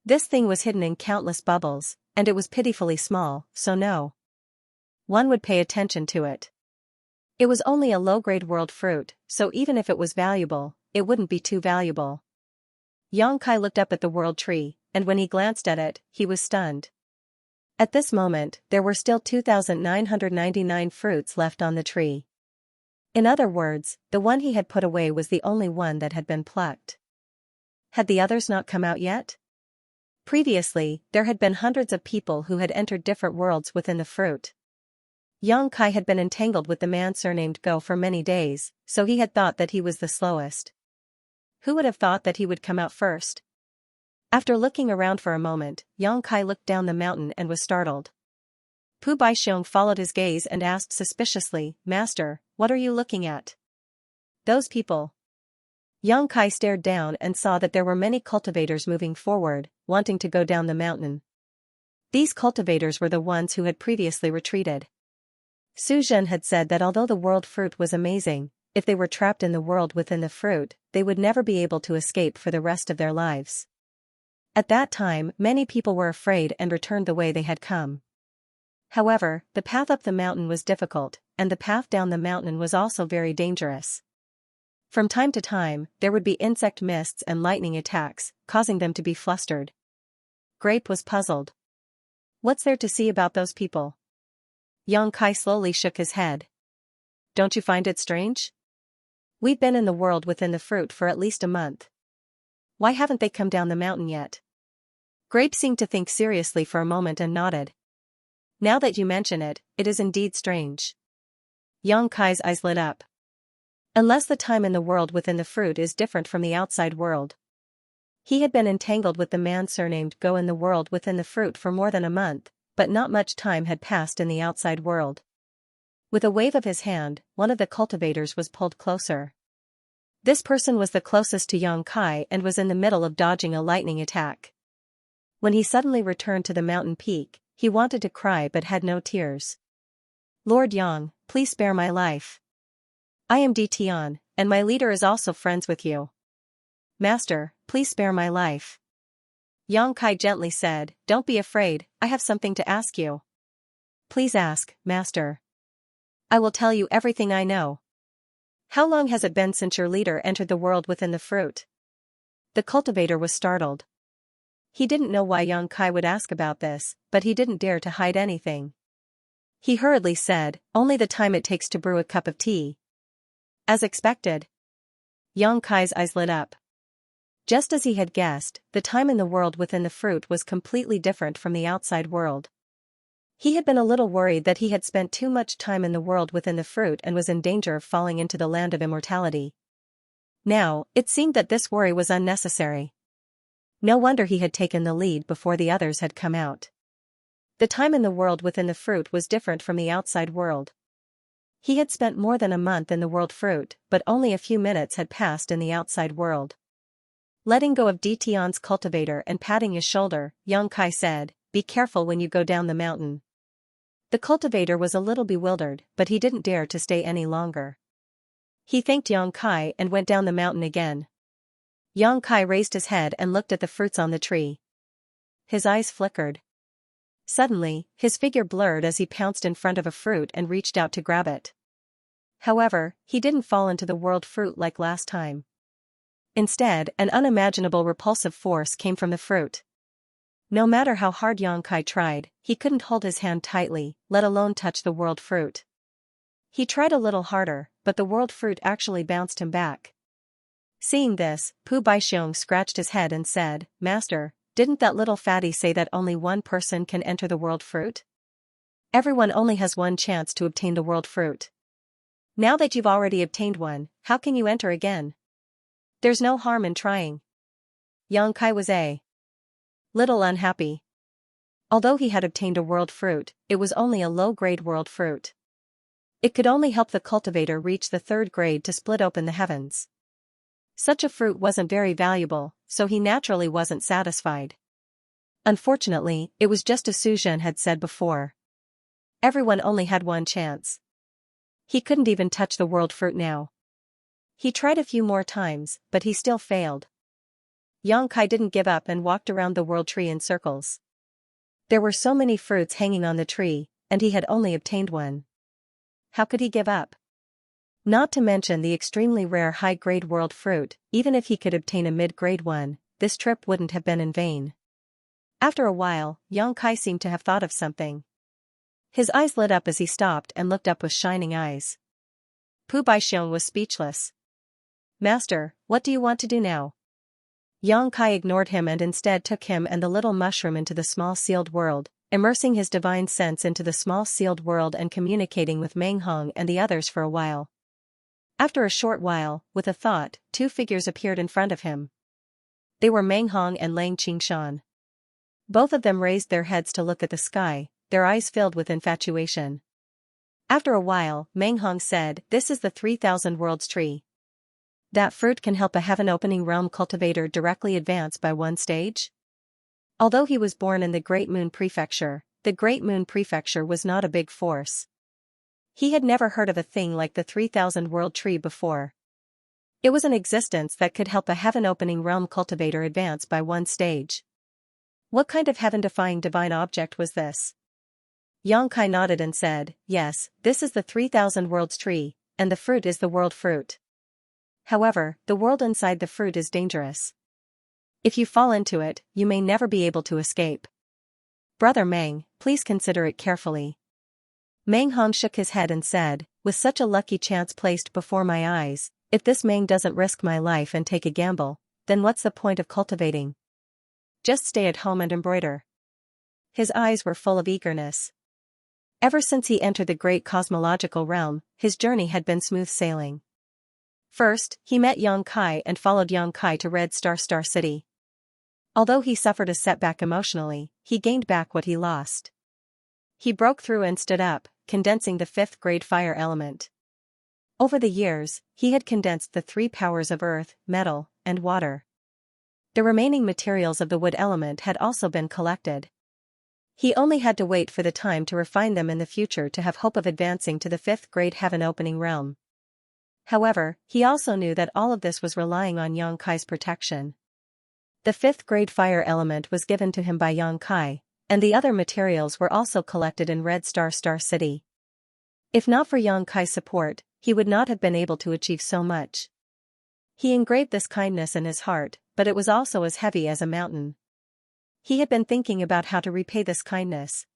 This thing was hidden in countless bubbles, and it was pitifully small, so no one would pay attention to it. It was only a low-grade world fruit, so even if it was valuable, it wouldn't be too valuable. Yang Kai looked up at the world tree, and when he glanced at it, he was stunned. At this moment, there were still 2,999 fruits left on the tree. In other words, the one he had put away was the only one that had been plucked. Had the others not come out yet? Previously, there had been hundreds of people who had entered different worlds within the fruit. Xianxia had been entangled with the man surnamed Go for many days, so he had thought that he was the slowest. Who would have thought that he would come out first? After looking around for a moment, Xianxia looked down the mountain and was startled. Pu Baixiong followed his gaze and asked suspiciously, "Master, what are you looking at?" "Those people." Xianxia stared down and saw that there were many cultivators moving forward, wanting to go down the mountain. These cultivators were the ones who had previously retreated. Su Zhen had said that although the world fruit was amazing, if they were trapped in the world within the fruit, they would never be able to escape for the rest of their lives. At that time, many people were afraid and returned the way they had come. However, the path up the mountain was difficult, and the path down the mountain was also very dangerous. From time to time, there would be insect mists and lightning attacks, causing them to be flustered. Grape was puzzled. "What's there to see about those people?" Xianxia slowly shook his head. "Don't you find it strange? We've been in the world within the fruit for at least a month. Why haven't they come down the mountain yet?" Grape seemed to think seriously for a moment and nodded. "Now that you mention it, it is indeed strange." Xianxia's eyes lit up. Unless the time in the world within the fruit is different from the outside world. He had been entangled with the man surnamed Go in the world within the fruit for more than a month, but not much time had passed in the outside world. With a wave of his hand, one of the cultivators was pulled closer. This person was the closest to Xianxia and was in the middle of dodging a lightning attack. When he suddenly returned to the mountain peak, he wanted to cry but had no tears. "Lord Yang, please spare my life. I am Di Tian, and my leader is also friends with you. Master, please spare my life." Xianxia gently said, "Don't be afraid, I have something to ask you." "Please ask, Master. I will tell you everything I know." "How long has it been since your leader entered the world within the fruit?" The cultivator was startled. He didn't know why Xianxia would ask about this, but he didn't dare to hide anything. He hurriedly said, "Only the time it takes to brew a cup of tea." As expected. Xianxia's eyes lit up. Just as he had guessed, the time in the world within the fruit was completely different from the outside world. He had been a little worried that he had spent too much time in the world within the fruit and was in danger of falling into the land of immortality. Now, it seemed that this worry was unnecessary. No wonder he had taken the lead before the others had come out. The time in the world within the fruit was different from the outside world. He had spent more than a month in the world fruit, but only a few minutes had passed in the outside world. Letting go of Di Tian's cultivator and patting his shoulder, Xianxia said, "Be careful when you go down the mountain." The cultivator was a little bewildered, but he didn't dare to stay any longer. He thanked Xianxia and went down the mountain again. Xianxia raised his head and looked at the fruits on the tree. His eyes flickered. Suddenly, his figure blurred as he pounced in front of a fruit and reached out to grab it. However, he didn't fall into the world fruit like last time. Instead, an unimaginable repulsive force came from the fruit. No matter how hard Xianxia tried, he couldn't hold his hand tightly, let alone touch the world fruit. He tried a little harder, but the world fruit actually bounced him back. Seeing this, Pu Baixiong scratched his head and said, "Master, didn't that little fatty say that only one person can enter the world fruit? Everyone only has one chance to obtain the world fruit. Now that you've already obtained one, how can you enter again? There's no harm in trying." Xianxia was a little unhappy. Although he had obtained a world fruit, it was only a low-grade world fruit. It could only help the cultivator reach the third grade to split open the heavens. Such a fruit wasn't very valuable, so he naturally wasn't satisfied. Unfortunately, it was just as Su Zhen had said before. Everyone only had one chance. He couldn't even touch the world fruit now. He tried a few more times, but he still failed. Xianxia didn't give up and walked around the world tree in circles. There were so many fruits hanging on the tree, and he had only obtained one. How could he give up? Not to mention the extremely rare high-grade world fruit, even if he could obtain a mid-grade one, this trip wouldn't have been in vain. After a while, Yang Kai seemed to have thought of something. His eyes lit up as he stopped and looked up with shining eyes. Pu Baixiong was speechless. Master, what do you want to do now? Yang Kai ignored him and instead took him and the little mushroom into the small sealed world, immersing his divine sense into the small sealed world and communicating with Meng Hong and the others for a while. After a short while, with a thought, two figures appeared in front of him. They were Meng Hong and Lang Qingshan. Both of them raised their heads to look at the sky, their eyes filled with infatuation. After a while, Meng Hong said, "This is the 3,000 Worlds tree. That fruit can help a heaven-opening realm cultivator directly advance by one stage?" Although he was born in the Great Moon Prefecture, the Great Moon Prefecture was not a big force. He had never heard of a thing like the 3,000 World tree before. It was an existence that could help a heaven-opening realm cultivator advance by one stage. What kind of heaven-defying divine object was this? Yang Kai nodded and said, "Yes, this is the 3,000 Worlds tree, and the fruit is the world fruit. However, the world inside the fruit is dangerous. If you fall into it, you may never be able to escape. Brother Meng, please consider it carefully." Meng Hong shook his head and said, "With such a lucky chance placed before my eyes, if this Meng doesn't risk my life and take a gamble, then what's the point of cultivating? Just stay at home and embroider." His eyes were full of eagerness. Ever since he entered the great cosmological realm, his journey had been smooth sailing. First, he met Yang Kai and followed Yang Kai to Red Star City. Although he suffered a setback emotionally, he gained back what he lost. He broke through and stood up, condensing the 5th grade fire element. Over the years, he had condensed the 3 powers of earth, metal, and water. The remaining materials of the wood element had also been collected. He only had to wait for the time to refine them in the future to have hope of advancing to the 5th grade heaven-opening realm. However, he also knew that all of this was relying on Yang Kai's protection. The 5th grade fire element was given to him by Yang Kai, and the other materials were also collected in Red Star City. If not for Yang Kai's support, he would not have been able to achieve so much. He engraved this kindness in his heart, but it was also as heavy as a mountain. He had been thinking about how to repay this kindness.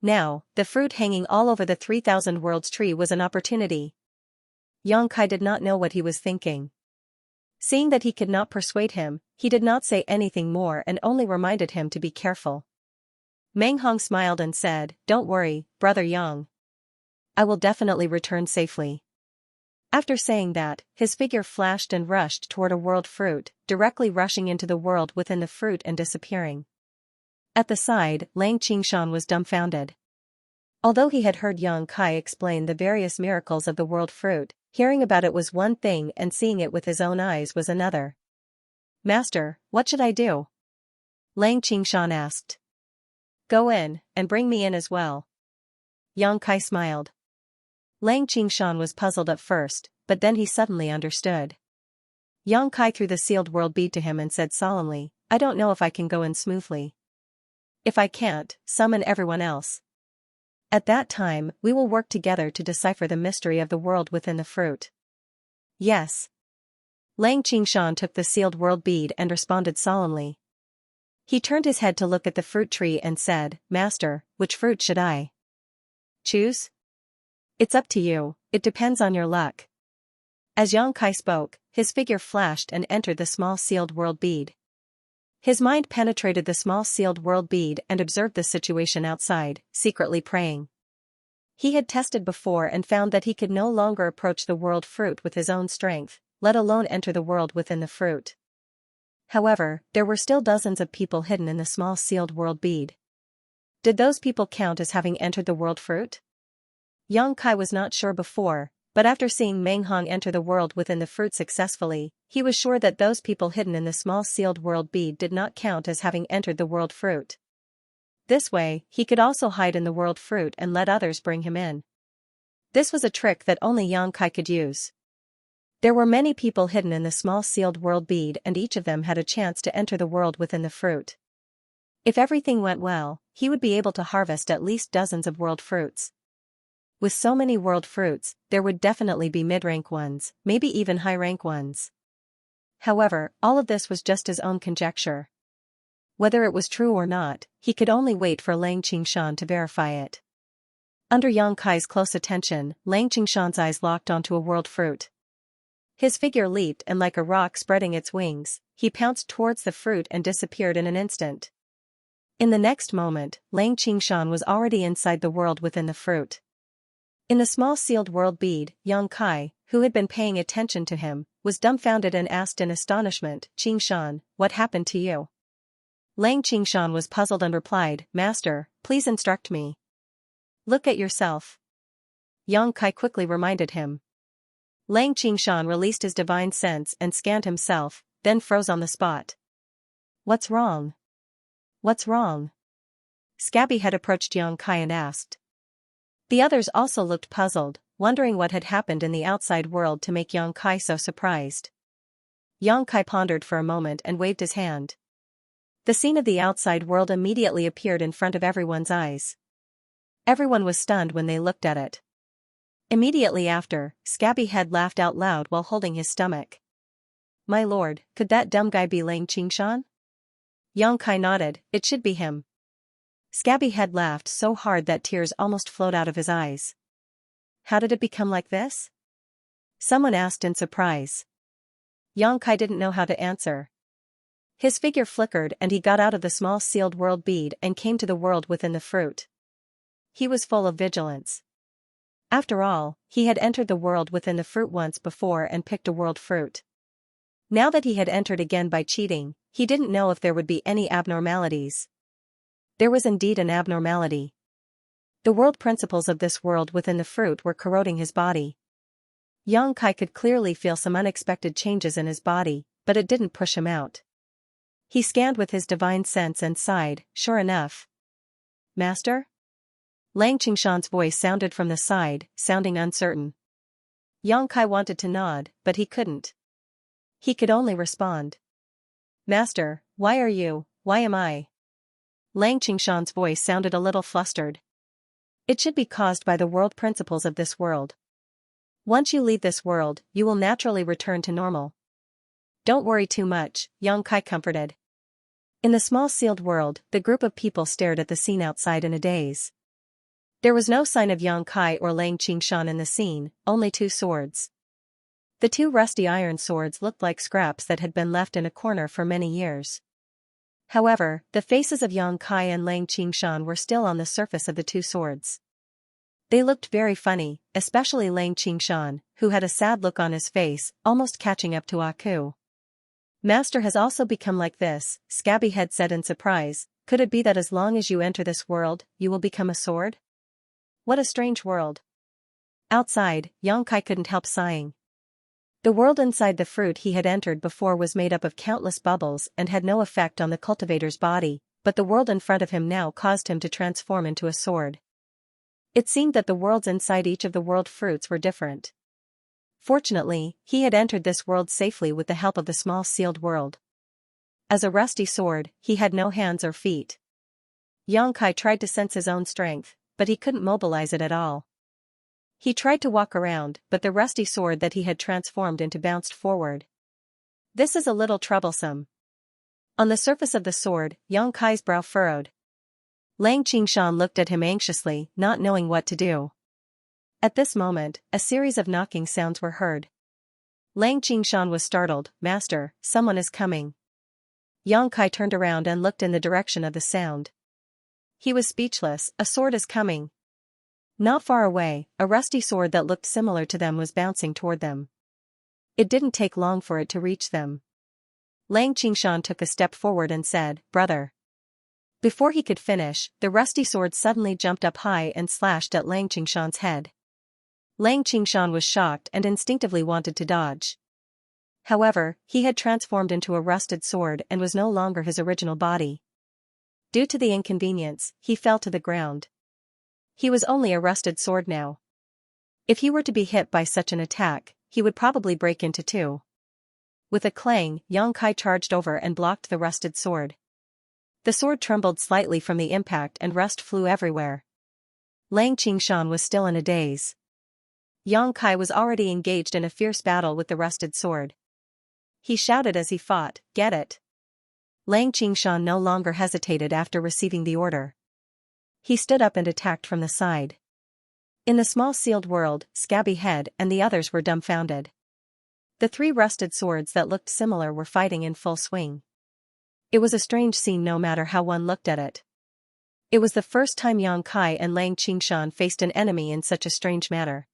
Now, the fruit hanging all over the 3,000 Worlds tree was an opportunity. Yang Kai did not know what he was thinking. Seeing that he could not persuade him, he did not say anything more and only reminded him to be careful. Meng Hong smiled and said, "Don't worry, Brother Yang. I will definitely return safely." After saying that, his figure flashed and rushed toward a world fruit, directly rushing into the world within the fruit and disappearing. At the side, Lang Qingshan was dumbfounded. Although he had heard Yang Kai explain the various miracles of the world fruit, hearing about it was one thing and seeing it with his own eyes was another. "Master, what should I do?" Lang Qingshan asked. "Go in, and bring me in as well." Yang Kai smiled. Lang Qingshan was puzzled at first, but then he suddenly understood. Yang Kai threw the sealed world bead to him and said solemnly, "I don't know if I can go in smoothly. If I can't, summon everyone else. At that time, we will work together to decipher the mystery of the world within the fruit." "Yes." Lang Qingshan took the sealed world bead and responded solemnly. He turned his head to look at the fruit tree and said, "Master, which fruit should I choose?" "It's up to you, it depends on your luck." As Yang Kai spoke, his figure flashed and entered the small sealed world bead. His mind penetrated the small sealed world bead and observed the situation outside, secretly praying. He had tested before and found that he could no longer approach the world fruit with his own strength, let alone enter the world within the fruit. However, there were still dozens of people hidden in the small sealed world bead. Did those people count as having entered the world fruit? Yang Kai was not sure before, but after seeing Meng Hong enter the world within the fruit successfully, he was sure that those people hidden in the small sealed world bead did not count as having entered the world fruit. This way, he could also hide in the world fruit and let others bring him in. This was a trick that only Yang Kai could use. There were many people hidden in the small sealed world bead and each of them had a chance to enter the world within the fruit. If everything went well, he would be able to harvest at least dozens of world fruits. With so many world fruits, there would definitely be mid-rank ones, maybe even high-rank ones. However, all of this was just his own conjecture. Whether it was true or not, he could only wait for Lang Qingshan to verify it. Under Yang Kai's close attention, Lang Qingshan's eyes locked onto a world fruit. His figure leaped and like a rock spreading its wings, he pounced towards the fruit and disappeared in an instant. In the next moment, Lang Qingshan was already inside the world within the fruit. In the small sealed world bead, Yang Kai, who had been paying attention to him, was dumbfounded and asked in astonishment, "Qingshan, what happened to you?" Lang Qingshan was puzzled and replied, "Master, please instruct me." "Look at yourself." Yang Kai quickly reminded him. Lang Qingshan released his divine sense and scanned himself, then froze on the spot. "What's wrong? What's wrong?" Scabby had approached Yang Kai and asked. The others also looked puzzled, wondering what had happened in the outside world to make Yang Kai so surprised. Yang Kai pondered for a moment and waved his hand. The scene of the outside world immediately appeared in front of everyone's eyes. Everyone was stunned when they looked at it. Immediately after, Scabby Head laughed out loud while holding his stomach. "My lord, could that dumb guy be Lang Qingshan?" Yang Kai nodded, "It should be him." Scabby Head laughed so hard that tears almost flowed out of his eyes. "How did it become like this?" someone asked in surprise. Yang Kai didn't know how to answer. His figure flickered and he got out of the small sealed world bead and came to the world within the fruit. He was full of vigilance. After all, he had entered the world within the fruit once before and picked a world fruit. Now that he had entered again by cheating, he didn't know if there would be any abnormalities. There was indeed an abnormality. The world principles of this world within the fruit were corroding his body. Yang Kai could clearly feel some unexpected changes in his body, but it didn't push him out. He scanned with his divine sense and sighed, "Sure enough." "Master?" Lang Qingshan's voice sounded from the side, sounding uncertain. Yang Kai wanted to nod, but he couldn't. He could only respond. "Master, why am I?" Lang Qingshan's voice sounded a little flustered. "It should be caused by the world principles of this world. Once you leave this world, you will naturally return to normal. Don't worry too much," Yang Kai comforted. In the small sealed world, the group of people stared at the scene outside in a daze. There was no sign of Yang Kai or Lang Qingshan in the scene, only two swords. The two rusty iron swords looked like scraps that had been left in a corner for many years. However, the faces of Yang Kai and Lang Qingshan were still on the surface of the two swords. They looked very funny, especially Lang Qingshan, who had a sad look on his face, almost catching up to Aku. "Master has also become like this," Scabby Head said in surprise. "Could it be that as long as you enter this world, you will become a sword? What a strange world." Outside, Yang Kai couldn't help sighing. The world inside the fruit he had entered before was made up of countless bubbles and had no effect on the cultivator's body, but the world in front of him now caused him to transform into a sword. It seemed that the worlds inside each of the world fruits were different. Fortunately, he had entered this world safely with the help of the small sealed world. As a rusty sword, he had no hands or feet. Yang Kai tried to sense his own strength, but he couldn't mobilize it at all. He tried to walk around, but the rusty sword that he had transformed into bounced forward. "This is a little troublesome." On the surface of the sword, Yang Kai's brow furrowed. Lang Qingshan looked at him anxiously, not knowing what to do. At this moment, a series of knocking sounds were heard. Lang Qingshan was startled. "Master, someone is coming." Yang Kai turned around and looked in the direction of the sound. He was speechless. "A sword is coming." Not far away, a rusty sword that looked similar to them was bouncing toward them. It didn't take long for it to reach them. Lang Qingshan took a step forward and said, "Brother." Before he could finish, the rusty sword suddenly jumped up high and slashed at Lang Qingshan's head. Lang Qingshan was shocked and instinctively wanted to dodge. However, he had transformed into a rusted sword and was no longer his original body. Due to the inconvenience, he fell to the ground. He was only a rusted sword now. If he were to be hit by such an attack, he would probably break into two. With a clang, Yang Kai charged over and blocked the rusted sword. The sword trembled slightly from the impact and rust flew everywhere. Lang Qingshan was still in a daze. Yang Kai was already engaged in a fierce battle with the rusted sword. He shouted as he fought, "Get it! Lang Qingshan no longer hesitated after receiving the order. He stood up and attacked from the side. In the small sealed world, Scabby Head and the others were dumbfounded. The three rusted swords that looked similar were fighting in full swing. It was a strange scene no matter how one looked at it. It was the first time Yang Kai and Lang Qingshan faced an enemy in such a strange manner.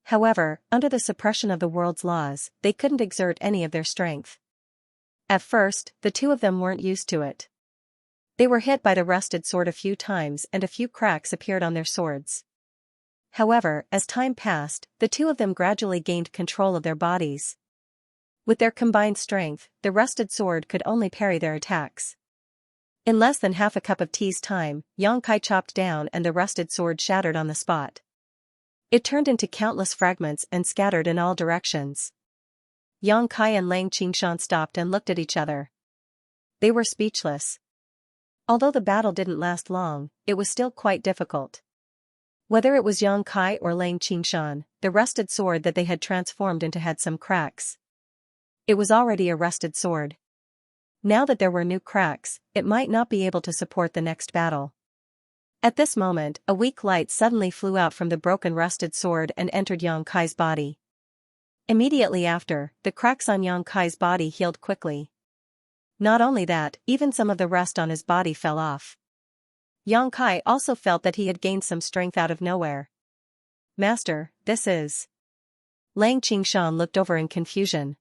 However, under the suppression of the world's laws, they couldn't exert any of their strength. At first, the two of them weren't used to it. They were hit by the rusted sword a few times and a few cracks appeared on their swords. However, as time passed, the two of them gradually gained control of their bodies. With their combined strength, the rusted sword could only parry their attacks. In less than half a cup of tea's time, Yang Kai chopped down and the rusted sword shattered on the spot. It turned into countless fragments and scattered in all directions. Yang Kai and Lang Qingshan stopped and looked at each other. They were speechless. Although the battle didn't last long, it was still quite difficult. Whether it was Yang Kai or Lang Qingshan, the rusted sword that they had transformed into had some cracks. It was already a rusted sword. Now that there were new cracks, it might not be able to support the next battle. At this moment, a weak light suddenly flew out from the broken rusted sword and entered Yang Kai's body. Immediately after, the cracks on Yang Kai's body healed quickly. Not only that, even some of the rust on his body fell off. Yang Kai also felt that he had gained some strength out of nowhere. Master, this is... Lang Qingshan looked over in confusion.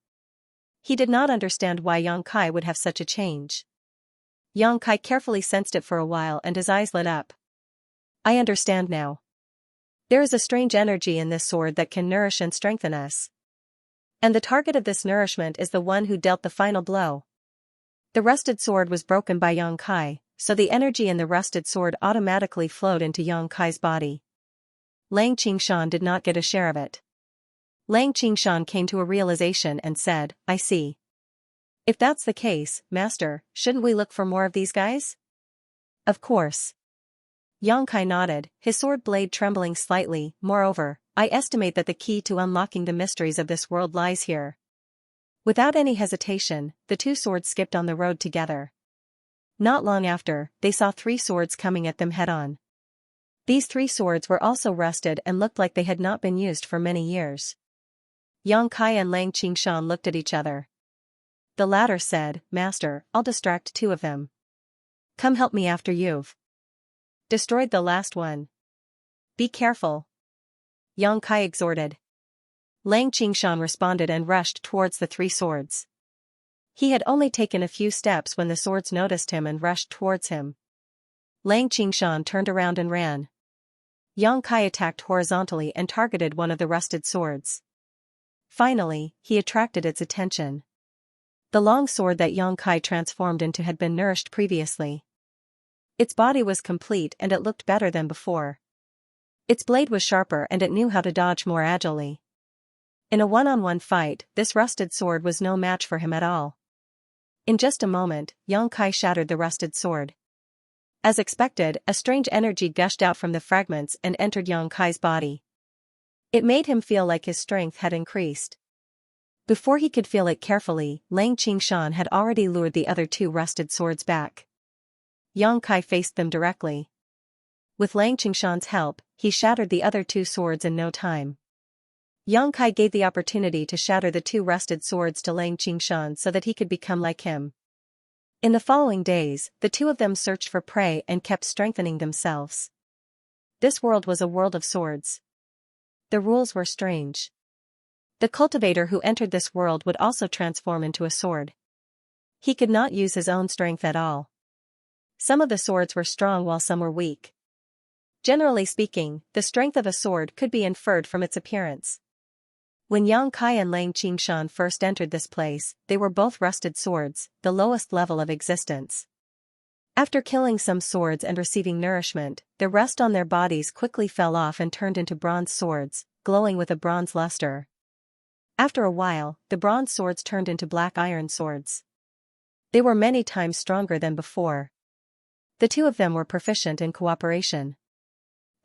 He did not understand why Yang Kai would have such a change. Yang Kai carefully sensed it for a while and his eyes lit up. I understand now. There is a strange energy in this sword that can nourish and strengthen us. And the target of this nourishment is the one who dealt the final blow. The rusted sword was broken by Yang Kai, so the energy in the rusted sword automatically flowed into Yang Kai's body. Lang Qingshan did not get a share of it. Lang Qingshan came to a realization and said, I see. If that's the case, Master, shouldn't we look for more of these guys? Of course. Yang Kai nodded, his sword blade trembling slightly. Moreover, I estimate that the key to unlocking the mysteries of this world lies here. Without any hesitation, the two swords skipped on the road together. Not long after, they saw three swords coming at them head-on. These three swords were also rusted and looked like they had not been used for many years. Yang Kai and Lang Qingshan looked at each other. The latter said, Master, I'll distract two of them. Come help me after you've destroyed the last one. Be careful. Yang Kai exhorted. Lang Qingshan responded and rushed towards the three swords. He had only taken a few steps when the swords noticed him and rushed towards him. Lang Qingshan turned around and ran. Yang Kai attacked horizontally and targeted one of the rusted swords. Finally, he attracted its attention. The long sword that Yang Kai transformed into had been nourished previously. Its body was complete and it looked better than before. Its blade was sharper and it knew how to dodge more agilely. In a one-on-one fight, this rusted sword was no match for him at all. In just a moment, Yang Kai shattered the rusted sword. As expected, a strange energy gushed out from the fragments and entered Yang Kai's body. It made him feel like his strength had increased. Before he could feel it carefully, Lang Qingshan had already lured the other two rusted swords back. Yang Kai faced them directly. With Lang Qingshan's help, he shattered the other two swords in no time. Yang Kai gave the opportunity to shatter the two rusted swords to Lang Qingshan so that he could become like him. In the following days, the two of them searched for prey and kept strengthening themselves. This world was a world of swords. The rules were strange. The cultivator who entered this world would also transform into a sword. He could not use his own strength at all. Some of the swords were strong while some were weak. Generally speaking, the strength of a sword could be inferred from its appearance. When Yang Kai and Lang Qingshan first entered this place, they were both rusted swords, the lowest level of existence. After killing some swords and receiving nourishment, the rust on their bodies quickly fell off and turned into bronze swords, glowing with a bronze luster. After a while, the bronze swords turned into black iron swords. They were many times stronger than before. The two of them were proficient in cooperation.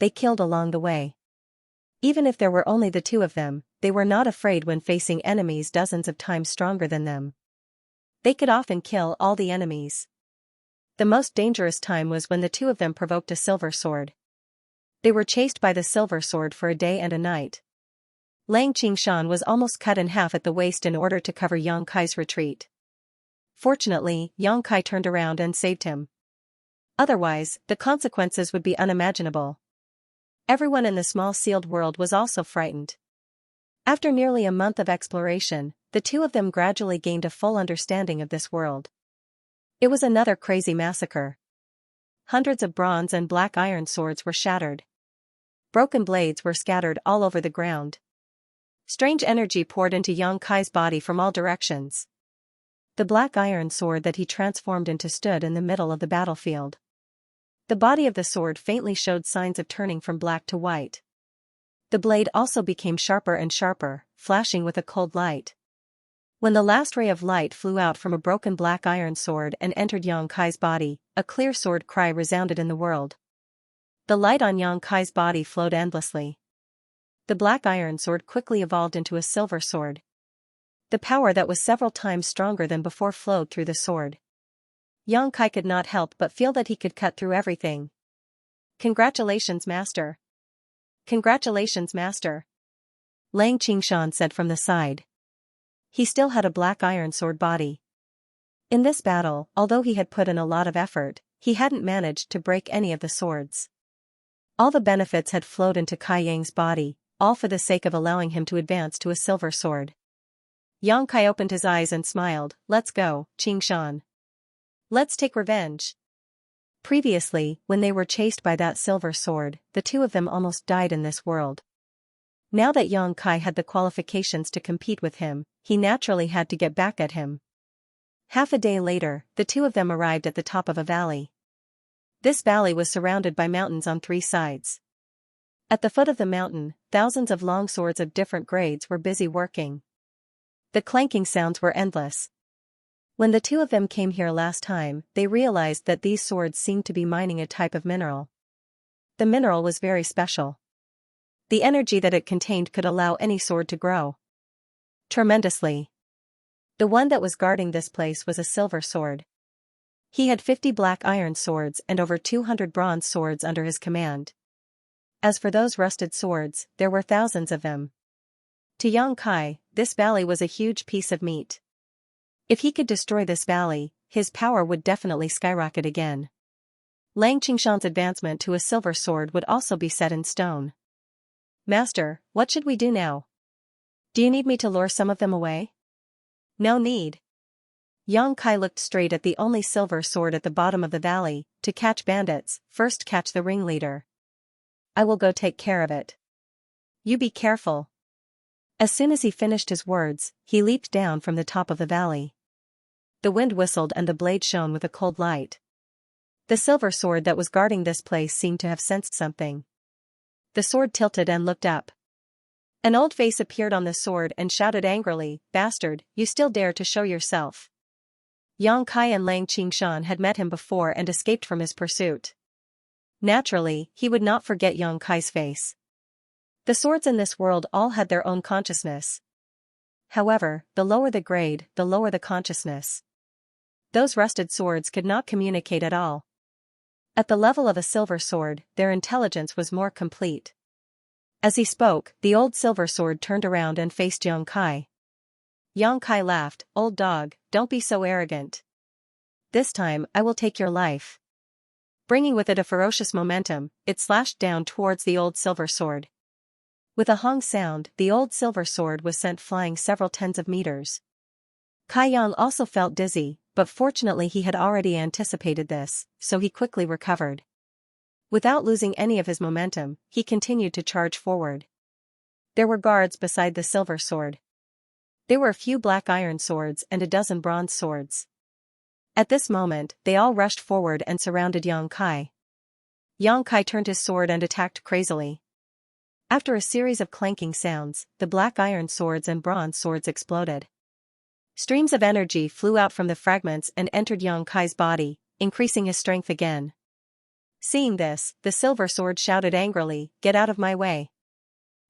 They killed along the way. Even if there were only the two of them, they were not afraid when facing enemies dozens of times stronger than them. They could often kill all the enemies. The most dangerous time was when the two of them provoked a silver sword. They were chased by the silver sword for a day and a night. Lang Qingshan was almost cut in half at the waist in order to cover Yang Kai's retreat. Fortunately, Yang Kai turned around and saved him. Otherwise, the consequences would be unimaginable. Everyone in the small sealed world was also frightened. After nearly a month of exploration, the two of them gradually gained a full understanding of this world. It was another crazy massacre. Hundreds of bronze and black iron swords were shattered. Broken blades were scattered all over the ground. Strange energy poured into Yang Kai's body from all directions. The black iron sword that he transformed into stood in the middle of the battlefield. The body of the sword faintly showed signs of turning from black to white. The blade also became sharper and sharper, flashing with a cold light. When the last ray of light flew out from a broken black iron sword and entered Yang Kai's body, a clear sword cry resounded in the world. The light on Yang Kai's body flowed endlessly. The black iron sword quickly evolved into a silver sword. The power that was several times stronger than before flowed through the sword. Yang Kai could not help but feel that he could cut through everything. "Congratulations, Master." "Congratulations, Master," Lang Qingshan said from the side. He still had a black iron sword body. In this battle, although he had put in a lot of effort, he hadn't managed to break any of the swords. All the benefits had flowed into Kai Yang's body, all for the sake of allowing him to advance to a silver sword. Yang Kai opened his eyes and smiled. "Let's go, Qingshan. Let's take revenge." Previously, when they were chased by that silver sword, the two of them almost died in this world. Now that Yang Kai had the qualifications to compete with him, he naturally had to get back at him. Half a day later, the two of them arrived at the top of a valley. This valley was surrounded by mountains on three sides. At the foot of the mountain, thousands of long swords of different grades were busy working. The clanking sounds were endless. When the two of them came here last time, they realized that these swords seemed to be mining a type of mineral. The mineral was very special. The energy that it contained could allow any sword to grow tremendously. The one that was guarding this place was a silver sword. He had 50 black iron swords and over 200 bronze swords under his command. As for those rusted swords, there were thousands of them. To Yang Kai, this valley was a huge piece of meat. If he could destroy this valley, his power would definitely skyrocket again. Lang Qingshan's advancement to a silver sword would also be set in stone. "Master, what should we do now? Do you need me to lure some of them away?" "No need." Yang Kai looked straight at the only silver sword at the bottom of the valley. "To catch bandits, first catch the ringleader. I will go take care of it. You be careful." As soon as he finished his words, he leaped down from the top of the valley. The wind whistled and the blade shone with a cold light. The silver sword that was guarding this place seemed to have sensed something. The sword tilted and looked up. An old face appeared on the sword and shouted angrily, "Bastard, you still dare to show yourself." Yang Kai and Lang Qingshan had met him before and escaped from his pursuit. Naturally, he would not forget Yang Kai's face. The swords in this world all had their own consciousness. However, the lower the grade, the lower the consciousness. Those rusted swords could not communicate at all. At the level of a silver sword, their intelligence was more complete. As he spoke, the old silver sword turned around and faced Yang Kai. Yang Kai laughed, "Old dog, don't be so arrogant. This time, I will take your life." Bringing with it a ferocious momentum, it slashed down towards the old silver sword. With a hong sound, the old silver sword was sent flying several tens of meters. Kai Yang also felt dizzy, but fortunately he had already anticipated this, so he quickly recovered. Without losing any of his momentum, he continued to charge forward. There were guards beside the silver sword. There were a few black iron swords and a dozen bronze swords. At this moment, they all rushed forward and surrounded Yang Kai. Yang Kai turned his sword and attacked crazily. After a series of clanking sounds, the black iron swords and bronze swords exploded. Streams of energy flew out from the fragments and entered Yang Kai's body, increasing his strength again. Seeing this, the silver sword shouted angrily, "Get out of my way."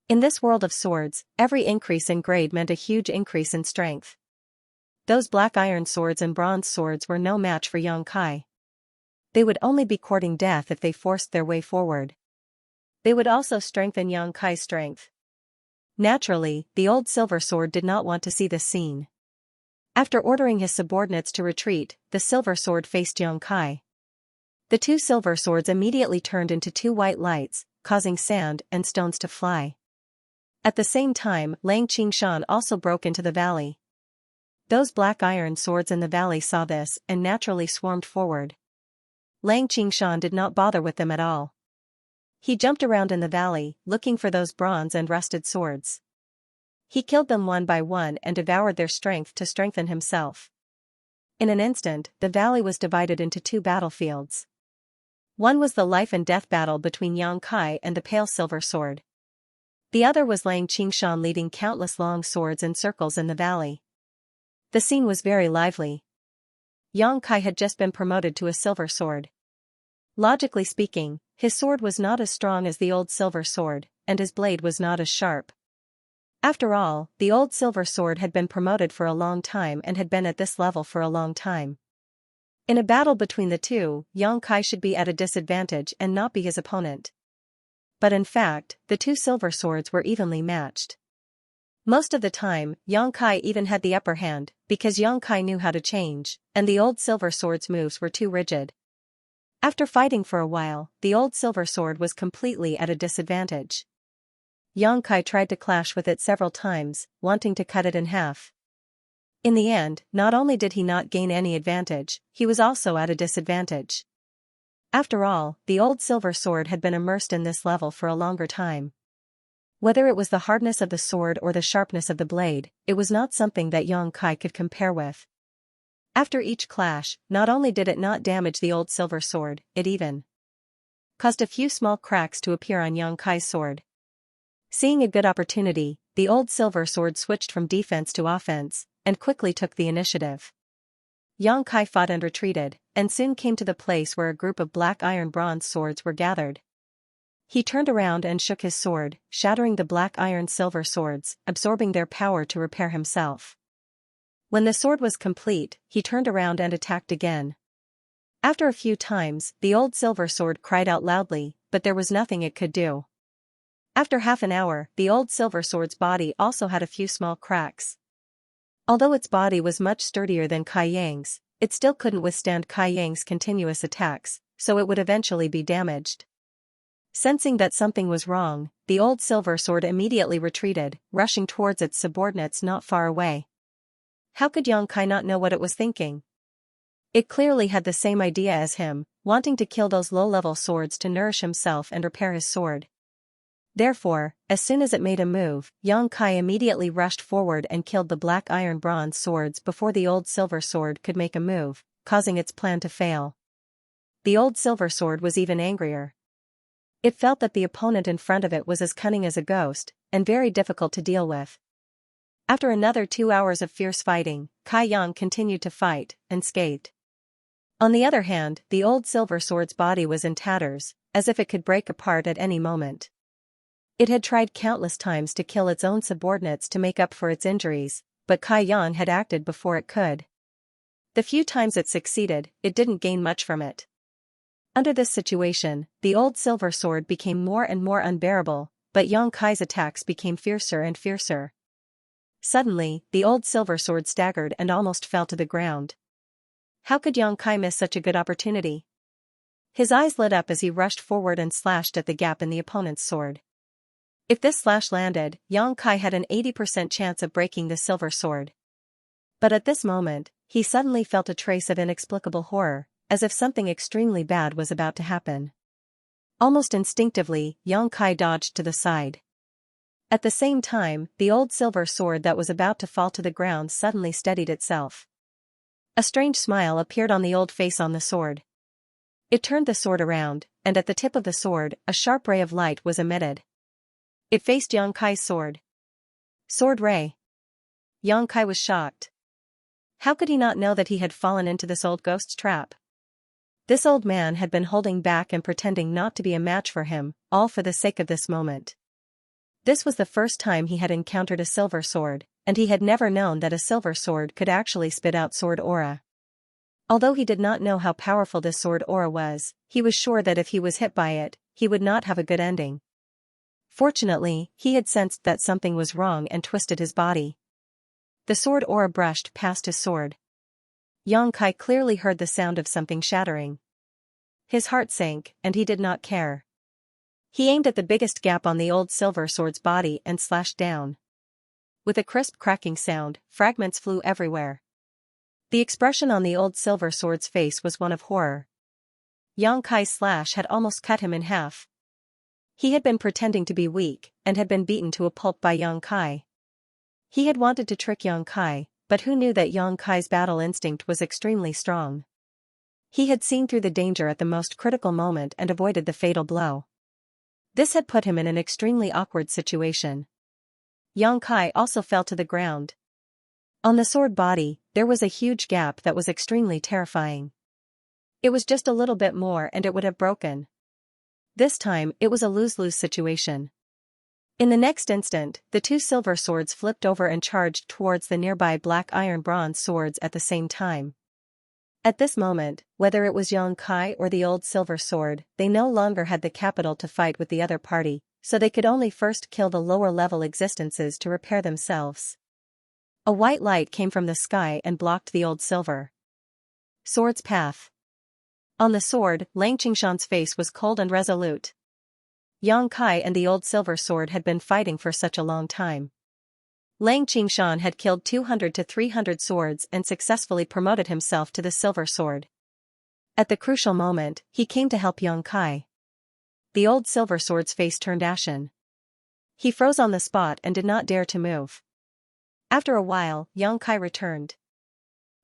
In this world of swords, every increase in grade meant a huge increase in strength. Those black iron swords and bronze swords were no match for Xianxia. They would only be courting death if they forced their way forward. They would also strengthen Xianxia's strength. Naturally, the old silver sword did not want to see this scene. After ordering his subordinates to retreat, the silver sword faced Xianxia. The two silver swords immediately turned into two white lights, causing sand and stones to fly. At the same time, Xianxia also broke into the valley. Those black iron swords in the valley saw this and naturally swarmed forward. Xianxia did not bother with them at all. He jumped around in the valley, looking for those bronze and rusted swords. He killed them one by one and devoured their strength to strengthen himself. In an instant, the valley was divided into two battlefields. One was the life and death battle between Xianxia and the pale silver sword. The other was Xianxia leading countless long swords in circles in the valley. The scene was very lively. Xianxia had just been promoted to a silver sword. Logically speaking, his sword was not as strong as the old silver sword, and his blade was not as sharp. After all, the old silver sword had been promoted for a long time and had been at this level for a long time. In a battle between the two, Xianxia should be at a disadvantage and not be his opponent. But in fact, the two silver swords were evenly matched. Most of the time, Xianxia even had the upper hand, because Xianxia knew how to change, and the old silver sword's moves were too rigid. After fighting for a while, the old silver sword was completely at a disadvantage. Xianxia tried to clash with it several times, wanting to cut it in half. In the end, not only did he not gain any advantage, he was also at a disadvantage. After all, the old silver sword had been immersed in this level for a longer time. Whether it was the hardness of the sword or the sharpness of the blade, it was not something that Xianxia could compare with. After each clash, not only did it not damage the old silver sword, it even caused a few small cracks to appear on Xianxia's sword. Seeing a good opportunity, the old silver sword switched from defense to offense, and quickly took the initiative. Xianxia fought and retreated, and soon came to the place where a group of black iron bronze swords were gathered. He turned around and shook his sword, shattering the black iron silver swords, absorbing their power to repair himself. When the sword was complete, he turned around and attacked again. After a few times, the old silver sword cried out loudly, but there was nothing it could do. After half an hour, the old silver sword's body also had a few small cracks. Although its body was much sturdier than Kaiyang's, it still couldn't withstand Kaiyang's continuous attacks, so it would eventually be damaged. Sensing that something was wrong, the old silver sword immediately retreated, rushing towards its subordinates not far away. How could Xianxia not know what it was thinking? It clearly had the same idea as him, wanting to kill those low-level swords to nourish himself and repair his sword. Therefore, as soon as it made a move, Xianxia immediately rushed forward and killed the black iron bronze swords before the old silver sword could make a move, causing its plan to fail. The old silver sword was even angrier. It felt that the opponent in front of it was as cunning as a ghost, and very difficult to deal with. After another 2 hours of fierce fighting, Kaiyang continued to fight, unscathed. On the other hand, the old silver sword's body was in tatters, as if it could break apart at any moment. It had tried countless times to kill its own subordinates to make up for its injuries, but Kaiyang had acted before it could. The few times it succeeded, it didn't gain much from it. Under this situation, the old silver sword became more and more unbearable, but Xianxia's attacks became fiercer and fiercer. Suddenly, the old silver sword staggered and almost fell to the ground. How could Xianxia miss such a good opportunity? His eyes lit up as he rushed forward and slashed at the gap in the opponent's sword. If this slash landed, Xianxia had an 80% chance of breaking the silver sword. But at this moment, he suddenly felt a trace of inexplicable horror, as if something extremely bad was about to happen. Almost instinctively, Xianxia dodged to the side. At the same time, the old silver sword that was about to fall to the ground suddenly steadied itself. A strange smile appeared on the old face on the sword. It turned the sword around, and at the tip of the sword, a sharp ray of light was emitted. It faced Xianxia's sword. Sword ray. Xianxia was shocked. How could he not know that he had fallen into this old ghost's trap? This old man had been holding back and pretending not to be a match for him, all for the sake of this moment. This was the first time he had encountered a silver sword, and he had never known that a silver sword could actually spit out sword aura. Although he did not know how powerful this sword aura was, he was sure that if he was hit by it, he would not have a good ending. Fortunately, he had sensed that something was wrong and twisted his body. The sword aura brushed past his sword. Xianxia clearly heard the sound of something shattering. His heart sank, and he did not care. He aimed at the biggest gap on the old silver sword's body and slashed down. With a crisp cracking sound, fragments flew everywhere. The expression on the old silver sword's face was one of horror. Xianxia's slash had almost cut him in half. He had been pretending to be weak, and had been beaten to a pulp by Xianxia. He had wanted to trick Xianxia, but who knew that Xianxia's battle instinct was extremely strong. He had seen through the danger at the most critical moment and avoided the fatal blow. This had put him in an extremely awkward situation. Xianxia also fell to the ground. On the sword body, there was a huge gap that was extremely terrifying. It was just a little bit more and it would have broken. This time, it was a lose-lose situation. In the next instant, the two silver swords flipped over and charged towards the nearby black iron bronze swords at the same time. At this moment, whether it was Xianxia or the old silver sword, they no longer had the capital to fight with the other party, so they could only first kill the lower-level existences to repair themselves. A white light came from the sky and blocked the old silver sword's path. On the sword, Xianxia's face was cold and resolute. Xianxia and the old silver sword had been fighting for such a long time. Xianxia had killed 200 to 300 swords and successfully promoted himself to the silver sword. At the crucial moment, he came to help Xianxia. The old silver sword's face turned ashen. He froze on the spot and did not dare to move. After a while, Xianxia returned.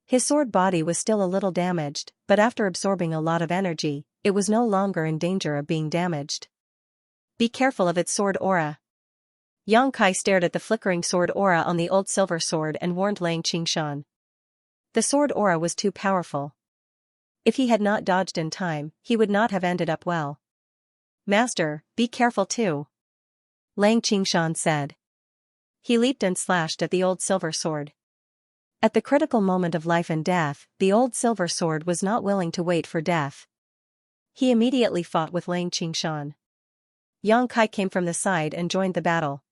His sword body was still a little damaged, but after absorbing a lot of energy, it was no longer in danger of being damaged. Be careful of its sword aura. Xianxia stared at the flickering sword aura on the old silver sword and warned Xianxia. The sword aura was too powerful. If he had not dodged in time, he would not have ended up well. Master, be careful too, Xianxia said. He leaped and slashed at the old silver sword. At the critical moment of life and death, the old silver sword was not willing to wait for death. He immediately fought with Xianxia. Xianxia came from the side and joined the battle.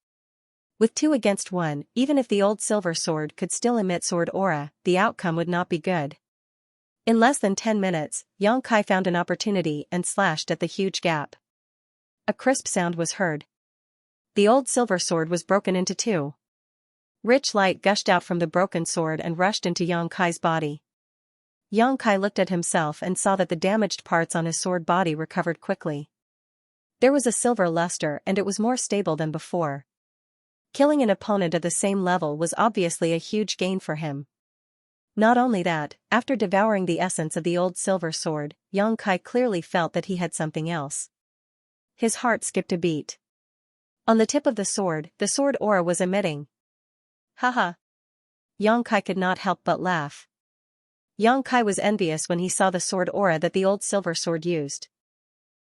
With 2 against 1, even if the old silver sword could still emit sword aura, the outcome would not be good. In less than 10 minutes, Xianxia found an opportunity and slashed at the huge gap. A crisp sound was heard. The old silver sword was broken into 2. Rich light gushed out from the broken sword and rushed into Xianxia's body. Xianxia looked at himself and saw that the damaged parts on his sword body recovered quickly. There was a silver luster and it was more stable than before. Killing an opponent at the same level was obviously a huge gain for him. Not only that, after devouring the essence of the old silver sword, Xianxia clearly felt that he had something else. His heart skipped a beat. On the tip of the sword aura was emitting. Haha. Xianxia could not help but laugh. Xianxia was envious when he saw the sword aura that the old silver sword used.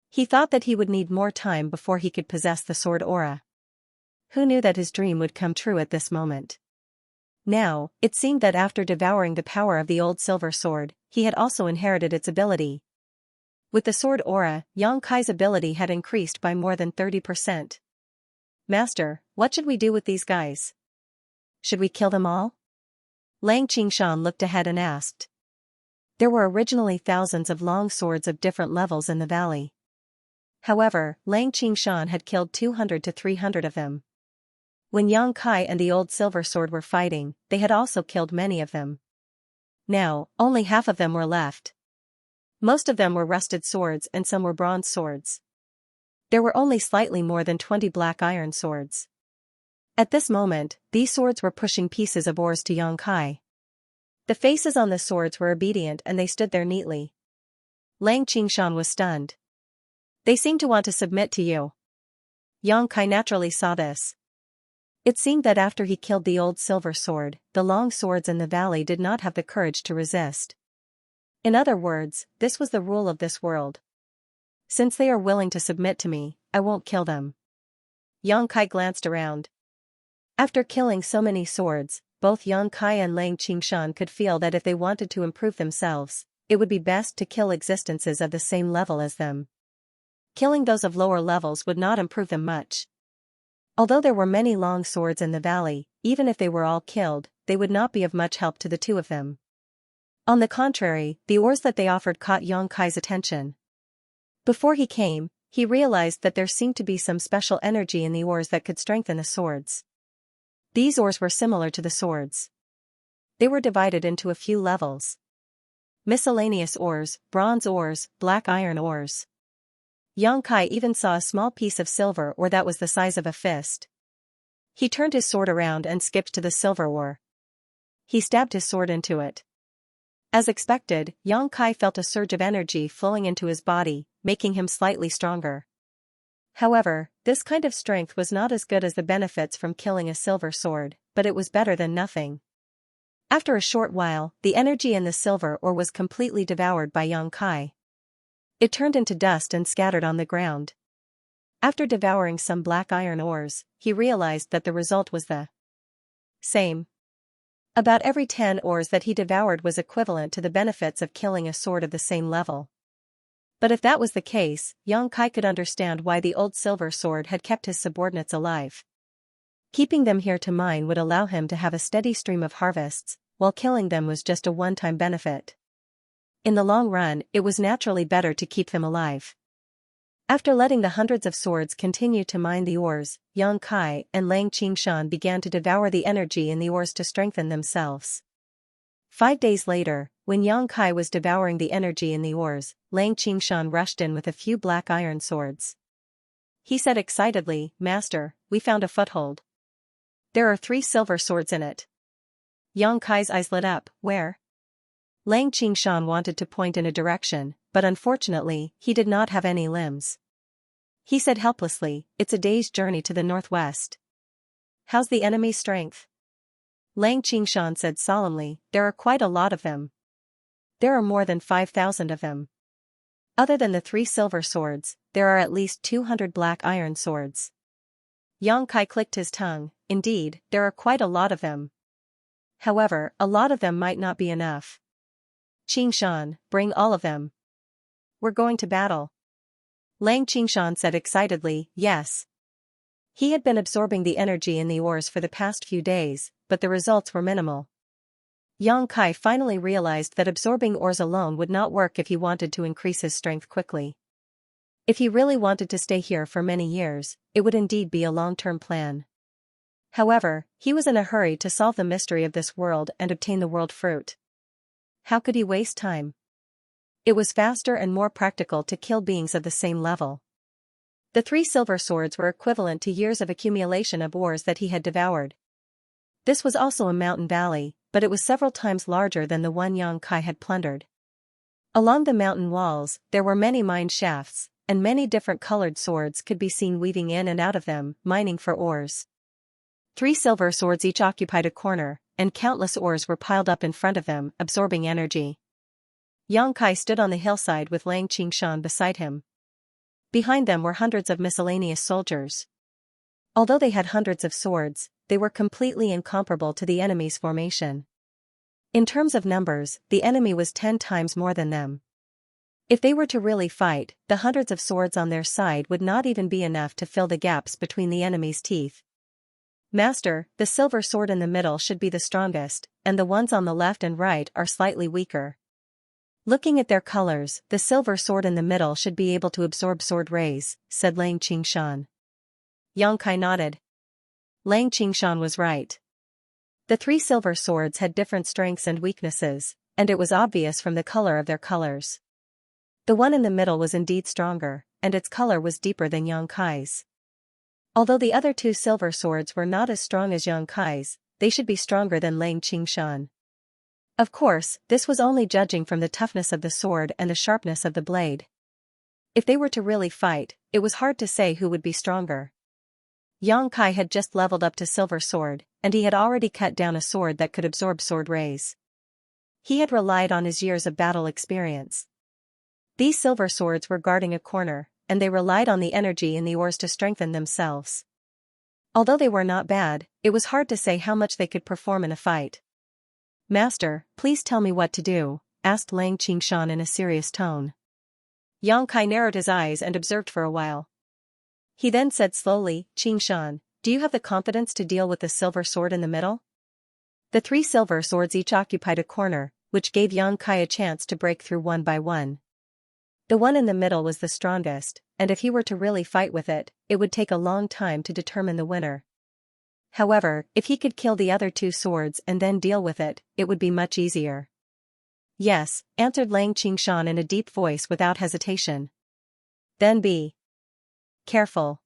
He thought that he would need more time before he could possess the sword aura. Who knew that his dream would come true at this moment? Now, it seemed that after devouring the power of the old silver sword, he had also inherited its ability. With the sword aura, Xianxia's ability had increased by more than 30%. Master, what should we do with these guys? Should we kill them all? Xianxia looked ahead and asked. There were originally thousands of long swords of different levels in the valley. However, Xianxia had killed 200 to 300 of them. When Xianxia and the old silver sword were fighting, they had also killed many of them. Now, only half of them were left. Most of them were rusted swords and some were bronze swords. There were only slightly more than 20 black iron swords. At this moment, these swords were pushing pieces of ores to Xianxia. The faces on the swords were obedient and they stood there neatly. Xianxia was stunned. They seem to want to submit to you. Xianxia naturally saw this. It seemed that after he killed the old silver sword, the long swords in the valley did not have the courage to resist. In other words, this was the rule of this world. Since they are willing to submit to me, I won't kill them. Xianxia glanced around. After killing so many swords, both Yang Kai and Lang Qingshan could feel that if they wanted to improve themselves, it would be best to kill existences of the same level as them. Killing those of lower levels would not improve them much. Although there were many long swords in the valley, even if they were all killed, they would not be of much help to the two of them. On the contrary, the ores that they offered caught Yang Kai's attention. Before he came, he realized that there seemed to be some special energy in the ores that could strengthen the swords. These ores were similar to the swords. They were divided into a few levels. Miscellaneous ores, bronze ores, black iron ores. Yang Kai even saw a small piece of silver ore that was the size of a fist. He turned his sword around and skipped to the silver ore. He stabbed his sword into it. As expected, Yang Kai felt a surge of energy flowing into his body, making him slightly stronger. However, this kind of strength was not as good as the benefits from killing a silver sword, but it was better than nothing. After a short while, the energy in the silver ore was completely devoured by Yang Kai. It turned into dust and scattered on the ground. After devouring some black iron ores, he realized that the result was the same. About every 10 ores that he devoured was equivalent to the benefits of killing a sword of the same level. But if that was the case, Yang Kai could understand why the old silver sword had kept his subordinates alive. Keeping them here to mine would allow him to have a steady stream of harvests, while killing them was just a one-time benefit. In the long run, it was naturally better to keep them alive. After letting the hundreds of swords continue to mine the ores, Yang Kai and Lang Qingshan began to devour the energy in the ores to strengthen themselves. 5 days later, when Yang Kai was devouring the energy in the ores, Lang Qingshan rushed in with a few black iron swords. He said excitedly, "Master, we found a foothold. There are 3 silver swords in it." Yang Kai's eyes lit up. "Where?" Lang Qingshan wanted to point in a direction, but unfortunately, he did not have any limbs. He said helplessly, "It's a day's journey to the northwest." "How's the enemy's strength?" Lang Qingshan said solemnly, "There are quite a lot of them. There are more than 5,000 of them. Other than the 3 silver swords, there are at least 200 black iron swords." Yang Kai clicked his tongue. Indeed, there are quite a lot of them. However, a lot of them might not be enough. "Qingshan, bring all of them. We're going to battle." Lang Qingshan said excitedly, "Yes." He had been absorbing the energy in the ores for the past few days, but the results were minimal. Yang Kai finally realized that absorbing ores alone would not work if he wanted to increase his strength quickly. If he really wanted to stay here for many years, it would indeed be a long-term plan. However, he was in a hurry to solve the mystery of this world and obtain the world fruit. How could he waste time? It was faster and more practical to kill beings of the same level. The 3 silver swords were equivalent to years of accumulation of ores that he had devoured. This was also a mountain valley, but it was several times larger than the one Yang Kai had plundered. Along the mountain walls, there were many mine shafts, and many different colored swords could be seen weaving in and out of them, mining for ores. 3 silver swords each occupied a corner, and countless ores were piled up in front of them, absorbing energy. Yang Kai stood on the hillside with Lang Qingshan beside him. Behind them were hundreds of miscellaneous soldiers. Although they had hundreds of swords, they were completely incomparable to the enemy's formation. In terms of numbers, the enemy was 10 times more than them. If they were to really fight, the hundreds of swords on their side would not even be enough to fill the gaps between the enemy's teeth. "Master, the silver sword in the middle should be the strongest, and the ones on the left and right are slightly weaker. Looking at their colors, the silver sword in the middle should be able to absorb sword rays," said Lang Qingshan. Yang Kai nodded. Lang Qingshan was right. The 3 silver swords had different strengths and weaknesses, and it was obvious from the color of their colors. The one in the middle was indeed stronger, and its color was deeper than Yang Kai's. Although the other 2 silver swords were not as strong as Yang Kai's, they should be stronger than Lang Qingshan. Of course, this was only judging from the toughness of the sword and the sharpness of the blade. If they were to really fight, it was hard to say who would be stronger. Yang Kai had just leveled up to silver sword, and he had already cut down a sword that could absorb sword rays. He had relied on his years of battle experience. These silver swords were guarding a corner, and they relied on the energy in the ores to strengthen themselves. Although they were not bad, it was hard to say how much they could perform in a fight. "Master, please tell me what to do," asked Lang Qingshan in a serious tone. Yang Kai narrowed his eyes and observed for a while. He then said slowly, "Qingshan, do you have the confidence to deal with the silver sword in the middle?" The 3 silver swords each occupied a corner, which gave Yang Kai a chance to break through one by one. The one in the middle was the strongest, and if he were to really fight with it, it would take a long time to determine the winner. However, if he could kill the other 2 swords and then deal with it, it would be much easier. "Yes," answered Lang Qingshan in a deep voice without hesitation. "Then be careful.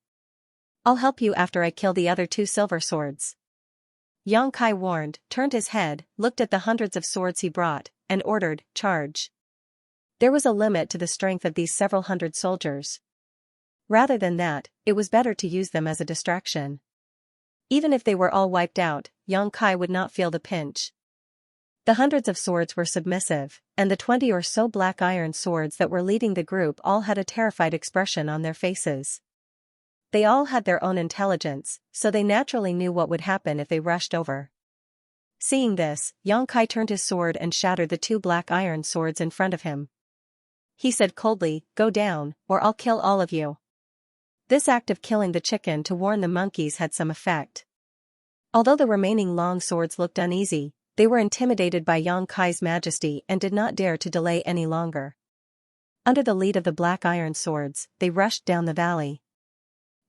I'll help you after I kill the other 2 silver swords." Yang Kai warned, turned his head, looked at the hundreds of swords he brought, and ordered, "Charge." There was a limit to the strength of these several hundred soldiers. Rather than that, it was better to use them as a distraction. Even if they were all wiped out, Yang Kai would not feel the pinch. The hundreds of swords were submissive, and the 20 or so black iron swords that were leading the group all had a terrified expression on their faces. They all had their own intelligence, so they naturally knew what would happen if they rushed over. Seeing this, Yang Kai turned his sword and shattered the 2 black iron swords in front of him. He said coldly, "Go down, or I'll kill all of you." This act of killing the chicken to warn the monkeys had some effect. Although the remaining long swords looked uneasy, they were intimidated by Yang Kai's majesty and did not dare to delay any longer. Under the lead of the black iron swords, they rushed down the valley.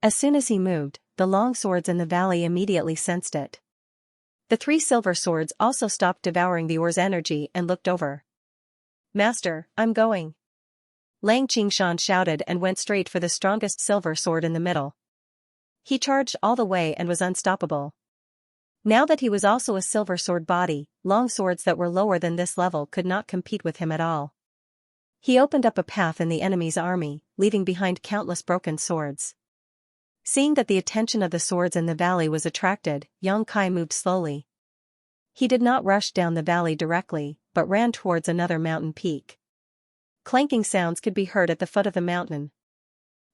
As soon as he moved, the long swords in the valley immediately sensed it. The 3 silver swords also stopped devouring the ore's energy and looked over. "Master, I'm going." Lang Qingshan shouted and went straight for the strongest silver sword in the middle. He charged all the way and was unstoppable. Now that he was also a silver sword body, long swords that were lower than this level could not compete with him at all. He opened up a path in the enemy's army, leaving behind countless broken swords. Seeing that the attention of the swords in the valley was attracted, Yang Kai moved slowly. He did not rush down the valley directly, but ran towards another mountain peak. Clanking sounds could be heard at the foot of the mountain.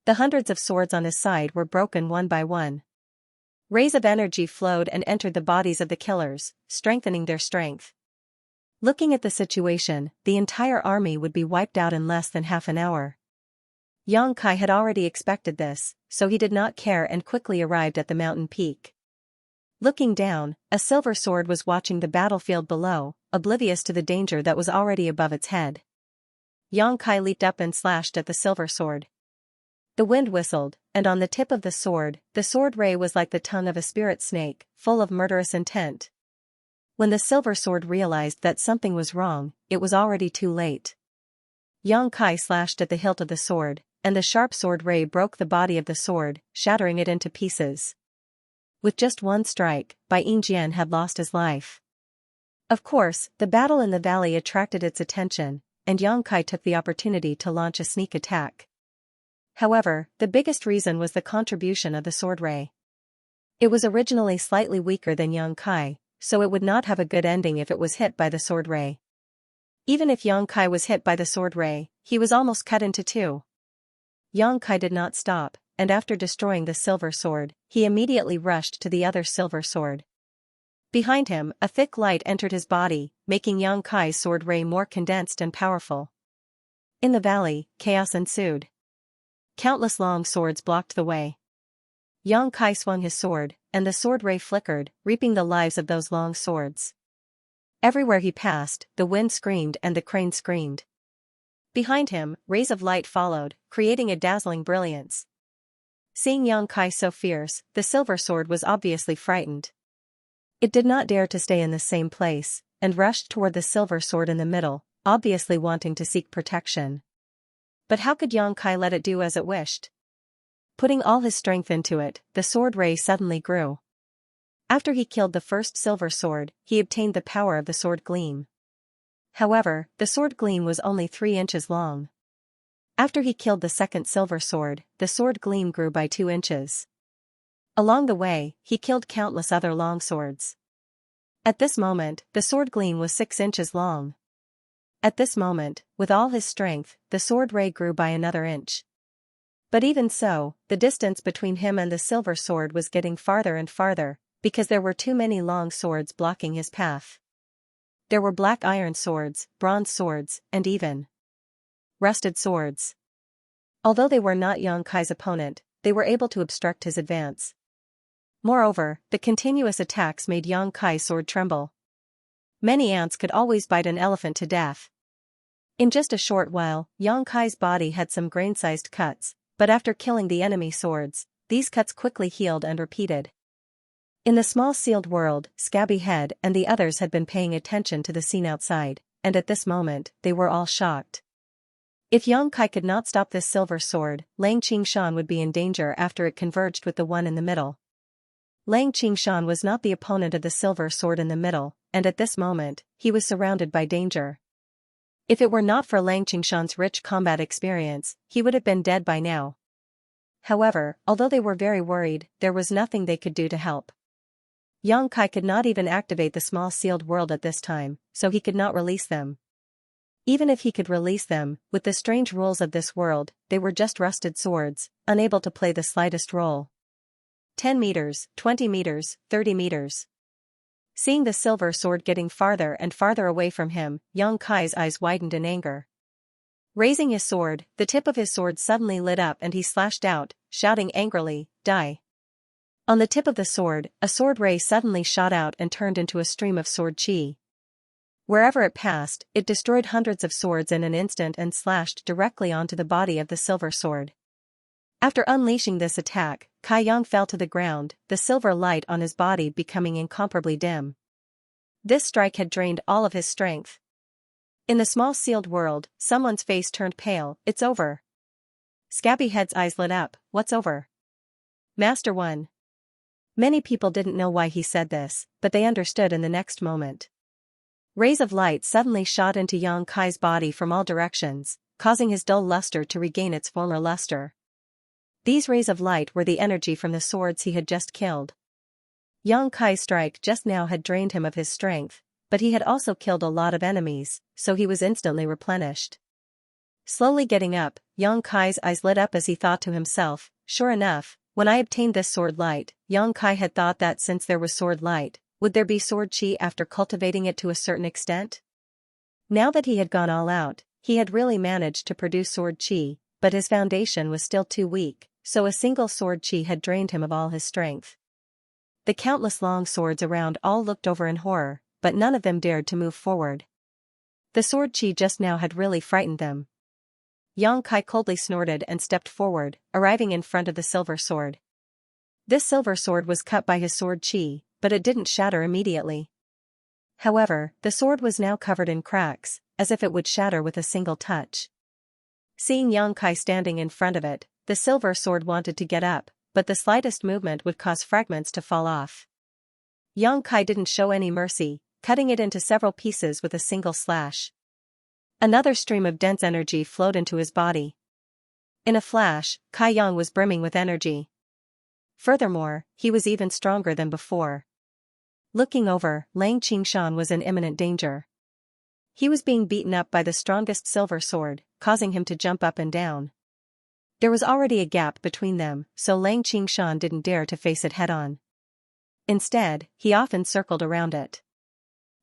The hundreds of swords on his side were broken one by one. Rays of energy flowed and entered the bodies of the killers, strengthening their strength. Looking at the situation, the entire army would be wiped out in less than half an hour. Yang Kai had already expected this, so he did not care and quickly arrived at the mountain peak. Looking down, a silver sword was watching the battlefield below, oblivious to the danger that was already above its head. Yang Kai leaped up and slashed at the silver sword. The wind whistled, and on the tip of the sword ray was like the tongue of a spirit snake, full of murderous intent. When the silver sword realized that something was wrong, it was already too late. Yang Kai slashed at the hilt of the sword, and the sharp sword ray broke the body of the sword, shattering it into pieces. With just one strike, Bai Yingjian had lost his life. Of course, the battle in the valley attracted its attention, and Yang Kai took the opportunity to launch a sneak attack. However, the biggest reason was the contribution of the sword ray. It was originally slightly weaker than Yang Kai, so it would not have a good ending if it was hit by the sword ray. Even if Yang Kai was hit by the sword ray, he was almost cut into 2. Yang Kai did not stop, and after destroying the silver sword, he immediately rushed to the other silver sword. Behind him, a thick light entered his body, making Yang Kai's sword ray more condensed and powerful. In the valley, chaos ensued. Countless long swords blocked the way. Yang Kai swung his sword, and the sword ray flickered, reaping the lives of those long swords. Everywhere he passed, the wind screamed and the crane screamed. Behind him, rays of light followed, creating a dazzling brilliance. Seeing Yang Kai so fierce, the silver sword was obviously frightened. It did not dare to stay in the same place, and rushed toward the silver sword in the middle, obviously wanting to seek protection. But how could Yang Kai let it do as it wished? Putting all his strength into it, the sword ray suddenly grew. After he killed the first silver sword, he obtained the power of the sword gleam. However, the sword gleam was only 3 inches long. After he killed the second silver sword, the sword gleam grew by 2 inches. Along the way, he killed countless other long swords. At this moment, the sword gleam was 6 inches long. At this moment, with all his strength, the sword ray grew by another inch. But even so, the distance between him and the silver sword was getting farther and farther, because there were too many long swords blocking his path. There were black iron swords, bronze swords, and even rusted swords. Although they were not Yang Kai's opponent, they were able to obstruct his advance. Moreover, the continuous attacks made Yang Kai's sword tremble. Many ants could always bite an elephant to death. In just a short while, Yang Kai's body had some grain-sized cuts, but after killing the enemy swords, these cuts quickly healed and repeated. In the small sealed world, Scabby Head and the others had been paying attention to the scene outside, and at this moment, they were all shocked. If Yang Kai could not stop this silver sword, Lang Qingshan would be in danger after it converged with the one in the middle. Lang Qingshan was not the opponent of the silver sword in the middle, and at this moment, he was surrounded by danger. If it were not for Lang Qingshan's rich combat experience, he would have been dead by now. However, although they were very worried, there was nothing they could do to help. Yang Kai could not even activate the small sealed world at this time, so he could not release them. Even if he could release them, with the strange rules of this world, they were just rusted swords, unable to play the slightest role. 10 meters, 20 meters, 30 meters. Seeing the silver sword getting farther and farther away from him, Yang Kai's eyes widened in anger. Raising his sword, the tip of his sword suddenly lit up and he slashed out, shouting angrily, "Die!" On the tip of the sword, a sword ray suddenly shot out and turned into a stream of sword chi. Wherever it passed, it destroyed hundreds of swords in an instant and slashed directly onto the body of the silver sword. After unleashing this attack, Kai Yang fell to the ground, the silver light on his body becoming incomparably dim. This strike had drained all of his strength. In the small sealed world, someone's face turned pale. "It's over." Scabby Head's eyes lit up. "What's over?" "Master One." Many people didn't know why he said this, but they understood in the next moment. Rays of light suddenly shot into Yang Kai's body from all directions, causing his dull luster to regain its former luster. These rays of light were the energy from the swords he had just killed. Yang Kai's strike just now had drained him of his strength, but he had also killed a lot of enemies, so he was instantly replenished. Slowly getting up, Yang Kai's eyes lit up as he thought to himself, "Sure enough, when I obtained this sword light," Yang Kai had thought that since there was sword light, would there be sword chi after cultivating it to a certain extent? Now that he had gone all out, he had really managed to produce sword chi, but his foundation was still too weak, so a single sword chi had drained him of all his strength. The countless long swords around all looked over in horror, but none of them dared to move forward. The sword chi just now had really frightened them. Yang Kai coldly snorted and stepped forward, arriving in front of the silver sword. This silver sword was cut by his sword chi, but it didn't shatter immediately. However, the sword was now covered in cracks, as if it would shatter with a single touch. Seeing Yang Kai standing in front of it, the silver sword wanted to get up, but the slightest movement would cause fragments to fall off. Yang Kai didn't show any mercy, cutting it into several pieces with a single slash. Another stream of dense energy flowed into his body. In a flash, Kai Yang was brimming with energy. Furthermore, he was even stronger than before. Looking over, Lang Qingshan was in imminent danger. He was being beaten up by the strongest silver sword, causing him to jump up and down. There was already a gap between them, so Lang Qingshan didn't dare to face it head-on. Instead, he often circled around it.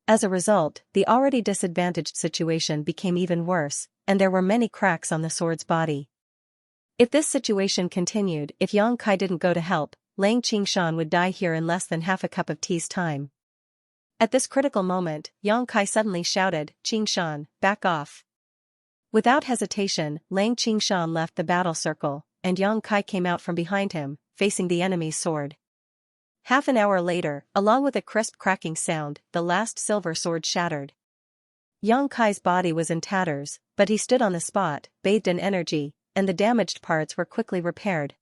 As a result, the already disadvantaged situation became even worse, and there were many cracks on the sword's body. If this situation continued, if Yang Kai didn't go to help, Lang Qingshan would die here in less than half a cup of tea's time. At this critical moment, Yang Kai suddenly shouted, "Qingshan, back off." Without hesitation, Lang Qingshan left the battle circle, and Yang Kai came out from behind him, facing the enemy's sword. Half an hour later, along with a crisp cracking sound, the last silver sword shattered. Yang Kai's body was in tatters, but he stood on the spot, bathed in energy, and the damaged parts were quickly repaired.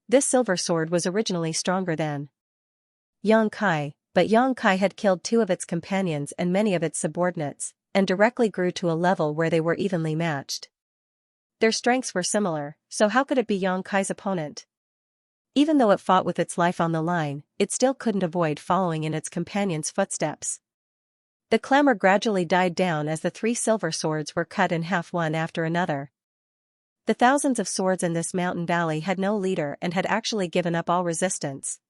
This silver sword was originally stronger than Yang Kai, but Yang Kai had killed two of its companions and many of its subordinates, and directly grew to a level where they were evenly matched. Their strengths were similar, so how could it be Yang Kai's opponent? Even though it fought with its life on the line, it still couldn't avoid following in its companion's footsteps. The clamor gradually died down as the three silver swords were cut in half one after another. The thousands of swords in this mountain valley had no leader and had actually given up all resistance.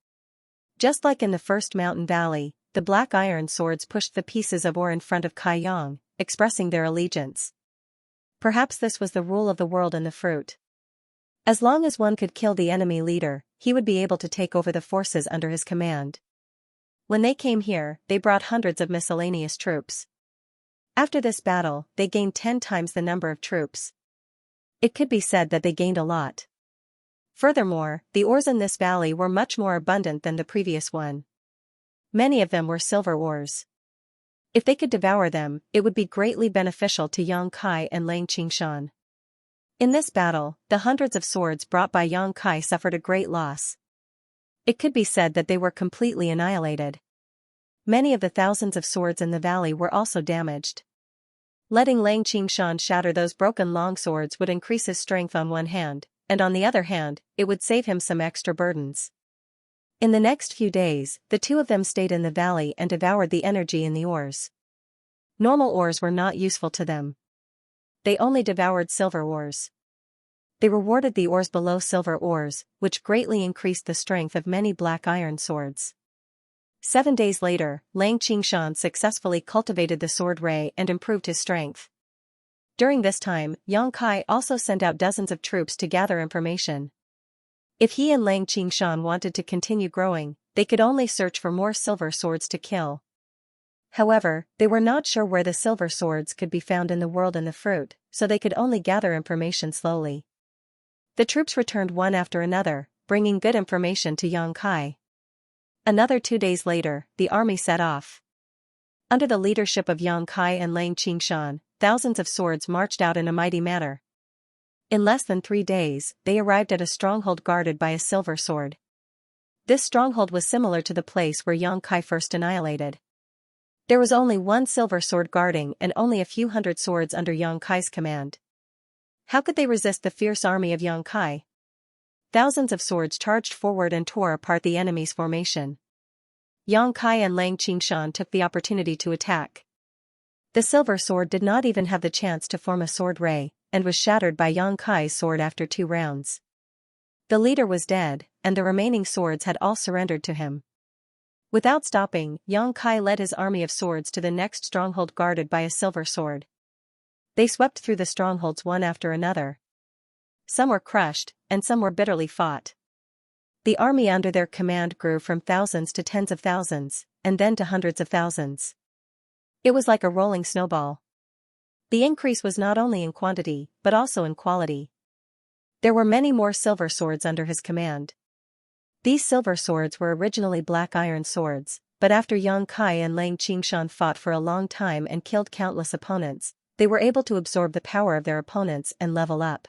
Just like in the first mountain valley, the black iron swords pushed the pieces of ore in front of Kai Yang, expressing their allegiance. Perhaps this was the rule of the world and the fruit. As long as one could kill the enemy leader, he would be able to take over the forces under his command. When they came here, they brought hundreds of miscellaneous troops. After this battle, they gained 10 times the number of troops. It could be said that they gained a lot. Furthermore, the ores in this valley were much more abundant than the previous one. Many of them were silver ores. If they could devour them, it would be greatly beneficial to Yang Kai and Lang Qingshan. In this battle, the hundreds of swords brought by Yang Kai suffered a great loss. It could be said that they were completely annihilated. Many of the thousands of swords in the valley were also damaged. Letting Lang Qingshan shatter those broken long swords would increase his strength on one hand, and on the other hand, it would save him some extra burdens. In the next few days, the two of them stayed in the valley and devoured the energy in the ores. Normal ores were not useful to them. They only devoured silver ores. They rewarded the ores below silver ores, which greatly increased the strength of many black iron swords. 7 days later, Lang Qingshan successfully cultivated the sword ray and improved his strength. During this time, Yang Kai also sent out dozens of troops to gather information. If he and Lang Qingshan wanted to continue growing, they could only search for more silver swords to kill. However, they were not sure where the silver swords could be found in the world and the fruit, so they could only gather information slowly. The troops returned one after another, bringing good information to Yang Kai. Another 2 days later, the army set off. Under the leadership of Yang Kai and Lang Qingshan, thousands of swords marched out in a mighty manner. In less than 3 days, they arrived at a stronghold guarded by a silver sword. This stronghold was similar to the place where Yang Kai first annihilated. There was only one silver sword guarding and only a few hundred swords under Yang Kai's command. How could they resist the fierce army of Yang Kai? Thousands of swords charged forward and tore apart the enemy's formation. Yang Kai and Lang Qingshan took the opportunity to attack. The silver sword did not even have the chance to form a sword ray, and was shattered by Yang Kai's sword after 2 rounds. The leader was dead, and the remaining swords had all surrendered to him. Without stopping, Yang Kai led his army of swords to the next stronghold guarded by a silver sword. They swept through the strongholds one after another. Some were crushed, and some were bitterly fought. The army under their command grew from thousands to tens of thousands, and then to hundreds of thousands. It was like a rolling snowball. The increase was not only in quantity, but also in quality. There were many more silver swords under his command. These silver swords were originally black iron swords, but after Yang Kai and Lang Qingshan fought for a long time and killed countless opponents, they were able to absorb the power of their opponents and level up.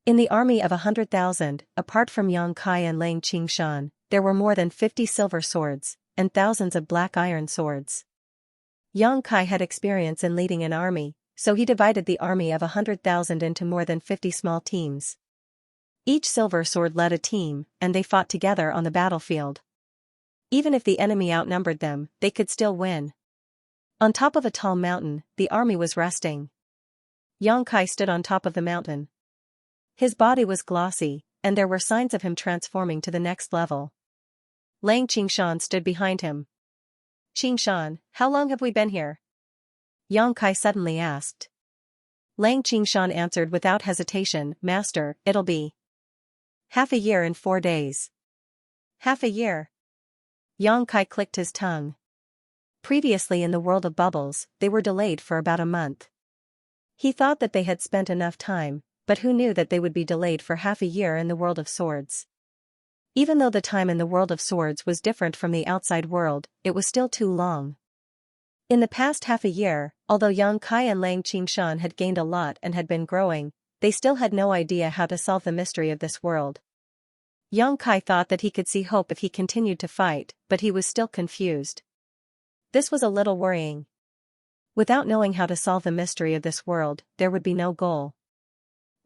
In the army of 100,000, apart from Yang Kai and Lang Qingshan, there were more than 50 silver swords, and thousands of black iron swords. Yang Kai had experience in leading an army, so he divided the army of 100,000 into more than 50 small teams. Each silver sword led a team, and they fought together on the battlefield. Even if the enemy outnumbered them, they could still win. On top of a tall mountain, the army was resting. Yang Kai stood on top of the mountain. His body was glossy, and there were signs of him transforming to the next level. Lang Qingshan stood behind him. "Qingshan, how long have we been here?" Yang Kai suddenly asked. Lang Qingshan answered without hesitation, "Master, it'll be half a year and 4 days." "Half a year?" Yang Kai clicked his tongue. Previously in the world of bubbles, they were delayed for about a month. He thought that they had spent enough time, but who knew that they would be delayed for half a year in the world of swords? Even though the time in the world of swords was different from the outside world, it was still too long. In the past half a year, although Yang Kai and Lang Qingshan had gained a lot and had been growing, they still had no idea how to solve the mystery of this world. Yang Kai thought that he could see hope if he continued to fight, but he was still confused. This was a little worrying. Without knowing how to solve the mystery of this world, there would be no goal.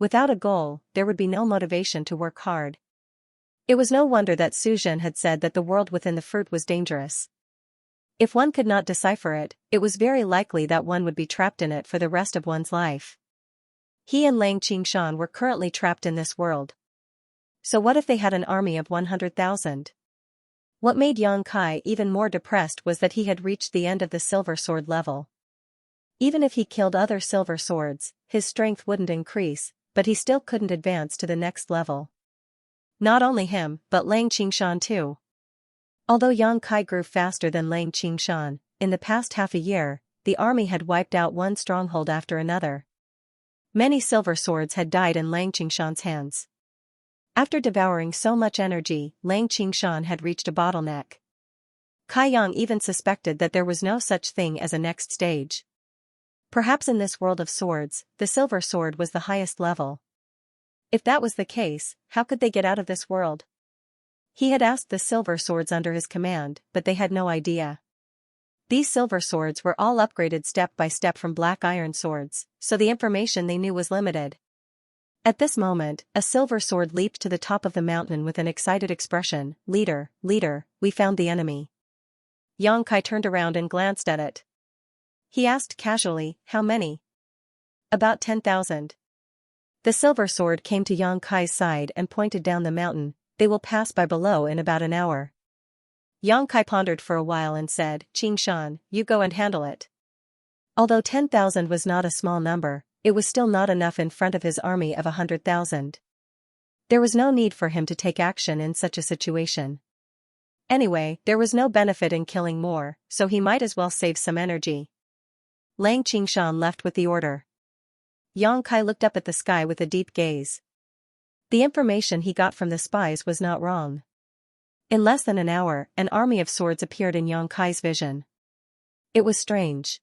Without a goal, there would be no motivation to work hard. It was no wonder that Su Zhen had said that the world within the fruit was dangerous. If one could not decipher it, it was very likely that one would be trapped in it for the rest of one's life. He and Lang Qingshan were currently trapped in this world. So what if they had an army of 100,000? What made Yang Kai even more depressed was that he had reached the end of the silver sword level. Even if he killed other silver swords, his strength wouldn't increase, but he still couldn't advance to the next level. Not only him, but Lang Qingshan too. Although Yang Kai grew faster than Lang Qingshan, in the past half a year, the army had wiped out one stronghold after another. Many silver swords had died in Lang Qingshan's hands. After devouring so much energy, Lang Qingshan had reached a bottleneck. Kai Yang even suspected that there was no such thing as a next stage. Perhaps in this world of swords, the silver sword was the highest level. If that was the case, how could they get out of this world? He had asked the silver swords under his command, but they had no idea. These silver swords were all upgraded step by step from black iron swords, so the information they knew was limited. At this moment, a silver sword leaped to the top of the mountain with an excited expression. "Leader, leader, we found the enemy." Yang Kai turned around and glanced at it. He asked casually, "How many?" "About 10,000. The silver sword came to Yang Kai's side and pointed down the mountain. "They will pass by below in about an hour." Yang Kai pondered for a while and said, "Qingshan, you go and handle it." Although 10,000 was not a small number, it was still not enough in front of his army of 100,000. There was no need for him to take action in such a situation. Anyway, there was no benefit in killing more, so he might as well save some energy. Lang Qingshan left with the order. Yang Kai looked up at the sky with a deep gaze. The information he got from the spies was not wrong. In less than an hour, an army of swords appeared in Yang Kai's vision. It was strange.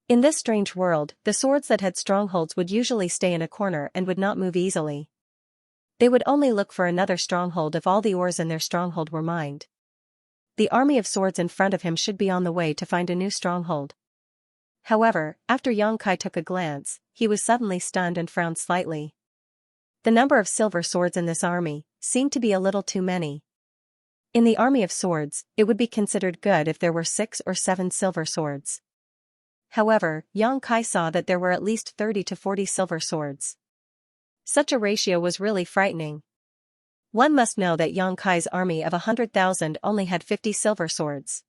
In this strange world, the swords that had strongholds would usually stay in a corner and would not move easily. They would only look for another stronghold if all the ores in their stronghold were mined. The army of swords in front of him should be on the way to find a new stronghold. However, after Yang Kai took a glance, he was suddenly stunned and frowned slightly. The number of silver swords in this army seemed to be a little too many. In the army of swords, it would be considered good if there were 6 or 7 silver swords. However, Yang Kai saw that there were at least 30 to 40 silver swords. Such a ratio was really frightening. One must know that Yang Kai's army of 100,000 only had 50 silver swords.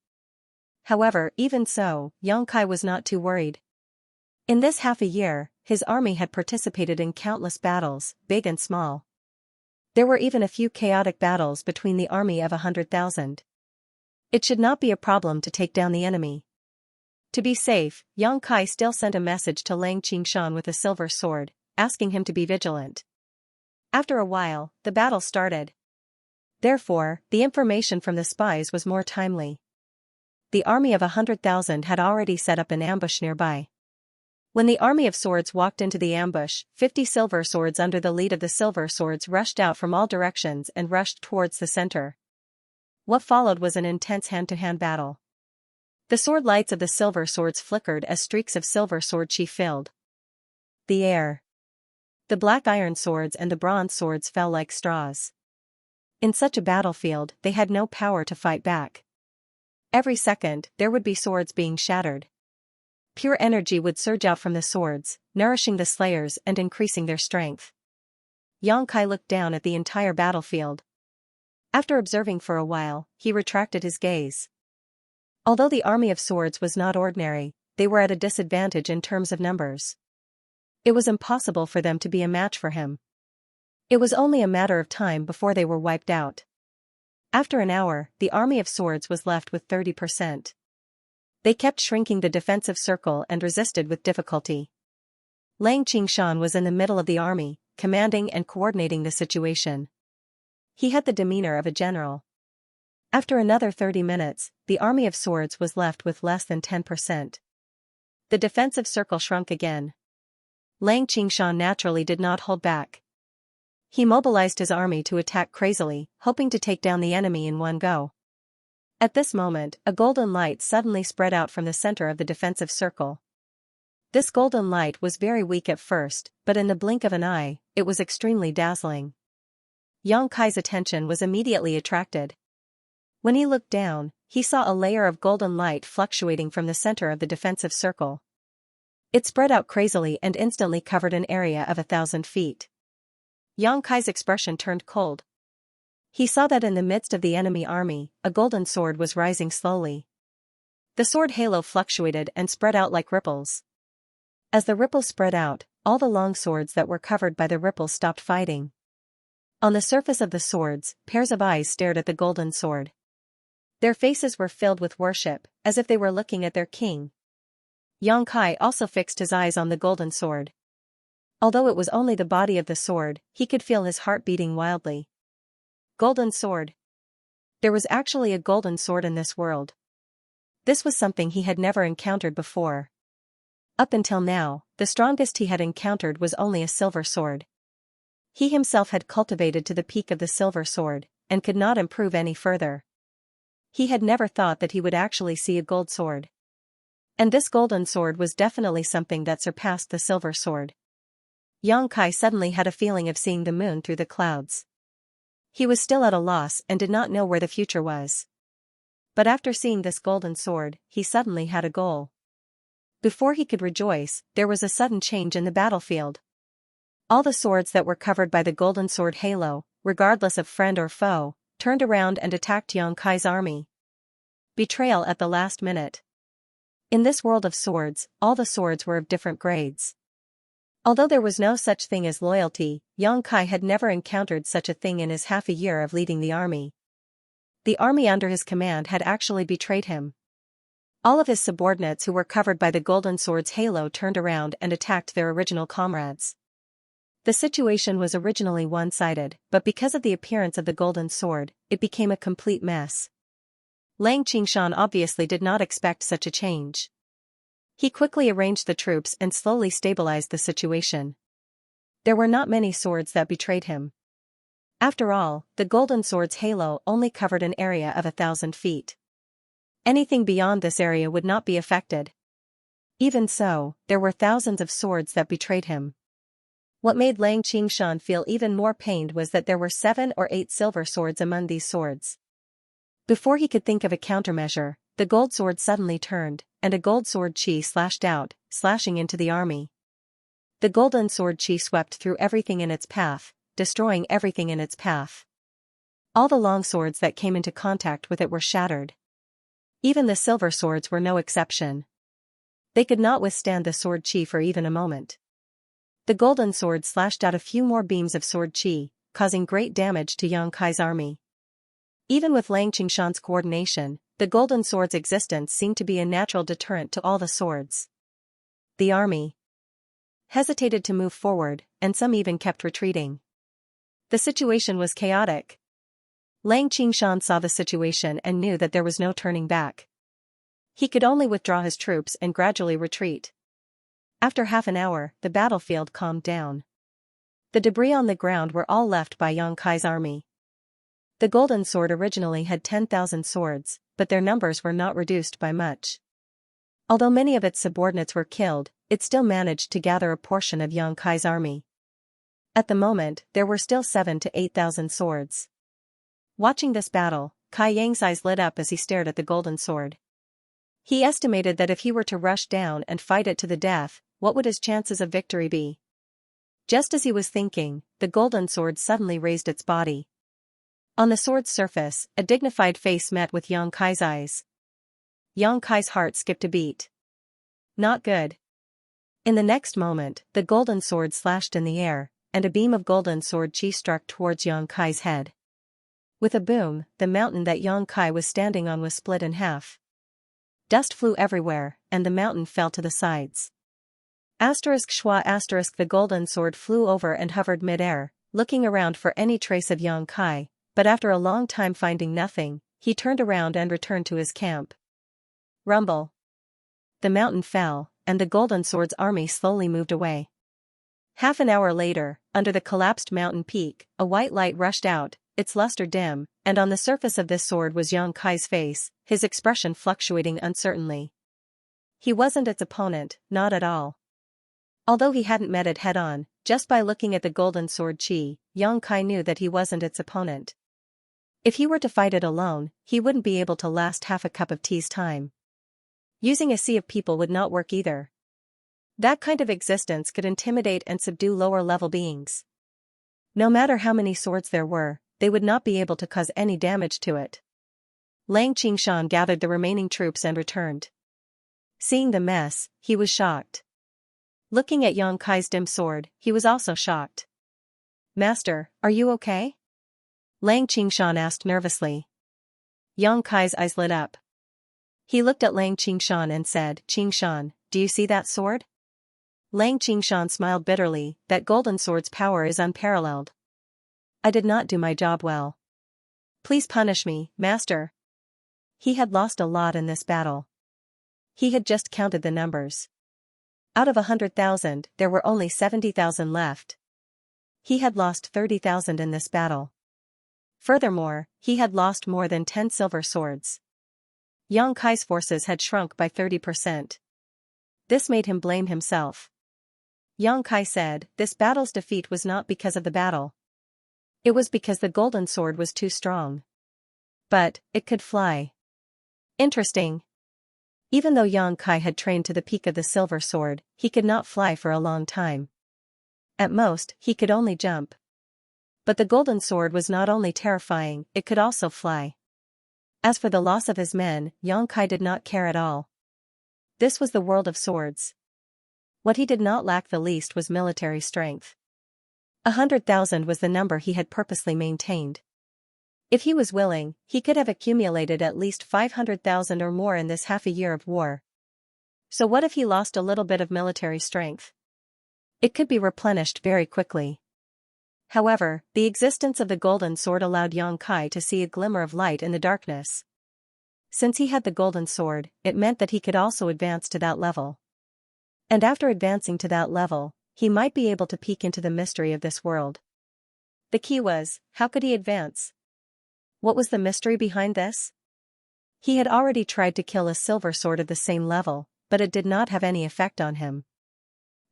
However, even so, Yang Kai was not too worried. In this half a year, his army had participated in countless battles, big and small. There were even a few chaotic battles between the army of 100,000. It should not be a problem to take down the enemy. To be safe, Yang Kai still sent a message to Lang Qingshan with a silver sword, asking him to be vigilant. After a while, the battle started. Therefore, the information from the spies was more timely. The army of 100,000 had already set up an ambush nearby. When the army of swords walked into the ambush, 50 silver swords under the lead of the silver swords rushed out from all directions and rushed towards the center. What followed was an intense hand-to-hand battle. The sword lights of the silver swords flickered as streaks of silver sword chi filled the air. The black iron swords and the bronze swords fell like straws. In such a battlefield, they had no power to fight back. Every second, there would be swords being shattered. Pure energy would surge out from the swords, nourishing the slayers and increasing their strength. Yang Kai looked down at the entire battlefield. After observing for a while, he retracted his gaze. Although the army of swords was not ordinary, they were at a disadvantage in terms of numbers. It was impossible for them to be a match for him. It was only a matter of time before they were wiped out. After an hour, the army of swords was left with 30%. They kept shrinking the defensive circle and resisted with difficulty. Lang Qingshan was in the middle of the army, commanding and coordinating the situation. He had the demeanor of a general. After another 30 minutes, the army of swords was left with less than 10%. The defensive circle shrunk again. Lang Qingshan naturally did not hold back. He mobilized his army to attack crazily, hoping to take down the enemy in one go. At this moment, a golden light suddenly spread out from the center of the defensive circle. This golden light was very weak at first, but in the blink of an eye, it was extremely dazzling. Yang Kai's attention was immediately attracted. When he looked down, he saw a layer of golden light fluctuating from the center of the defensive circle. It spread out crazily and instantly covered an area of 1,000 feet. Yang Kai's expression turned cold. He saw that in the midst of the enemy army, a golden sword was rising slowly. The sword halo fluctuated and spread out like ripples. As the ripples spread out, all the long swords that were covered by the ripples stopped fighting. On the surface of the swords, pairs of eyes stared at the golden sword. Their faces were filled with worship, as if they were looking at their king. Yang Kai also fixed his eyes on the golden sword. Although it was only the body of the sword, he could feel his heart beating wildly. Golden sword. There was actually a golden sword in this world. This was something he had never encountered before. Up until now, the strongest he had encountered was only a silver sword. He himself had cultivated to the peak of the silver sword, and could not improve any further. He had never thought that he would actually see a gold sword. And this golden sword was definitely something that surpassed the silver sword. Yang Kai suddenly had a feeling of seeing the moon through the clouds. He was still at a loss and did not know where the future was. But after seeing this golden sword, he suddenly had a goal. Before he could rejoice, there was a sudden change in the battlefield. All the swords that were covered by the golden sword halo, regardless of friend or foe, turned around and attacked Yang Kai's army. Betrayal at the last minute. In this world of swords, all the swords were of different grades. Although there was no such thing as loyalty, Yang Kai had never encountered such a thing in his half a year of leading the army. The army under his command had actually betrayed him. All of his subordinates who were covered by the golden sword's halo turned around and attacked their original comrades. The situation was originally one-sided, but because of the appearance of the golden sword, it became a complete mess. Lang Qingshan obviously did not expect such a change. He quickly arranged the troops and slowly stabilized the situation. There were not many swords that betrayed him. After all, the golden sword's halo only covered an area of 1,000 feet. Anything beyond this area would not be affected. Even so, there were thousands of swords that betrayed him. What made Lang Qingshan feel even more pained was that there were 7 or 8 silver swords among these swords. Before he could think of a countermeasure, the gold sword suddenly turned, and a gold sword chi slashed out, slashing into the army. The golden sword chi swept through everything in its path, destroying everything in its path. All the long swords that came into contact with it were shattered. Even the silver swords were no exception. They could not withstand the sword chi for even a moment. The golden sword slashed out a few more beams of sword chi, causing great damage to Yang Kai's army. Even with Lang Qingshan's coordination, the golden sword's existence seemed to be a natural deterrent to all the swords. The army hesitated to move forward, and some even kept retreating. The situation was chaotic. Lang Qingshan saw the situation and knew that there was no turning back. He could only withdraw his troops and gradually retreat. After half an hour, the battlefield calmed down. The debris on the ground were all left by Yang Kai's army. The golden sword originally had 10,000 swords, but their numbers were not reduced by much. Although many of its subordinates were killed, it still managed to gather a portion of Yang Kai's army. At the moment, there were still 7,000 to 8,000 swords. Watching this battle, Kai Yang's eyes lit up as he stared at the golden sword. He estimated that if he were to rush down and fight it to the death, what would his chances of victory be? Just as he was thinking, the golden sword suddenly raised its body. On the sword's surface, a dignified face met with Yang Kai's eyes. Yang Kai's heart skipped a beat. Not good. In the next moment, the golden sword slashed in the air, and a beam of golden sword chi struck towards Yang Kai's head. With a boom, the mountain that Yang Kai was standing on was split in half. Dust flew everywhere, and the mountain fell to the sides. *schwa**, the golden sword flew over and hovered mid-air, looking around for any trace of Yang Kai, but after a long time finding nothing, he turned around and returned to his camp. Rumble. The mountain fell, and the golden sword's army slowly moved away. Half an hour later, under the collapsed mountain peak, a white light rushed out, its luster dim, and on the surface of this sword was Yang Kai's face, his expression fluctuating uncertainly. He wasn't its opponent, not at all. Although he hadn't met it head-on, just by looking at the golden sword chi, Yang Kai knew that he wasn't its opponent. If he were to fight it alone, he wouldn't be able to last half a cup of tea's time. Using a sea of people would not work either. That kind of existence could intimidate and subdue lower-level beings. No matter how many swords there were, they would not be able to cause any damage to it. Lang Qingshan gathered the remaining troops and returned. Seeing the mess, he was shocked. Looking at Yang Kai's dim sword, he was also shocked. "Master, are you okay?" Lang Qingshan asked nervously. Yang Kai's eyes lit up. He looked at Lang Qingshan and said, "Qingshan, do you see that sword?" Lang Qingshan smiled bitterly, "That golden sword's power is unparalleled. I did not do my job well. Please punish me, master." He had lost a lot in this battle. He had just counted the numbers. Out of 100,000, there were only 70,000 left. He had lost 30,000 in this battle. Furthermore, he had lost more than 10 silver swords. Yang Kai's forces had shrunk by 30%. This made him blame himself. Yang Kai said, "This battle's defeat was not because of the battle. It was because the golden sword was too strong. But, it could fly." Interesting. Even though Yang Kai had trained to the peak of the silver sword, he could not fly for a long time. At most, he could only jump. But the golden sword was not only terrifying, it could also fly. As for the loss of his men, Yang Kai did not care at all. This was the world of swords. What he did not lack the least was military strength. 100,000 was the number he had purposely maintained. If he was willing, he could have accumulated at least 500,000 or more in this half a year of war. So what if he lost a little bit of military strength? It could be replenished very quickly. However, the existence of the golden sword allowed Yang Kai to see a glimmer of light in the darkness. Since he had the golden sword, it meant that he could also advance to that level. And after advancing to that level, he might be able to peek into the mystery of this world. The key was, how could he advance? What was the mystery behind this? He had already tried to kill a silver sword of the same level, but it did not have any effect on him.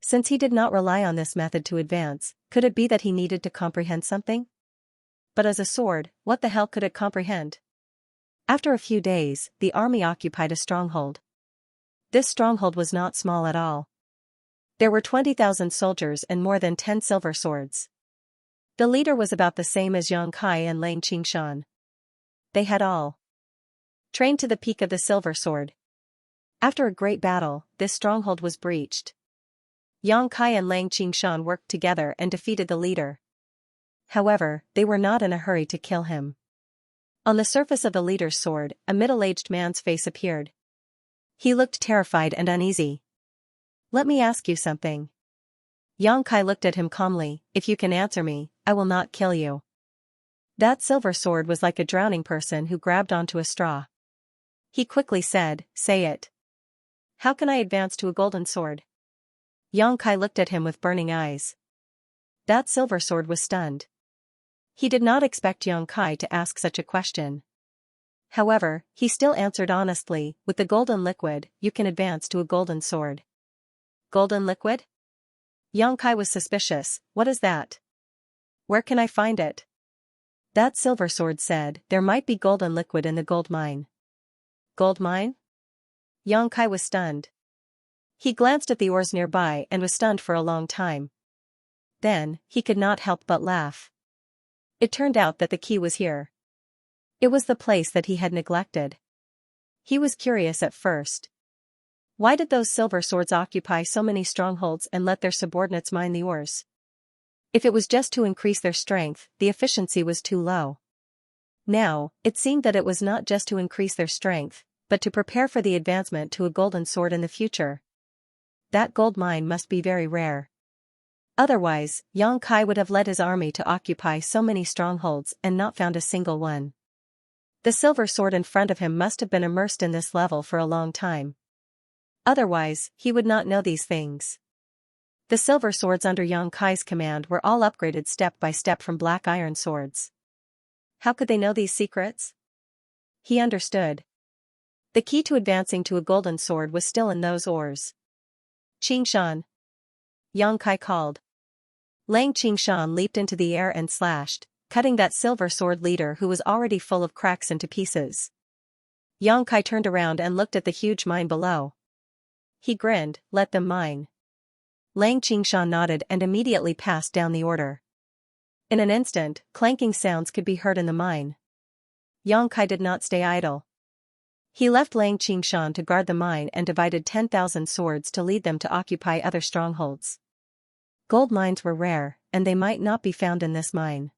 Since he did not rely on this method to advance, could it be that he needed to comprehend something? But as a sword, what the hell could it comprehend? After a few days, the army occupied a stronghold. This stronghold was not small at all. There were 20,000 soldiers and more than 10 silver swords. The leader was about the same as Yang Kai and Lang Qingshan. They had all trained to the peak of the silver sword. After a great battle, this stronghold was breached. Yang Kai and Lang Qingshan worked together and defeated the leader. However, they were not in a hurry to kill him. On the surface of the leader's sword, a middle-aged man's face appeared. He looked terrified and uneasy. "Let me ask you something." Yang Kai looked at him calmly, "If you can answer me, I will not kill you." That silver sword was like a drowning person who grabbed onto a straw. He quickly said, "Say it. How can I advance to a golden sword?" Yang Kai looked at him with burning eyes. That silver sword was stunned. He did not expect Yang Kai to ask such a question. However, he still answered honestly, "With the golden liquid, you can advance to a golden sword." Golden liquid? Yang Kai was suspicious. "What is that? Where can I find it?" That silver sword said, "There might be golden liquid in the gold mine." Gold mine? Yang Kai was stunned. He glanced at the ores nearby and was stunned for a long time. Then, he could not help but laugh. It turned out that the key was here. It was the place that he had neglected. He was curious at first. Why did those silver swords occupy so many strongholds and let their subordinates mine the ores? If it was just to increase their strength, the efficiency was too low. Now, it seemed that it was not just to increase their strength, but to prepare for the advancement to a golden sword in the future. That gold mine must be very rare. Otherwise, Yang Kai would have led his army to occupy so many strongholds and not found a single one. The silver sword in front of him must have been immersed in this level for a long time. Otherwise, he would not know these things. The silver swords under Yang Kai's command were all upgraded step by step from black iron swords. How could they know these secrets? He understood. The key to advancing to a golden sword was still in those ores. "Qingshan!" Yang Kai called. Lang Qingshan leaped into the air and slashed, cutting that silver sword leader who was already full of cracks into pieces. Yang Kai turned around and looked at the huge mine below. He grinned, "Let them mine. Lang Qingshan nodded and immediately passed down the order. In an instant, clanking sounds could be heard in the mine. Yang Kai did not stay idle. He left Lang Qingshan to guard the mine and divided 10,000 swords to lead them to occupy other strongholds. Gold mines were rare, and they might not be found in this mine.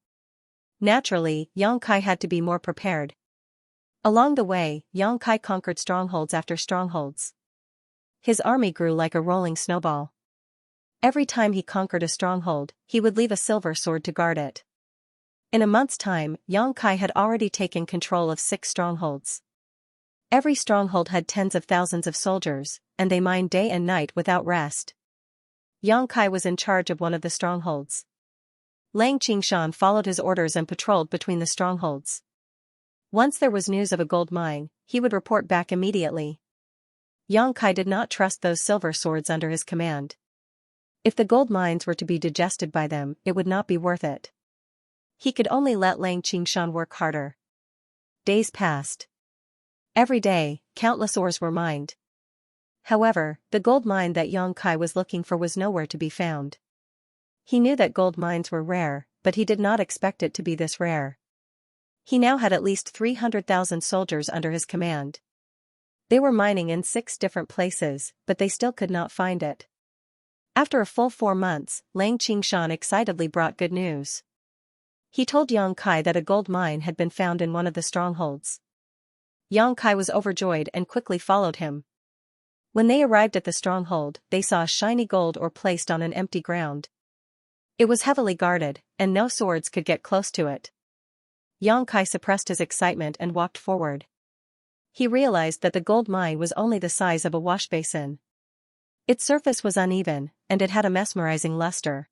Naturally, Yang Kai had to be more prepared. Along the way, Yang Kai conquered strongholds after strongholds. His army grew like a rolling snowball. Every time he conquered a stronghold, he would leave a silver sword to guard it. In a month's time, Yang Kai had already taken control of 6 strongholds. Every stronghold had tens of thousands of soldiers, and they mined day and night without rest. Yang Kai was in charge of one of the strongholds. Lang Qingshan followed his orders and patrolled between the strongholds. Once there was news of a gold mine, he would report back immediately. Yang Kai did not trust those silver swords under his command. If the gold mines were to be digested by them, it would not be worth it. He could only let Lang Qingshan work harder. Days passed. Every day, countless ores were mined. However, the gold mine that Yang Kai was looking for was nowhere to be found. He knew that gold mines were rare, but he did not expect it to be this rare. He now had at least 300,000 soldiers under his command. They were mining in 6 different places, but they still could not find it. After a full 4 months, Lang Qingshan excitedly brought good news. He told Yang Kai that a gold mine had been found in one of the strongholds. Yang Kai was overjoyed and quickly followed him. When they arrived at the stronghold, they saw a shiny gold ore placed on an empty ground. It was heavily guarded, and no swords could get close to it. Yang Kai suppressed his excitement and walked forward. He realized that the gold mine was only the size of a wash basin. Its surface was uneven, and it had a mesmerizing luster.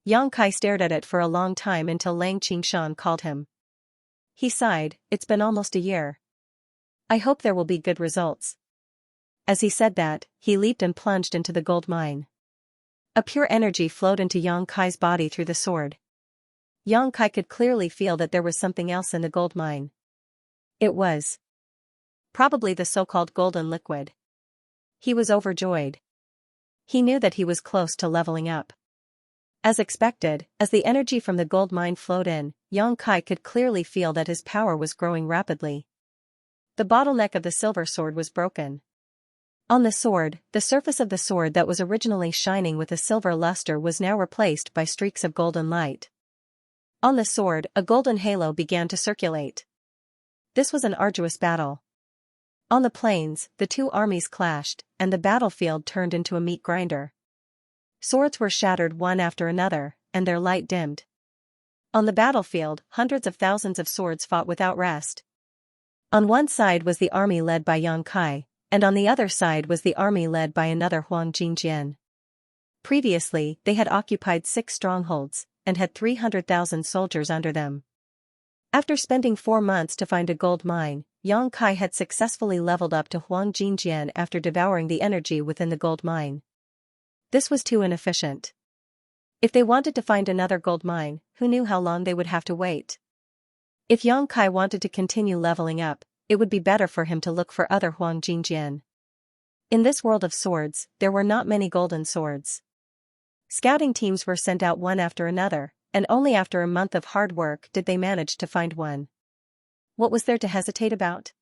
Yang Kai stared at it for a long time until Lang Qingshan called him. He sighed, "It's been almost a year. I hope there will be good results." As he said that, he leaped and plunged into the gold mine. A pure energy flowed into Yang Kai's body through the sword. Yang Kai could clearly feel that there was something else in the gold mine. It was probably the so-called golden liquid. He was overjoyed. He knew that he was close to leveling up. As expected, as the energy from the gold mine flowed in, Yang Kai could clearly feel that his power was growing rapidly. The bottleneck of the silver sword was broken. On the sword, the surface of the sword that was originally shining with a silver luster was now replaced by streaks of golden light. On the sword, a golden halo began to circulate. This was an arduous battle. On the plains, the 2 armies clashed, and the battlefield turned into a meat grinder. Swords were shattered one after another, and their light dimmed. On the battlefield, hundreds of thousands of swords fought without rest. On one side was the army led by Yang Kai, and on the other side was the army led by another Huang Jingjian. Previously, they had occupied 6 strongholds, and had 300,000 soldiers under them. After spending 4 months to find a gold mine, Yang Kai had successfully leveled up to Huang Jingjian after devouring the energy within the gold mine. This was too inefficient. If they wanted to find another gold mine, who knew how long they would have to wait? If Yang Kai wanted to continue leveling up, it would be better for him to look for other Huang Jingjian. In this world of swords, there were not many golden swords. Scouting teams were sent out one after another, and only after a month of hard work did they manage to find one. What was there to hesitate about?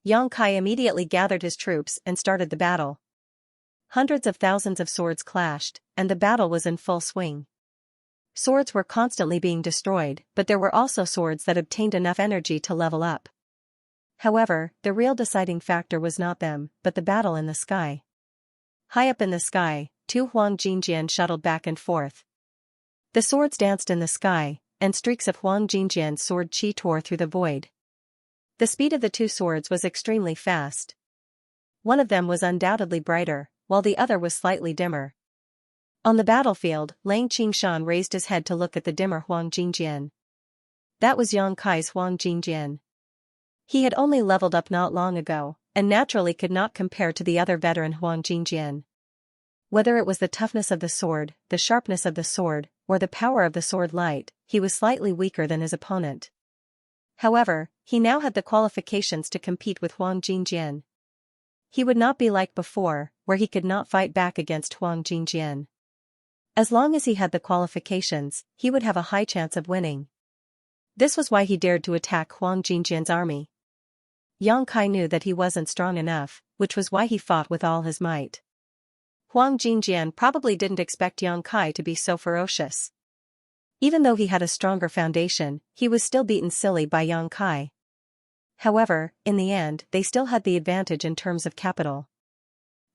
Yang Kai immediately gathered his troops and started the battle. Hundreds of thousands of swords clashed, and the battle was in full swing. Swords were constantly being destroyed, but there were also swords that obtained enough energy to level up. However, the real deciding factor was not them, but the battle in the sky. High up in the sky, 2 Huang Jingjian shuttled back and forth. The swords danced in the sky, and streaks of Huang Jingjian's sword chi tore through the void. The speed of the 2 swords was extremely fast. One of them was undoubtedly brighter, while the other was slightly dimmer. On the battlefield, Lang Qingshan raised his head to look at the dimmer Huang Jingjian. That was Yang Kai's Huang Jingjian. He had only leveled up not long ago, and naturally could not compare to the other veteran Huang Jingjian. Whether it was the toughness of the sword, the sharpness of the sword, or the power of the sword light, he was slightly weaker than his opponent. However, he now had the qualifications to compete with Huang Jingjian. he would not be like before, where he could not fight back against Huang Jingjian. As long as he had the qualifications, he would have a high chance of winning. This was why he dared to attack Huang Jingjian's army. Yang Kai knew that he wasn't strong enough, which was why he fought with all his might. Huang Jingjian probably didn't expect Yang Kai to be so ferocious. Even though he had a stronger foundation, he was still beaten silly by Yang Kai. However, in the end, they still had the advantage in terms of capital.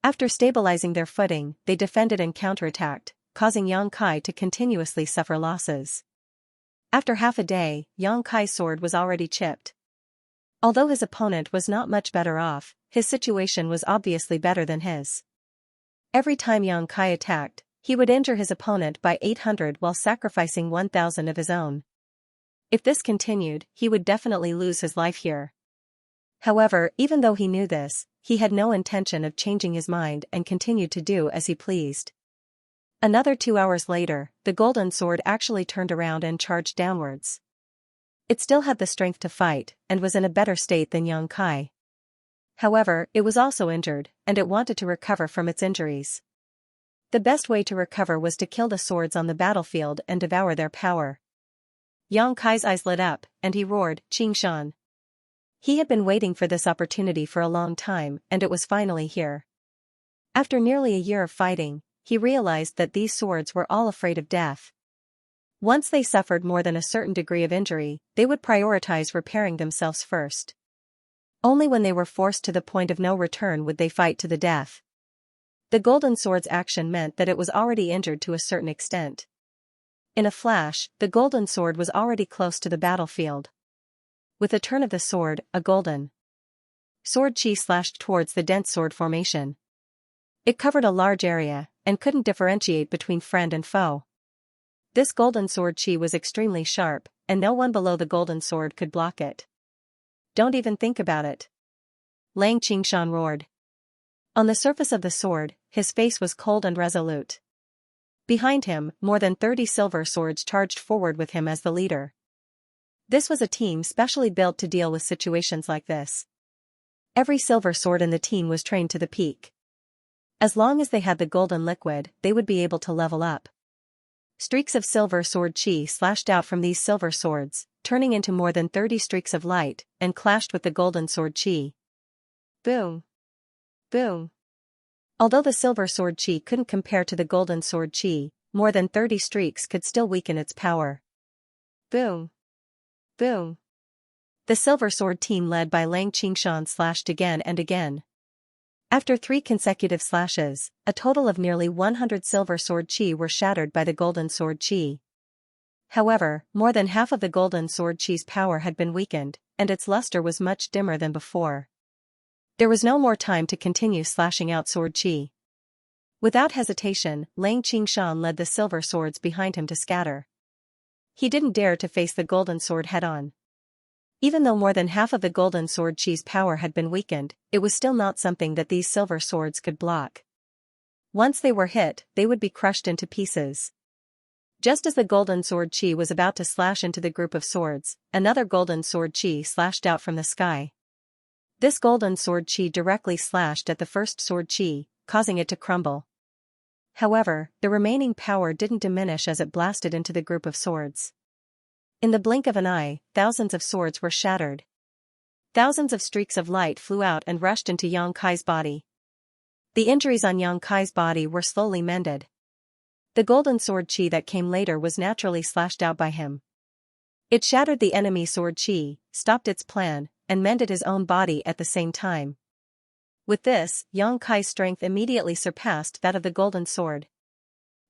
After stabilizing their footing, they defended and counterattacked, causing Yang Kai to continuously suffer losses. After half a day, Yang Kai's sword was already chipped. Although his opponent was not much better off, his situation was obviously better than his. Every time Yang Kai attacked, he would injure his opponent by 800 while sacrificing 1,000 of his own. If this continued, he would definitely lose his life here. However, even though he knew this, he had no intention of changing his mind and continued to do as he pleased. Another 2 hours later, the golden sword actually turned around and charged downwards. It still had the strength to fight, and was in a better state than Yang Kai. However, it was also injured, and it wanted to recover from its injuries. The best way to recover was to kill the swords on the battlefield and devour their power. Yang Kai's eyes lit up, and he roared, "Qingshan!" He had been waiting for this opportunity for a long time, and it was finally here. After nearly a year of fighting, he realized that these swords were all afraid of death. Once they suffered more than a certain degree of injury, they would prioritize repairing themselves first. Only when they were forced to the point of no return would they fight to the death. The golden sword's action meant that it was already injured to a certain extent. In a flash, the golden sword was already close to the battlefield. With a turn of the sword, a golden sword chi slashed towards the dense sword formation. It covered a large area, and couldn't differentiate between friend and foe. This golden sword chi was extremely sharp, and no one below the golden sword could block it. "Don't even think about it," Lang Qingshan roared. On the surface of the sword, his face was cold and resolute. Behind him, more than 30 silver swords charged forward with him as the leader. This was a team specially built to deal with situations like this. Every silver sword in the team was trained to the peak. As long as they had the golden liquid, they would be able to level up. Streaks of silver sword chi slashed out from these silver swords, turning into more than 30 streaks of light, and clashed with the golden sword chi. Boom! Boom! Although the silver sword chi couldn't compare to the golden sword chi, more than 30 streaks could still weaken its power. Boom! Boom! The silver sword team led by Lang Qingshan slashed again and again. After 3 consecutive slashes, a total of nearly 100 silver sword chi were shattered by the golden sword chi. However, more than half of the golden sword chi's power had been weakened, and its luster was much dimmer than before. There was no more time to continue slashing out sword chi. Without hesitation, Lang Qingshan led the silver swords behind him to scatter. He didn't dare to face the golden sword head-on. Even though more than half of the golden sword chi's power had been weakened, it was still not something that these silver swords could block. Once they were hit, they would be crushed into pieces. Just as the golden sword chi was about to slash into the group of swords, another golden sword chi slashed out from the sky. This golden sword chi directly slashed at the first sword chi, causing it to crumble. However, the remaining power didn't diminish as it blasted into the group of swords. In the blink of an eye, thousands of swords were shattered. Thousands of streaks of light flew out and rushed into Yang Kai's body. The injuries on Yang Kai's body were slowly mended. The golden sword chi that came later was naturally slashed out by him. It shattered the enemy sword chi, stopped its plan, and mended his own body at the same time. With this, Yang Kai's strength immediately surpassed that of the golden sword.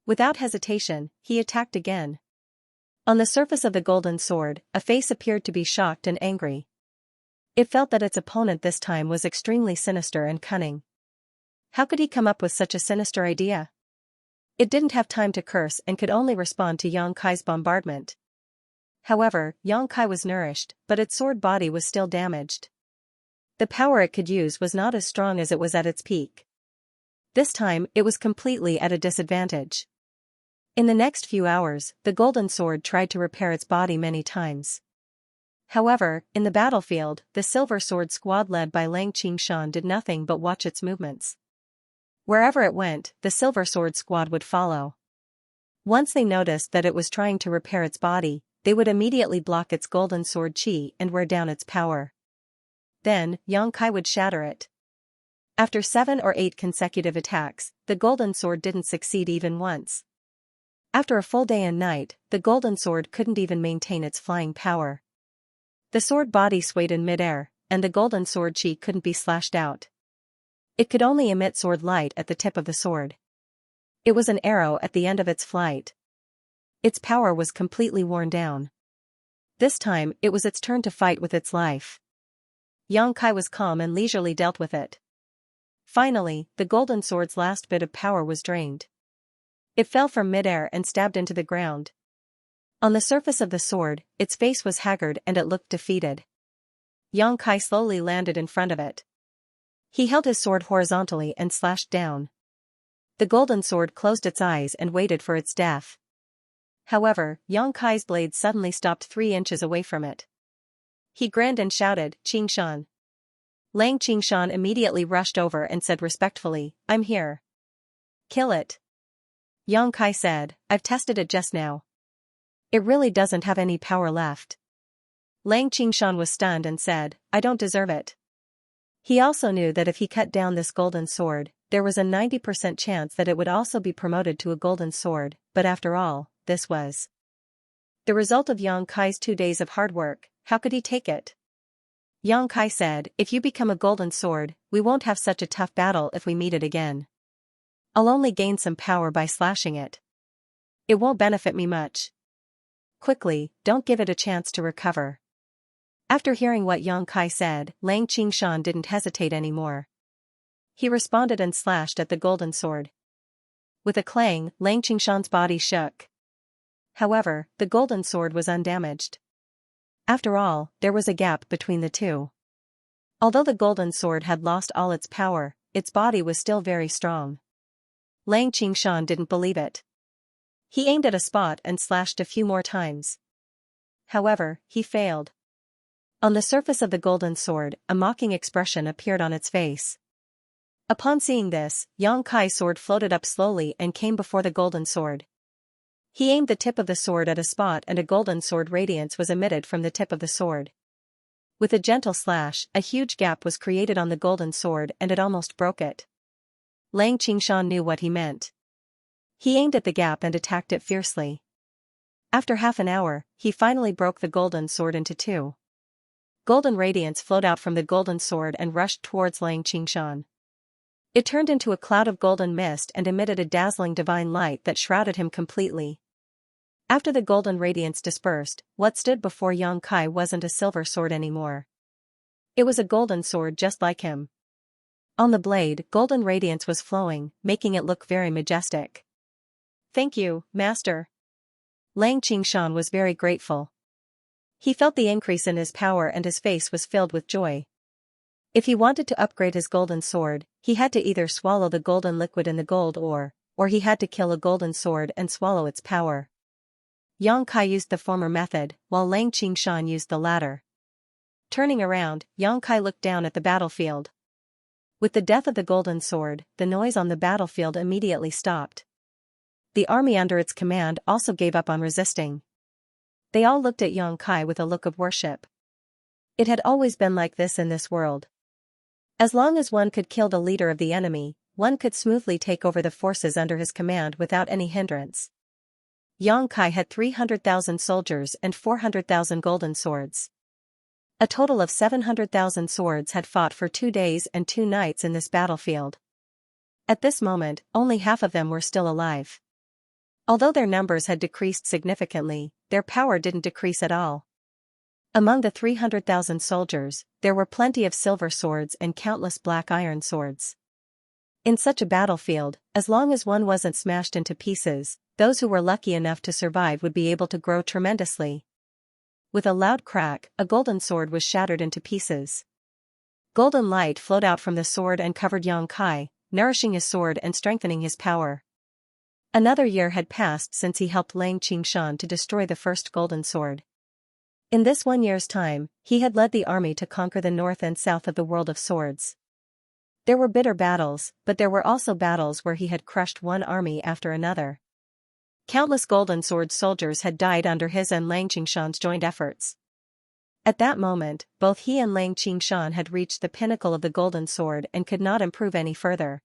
Without hesitation, he attacked again. On the surface of the golden sword, a face appeared to be shocked and angry. It felt that its opponent this time was extremely sinister and cunning. How could he come up with such a sinister idea? It didn't have time to curse and could only respond to Yang Kai's bombardment. However, Yang Kai was nourished, but its sword body was still damaged. The power it could use was not as strong as it was at its peak. This time, it was completely at a disadvantage. In the next few hours, the golden sword tried to repair its body many times. However, in the battlefield, the Silver Sword squad led by Xianxia did nothing but watch its movements. Wherever it went, the Silver Sword squad would follow. Once they noticed that it was trying to repair its body, they would immediately block its golden sword chi and wear down its power. Then, Yang Kai would shatter it. After 7 or 8 consecutive attacks, the golden sword didn't succeed even once. After a full day and night, the golden sword couldn't even maintain its flying power. The sword body swayed in midair, and the golden sword chi couldn't be slashed out. It could only emit sword light at the tip of the sword. It was an arrow at the end of its flight. Its power was completely worn down. This time, it was its turn to fight with its life. Yang Kai was calm and leisurely dealt with it. Finally, the golden sword's last bit of power was drained. It fell from midair and stabbed into the ground. On the surface of the sword, its face was haggard and it looked defeated. Yang Kai slowly landed in front of it. He held his sword horizontally and slashed down. The golden sword closed its eyes and waited for its death. However, Yang Kai's blade suddenly stopped 3 inches away from it. He grinned and shouted, "Qingshan." Qingshan immediately rushed over and said respectfully, "I'm here." "Kill it." Yang Kai said, "I've tested it just now. It really doesn't have any power left." Qingshan was stunned and said, "I don't deserve it." He also knew that if he cut down this golden sword, there was a 90% chance that it would also be promoted to a golden sword, but after all, this was the result of Yang Kai's 2 days of hard work. How could he take it? Yang Kai said, "If you become a golden sword, we won't have such a tough battle if we meet it again. I'll only gain some power by slashing it. It won't benefit me much. Quickly, don't give it a chance to recover." After hearing what Yang Kai said, Qingshan didn't hesitate anymore. He responded and slashed at the golden sword. With a clang, Qingshan's body shook. However, the golden sword was undamaged. After all, there was a gap between the two. Although the golden sword had lost all its power, its body was still very strong. Qingshan didn't believe it. He aimed at a spot and slashed a few more times. However, he failed. On the surface of the golden sword, a mocking expression appeared on its face. Upon seeing this, Yang Kai's sword floated up slowly and came before the golden sword. He aimed the tip of the sword at a spot and a golden sword radiance was emitted from the tip of the sword. With a gentle slash, a huge gap was created on the golden sword and it almost broke it. Qingshan knew what he meant. He aimed at the gap and attacked it fiercely. After half an hour, he finally broke the golden sword into 2. Golden radiance flowed out from the golden sword and rushed towards Qingshan. It turned into a cloud of golden mist and emitted a dazzling divine light that shrouded him completely. After the golden radiance dispersed, what stood before Yang Kai wasn't a silver sword anymore. It was a golden sword just like him. On the blade, golden radiance was flowing, making it look very majestic. "Thank you, Master." Qingshan was very grateful. He felt the increase in his power and his face was filled with joy. If he wanted to upgrade his golden sword, he had to either swallow the golden liquid in the gold or he had to kill a golden sword and swallow its power. Yang Kai used the former method, while Qingshan used the latter. Turning around, Yang Kai looked down at the battlefield. With the death of the golden sword, the noise on the battlefield immediately stopped. The army under its command also gave up on resisting. They all looked at Yang Kai with a look of worship. It had always been like this in this world. As long as one could kill the leader of the enemy, one could smoothly take over the forces under his command without any hindrance. Yang Kai had 300,000 soldiers and 400,000 golden swords. A total of 700,000 swords had fought for 2 days and 2 nights in this battlefield. At this moment, only half of them were still alive. Although their numbers had decreased significantly, their power didn't decrease at all. Among the 300,000 soldiers, there were plenty of silver swords and countless black iron swords. In such a battlefield, as long as one wasn't smashed into pieces, those who were lucky enough to survive would be able to grow tremendously. With a loud crack, a golden sword was shattered into pieces. Golden light flowed out from the sword and covered Yang Kai, nourishing his sword and strengthening his power. Another year had passed since he helped Qingshan to destroy the first golden sword. In this 1 year's time, he had led the army to conquer the north and south of the world of swords. There were bitter battles, but there were also battles where he had crushed one army after another. Countless golden sword soldiers had died under his and Lang Qingshan's joint efforts. At that moment, both he and Lang Qingshan had reached the pinnacle of the golden sword and could not improve any further.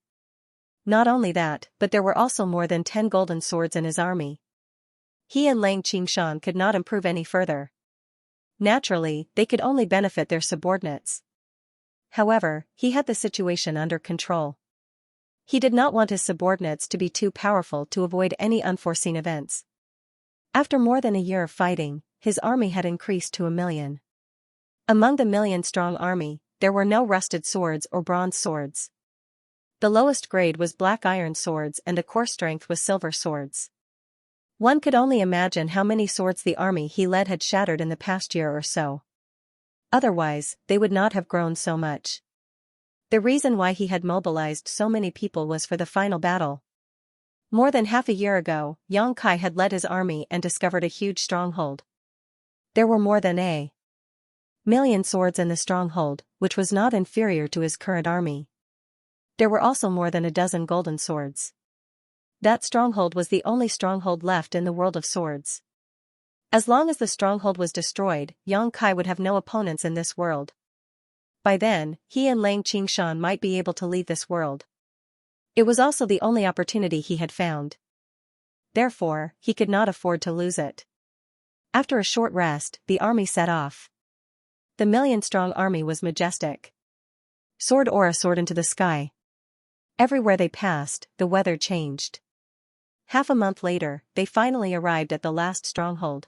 Not only that, but there were also more than 10 golden swords in his army. He and Lang Qingshan could not improve any further. Naturally, they could only benefit their subordinates. However, he had the situation under control. He did not want his subordinates to be too powerful to avoid any unforeseen events. After more than a year of fighting, his army had increased to 1,000,000. Among the 1,000,000-strong army, there were no rusted swords or bronze swords. The lowest grade was black iron swords and the core strength was silver swords. One could only imagine how many swords the army he led had shattered in the past year or so. Otherwise, they would not have grown so much. The reason why he had mobilized so many people was for the final battle. More than half a year ago, Yang Kai had led his army and discovered a huge stronghold. There were more than 1,000,000 swords in the stronghold, which was not inferior to his current army. There were also more than a dozen golden swords. That stronghold was the only stronghold left in the world of swords. As long as the stronghold was destroyed, Yang Kai would have no opponents in this world. By then, he and Lang Qingshan might be able to leave this world. It was also the only opportunity he had found. Therefore, he could not afford to lose it. After a short rest, the army set off. The 1,000,000-strong army was majestic. Sword aura soared into the sky. Everywhere they passed, the weather changed. Half a month later, they finally arrived at the last stronghold.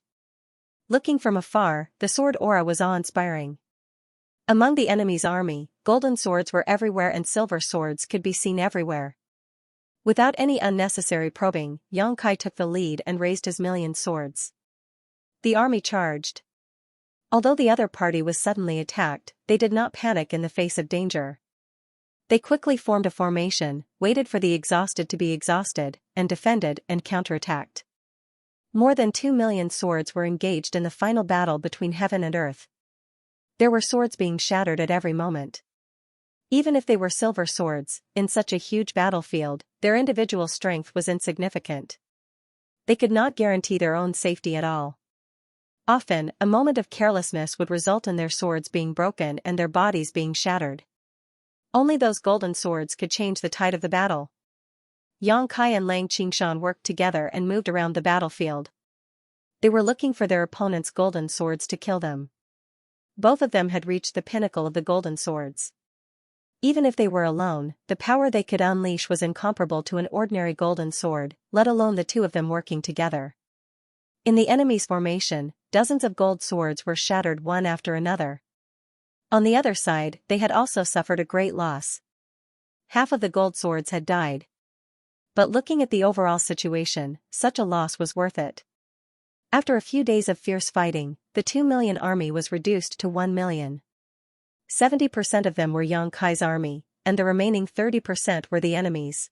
Looking from afar, the sword aura was awe-inspiring. Among the enemy's army, golden swords were everywhere and silver swords could be seen everywhere. Without any unnecessary probing, Yang Kai took the lead and raised his 1,000,000 swords. The army charged. Although the other party was suddenly attacked, they did not panic in the face of danger. They quickly formed a formation, waited for the exhausted to be exhausted, and defended and counterattacked. More than 2,000,000 swords were engaged in the final battle between heaven and earth. There were swords being shattered at every moment. Even if they were silver swords, in such a huge battlefield, their individual strength was insignificant. They could not guarantee their own safety at all. Often, a moment of carelessness would result in their swords being broken and their bodies being shattered. Only those golden swords could change the tide of the battle. Yang Kai and Lang Qingshan worked together and moved around the battlefield. They were looking for their opponent's golden swords to kill them. Both of them had reached the pinnacle of the golden swords. Even if they were alone, the power they could unleash was incomparable to an ordinary golden sword, let alone the two of them working together. In the enemy's formation, dozens of gold swords were shattered one after another. On the other side, they had also suffered a great loss. Half of the gold swords had died. But looking at the overall situation, such a loss was worth it. After a few days of fierce fighting, the 2,000,000 army was reduced to 1,000,000. 70% of them were Yang Kai's army, and the remaining 30% were the enemy's.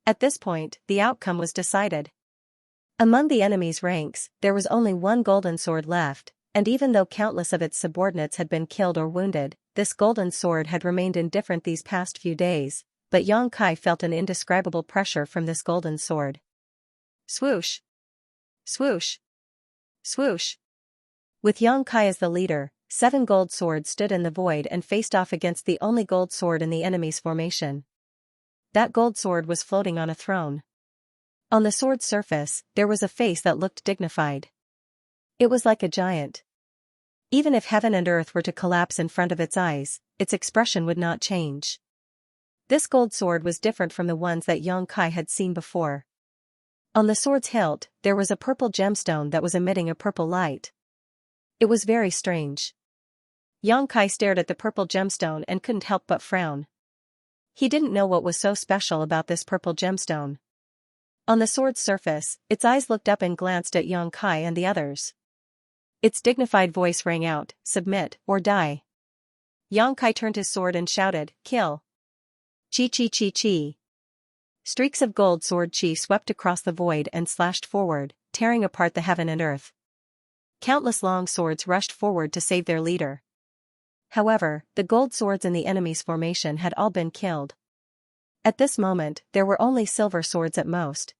At this point, the outcome was decided. Among the enemy's ranks, there was only one golden sword left, and even though countless of its subordinates had been killed or wounded, this golden sword had remained indifferent these past few days, but Yang Kai felt an indescribable pressure from this golden sword. Swoosh! Swoosh! Swoosh! With Yang Kai as the leader, 7 gold swords stood in the void and faced off against the only gold sword in the enemy's formation. That gold sword was floating on a throne. On the sword's surface, there was a face that looked dignified. It was like a giant. Even if heaven and earth were to collapse in front of its eyes, its expression would not change. This gold sword was different from the ones that Yang Kai had seen before. On the sword's hilt, there was a purple gemstone that was emitting a purple light. It was very strange. Yang Kai stared at the purple gemstone and couldn't help but frown. He didn't know what was so special about this purple gemstone. On the sword's surface, its eyes looked up and glanced at Yang Kai and the others. Its dignified voice rang out, "Submit, or die." Yang Kai turned his sword and shouted, "Kill!" Chi chi chi chi. Streaks of gold sword chi swept across the void and slashed forward, tearing apart the heaven and earth. countless long swords rushed forward to save their leader. However, the gold swords in the enemy's formation had all been killed. At this moment, there were only silver swords at most.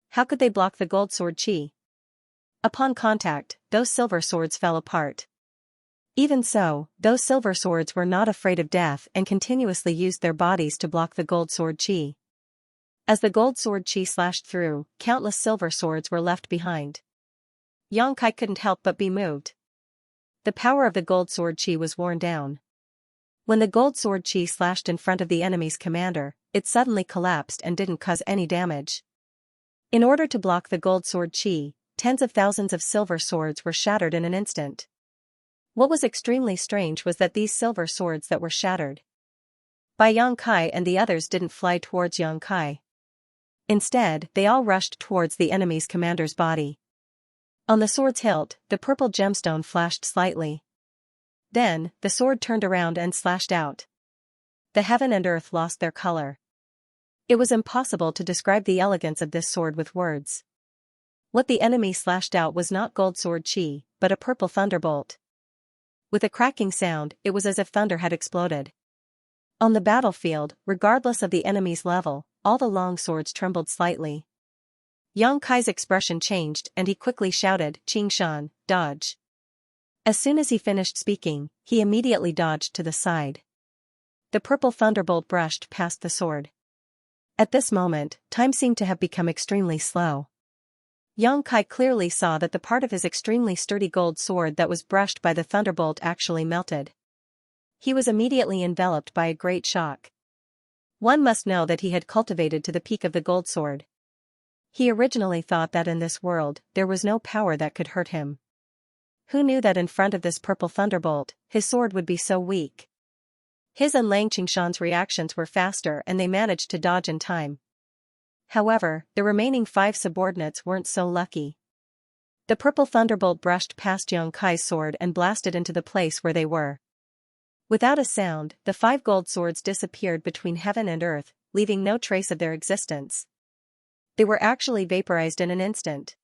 How could they block the gold sword chi? Upon contact, those silver swords fell apart. Even so, those silver swords were not afraid of death and continuously used their bodies to block the gold sword chi. As the gold sword chi slashed through, countless silver swords were left behind. Xianxia couldn't help but be moved. The power of the gold sword chi was worn down. When the gold sword chi slashed in front of the enemy's commander, it suddenly collapsed and didn't cause any damage. In order to block the gold sword chi, tens of thousands of silver swords were shattered in an instant. What was extremely strange was that these silver swords that were shattered by Xianxia and the others didn't fly towards Xianxia. Instead, they all rushed towards the enemy's commander's body. On the sword's hilt, the purple gemstone flashed slightly. Then, the sword turned around and slashed out. The heaven and earth lost their color. It was impossible to describe the elegance of this sword with words. What the enemy slashed out was not gold sword chi, but a purple thunderbolt. With a cracking sound, it was as if thunder had exploded. On the battlefield, regardless of the enemy's level, all the long swords trembled slightly. Xianxia's expression changed and he quickly shouted, "Xingshan, dodge." As soon as he finished speaking, he immediately dodged to the side. The purple thunderbolt brushed past the sword. At this moment, time seemed to have become extremely slow. Xianxia clearly saw that the part of his extremely sturdy gold sword that was brushed by the thunderbolt actually melted. He was immediately enveloped by a great shock. One must know that he had cultivated to the peak of the gold sword. He originally thought that in this world, there was no power that could hurt him. Who knew that in front of this purple thunderbolt, his sword would be so weak? His and Lang Qingshan's reactions were faster and they managed to dodge in time. However, the remaining 5 subordinates weren't so lucky. The purple thunderbolt brushed past Xianxia's sword and blasted into the place where they were. Without a sound, the 5 gold swords disappeared between heaven and earth, leaving no trace of their existence. They were actually vaporized in an instant.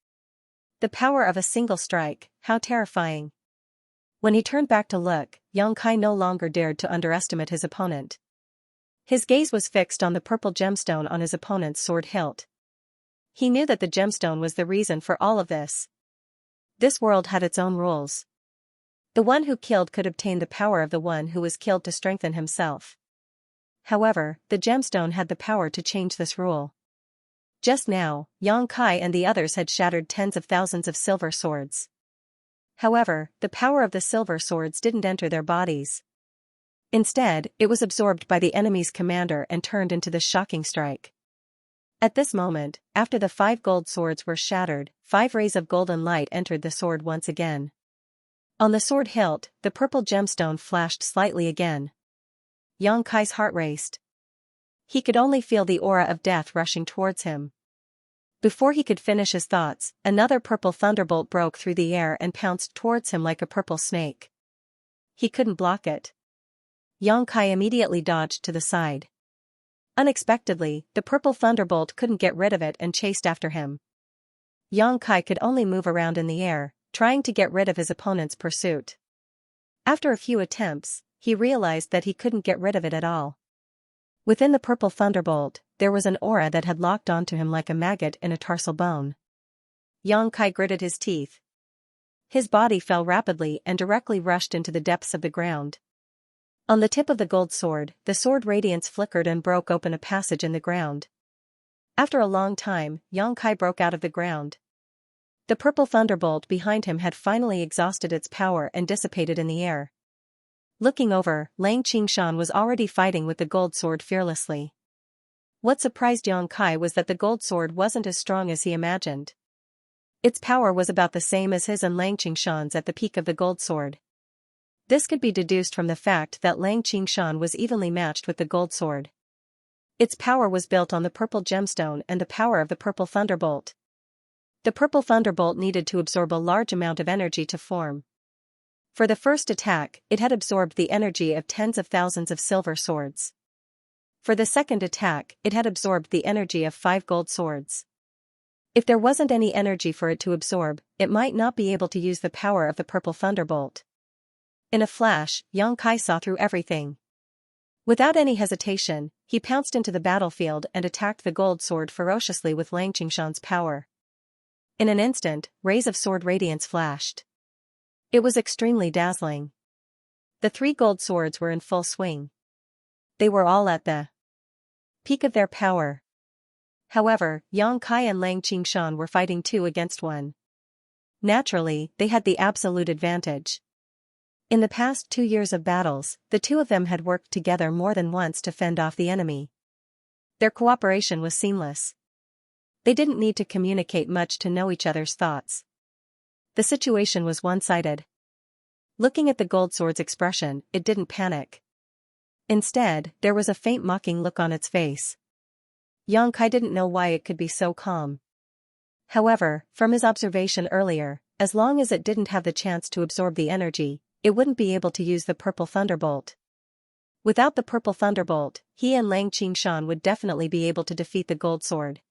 The power of a single strike, how terrifying. When he turned back to look, Xianxia no longer dared to underestimate his opponent. His gaze was fixed on the purple gemstone on his opponent's sword hilt. He knew that the gemstone was the reason for all of this. This world had its own rules. The one who killed could obtain the power of the one who was killed to strengthen himself. However, the gemstone had the power to change this rule. Just now, Xianxia and the others had shattered tens of thousands of silver swords. However, the power of the silver swords didn't enter their bodies. Instead, it was absorbed by the enemy's commander and turned into this shocking strike. At this moment, after the 5 gold swords were shattered, 5 rays of golden light entered the sword once again. On the sword hilt, the purple gemstone flashed slightly again. Xianxia's heart raced. He could only feel the aura of death rushing towards him. Before he could finish his thoughts, another purple thunderbolt broke through the air and pounced towards him like a purple snake. He couldn't block it. Xianxia immediately dodged to the side. Unexpectedly, the purple thunderbolt couldn't get rid of it and chased after him. Xianxia could only move around in the air, trying to get rid of his opponent's pursuit. After a few attempts, he realized that he couldn't get rid of it at all. Within the purple thunderbolt, there was an aura that had locked onto him like a maggot in a tarsal bone. Xianxia gritted his teeth. His body fell rapidly and directly rushed into the depths of the ground. On the tip of the gold sword, the sword radiance flickered and broke open a passage in the ground. After a long time, Xianxia broke out of the ground. The purple thunderbolt behind him had finally exhausted its power and dissipated in the air. Looking over, Lang Qingshan was already fighting with the gold sword fearlessly. What surprised Xianxia was that the gold sword wasn't as strong as he imagined. Its power was about the same as his and Lang Qingshan's at the peak of the gold sword. This could be deduced from the fact that Lang Qingshan was evenly matched with the gold sword. Its power was built on the purple gemstone and the power of the purple thunderbolt. The purple thunderbolt needed to absorb a large amount of energy to form. For the first attack, it had absorbed the energy of tens of thousands of silver swords. For the second attack, it had absorbed the energy of 5 gold swords. If there wasn't any energy for it to absorb, it might not be able to use the power of the purple thunderbolt. In a flash, Yang Kai saw through everything. Without any hesitation, he pounced into the battlefield and attacked the gold sword ferociously with Lang Qingshan's power. In an instant, rays of sword radiance flashed. It was extremely dazzling. The three gold swords were in full swing. They were all at the peak of their power. However, Yang Kai and Lang Qingshan were fighting 2 against 1. Naturally, they had the absolute advantage. In the past 2 years of battles, the two of them had worked together more than once to fend off the enemy. Their cooperation was seamless. They didn't need to communicate much to know each other's thoughts. The situation was one-sided. Looking at the gold sword's expression, it didn't panic. Instead, there was a faint mocking look on its face. Yang Kai didn't know why it could be so calm. However, from his observation earlier, as long as it didn't have the chance to absorb the energy, it wouldn't be able to use the purple thunderbolt. Without the purple thunderbolt, he and Lang Qingshan would definitely be able to defeat the gold sword.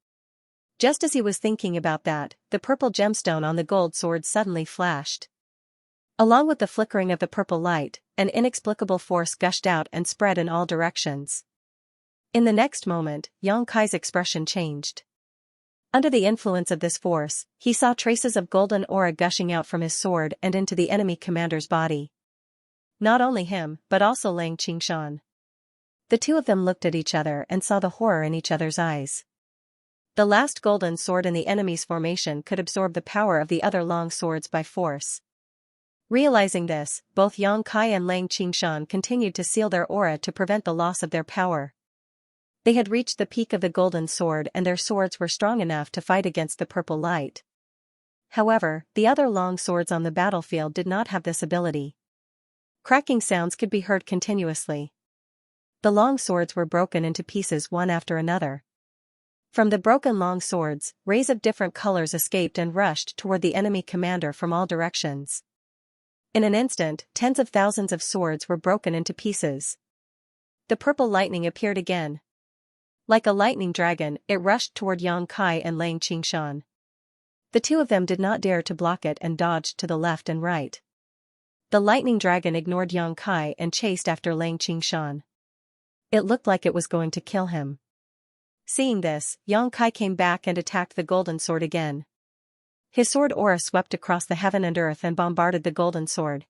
Just as he was thinking about that, the purple gemstone on the gold sword suddenly flashed. Along with the flickering of the purple light, an inexplicable force gushed out and spread in all directions. In the next moment, Yang Kai's expression changed. Under the influence of this force, he saw traces of golden aura gushing out from his sword and into the enemy commander's body. Not only him, but also Lang Qingshan. The two of them looked at each other and saw the horror in each other's eyes. The last golden sword in the enemy's formation could absorb the power of the other long swords by force. Realizing this, both Yang Kai and Lang Qingshan continued to seal their aura to prevent the loss of their power. They had reached the peak of the golden sword and their swords were strong enough to fight against the purple light. However, the other long swords on the battlefield did not have this ability. Cracking sounds could be heard continuously. The long swords were broken into pieces one after another. From the broken long swords, rays of different colors escaped and rushed toward the enemy commander from all directions. In an instant, tens of thousands of swords were broken into pieces. The purple lightning appeared again. Like a lightning dragon, it rushed toward Yang Kai and Lang Qingshan. The two of them did not dare to block it and dodged to the left and right. The lightning dragon ignored Yang Kai and chased after Lang Qingshan. It looked like it was going to kill him. Seeing this, Yang Kai came back and attacked the golden sword again. His sword aura swept across the heaven and earth and bombarded the golden sword.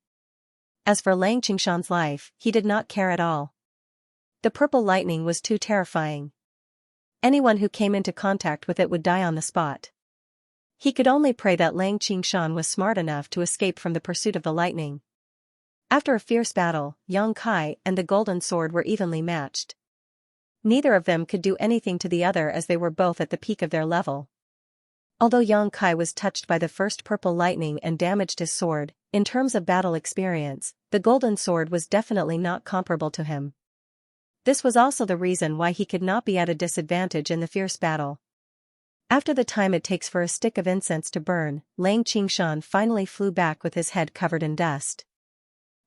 As for Lang Qingshan's life, he did not care at all. The purple lightning was too terrifying. Anyone who came into contact with it would die on the spot. He could only pray that Lang Qingshan was smart enough to escape from the pursuit of the lightning. After a fierce battle, Yang Kai and the golden sword were evenly matched. Neither of them could do anything to the other as they were both at the peak of their level. Although Yang Kai was touched by the first purple lightning and damaged his sword, in terms of battle experience, the golden sword was definitely not comparable to him. This was also the reason why he could not be at a disadvantage in the fierce battle. After the time it takes for a stick of incense to burn, Lang Qingshan finally flew back with his head covered in dust.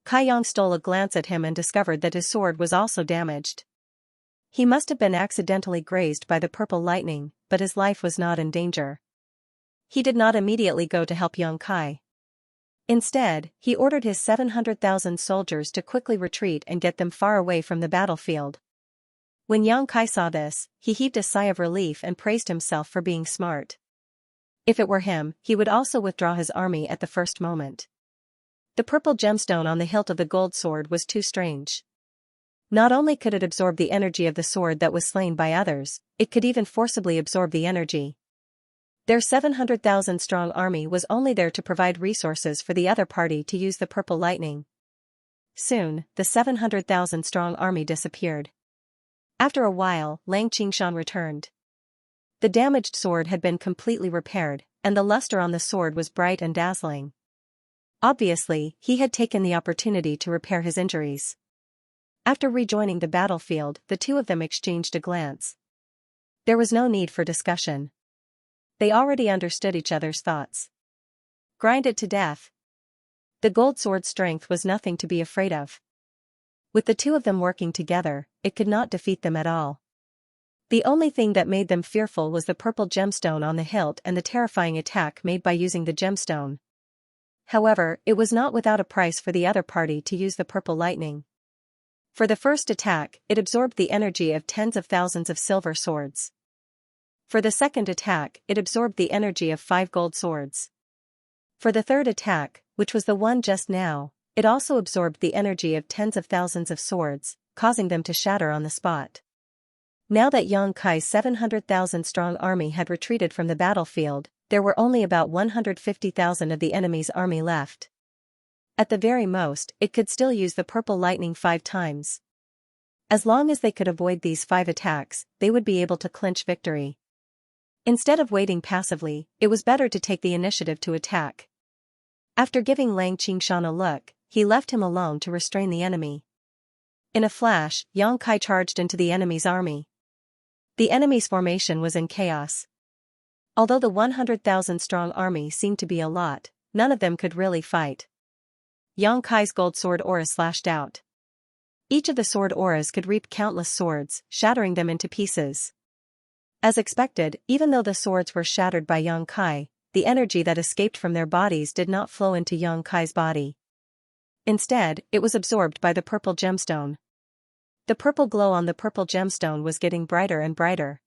Kai Yang stole a glance at him and discovered that his sword was also damaged. He must have been accidentally grazed by the purple lightning, but his life was not in danger. He did not immediately go to help Yang Kai. Instead, he ordered his 700,000 soldiers to quickly retreat and get them far away from the battlefield. When Yang Kai saw this, he heaved a sigh of relief and praised himself for being smart. If it were him, he would also withdraw his army at the first moment. The purple gemstone on the hilt of the gold sword was too strange. Not only could it absorb the energy of the sword that was slain by others, it could even forcibly absorb the energy. Their 700,000 strong army was only there to provide resources for the other party to use the purple lightning. Soon, the 700,000 strong army disappeared. After a while, Lang Qingshan returned. The damaged sword had been completely repaired, and the luster on the sword was bright and dazzling. Obviously, he had taken the opportunity to repair his injuries. After rejoining the battlefield, the two of them exchanged a glance. There was no need for discussion. They already understood each other's thoughts. Grind it to death. The gold sword's strength was nothing to be afraid of. With the two of them working together, it could not defeat them at all. The only thing that made them fearful was the purple gemstone on the hilt and the terrifying attack made by using the gemstone. However, it was not without a price for the other party to use the purple lightning. For the first attack, it absorbed the energy of tens of thousands of silver swords. For the second attack, it absorbed the energy of 5 gold swords. For the third attack, which was the one just now, it also absorbed the energy of tens of thousands of swords, causing them to shatter on the spot. Now that Xianxia's 700,000 strong army had retreated from the battlefield, there were only about 150,000 of the enemy's army left. At the very most, it could still use the purple lightning 5 times. As long as they could avoid these 5 attacks, they would be able to clinch victory. Instead of waiting passively, it was better to take the initiative to attack. After giving Xianxia a look, he left him alone to restrain the enemy. In a flash, Xianxia charged into the enemy's army. The enemy's formation was in chaos. Although the 100,000 strong army seemed to be a lot, none of them could really fight. Xianxia's gold sword aura slashed out. Each of the sword auras could reap countless swords, shattering them into pieces. As expected, even though the swords were shattered by Xianxia, the energy that escaped from their bodies did not flow into Xianxia's body. Instead, it was absorbed by the purple gemstone. The purple glow on the purple gemstone was getting brighter and brighter.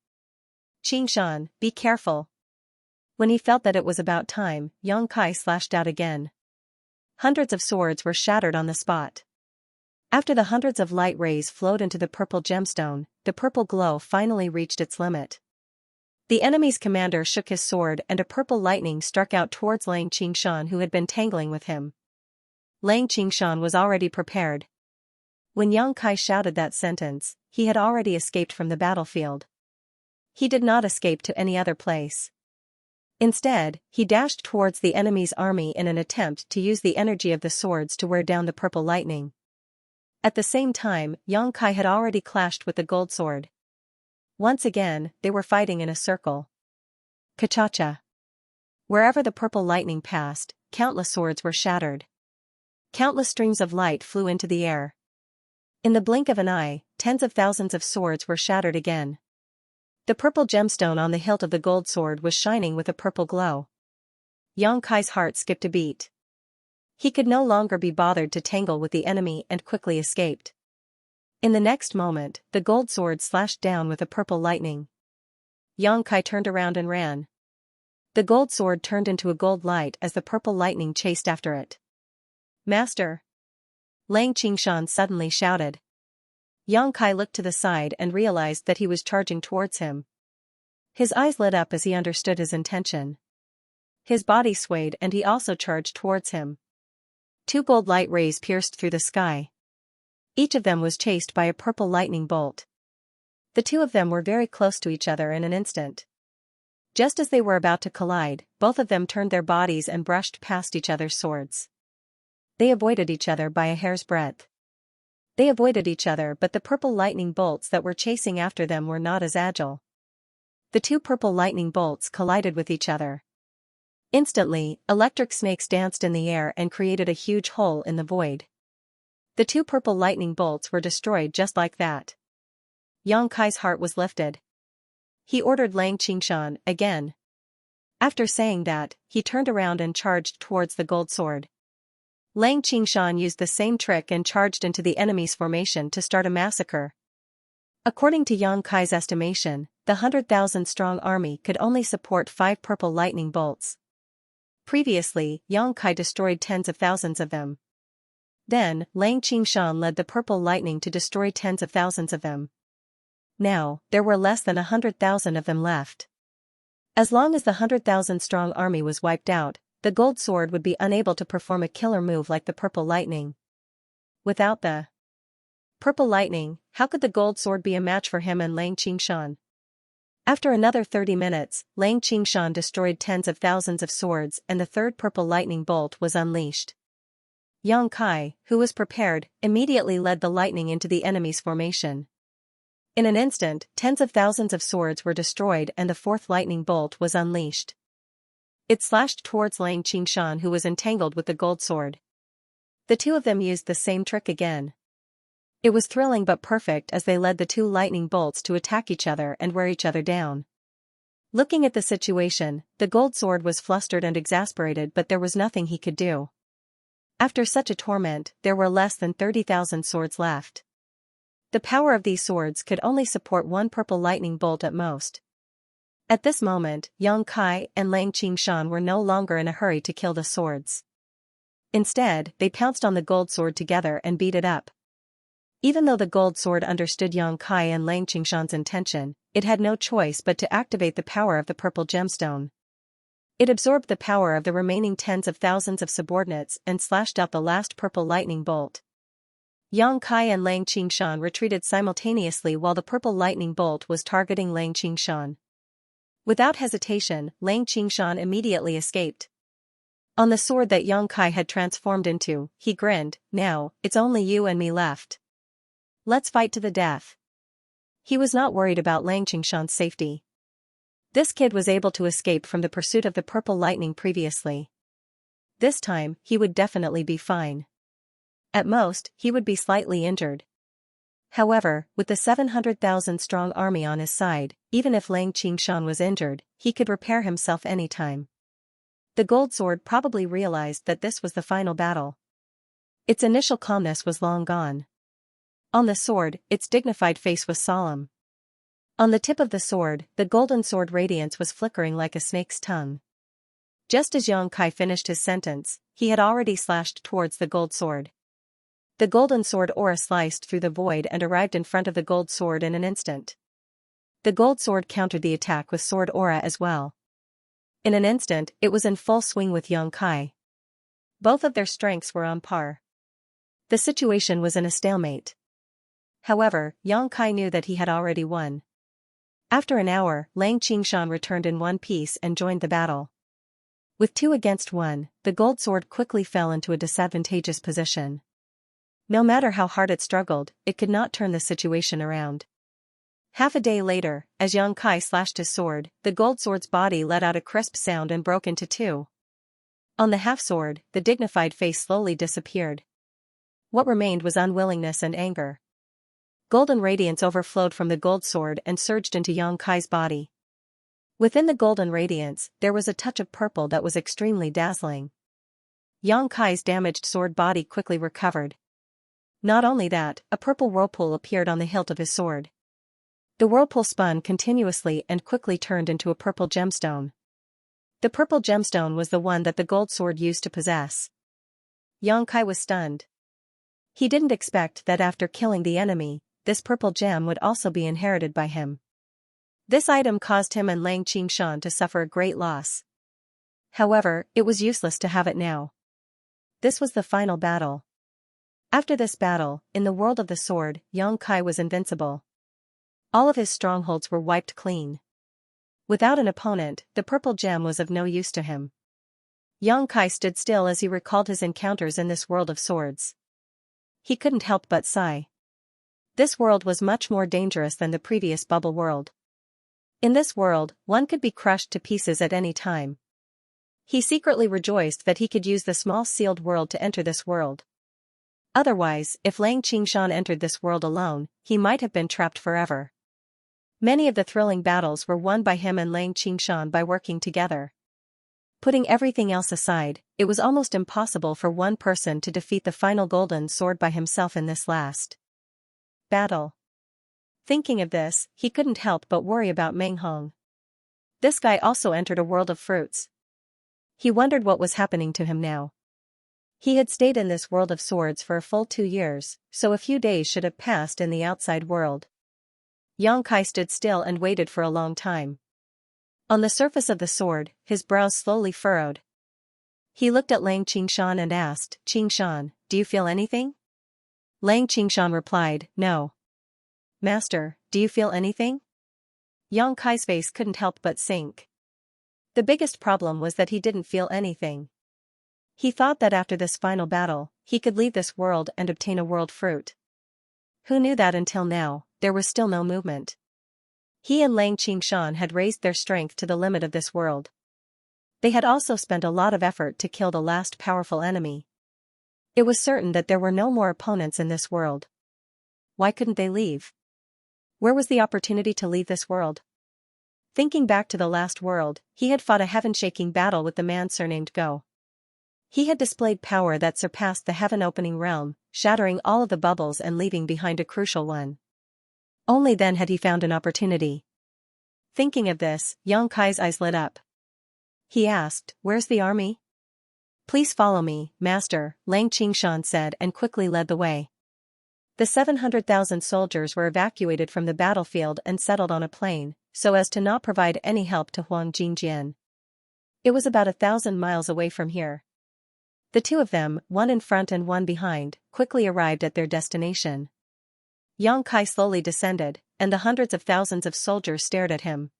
Xianxia, be careful. When he felt that it was about time, Xianxia slashed out again. Hundreds of swords were shattered on the spot. After the hundreds of light rays flowed into the purple gemstone, the purple glow finally reached its limit. The enemy's commander shook his sword and a purple lightning struck out towards Xianxia, who had been tangling with him. Xianxia was already prepared. When Xianxia shouted that sentence, he had already escaped from the battlefield. He did not escape to any other place. Instead, he dashed towards the enemy's army in an attempt to use the energy of the swords to wear down the purple lightning. At the same time, Xianxia had already clashed with the gold sword. Once again, they were fighting in a circle. Ka-cha-cha. Wherever the purple lightning passed, countless swords were shattered. Countless streams of light flew into the air. In the blink of an eye, tens of thousands of swords were shattered again. The purple gemstone on the hilt of the gold sword was shining with a purple glow. Xianxia's heart skipped a beat. He could no longer be bothered to tangle with the enemy and quickly escaped. In the next moment, the gold sword slashed down with a purple lightning. Xianxia turned around and ran. The gold sword turned into a gold light as the purple lightning chased after it. Master! Xianxia suddenly shouted. Xianxia looked to the side and realized that he was charging towards him. His eyes lit up as he understood his intention. His body swayed and he also charged towards him. 2 gold light rays pierced through the sky. Each of them was chased by a purple lightning bolt. The 2 of them were very close to each other in an instant. Just as they were about to collide, both of them turned their bodies and brushed past each other's swords. They avoided each other by a hair's breadth. They avoided each other, but the purple lightning bolts that were chasing after them were not as agile. The 2 purple lightning bolts collided with each other. Instantly, electric snakes danced in the air and created a huge hole in the void. The 2 purple lightning bolts were destroyed just like that. Xianxia's heart was lifted. He ordered Xianxia again. After saying that, he turned around and charged towards the gold sword. Xianxia used the same trick and charged into the enemy's formation to start a massacre. According to Xianxia's estimation, the 100,000 strong army could only support 5 purple lightning bolts. Previously, Xianxia destroyed tens of thousands of them. Then, Xianxia led the purple lightning to destroy tens of thousands of them. Now, there were less than 100,000 of them left. As long as the 100,000 strong army was wiped out, the gold sword would be unable to perform a killer move like the purple lightning. Without the purple lightning, how could the gold sword be a match for him and Xianxia? After another 30 minutes, Xianxia destroyed tens of thousands of swords and the 3rd purple lightning bolt was unleashed. Xianxia, who was prepared, immediately led the lightning into the enemy's formation. In an instant, tens of thousands of swords were destroyed and the 4th lightning bolt was unleashed. It slashed towards Xianxia, who was entangled with the gold sword. The 2 of them used the same trick again. It was thrilling but perfect as they led the two lightning bolts to attack each other and wear each other down. Looking at the situation, the gold sword was flustered and exasperated, but there was nothing he could do. After such a torment, there were less than 30,000 swords left. The power of these swords could only support one purple lightning bolt at most. At this moment, Yang Kai and Lang Qingshan were no longer in a hurry to kill the swords. Instead, they pounced on the gold sword together and beat it up. Even though the gold sword understood Yang Kai and Lang Qingshan's intention, it had no choice but to activate the power of the purple gemstone. It absorbed the power of the remaining tens of thousands of subordinates and slashed out the last purple lightning bolt. Yang Kai and Lang Qingshan retreated simultaneously while the purple lightning bolt was targeting Lang Qingshan. Without hesitation, Lang Qingshan immediately escaped. On the sword that Yang Kai had transformed into, he grinned, "Now, it's only you and me left. Let's fight to the death." He was not worried about Lang Qingshan's safety. This kid was able to escape from the pursuit of the purple lightning previously. This time, he would definitely be fine. At most, he would be slightly injured. However, with the 700,000-strong army on his side, even if Lang Qingshan was injured, he could repair himself anytime. The gold sword probably realized that this was the final battle. Its initial calmness was long gone. On the sword, its dignified face was solemn. On the tip of the sword, the golden sword radiance was flickering like a snake's tongue. Just as Yang Kai finished his sentence, he had already slashed towards the gold sword. The golden sword aura sliced through the void and arrived in front of the gold sword in an instant. The gold sword countered the attack with sword aura as well. In an instant, it was in full swing with Yang Kai. Both of their strengths were on par. The situation was in a stalemate. However, Yang Kai knew that he had already won. After an hour, Lang Qingshan returned in one piece and joined the battle. With 2 against 1, the gold sword quickly fell into a disadvantageous position. No matter how hard it struggled, it could not turn the situation around. Half a day later, as Yang Kai slashed his sword, the gold sword's body let out a crisp sound and broke into 2. On the half-sword, the dignified face slowly disappeared. What remained was unwillingness and anger. Golden radiance overflowed from the gold sword and surged into Yang Kai's body. Within the golden radiance, there was a touch of purple that was extremely dazzling. Yang Kai's damaged sword body quickly recovered. Not only that, a purple whirlpool appeared on the hilt of his sword. The whirlpool spun continuously and quickly turned into a purple gemstone. The purple gemstone was the one that the gold sword used to possess. Yang Kai was stunned. He didn't expect that after killing the enemy, this purple gem would also be inherited by him. This item caused him and Lang Qingshan to suffer a great loss. However, it was useless to have it now. This was the final battle. After this battle, in the world of the sword, Yang Kai was invincible. All of his strongholds were wiped clean. Without an opponent, the purple gem was of no use to him. Yang Kai stood still as he recalled his encounters in this world of swords. He couldn't help but sigh. This world was much more dangerous than the previous bubble world. In this world, one could be crushed to pieces at any time. He secretly rejoiced that he could use the small sealed world to enter this world. Otherwise, if Lang Qingshan entered this world alone, he might have been trapped forever. Many of the thrilling battles were won by him and Lang Qingshan by working together. Putting everything else aside, it was almost impossible for one person to defeat the final golden sword by himself in this last battle. Thinking of this, he couldn't help but worry about Meng Hong. This guy also entered a world of fruits. He wondered what was happening to him now. He had stayed in this world of swords for a full 2 years, so a few days should have passed in the outside world. Yang Kai stood still and waited for a long time. On the surface of the sword, his brows slowly furrowed. He looked at Lang Qingshan and asked, "Qingshan, do you feel anything?" Lang Qingshan replied, "No." "Master, do you feel anything?" Yang Kai's face couldn't help but sink. The biggest problem was that he didn't feel anything. He thought that after this final battle, he could leave this world and obtain a world fruit. Who knew that until now, there was still no movement. He and Lang Qingshan had raised their strength to the limit of this world. They had also spent a lot of effort to kill the last powerful enemy. It was certain that there were no more opponents in this world. why couldn't they leave? Where was the opportunity to leave this world? Thinking back to the last world, he had fought a heaven-shaking battle with the man surnamed Go. He had displayed power that surpassed the heaven-opening realm, shattering all of the bubbles and leaving behind a crucial one. Only then had he found an opportunity. Thinking of this, Xianxia's eyes lit up. He asked, "Where's the army?" "Please follow me, master," Lang Qingshan said and quickly led the way. The 700,000 soldiers were evacuated from the battlefield and settled on a plain, so as to not provide any help to Huang Jingjian. It was about 1,000 miles away from here. The two of them, one in front and one behind, quickly arrived at their destination. Yang Kai slowly descended, and the hundreds of thousands of soldiers stared at him.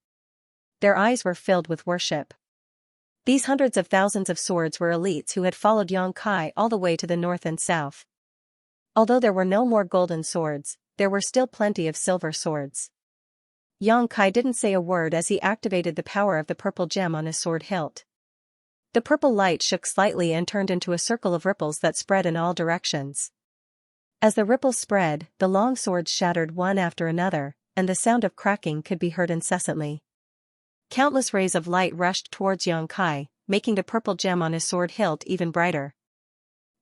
Their eyes were filled with worship. These hundreds of thousands of swords were elites who had followed Yang Kai all the way to the north and south. Although there were no more golden swords, there were still plenty of silver swords. Yang Kai didn't say a word as he activated the power of the purple gem on his sword hilt. The purple light shook slightly and turned into a circle of ripples that spread in all directions. As the ripples spread, the long swords shattered one after another, and the sound of cracking could be heard incessantly. Countless rays of light rushed towards Yang Kai, making the purple gem on his sword hilt even brighter.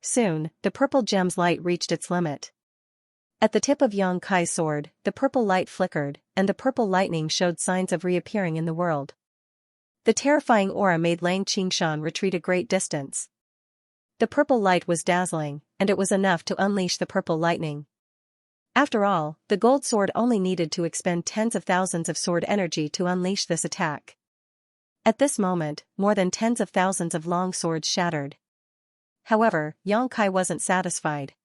Soon, the purple gem's light reached its limit. At the tip of Yang Kai's sword, the purple light flickered, and the purple lightning showed signs of reappearing in the world. The terrifying aura made Lang Qingshan retreat a great distance. The purple light was dazzling, and it was enough to unleash the purple lightning. After all, the gold sword only needed to expend tens of thousands of sword energy to unleash this attack. At this moment, more than tens of thousands of long swords shattered. However, Yang Kai wasn't satisfied.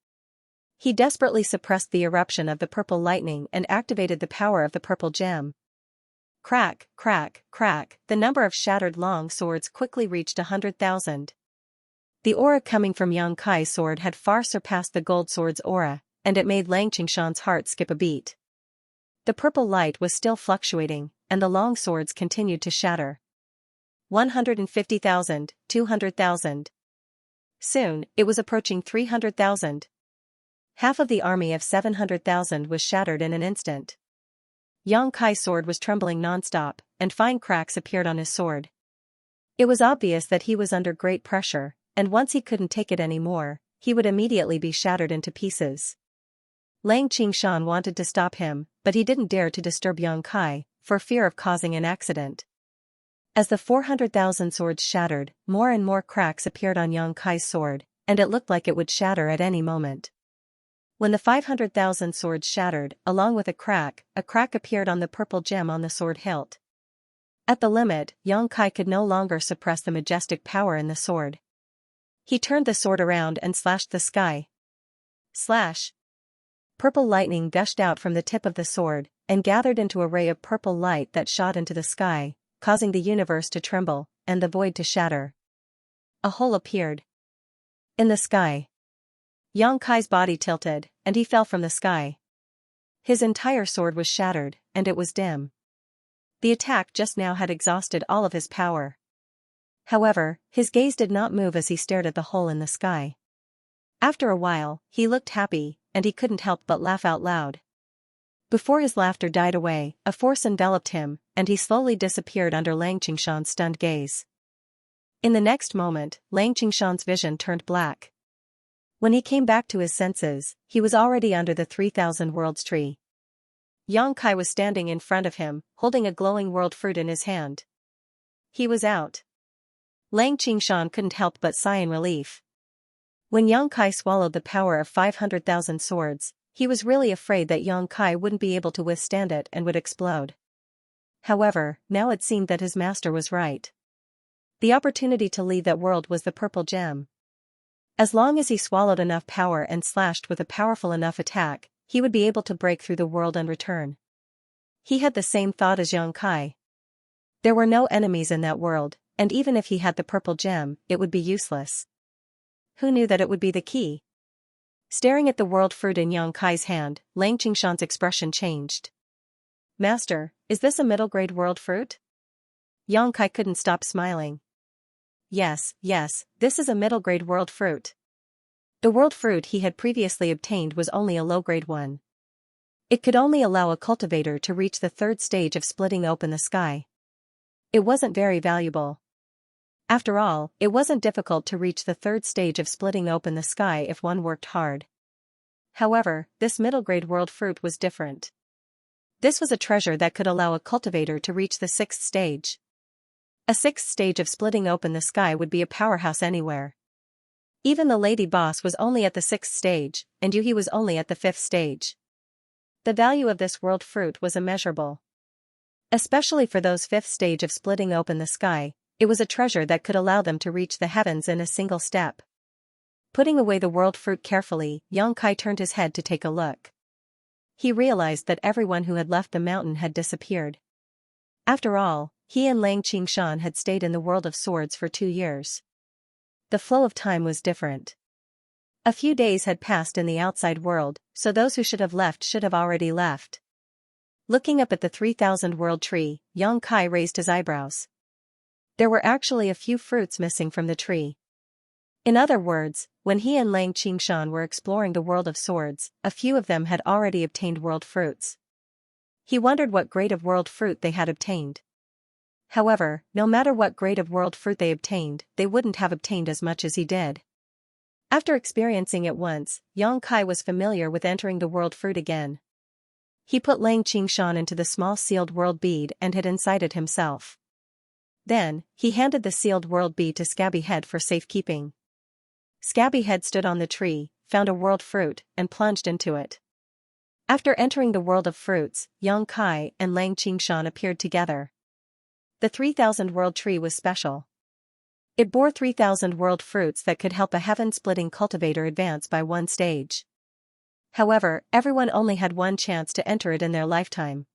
He desperately suppressed the eruption of the purple lightning and activated the power of the purple gem. Crack, crack, crack, the number of shattered long swords quickly reached 100,000. The aura coming from Yang Kai's sword had far surpassed the gold sword's aura, and it made Lang Qingshan's heart skip a beat. The purple light was still fluctuating, and the long swords continued to shatter. 150,000, 200,000. Soon, it was approaching 300,000. Half of the army of 700,000 was shattered in an instant. Yang Kai's sword was trembling non-stop, and fine cracks appeared on his sword. It was obvious that he was under great pressure, and once he couldn't take it anymore, he would immediately be shattered into pieces. Lang Qingshan wanted to stop him, but he didn't dare to disturb Yang Kai, for fear of causing an accident. As the 400,000 swords shattered, more and more cracks appeared on Yang Kai's sword, and it looked like it would shatter at any moment. When the 500,000 swords shattered, along with a crack appeared on the purple gem on the sword hilt. At the limit, Yang Kai could no longer suppress the majestic power in the sword. He turned the sword around and slashed the sky. Slash! Purple lightning gushed out from the tip of the sword, and gathered into a ray of purple light that shot into the sky, causing the universe to tremble, and the void to shatter. A hole appeared in the sky. Yang Kai's body tilted, and he fell from the sky. His entire sword was shattered, and it was dim. The attack just now had exhausted all of his power. However, his gaze did not move as he stared at the hole in the sky. After a while, he looked happy, and he couldn't help but laugh out loud. Before his laughter died away, a force enveloped him, and he slowly disappeared under Lang Qingshan's stunned gaze. In the next moment, Lang Qingshan's vision turned black. When he came back to his senses, he was already under the 3,000 Worlds tree. Yang Kai was standing in front of him, holding a glowing world fruit in his hand. He was out. Lang Qingshan couldn't help but sigh in relief. When Yang Kai swallowed the power of 500,000 swords, he was really afraid that Yang Kai wouldn't be able to withstand it and would explode. However, now it seemed that his master was right. The opportunity to leave that world was the purple gem. As long as he swallowed enough power and slashed with a powerful enough attack, he would be able to break through the world and return. He had the same thought as Yang Kai. There were no enemies in that world, and even if he had the purple gem, it would be useless. Who knew that it would be the key? Staring at the world fruit in Yang Kai's hand, Lang Qingshan's expression changed. "Master, is this a middle-grade world fruit?" Yang Kai couldn't stop smiling. Yes, this is a middle-grade world fruit. The world fruit he had previously obtained was only a low-grade one. It could only allow a cultivator to reach the third stage of splitting open the sky. It wasn't very valuable. After all, it wasn't difficult to reach the third stage of splitting open the sky if one worked hard. However, this middle-grade world fruit was different. This was a treasure that could allow a cultivator to reach the sixth stage. A sixth stage of splitting open the sky would be a powerhouse anywhere. Even the lady boss was only at the sixth stage, and Yuhi was only at the fifth stage. The value of this world fruit was immeasurable. Especially for those fifth stage of splitting open the sky, it was a treasure that could allow them to reach the heavens in a single step. Putting away the world fruit carefully, Xianxia turned his head to take a look. He realized that everyone who had left the mountain had disappeared. After all, he and Lang Qingshan had stayed in the world of swords for 2 years. The flow of time was different. A few days had passed in the outside world, so those who should have left should have already left. Looking up at the 3,000 world tree, Xianxia raised his eyebrows. There were actually a few fruits missing from the tree. In other words, when he and Lang Qingshan were exploring the world of swords, a few of them had already obtained world fruits. He wondered what grade of world fruit they had obtained. However, no matter what grade of world fruit they obtained, they wouldn't have obtained as much as he did. After experiencing it once, Xianxia was familiar with entering the world fruit again. He put Lang Qingshan into the small sealed world bead and hid inside it himself. Then, he handed the sealed world bead to Scabby Head for safekeeping. Scabby Head stood on the tree, found a world fruit, and plunged into it. After entering the world of fruits, Xianxia and Lang Qingshan appeared together. The 3,000 world tree was special. It bore 3,000 world fruits that could help a heaven-splitting cultivator advance by 1 stage. However, everyone only had 1 chance to enter it in their lifetime.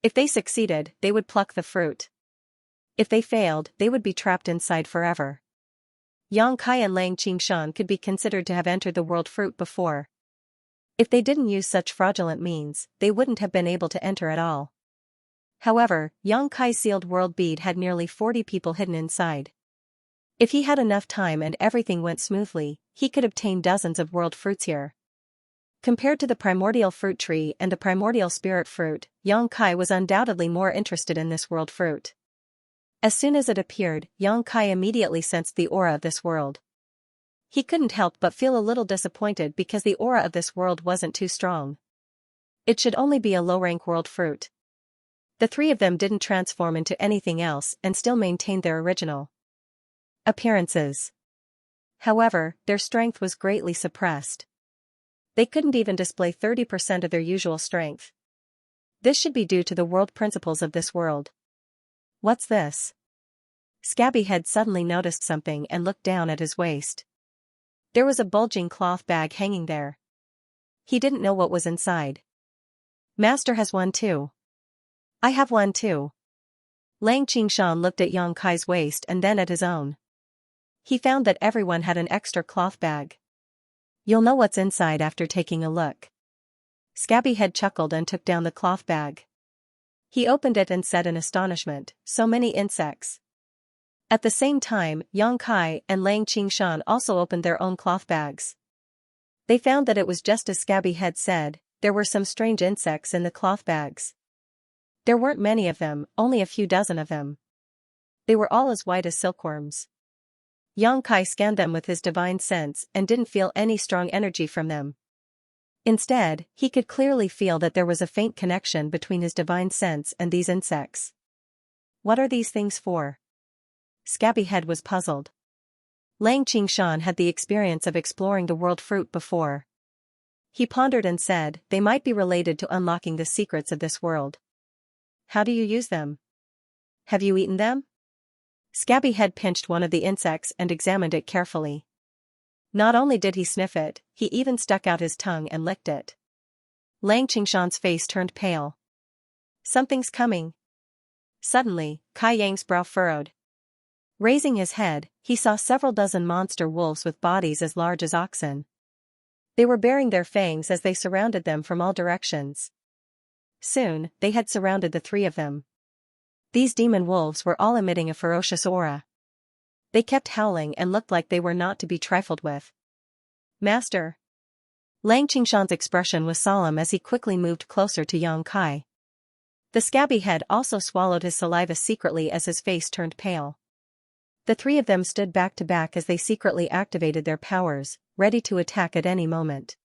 If they succeeded, they would pluck the fruit. If they failed, they would be trapped inside forever. Xianxia and Lang Qingshan could be considered to have entered the world fruit before. If they didn't use such fraudulent means, they wouldn't have been able to enter at all. However, Xianxia's sealed world bead had nearly 40 people hidden inside. If he had enough time and everything went smoothly, he could obtain dozens of world fruits here. Compared to the primordial fruit tree and the primordial spirit fruit, Xianxia was undoubtedly more interested in this world fruit. As soon as it appeared, Xianxia immediately sensed the aura of this world. He couldn't help but feel a little disappointed because the aura of this world wasn't too strong. It should only be a low-rank world fruit. The 3 of them didn't transform into anything else and still maintained their original appearances. However, their strength was greatly suppressed. They couldn't even display 30% of their usual strength. This should be due to the world principles of this world. What's this? Scabby Head suddenly noticed something and looked down at his waist. There was a bulging cloth bag hanging there. He didn't know what was inside. Master has one too. I have one too. Lang Qingshan looked at Xianxia's waist and then at his own. He found that everyone had an extra cloth bag. You'll know what's inside after taking a look. Scabby Head chuckled and took down the cloth bag. He opened it and said in astonishment, so many insects. At the same time, Xianxia and Lang Qingshan also opened their own cloth bags. They found that it was just as Scabby Head said, there were some strange insects in the cloth bags. There weren't many of them, only a few dozen of them. They were all as white as silkworms. Xianxia scanned them with his divine sense and didn't feel any strong energy from them. Instead, he could clearly feel that there was a faint connection between his divine sense and these insects. What are these things for? Scabby Head was puzzled. Lang Qingshan had the experience of exploring the world fruit before. He pondered and said, they might be related to unlocking the secrets of this world. How do you use them? Have you eaten them? Scabby Head pinched one of the insects and examined it carefully. Not only did he sniff it, he even stuck out his tongue and licked it. Lang Qingshan's face turned pale. Something's coming. Suddenly, Kai Yang's brow furrowed. Raising his head, he saw several dozen monster wolves with bodies as large as oxen. They were baring their fangs as they surrounded them from all directions. Soon, they had surrounded the 3 of them. These demon wolves were all emitting a ferocious aura. They kept howling and looked like they were not to be trifled with. Master! Lang Qingshan's expression was solemn as he quickly moved closer to Yang Kai. The scabby head also swallowed his saliva secretly as his face turned pale. The three of them stood back to back as they secretly activated their powers, ready to attack at any moment.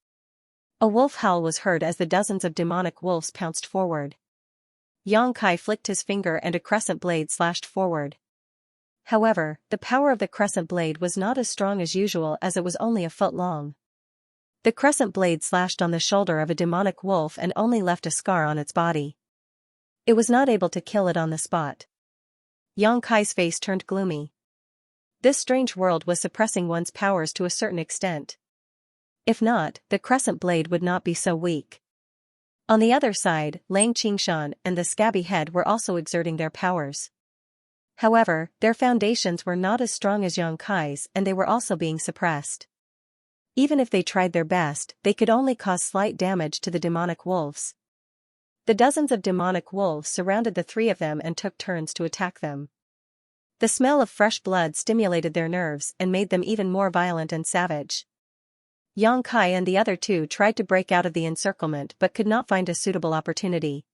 A wolf howl was heard as the dozens of demonic wolves pounced forward. Yang Kai flicked his finger and a crescent blade slashed forward. However, the power of the crescent blade was not as strong as usual as it was only a foot long. The crescent blade slashed on the shoulder of a demonic wolf and only left a scar on its body. It was not able to kill it on the spot. Yang Kai's face turned gloomy. This strange world was suppressing one's powers to a certain extent. If not, the crescent blade would not be so weak. On the other side, Lang Qingshan and the scabby head were also exerting their powers. However, their foundations were not as strong as Yang Kai's and they were also being suppressed. Even if they tried their best, they could only cause slight damage to the demonic wolves. The dozens of demonic wolves surrounded the three of them and took turns to attack them. The smell of fresh blood stimulated their nerves and made them even more violent and savage. Yang Kai and the other two tried to break out of the encirclement but could not find a suitable opportunity.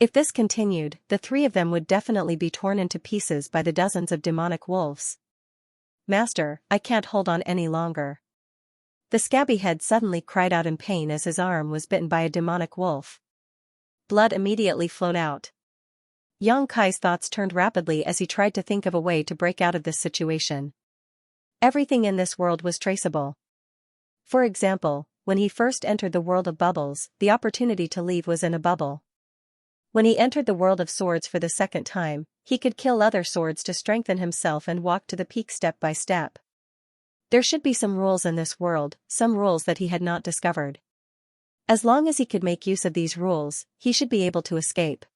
If this continued, the three of them would definitely be torn into pieces by the dozens of demonic wolves. "Master, I can't hold on any longer." The scabby head suddenly cried out in pain as his arm was bitten by a demonic wolf. Blood immediately flowed out. Yang Kai's thoughts turned rapidly as he tried to think of a way to break out of this situation. Everything in this world was traceable. For example, when he first entered the world of bubbles, the opportunity to leave was in a bubble. When he entered the world of swords for the second time, he could kill other swords to strengthen himself and walk to the peak step by step. There should be some rules in this world, some rules that he had not discovered. As long as he could make use of these rules, he should be able to escape.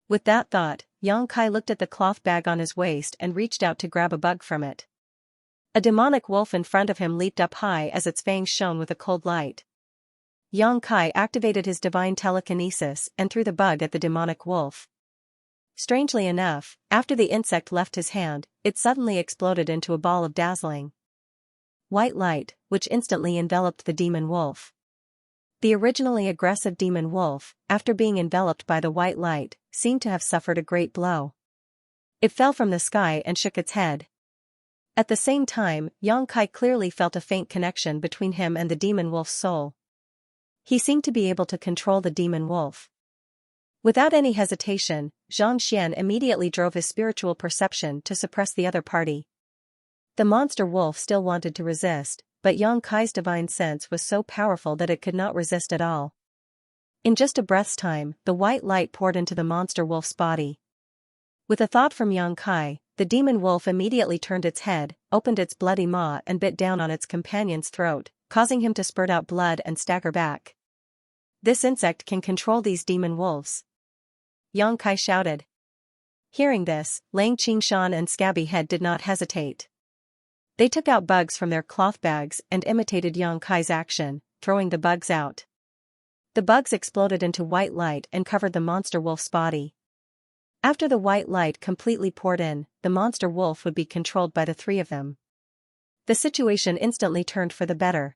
With that thought, Yang Kai looked at the cloth bag on his waist and reached out to grab a bug from it. A demonic wolf in front of him leaped up high as its fangs shone with a cold light. Yang Kai activated his divine telekinesis and threw the bug at the demonic wolf. Strangely enough, after the insect left his hand, it suddenly exploded into a ball of dazzling white light, which instantly enveloped the demon wolf. The originally aggressive demon wolf, after being enveloped by the white light, seemed to have suffered a great blow. It fell from the sky and shook its head. At the same time, Yang Kai clearly felt a faint connection between him and the demon wolf's soul. He seemed to be able to control the demon wolf. Without any hesitation, Xianxia immediately drove his spiritual perception to suppress the other party. The monster wolf still wanted to resist, but Yang Kai's divine sense was so powerful that it could not resist at all. In just a breath's time, the white light poured into the monster wolf's body. With a thought from Yang Kai, the demon wolf immediately turned its head, opened its bloody maw and bit down on its companion's throat, causing him to spurt out blood and stagger back. "This insect can control these demon wolves," Yang Kai shouted. Hearing this, Lang Qingshan and Scabby Head did not hesitate. They took out bugs from their cloth bags and imitated Yang Kai's action, throwing the bugs out. The bugs exploded into white light and covered the monster wolf's body. After the white light completely poured in, the monster wolf would be controlled by the three of them. The situation instantly turned for the better.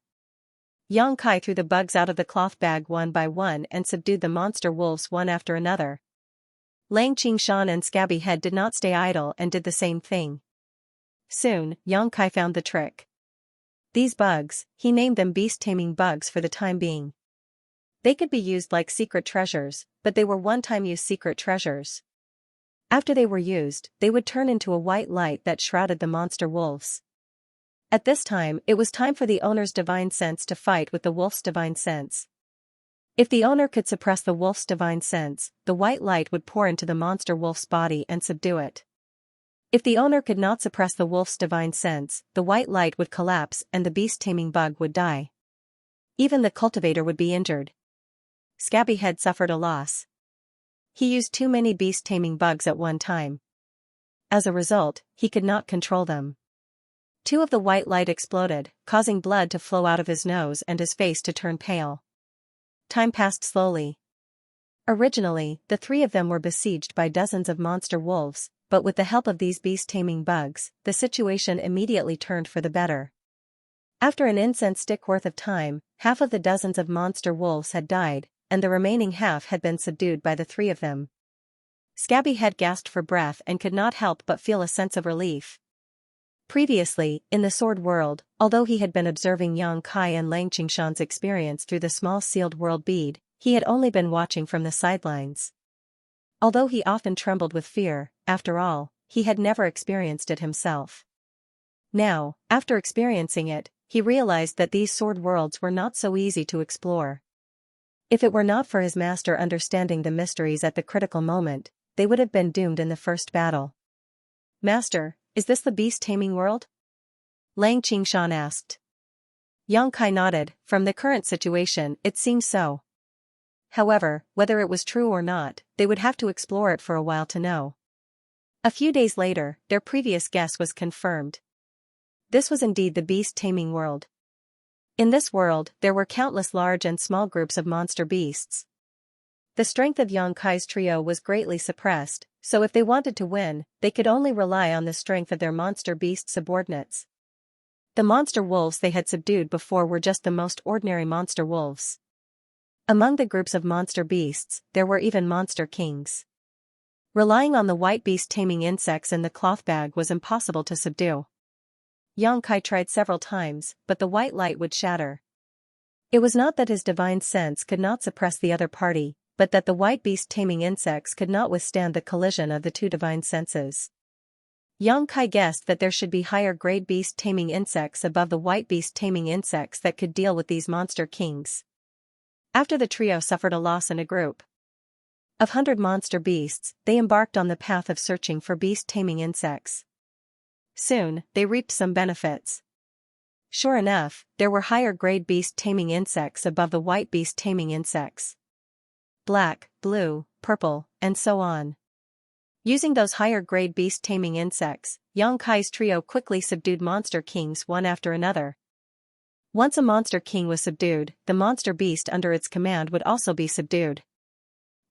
Yang Kai threw the bugs out of the cloth bag one by one and subdued the monster wolves one after another. Lang Qingshan and Scabby Head did not stay idle and did the same thing. Soon, Yang Kai found the trick. These bugs, he named them beast-taming bugs for the time being. They could be used like secret treasures, but they were one-time use secret treasures. After they were used, they would turn into a white light that shrouded the monster wolves. At this time, it was time for the owner's divine sense to fight with the wolf's divine sense. If the owner could suppress the wolf's divine sense, the white light would pour into the monster wolf's body and subdue it. If the owner could not suppress the wolf's divine sense, the white light would collapse and the beast-taming bug would die. Even the cultivator would be injured. Scabby Head suffered a loss. He used too many beast-taming bugs at one time. As a result, he could not control them. Two of the white light exploded, causing blood to flow out of his nose and his face to turn pale. Time passed slowly. Originally, the three of them were besieged by dozens of monster wolves, but with the help of these beast-taming bugs, the situation immediately turned for the better. After an incense stick worth of time, half of the dozens of monster wolves had died, and the remaining half had been subdued by the three of them. Scabby Head gasped for breath and could not help but feel a sense of relief. Previously, in the sword world, although he had been observing Yang Kai and Lang Qingshan's experience through the small sealed world bead, he had only been watching from the sidelines. Although he often trembled with fear, after all, he had never experienced it himself. Now, after experiencing it, he realized that these sword worlds were not so easy to explore. If it were not for his master understanding the mysteries at the critical moment, they would have been doomed in the first battle. "Master, is this the beast-taming world?" Lang Qingshan asked. Yang Kai nodded. From the current situation, it seemed so. However, whether it was true or not, they would have to explore it for a while to know. A few days later, their previous guess was confirmed. This was indeed the beast-taming world. In this world, there were countless large and small groups of monster beasts. The strength of Yang Kai's trio was greatly suppressed, so if they wanted to win, they could only rely on the strength of their monster beast subordinates. The monster wolves they had subdued before were just the most ordinary monster wolves. Among the groups of monster beasts, there were even monster kings. Relying on the white beast taming insects in the cloth bag was impossible to subdue. Yang Kai tried several times, but the white light would shatter. It was not that his divine sense could not suppress the other party, but that the white beast taming insects could not withstand the collision of the two divine senses. Yang Kai guessed that there should be higher grade beast taming insects above the white beast taming insects that could deal with these monster kings. After the trio suffered a loss in a group of 100 monster beasts, they embarked on the path of searching for beast taming insects. Soon, they reaped some benefits. Sure enough, there were higher grade beast taming insects above the white beast taming insects. Black, blue, purple, and so on. Using those higher grade beast taming insects, Yang Kai's trio quickly subdued monster kings one after another. Once a monster king was subdued, the monster beast under its command would also be subdued.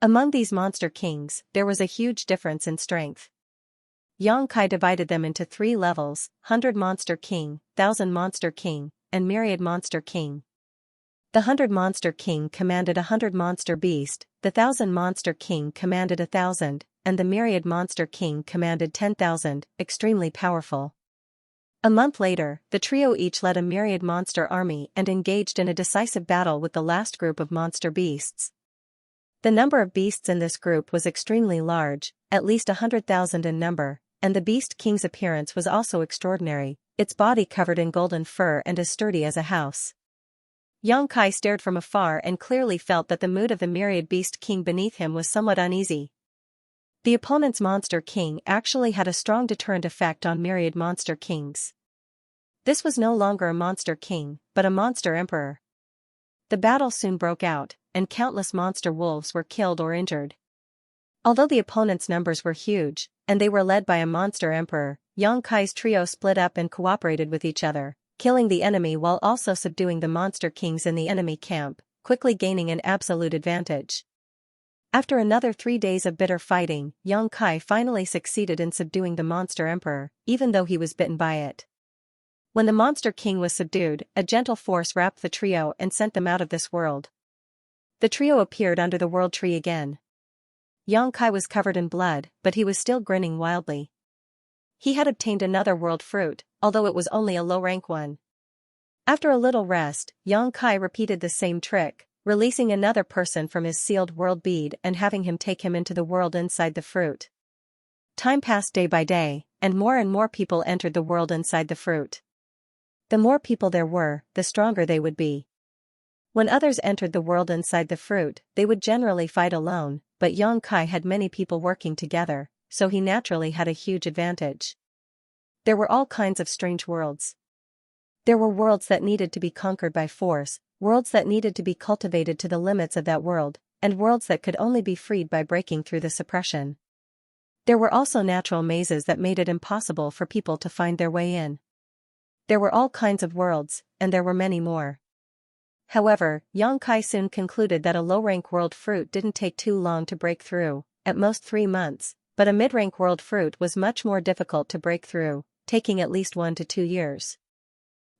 Among these monster kings, there was a huge difference in strength. Yang Kai divided them into 3 levels: 100 Monster King, 1000 Monster King, and Myriad Monster King. The 100 Monster King commanded 100 Monster Beast, the 1000 Monster King commanded 1000, and the Myriad Monster King commanded 10,000, extremely powerful. A month later, the trio each led a myriad monster army and engaged in a decisive battle with the last group of monster beasts. The number of beasts in this group was extremely large, at least 100,000 in number, and the Beast King's appearance was also extraordinary, its body covered in golden fur and as sturdy as a house. Yang Kai stared from afar and clearly felt that the mood of the myriad Beast King beneath him was somewhat uneasy. The opponent's Monster King actually had a strong deterrent effect on myriad Monster Kings. This was no longer a Monster King, but a Monster Emperor. The battle soon broke out, and countless monster wolves were killed or injured. Although the opponent's numbers were huge, and they were led by a Monster Emperor, Yang Kai's trio split up and cooperated with each other, killing the enemy while also subduing the Monster Kings in the enemy camp, quickly gaining an absolute advantage. After another 3 days of bitter fighting, Yang Kai finally succeeded in subduing the Monster Emperor, even though he was bitten by it. When the Monster King was subdued, a gentle force wrapped the trio and sent them out of this world. The trio appeared under the world tree again. Yang Kai was covered in blood, but he was still grinning wildly. He had obtained another world fruit, although it was only a low-rank one. After a little rest, Yang Kai repeated the same trick, releasing another person from his sealed world bead and having him take him into the world inside the fruit. Time passed day by day, and more people entered the world inside the fruit. The more people there were, the stronger they would be. When others entered the world inside the fruit, they would generally fight alone, but Yang Kai had many people working together, so he naturally had a huge advantage. There were all kinds of strange worlds. There were worlds that needed to be conquered by force, worlds that needed to be cultivated to the limits of that world, and worlds that could only be freed by breaking through the suppression. There were also natural mazes that made it impossible for people to find their way in. There were all kinds of worlds, and there were many more. However, Yang Kai soon concluded that a low-rank world fruit didn't take too long to break through, at most 3 months, but a mid-rank world fruit was much more difficult to break through, taking at least 1 to 2 years.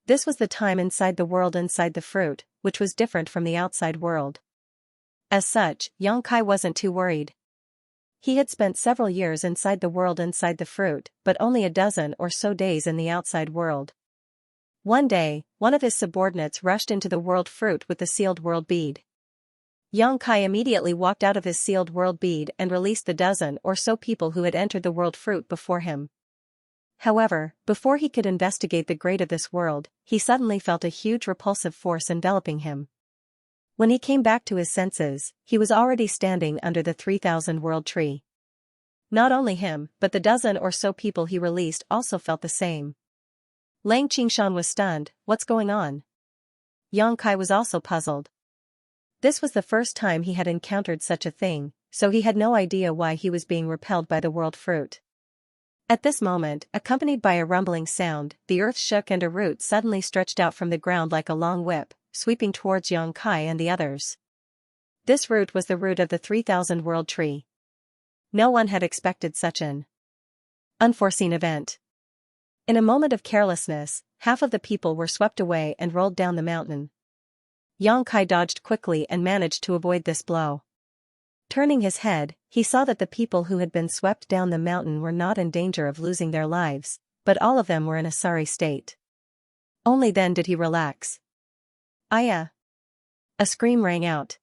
This was the time inside the fruit, which was different from the outside world. As such, Xianxia wasn't too worried. He had spent several years inside the fruit, but only a dozen or so days in the outside world. One day, one of his subordinates rushed into the world fruit with the sealed world bead. Xianxia immediately walked out of his sealed world bead and released the dozen or so people who had entered the world fruit before him. However, before he could investigate the grade of this world, he suddenly felt a huge repulsive force enveloping him. When he came back to his senses, he was already standing under the 3,000 world tree. Not only him, but the dozen or so people he released also felt the same. Xianxia was stunned. What's going on? Xianxia was also puzzled. This was the first time he had encountered such a thing, so he had no idea why he was being repelled by the world fruit. At this moment, accompanied by a rumbling sound, the earth shook and a root suddenly stretched out from the ground like a long whip, sweeping towards Xianxia and the others. This root was the root of the 3,000 world tree. No one had expected such an unforeseen event. In a moment of carelessness, half of the people were swept away and rolled down the mountain. Xianxia dodged quickly and managed to avoid this blow. Turning his head, he saw that the people who had been swept down the mountain were not in danger of losing their lives, but all of them were in a sorry state. Only then did he relax. Aya! A scream rang out.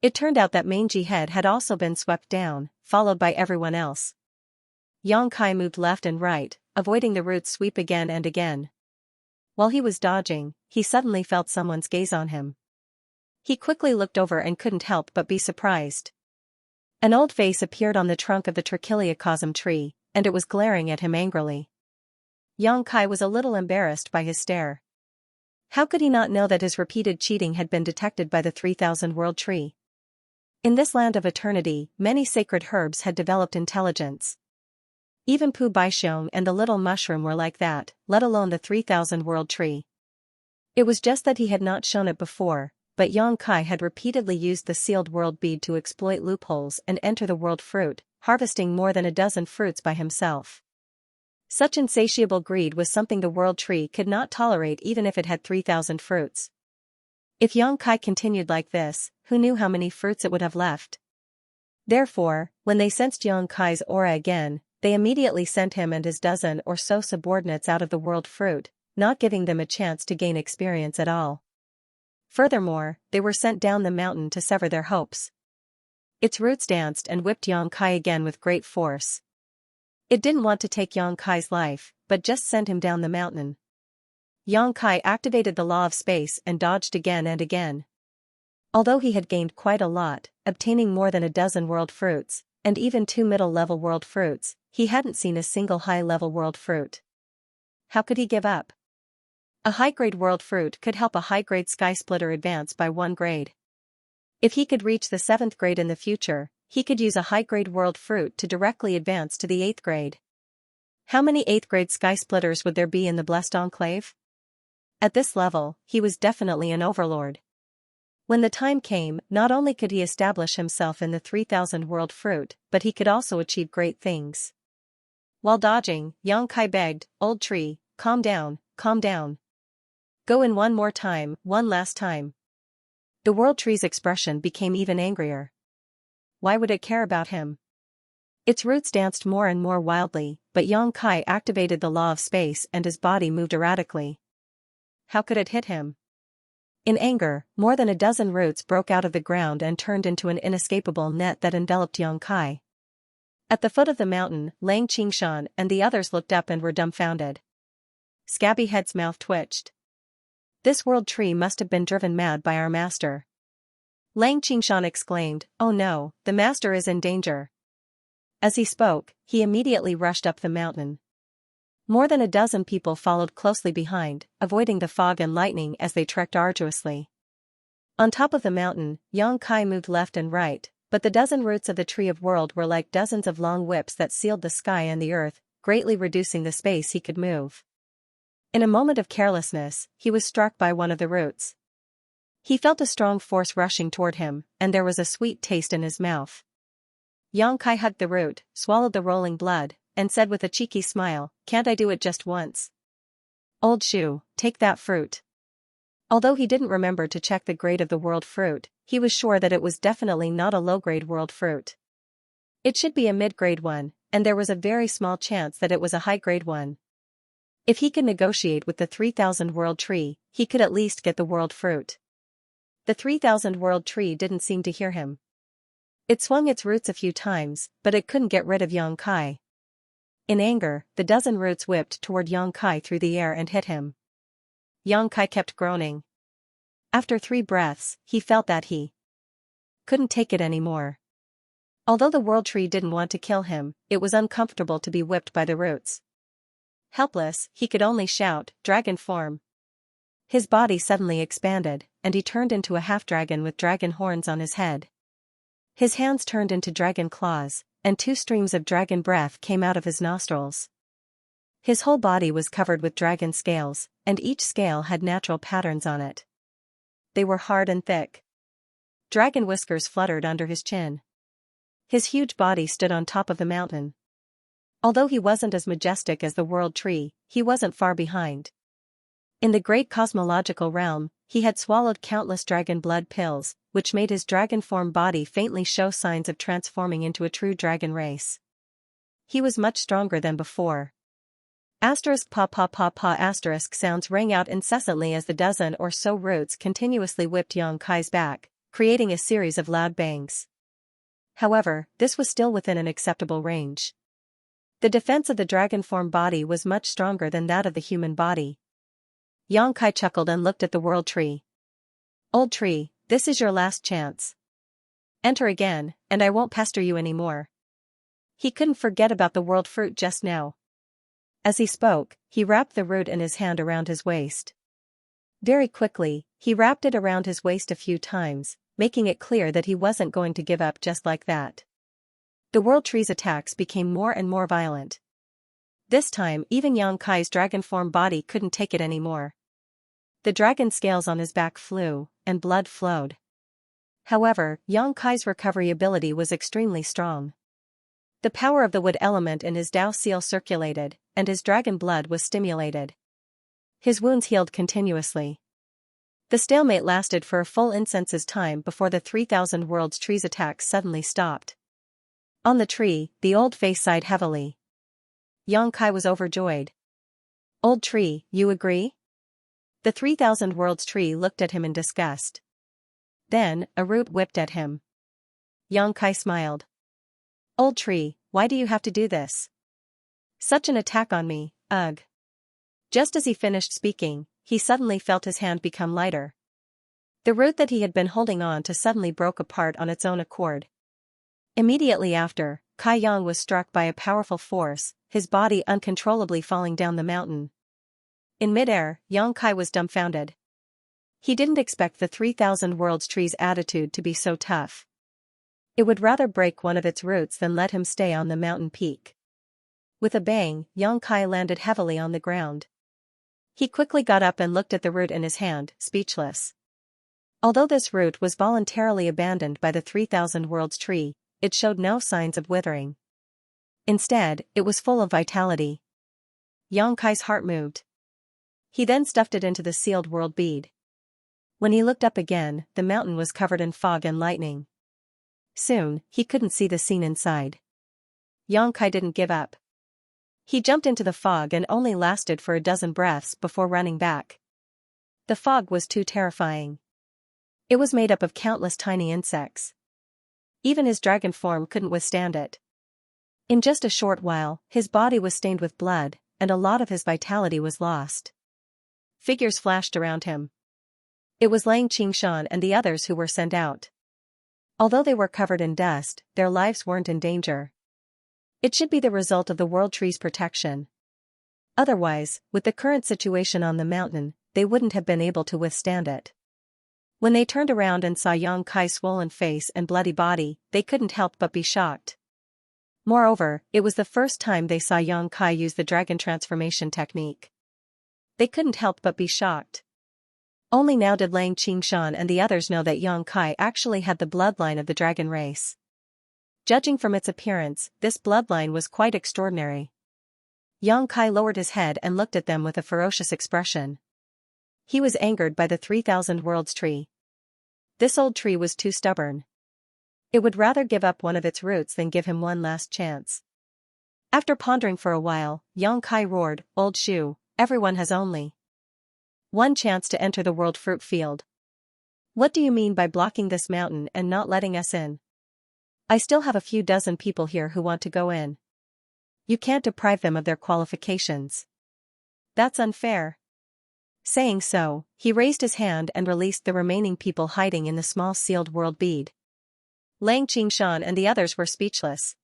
It turned out that Mangy Head had also been swept down, followed by everyone else. Xianxia moved left and right, avoiding the root's sweep again and again. While he was dodging, he suddenly felt someone's gaze on him. He quickly looked over and couldn't help but be surprised. An old face appeared on the trunk of the Trichiliacosm tree, and it was glaring at him angrily. Xianxia was a little embarrassed by his stare. How could he not know that his repeated cheating had been detected by the 3,000 world tree? In this land of eternity, many sacred herbs had developed intelligence. Even Pu Baixiong and the little mushroom were like that, let alone the 3,000 world tree. It was just that he had not shown it before, but Xianxia had repeatedly used the sealed world bead to exploit loopholes and enter the world fruit, harvesting more than a dozen fruits by himself. Such insatiable greed was something the world tree could not tolerate even if it had 3,000 fruits. If Xianxia continued like this, who knew how many fruits it would have left? Therefore, when they sensed Xianxia's aura again, they immediately sent him and his dozen or so subordinates out of the world fruit, not giving them a chance to gain experience at all. Furthermore, they were sent down the mountain to sever their hopes. Its roots danced and whipped Xianxia again with great force. It didn't want to take Xianxia's life, but just send him down the mountain. Xianxia activated the law of space and dodged again and again. Although he had gained quite a lot, obtaining more than a dozen world fruits, and even 2 middle-level world fruits, he hadn't seen a single high-level world fruit. How could he give up? A high-grade world fruit could help a high-grade sky splitter advance by 1 grade. If he could reach the 7th grade in the future, he could use a high-grade world fruit to directly advance to the 8th grade. How many 8th grade sky splitters would there be in the Blessed Enclave? At this level, he was definitely an overlord. When the time came, not only could he establish himself in the 3,000 world fruit, but he could also achieve great things. While dodging, Xianxia begged, "Old tree, calm down, calm down. Go in one more time, one last time." The world tree's expression became even angrier. Why would it care about him? Its roots danced more and more wildly, but Xianxia activated the law of space and his body moved erratically. How could it hit him? In anger, more than a dozen roots broke out of the ground and turned into an inescapable net that enveloped Xianxia. At the foot of the mountain, Xianxia and the others looked up and were dumbfounded. Scabby Head's mouth twitched. This world tree must have been driven mad by our master. Xianxia exclaimed, "Oh no, the master is in danger." As he spoke, he immediately rushed up the mountain. More than a dozen people followed closely behind, avoiding the fog and lightning as they trekked arduously. On top of the mountain, Xianxia moved left and right, but the dozen roots of the Tree of World were like dozens of long whips that sealed the sky and the earth, greatly reducing the space he could move. In a moment of carelessness, he was struck by one of the roots. He felt a strong force rushing toward him, and there was a sweet taste in his mouth. Xianxia hugged the root, swallowed the rolling blood, and said with a cheeky smile, "Can't I do it just once?" Old shoe, take that fruit. Although he didn't remember to check the grade of the world fruit, he was sure that it was definitely not a low-grade world fruit. It should be a mid-grade one, and there was a very small chance that it was a high-grade one. If he could negotiate with the 3000 world tree, he could at least get the world fruit. The 3000 world tree didn't seem to hear him. It swung its roots a few times, but it couldn't get rid of Xianxia. In anger, the dozen roots whipped toward Xianxia through the air and hit him. Xianxia kept groaning. After 3 breaths, he felt that he couldn't take it anymore. Although the world tree didn't want to kill him, it was uncomfortable to be whipped by the roots. Helpless, he could only shout, "Dragon form!" His body suddenly expanded, and he turned into a half-dragon with dragon horns on his head. His hands turned into dragon claws, and 2 streams of dragon breath came out of his nostrils. His whole body was covered with dragon scales, and each scale had natural patterns on it. They were hard and thick. Dragon whiskers fluttered under his chin. His huge body stood on top of the mountain. Although he wasn't as majestic as the world tree, he wasn't far behind. In the great cosmological realm, he had swallowed countless dragon blood pills, which made his dragon form body faintly show signs of transforming into a true dragon race. He was much stronger than before. Asterisk pa pa pa pa asterisk sounds rang out incessantly as the dozen or so roots continuously whipped Xianxia's back, creating a series of loud bangs. However, this was still within an acceptable range. The defense of the dragon form body was much stronger than that of the human body. Xianxia chuckled and looked at the world tree. "Old tree, this is your last chance. Enter again, and I won't pester you anymore." He couldn't forget about the world fruit just now. As he spoke, he wrapped the root in his hand around his waist. Very quickly, he wrapped it around his waist a few times, making it clear that he wasn't going to give up just like that. The world tree's attacks became more and more violent. This time even Xianxia's dragon form body couldn't take it anymore. The dragon scales on his back flew, and blood flowed. However, Xianxia's recovery ability was extremely strong. The power of the wood element in his Dao seal circulated, and his dragon blood was stimulated. His wounds healed continuously. The stalemate lasted for a full incense's time before the 3000 worlds tree's attacks suddenly stopped. On the tree, the old face sighed heavily. Xianxia was overjoyed. "Old tree, you agree?" The 3000 worlds tree looked at him in disgust. Then, a root whipped at him. Xianxia smiled. "Old tree, why do you have to do this? Such an attack on me, ugh." Just as he finished speaking, he suddenly felt his hand become lighter. The root that he had been holding on to suddenly broke apart on its own accord. Immediately after, Kai Yang was struck by a powerful force, his body uncontrollably falling down the mountain. In midair, Xianxia was dumbfounded. He didn't expect the 3000 worlds tree's attitude to be so tough. It would rather break one of its roots than let him stay on the mountain peak. With a bang, Xianxia landed heavily on the ground. He quickly got up and looked at the root in his hand, speechless. Although this root was voluntarily abandoned by the 3000 worlds tree, it showed no signs of withering. Instead, it was full of vitality. Xianxia's heart moved. He then stuffed it into the sealed world bead. When he looked up again, the mountain was covered in fog and lightning. Soon, he couldn't see the scene inside. Xianxia didn't give up. He jumped into the fog and only lasted for a dozen breaths before running back. The fog was too terrifying. It was made up of countless tiny insects. Even his dragon form couldn't withstand it. In just a short while, his body was stained with blood, and a lot of his vitality was lost. Figures flashed around him. It was Lang Qingshan and the others who were sent out. Although they were covered in dust, their lives weren't in danger. It should be the result of the world tree's protection. Otherwise, with the current situation on the mountain, they wouldn't have been able to withstand it. When they turned around and saw Xianxia's swollen face and bloody body, they couldn't help but be shocked. Moreover, it was the first time they saw Xianxia use the dragon transformation technique. They couldn't help but be shocked. Only now did Lang Qingshan and the others know that Xianxia actually had the bloodline of the dragon race. Judging from its appearance, this bloodline was quite extraordinary. Yang Kai lowered his head and looked at them with a ferocious expression. He was angered by the 3,000 Worlds tree. This old tree was too stubborn. It would rather give up one of its roots than give him one last chance. After pondering for a while, Yang Kai roared, "Old Shu, everyone has only one chance to enter the world fruit field. What do you mean by blocking this mountain and not letting us in? I still have a few dozen people here who want to go in. You can't deprive them of their qualifications. That's unfair." Saying so, he raised his hand and released the remaining people hiding in the small sealed world bead. Lang Qingshan and the others were speechless.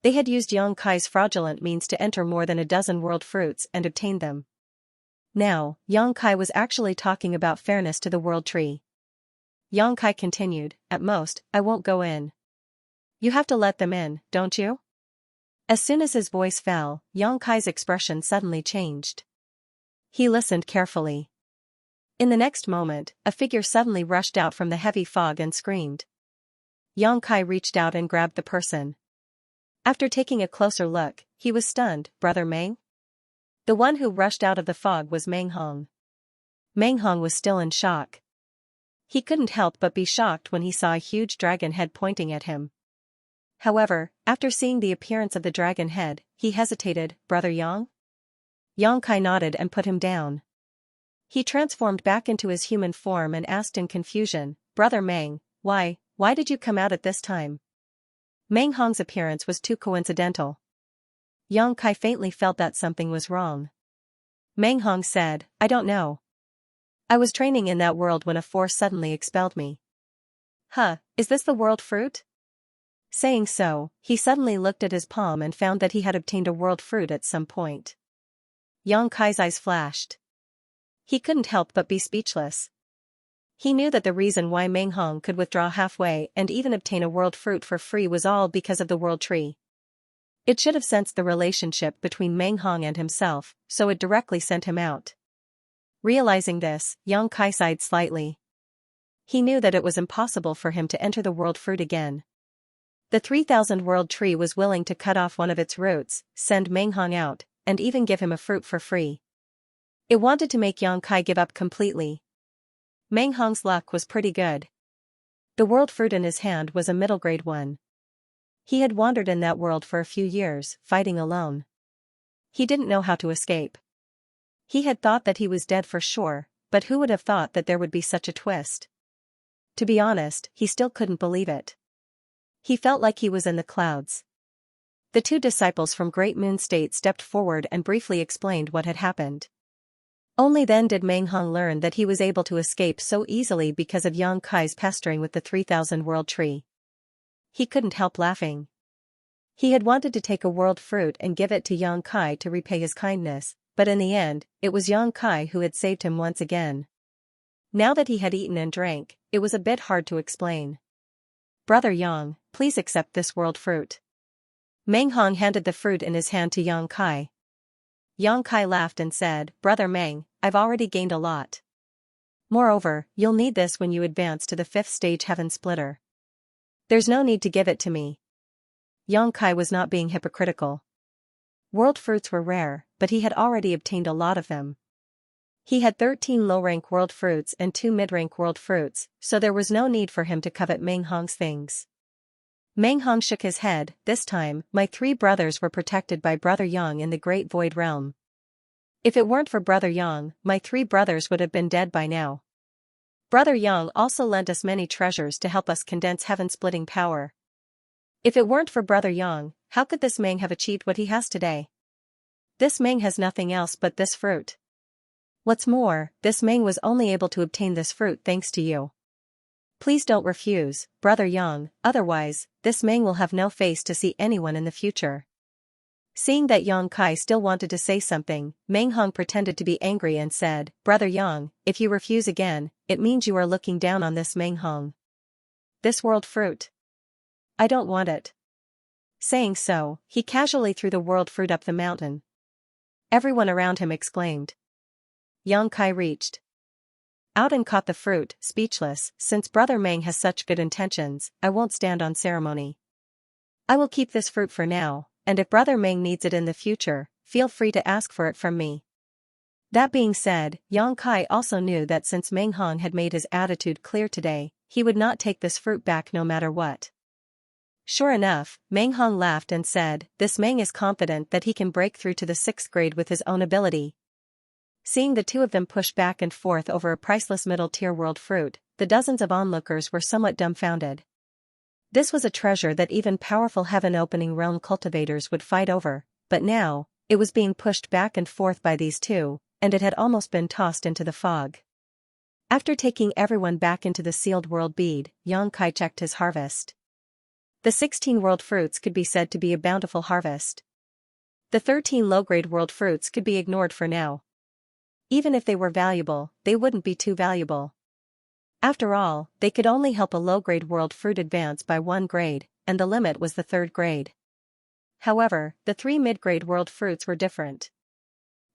They had used Yang Kai's fraudulent means to enter more than a dozen world fruits and obtain them. Now, Yang Kai was actually talking about fairness to the world tree. Yang Kai continued, "At most, I won't go in. You have to let them in, don't you?" As soon as his voice fell, Yang Kai's expression suddenly changed. He listened carefully. In the next moment, a figure suddenly rushed out from the heavy fog and screamed. Yang Kai reached out and grabbed the person. After taking a closer look, he was stunned. "Brother Meng?" The one who rushed out of the fog was Meng Hong. Meng Hong was still in shock. He couldn't help but be shocked when he saw a huge dragon head pointing at him. However, after seeing the appearance of the dragon head, he hesitated. "Brother Yang?" Yang Kai nodded and put him down. He transformed back into his human form and asked in confusion, "Brother Meng, why did you come out at this time?" Meng Hong's appearance was too coincidental. Yang Kai faintly felt that something was wrong. Meng Hong said, "I don't know. I was training in that world when a force suddenly expelled me." "Huh, is this the world fruit?" Saying so, he suddenly looked at his palm and found that he had obtained a world fruit at some point. Yang Kai's eyes flashed. He couldn't help but be speechless. He knew that the reason why Meng Hong could withdraw halfway and even obtain a world fruit for free was all because of the world tree. It should have sensed the relationship between Meng Hong and himself, so it directly sent him out. Realizing this, Yang Kai sighed slightly. He knew that it was impossible for him to enter the world fruit again. The 3,000 world tree was willing to cut off one of its roots, send Meng Hong out, and even give him a fruit for free. It wanted to make Yang Kai give up completely. Meng Hong's luck was pretty good. The world fruit in his hand was a middle-grade one. He had wandered in that world for a few years, fighting alone. He didn't know how to escape. He had thought that he was dead for sure, but who would have thought that there would be such a twist? To be honest, he still couldn't believe it. He felt like he was in the clouds. The two disciples from Great Moon State stepped forward and briefly explained what had happened. Only then did Meng Hong learn that he was able to escape so easily because of Yang Kai's pestering with the 3,000 world tree. He couldn't help laughing. He had wanted to take a world fruit and give it to Yang Kai to repay his kindness, but in the end, it was Yang Kai who had saved him once again. Now that he had eaten and drank, it was a bit hard to explain. "Brother Yang, please accept this world fruit." Meng Hong handed the fruit in his hand to Yang Kai. Yang Kai laughed and said, "Brother Meng, I've already gained a lot. Moreover, you'll need this when you advance to the 5th stage Heaven Splitter. There's no need to give it to me." Yang Kai was not being hypocritical. World fruits were rare, but he had already obtained a lot of them. He had 13 low-rank world fruits and 2 mid-rank world fruits, so there was no need for him to covet Meng Hong's things. Meng Hong shook his head. "This time, my 3 brothers were protected by Brother Yang in the Great Void Realm. If it weren't for Brother Yang, my 3 brothers would have been dead by now. Brother Yang also lent us many treasures to help us condense heaven-splitting power. If it weren't for Brother Yang, how could this Meng have achieved what he has today? This Meng has nothing else but this fruit. What's more, this Meng was only able to obtain this fruit thanks to you. Please don't refuse, Brother Yang, otherwise, this Meng will have no face to see anyone in the future." Seeing that Yang Kai still wanted to say something, Meng Hong pretended to be angry and said, "Brother Yang, if you refuse again, it means you are looking down on this Meng Hong. This world fruit. I don't want it." Saying so, he casually threw the world fruit up the mountain. Everyone around him exclaimed. Yang Kai reached out and caught the fruit, speechless. "Since Brother Meng has such good intentions, I won't stand on ceremony. I will keep this fruit for now, and if Brother Meng needs it in the future, feel free to ask for it from me. That being said, Yang Kai also knew that since Meng Hong had made his attitude clear today, he would not take this fruit back no matter what. Sure enough, Meng Hong laughed and said, "This Meng is confident that he can break through to the 6th grade with his own ability." Seeing the two of them push back and forth over a priceless middle-tier world fruit, the dozens of onlookers were somewhat dumbfounded. This was a treasure that even powerful heaven-opening realm cultivators would fight over, but now, it was being pushed back and forth by these two, and it had almost been tossed into the fog. After taking everyone back into the sealed world bead, Yang Kai checked his harvest. The 16 world fruits could be said to be a bountiful harvest. The 13 low-grade world fruits could be ignored for now. Even if they were valuable, they wouldn't be too valuable. After all, they could only help a low-grade world fruit advance by 1 grade, and the limit was the 3rd grade. However, the 3 mid-grade world fruits were different.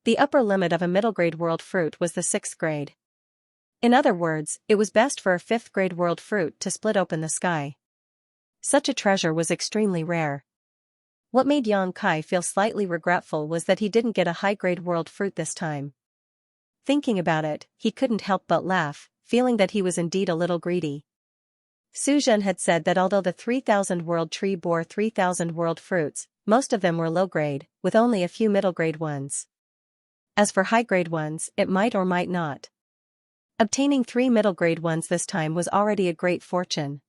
The upper limit of a middle-grade world fruit was the 6th grade. In other words, it was best for a 5th grade world fruit to split open the sky. Such a treasure was extremely rare. What made Yang Kai feel slightly regretful was that he didn't get a high-grade world fruit this time. Thinking about it, he couldn't help but laugh, feeling that he was indeed a little greedy. Su Zhen had said that although the 3000 world tree bore 3000 world fruits, most of them were low-grade, with only a few middle-grade ones. As for high-grade ones, it might or might not. Obtaining 3 middle-grade ones this time was already a great fortune.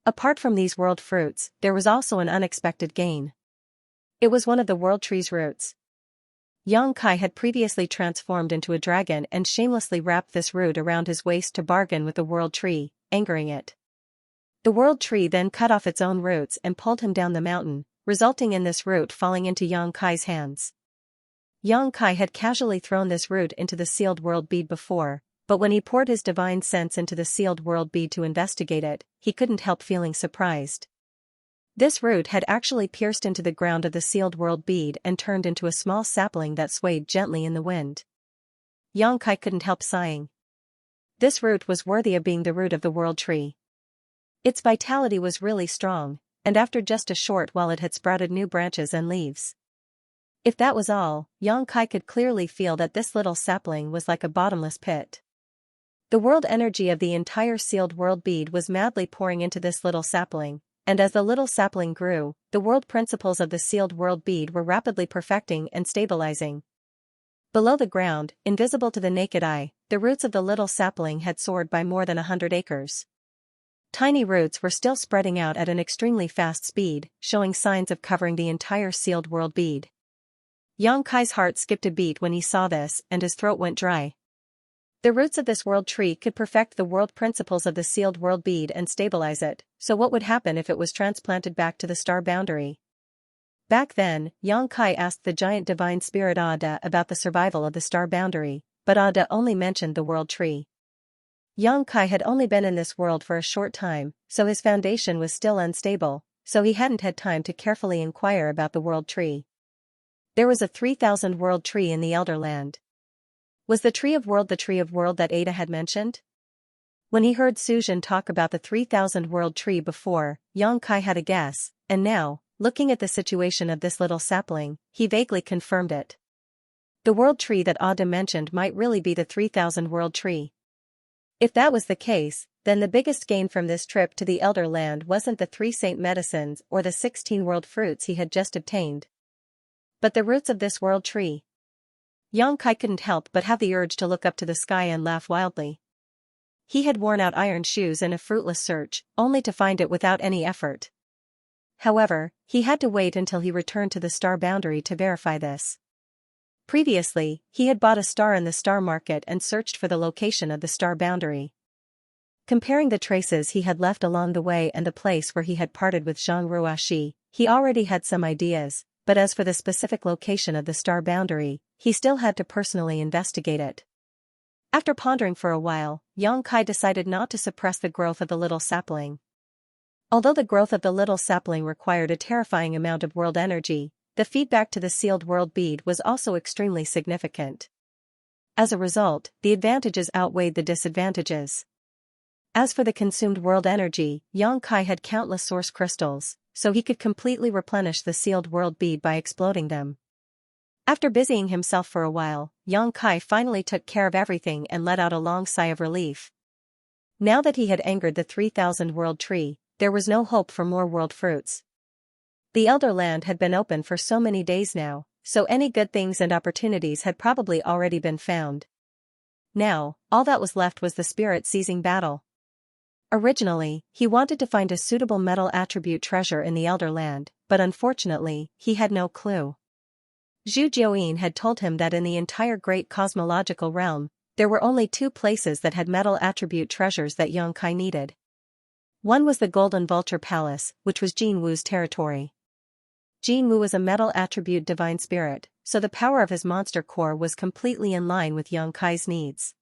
Apart from these world fruits, there was also an unexpected gain. It was one of the world tree's roots. Yang Kai had previously transformed into a dragon and shamelessly wrapped this root around his waist to bargain with the world tree, angering it. The world tree then cut off its own roots and pulled him down the mountain, resulting in this root falling into Yang Kai's hands. Yang Kai had casually thrown this root into the sealed world bead before, but when he poured his divine sense into the sealed world bead to investigate it, he couldn't help feeling surprised. This root had actually pierced into the ground of the sealed world bead and turned into a small sapling that swayed gently in the wind. Yang Kai couldn't help sighing. This root was worthy of being the root of the world tree. Its vitality was really strong, and after just a short while it had sprouted new branches and leaves. If that was all, Yang Kai could clearly feel that this little sapling was like a bottomless pit. The world energy of the entire sealed world bead was madly pouring into this little sapling, and as the little sapling grew, the world principles of the sealed world bead were rapidly perfecting and stabilizing. Below the ground, invisible to the naked eye, the roots of the little sapling had soared by more than 100 acres. Tiny roots were still spreading out at an extremely fast speed, showing signs of covering the entire sealed world bead. Yang Kai's heart skipped a beat when he saw this, and his throat went dry. The roots of this world tree could perfect the world principles of the sealed world bead and stabilize it, so what would happen if it was transplanted back to the star boundary? Back then, Yang Kai asked the giant divine spirit Ada about the survival of the star boundary, but Ada only mentioned the world tree. Yang Kai had only been in this world for a short time, so his foundation was still unstable, so he hadn't had time to carefully inquire about the world tree. There was a 3000 world tree in the Elder Land. Was the tree of world that Ada had mentioned? When he heard Su Zhen talk about the 3000 world tree before, Yang Kai had a guess, and now, looking at the situation of this little sapling, he vaguely confirmed it. The world tree that Ada mentioned might really be the 3000 world tree. If that was the case, then the biggest gain from this trip to the Elder Land wasn't the 3 saint medicines or the 16 world fruits he had just obtained, but the roots of this world tree. Yang Kai couldn't help but have the urge to look up to the sky and laugh wildly. He had worn out iron shoes in a fruitless search, only to find it without any effort. However, he had to wait until he returned to the star boundary to verify this. Previously, he had bought a star in the star market and searched for the location of the star boundary. Comparing the traces he had left along the way and the place where he had parted with Zhang Ruashi, he already had some ideas, but as for the specific location of the star boundary, he still had to personally investigate it. After pondering for a while, Yang Kai decided not to suppress the growth of the little sapling. Although the growth of the little sapling required a terrifying amount of world energy, the feedback to the sealed world bead was also extremely significant. As a result, the advantages outweighed the disadvantages. As for the consumed world energy, Yang Kai had countless source crystals, so he could completely replenish the sealed world bead by exploding them. After busying himself for a while, Yang Kai finally took care of everything and let out a long sigh of relief. Now that he had angered the 3,000 world tree, there was no hope for more world fruits. The Elder Land had been open for so many days now, so any good things and opportunities had probably already been found. Now, all that was left was the spirit seizing battle. Originally, he wanted to find a suitable metal attribute treasure in the Elder Land, but unfortunately, he had no clue. Zhu Jiuyin had told him that in the entire great cosmological realm, there were only 2 places that had metal attribute treasures that Yang Kai needed. One was the Golden Vulture Palace, which was Jin Wu's territory. Jin Wu was a metal attribute divine spirit, so the power of his monster core was completely in line with Yang Kai's needs.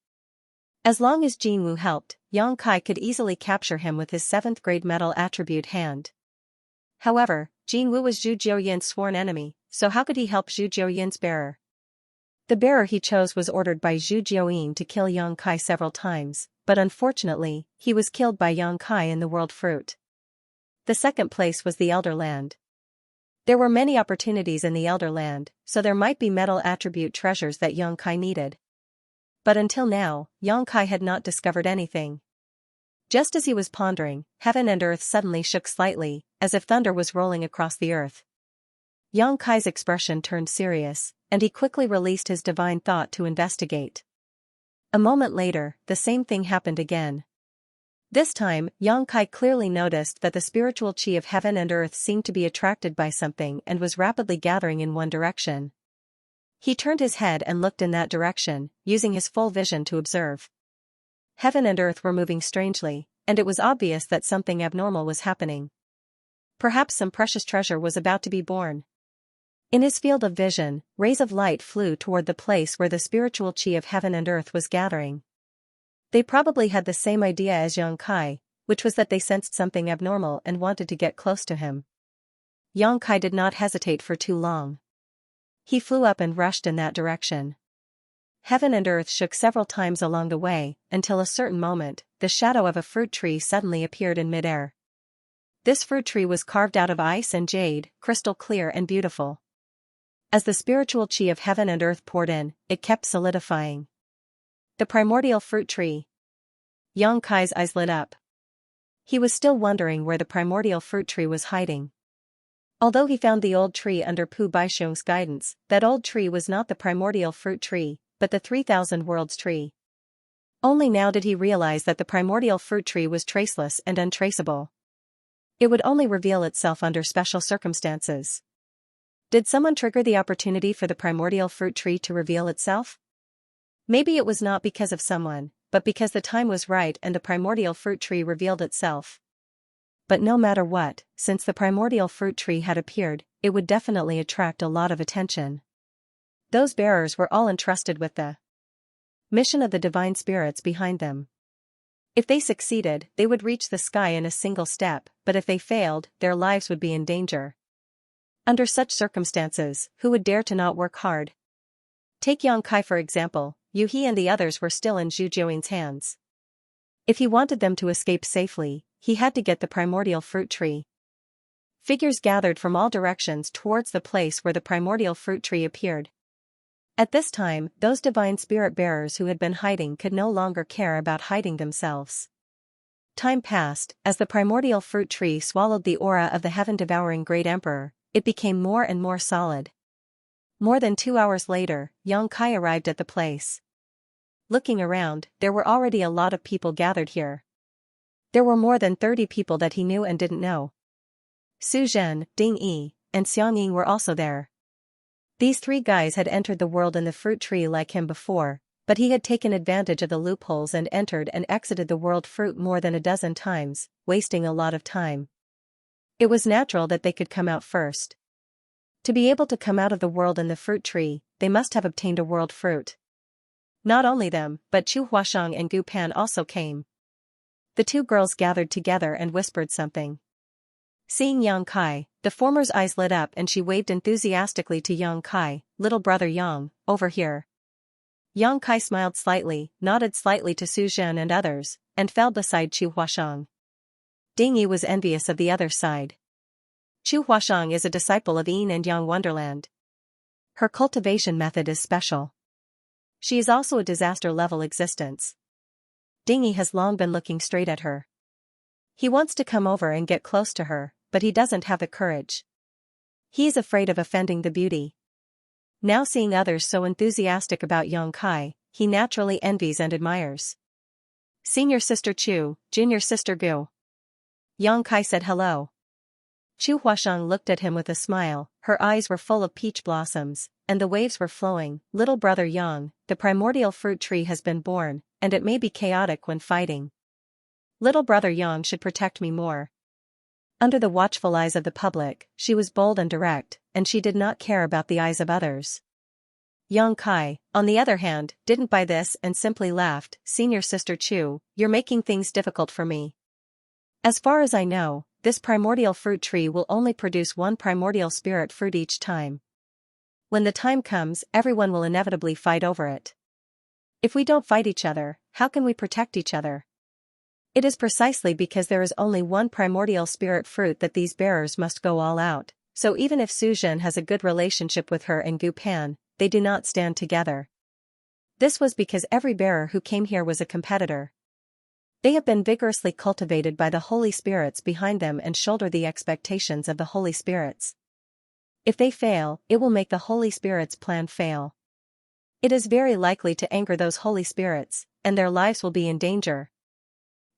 As long as Jin Wu helped, Yang Kai could easily capture him with his 7th grade metal attribute hand. However, Jin Wu was Zhu Jiuyin's sworn enemy, so how could he help Zhu Jiuyin's bearer? The bearer he chose was ordered by Zhu Jiuyin to kill Yang Kai several times, but unfortunately, he was killed by Yang Kai in the world fruit. The second place was the Elder Land. There were many opportunities in the Elder Land, so there might be metal attribute treasures that Yang Kai needed. But until now, Yang Kai had not discovered anything. Just as he was pondering, heaven and earth suddenly shook slightly, as if thunder was rolling across the earth. Yang Kai's expression turned serious, and he quickly released his divine thought to investigate. A moment later, the same thing happened again. This time, Yang Kai clearly noticed that the spiritual chi of heaven and earth seemed to be attracted by something and was rapidly gathering in one direction. He turned his head and looked in that direction, using his full vision to observe. Heaven and earth were moving strangely, and it was obvious that something abnormal was happening. Perhaps some precious treasure was about to be born. In his field of vision, rays of light flew toward the place where the spiritual chi of heaven and earth was gathering. They probably had the same idea as Yang Kai, which was that they sensed something abnormal and wanted to get close to him. Yang Kai did not hesitate for too long. He flew up and rushed in that direction. Heaven and earth shook several times along the way, until a certain moment, the shadow of a fruit tree suddenly appeared in midair. This fruit tree was carved out of ice and jade, crystal clear and beautiful. As the spiritual chi of heaven and earth poured in, it kept solidifying. The primordial fruit tree. Yang Kai's eyes lit up. He was still wondering where the primordial fruit tree was hiding. Although he found the old tree under Pu Baixiong's guidance, that old tree was not the primordial fruit tree, but the 3,000 worlds tree. Only now did he realize that the primordial fruit tree was traceless and untraceable. It would only reveal itself under special circumstances. Did someone trigger the opportunity for the primordial fruit tree to reveal itself? Maybe it was not because of someone, but because the time was right and the primordial fruit tree revealed itself. But no matter what, since the primordial fruit tree had appeared, it would definitely attract a lot of attention. Those bearers were all entrusted with the mission of the divine spirits behind them. If they succeeded, they would reach the sky in a single step, but if they failed, their lives would be in danger. Under such circumstances, who would dare to not work hard? Take Yang Kai for example. Yu He and the others were still in Zhu Jiuyin's hands. If he wanted them to escape safely, he had to get the primordial fruit tree. Figures gathered from all directions towards the place where the primordial fruit tree appeared. At this time, those divine spirit bearers who had been hiding could no longer care about hiding themselves. Time passed, as the primordial fruit tree swallowed the aura of the heaven-devouring great emperor, it became more and more solid. More than 2 hours later, Yang Kai arrived at the place. Looking around, there were already a lot of people gathered here. There were more than 30 people that he knew and didn't know. Su Zhen, Ding Yi, and Xianxia were also there. These 3 guys had entered the world in the fruit tree like him before, but he had taken advantage of the loopholes and entered and exited the world fruit more than a dozen times, wasting a lot of time. It was natural that they could come out first. To be able to come out of the world in the fruit tree, they must have obtained a world fruit. Not only them, but Chu Huashang and Gu Pan also came. The 2 girls gathered together and whispered something. Seeing Yang Kai, the former's eyes lit up and she waved enthusiastically to Yang Kai, "Little brother Yang, over here." Yang Kai smiled slightly, nodded slightly to Su Zhen and others, and fell beside Chu Huashang. Ding Yi was envious of the other side. Chu Huashang is a disciple of Yin and Yang Wonderland. Her cultivation method is special. She is also a disaster-level existence. Dingy has long been looking straight at her. He wants to come over and get close to her, but he doesn't have the courage. He is afraid of offending the beauty. Now seeing others so enthusiastic about Xianxia, he naturally envies and admires. Senior Sister Chu, Junior Sister Gu. Xianxia said hello. Chu Huasheng looked at him with a smile, her eyes were full of peach blossoms, and the waves were flowing. Little brother Yang, the primordial fruit tree has been born, and it may be chaotic when fighting. Little brother Yang should protect me more. Under the watchful eyes of the public, she was bold and direct, and she did not care about the eyes of others. Xianxia, on the other hand, didn't buy this and simply laughed. Senior Sister Chu, you're making things difficult for me. As far as I know, this primordial fruit tree will only produce one primordial spirit fruit each time. When the time comes, everyone will inevitably fight over it. If we don't fight each other, how can we protect each other? It is precisely because there is only one primordial spirit fruit that these bearers must go all out, so even if Su Zhen has a good relationship with her and Gu Pan, they do not stand together. This was because every bearer who came here was a competitor. They have been vigorously cultivated by the Holy Spirits behind them and shoulder the expectations of the Holy Spirits. If they fail, it will make the Holy Spirits' plan fail. It is very likely to anger those Holy Spirits, and their lives will be in danger.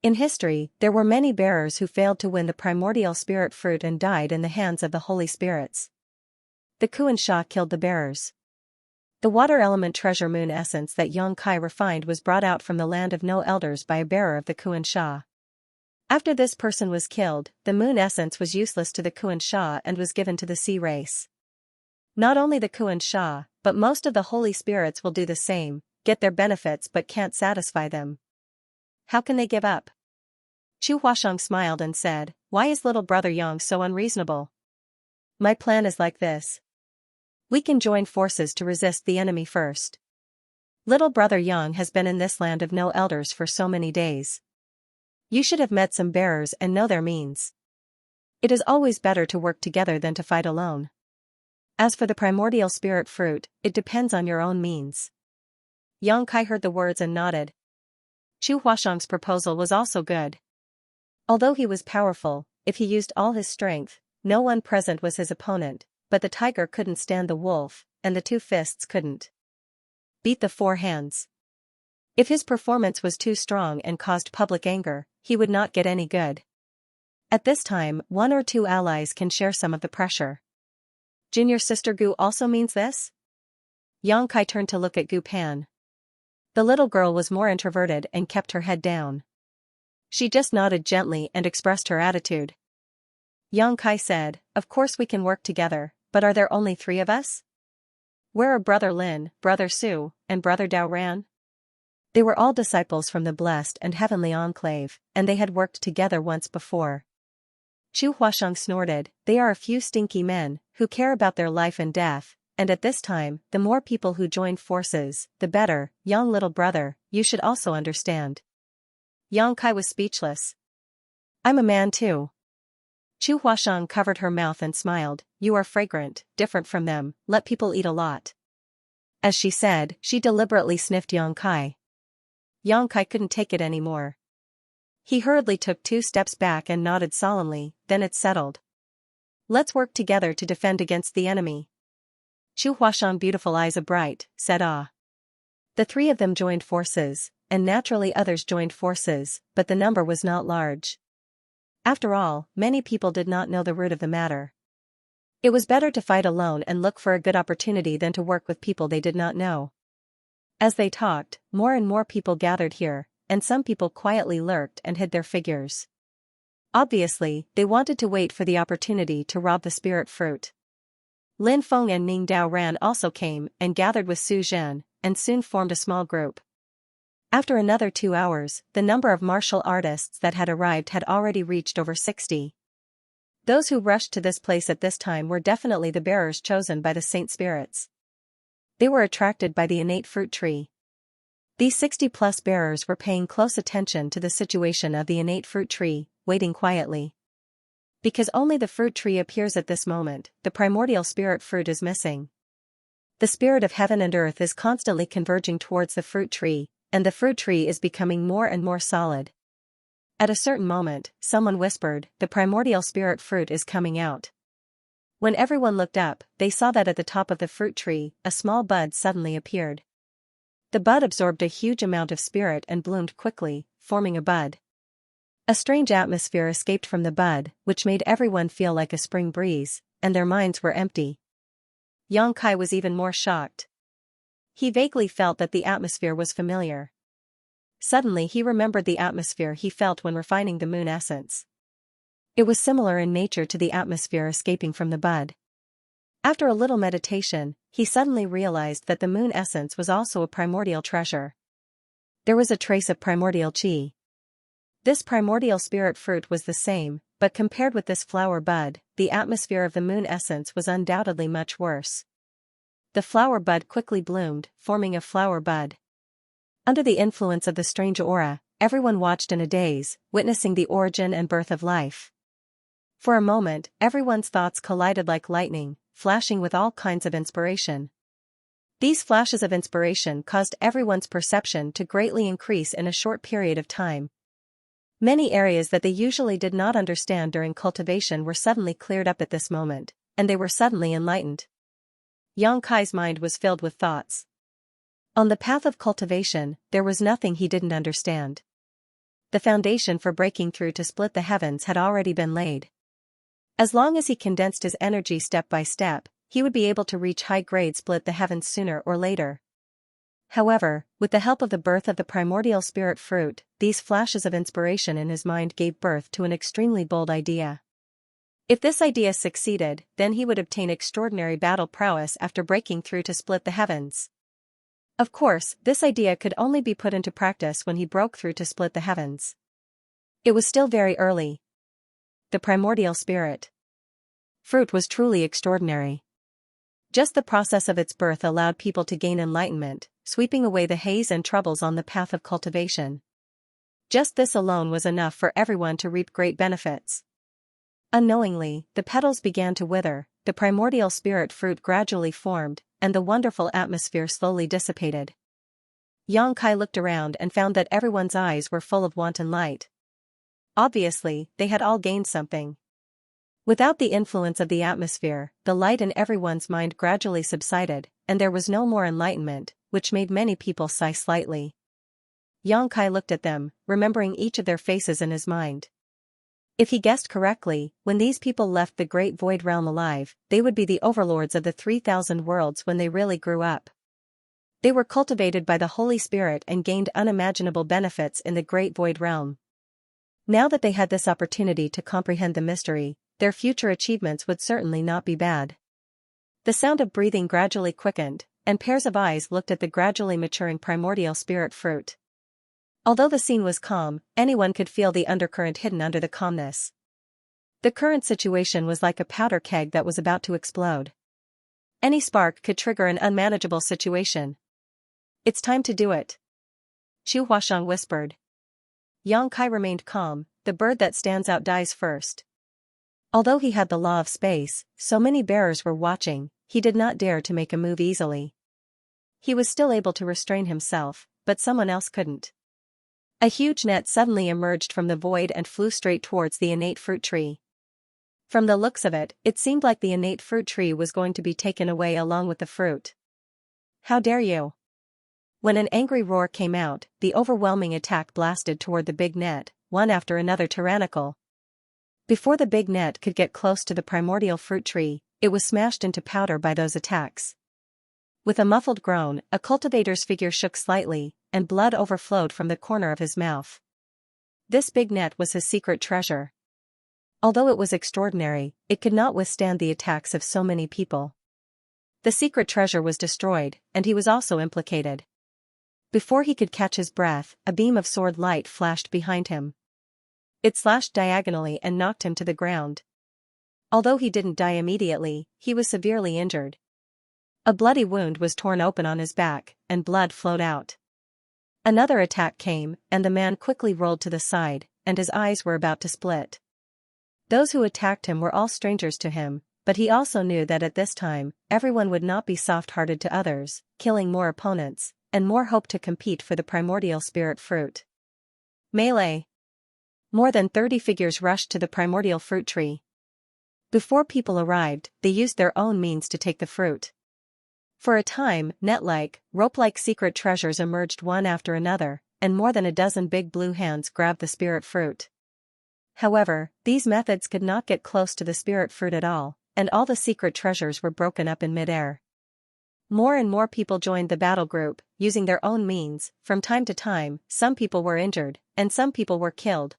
In history, there were many bearers who failed to win the primordial spirit fruit and died in the hands of the Holy Spirits. The Xianxia killed the bearers. The water element treasure moon essence that Xianxia refined was brought out from the land of no elders by a bearer of the Xianxia. After this person was killed, the moon essence was useless to the Xianxia and was given to the sea race. Not only the Xianxia, but most of the Holy Spirits will do the same, get their benefits but can't satisfy them. How can they give up? Chu Huasheng smiled and said, why is little brother Yang so unreasonable? My plan is like this. We can join forces to resist the enemy first. Little brother Yang has been in this land of no elders for so many days. You should have met some bearers and know their means. It is always better to work together than to fight alone. As for the primordial spirit fruit, it depends on your own means. Xianxia heard the words and nodded. Chu Huasheng's proposal was also good. Although he was powerful, if he used all his strength, no one present was his opponent, but the tiger couldn't stand the wolf, and the two fists couldn't beat the four hands. If his performance was too strong and caused public anger, he would not get any good. At this time, one or two allies can share some of the pressure. Junior Sister Gu also means this? Xianxia turned to look at Gu Pan. The little girl was more introverted and kept her head down. She just nodded gently and expressed her attitude. Xianxia said, of course we can work together, but are there only 3 of us? Where are Brother Lin, Brother Su, and Brother Dao Ran? They were all disciples from the blessed and heavenly enclave, and they had worked together once before. Chu Huasheng snorted, they are a few stinky men, who care about their life and death, and at this time, the more people who join forces, the better. Young little brother, you should also understand. Xianxia was speechless. I'm a man too. Chu Huasheng covered her mouth and smiled, you are fragrant, different from them, let people eat a lot. As she said, she deliberately sniffed Xianxia. Xianxia couldn't take it anymore. He hurriedly took 2 steps back and nodded solemnly, then it's settled. Let's work together to defend against the enemy. Chu Huasheng beautiful eyes bright, said ah. The 3 of them joined forces, and naturally others joined forces, but the number was not large. After all, many people did not know the root of the matter. It was better to fight alone and look for a good opportunity than to work with people they did not know. As they talked, more and more people gathered here, and some people quietly lurked and hid their figures. Obviously, they wanted to wait for the opportunity to rob the spirit fruit. Lin Feng and Ning Dao Ran also came and gathered with Su Zhen, and soon formed a small group. After another 2 hours, the number of martial artists that had arrived had already reached over 60. Those who rushed to this place at this time were definitely the bearers chosen by the saint spirits. They were attracted by the innate fruit tree. These 60-plus bearers were paying close attention to the situation of the innate fruit tree, waiting quietly. Because only the fruit tree appears at this moment, the primordial spirit fruit is missing. The spirit of heaven and earth is constantly converging towards the fruit tree, and the fruit tree is becoming more and more solid. At a certain moment, someone whispered, "The primordial spirit fruit is coming out." When everyone looked up, they saw that at the top of the fruit tree, a small bud suddenly appeared. The bud absorbed a huge amount of spirit and bloomed quickly, forming a bud. A strange atmosphere escaped from the bud, which made everyone feel like a spring breeze, and their minds were empty. Xianxia was even more shocked. He vaguely felt that the atmosphere was familiar. Suddenly he remembered the atmosphere he felt when refining the moon essence. It was similar in nature to the atmosphere escaping from the bud. After a little meditation, he suddenly realized that the moon essence was also a primordial treasure. There was a trace of primordial qi. This primordial spirit fruit was the same, but compared with this flower bud, the atmosphere of the moon essence was undoubtedly much worse. The flower bud quickly bloomed, forming a flower bud. Under the influence of the strange aura, everyone watched in a daze, witnessing the origin and birth of life. For a moment, everyone's thoughts collided like lightning, flashing with all kinds of inspiration. These flashes of inspiration caused everyone's perception to greatly increase in a short period of time. Many areas that they usually did not understand during cultivation were suddenly cleared up at this moment, and they were suddenly enlightened. Xianxia's mind was filled with thoughts. On the path of cultivation, there was nothing he didn't understand. The foundation for breaking through to split the heavens had already been laid. As long as he condensed his energy step by step, he would be able to reach high-grade split the heavens sooner or later. However, with the help of the birth of the primordial spirit fruit, these flashes of inspiration in his mind gave birth to an extremely bold idea. If this idea succeeded, then he would obtain extraordinary battle prowess after breaking through to split the heavens. Of course, this idea could only be put into practice when he broke through to split the heavens. It was still very early. The primordial spirit fruit was truly extraordinary. Just the process of its birth allowed people to gain enlightenment, sweeping away the haze and troubles on the path of cultivation. Just this alone was enough for everyone to reap great benefits. Unknowingly, the petals began to wither, the primordial spirit fruit gradually formed, and the wonderful atmosphere slowly dissipated. Xianxia looked around and found that everyone's eyes were full of wanton light. Obviously, they had all gained something. Without the influence of the atmosphere, the light in everyone's mind gradually subsided, and there was no more enlightenment, which made many people sigh slightly. Xianxia looked at them, remembering each of their faces in his mind. If he guessed correctly, when these people left the great void realm alive, they would be the overlords of the 3,000 worlds when they really grew up. They were cultivated by the Holy Spirit and gained unimaginable benefits in the great void realm. Now that they had this opportunity to comprehend the mystery, their future achievements would certainly not be bad. The sound of breathing gradually quickened, and pairs of eyes looked at the gradually maturing primordial spirit fruit. Although the scene was calm, anyone could feel the undercurrent hidden under the calmness. The current situation was like a powder keg that was about to explode. Any spark could trigger an unmanageable situation. "It's time to do it," Chu Huashang whispered. Xianxia remained calm. The bird that stands out dies first. Although he had the law of space, so many bearers were watching, he did not dare to make a move easily. He was still able to restrain himself, but someone else couldn't. A huge net suddenly emerged from the void and flew straight towards the innate fruit tree. From the looks of it, it seemed like the innate fruit tree was going to be taken away along with the fruit. "How dare you!" When an angry roar came out, the overwhelming attack blasted toward the big net, one after another tyrannical. Before the big net could get close to the primordial fruit tree, it was smashed into powder by those attacks. With a muffled groan, a cultivator's figure shook slightly, and blood overflowed from the corner of his mouth. This big net was his secret treasure. Although it was extraordinary, it could not withstand the attacks of so many people. The secret treasure was destroyed, and he was also implicated. Before he could catch his breath, a beam of sword light flashed behind him. It slashed diagonally and knocked him to the ground. Although he didn't die immediately, he was severely injured. A bloody wound was torn open on his back, and blood flowed out. Another attack came, and the man quickly rolled to the side, and his eyes were about to split. Those who attacked him were all strangers to him, but he also knew that at this time, everyone would not be soft-hearted to others, killing more opponents, and more hope to compete for the primordial spirit fruit. Melee. More than 30 figures rushed to the primordial fruit tree. Before people arrived, they used their own means to take the fruit. For a time, net-like, rope-like secret treasures emerged one after another, and more than a dozen big blue hands grabbed the spirit fruit. However, these methods could not get close to the spirit fruit at all, and all the secret treasures were broken up in midair. More and more people joined the battle group, using their own means. From time to time, some people were injured, and some people were killed.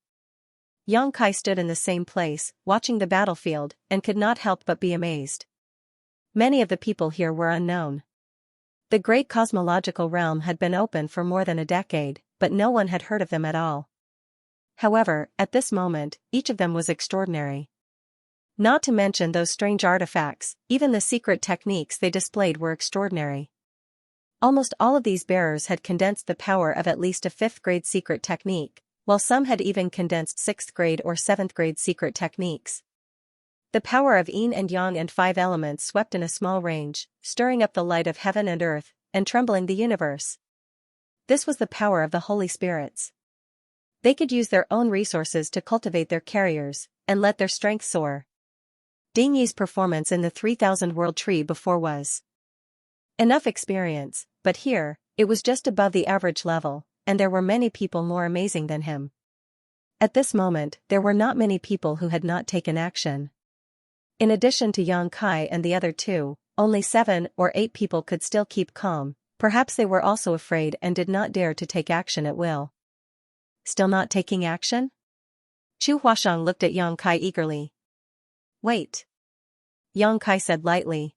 Xianxia stood in the same place, watching the battlefield, and could not help but be amazed. Many of the people here were unknown. The great cosmological realm had been open for more than a decade, but no one had heard of them at all. However, at this moment, each of them was extraordinary. Not to mention those strange artifacts, even the secret techniques they displayed were extraordinary. Almost all of these bearers had condensed the power of at least a 5th-grade secret technique, while some had even condensed 6th-grade or 7th-grade secret techniques. The power of yin and yang and 5 elements swept in a small range, stirring up the light of heaven and earth, and trembling the universe. This was the power of the Holy Spirits. They could use their own resources to cultivate their carriers, and let their strength soar. Ding Yi's performance in the 3000 World Tree before was enough experience, but here, it was just above the average level, and there were many people more amazing than him. At this moment, there were not many people who had not taken action. In addition to Xianxia and the other two, only 7 or 8 people could still keep calm. Perhaps they were also afraid and did not dare to take action at will. Still not taking action? Chu Huashang looked at Xianxia eagerly. Wait. Xianxia said lightly.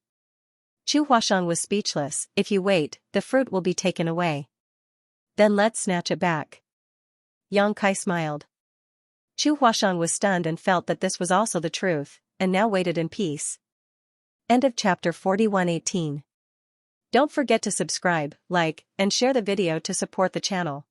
Chu Huashang was speechless. If you wait, the fruit will be taken away. Then let's snatch it back. Xianxia smiled. Chu Huashang was stunned and felt that this was also the truth, and now waited in peace. End of chapter 41:18. Don't forget to subscribe, like, and share the video to support the channel.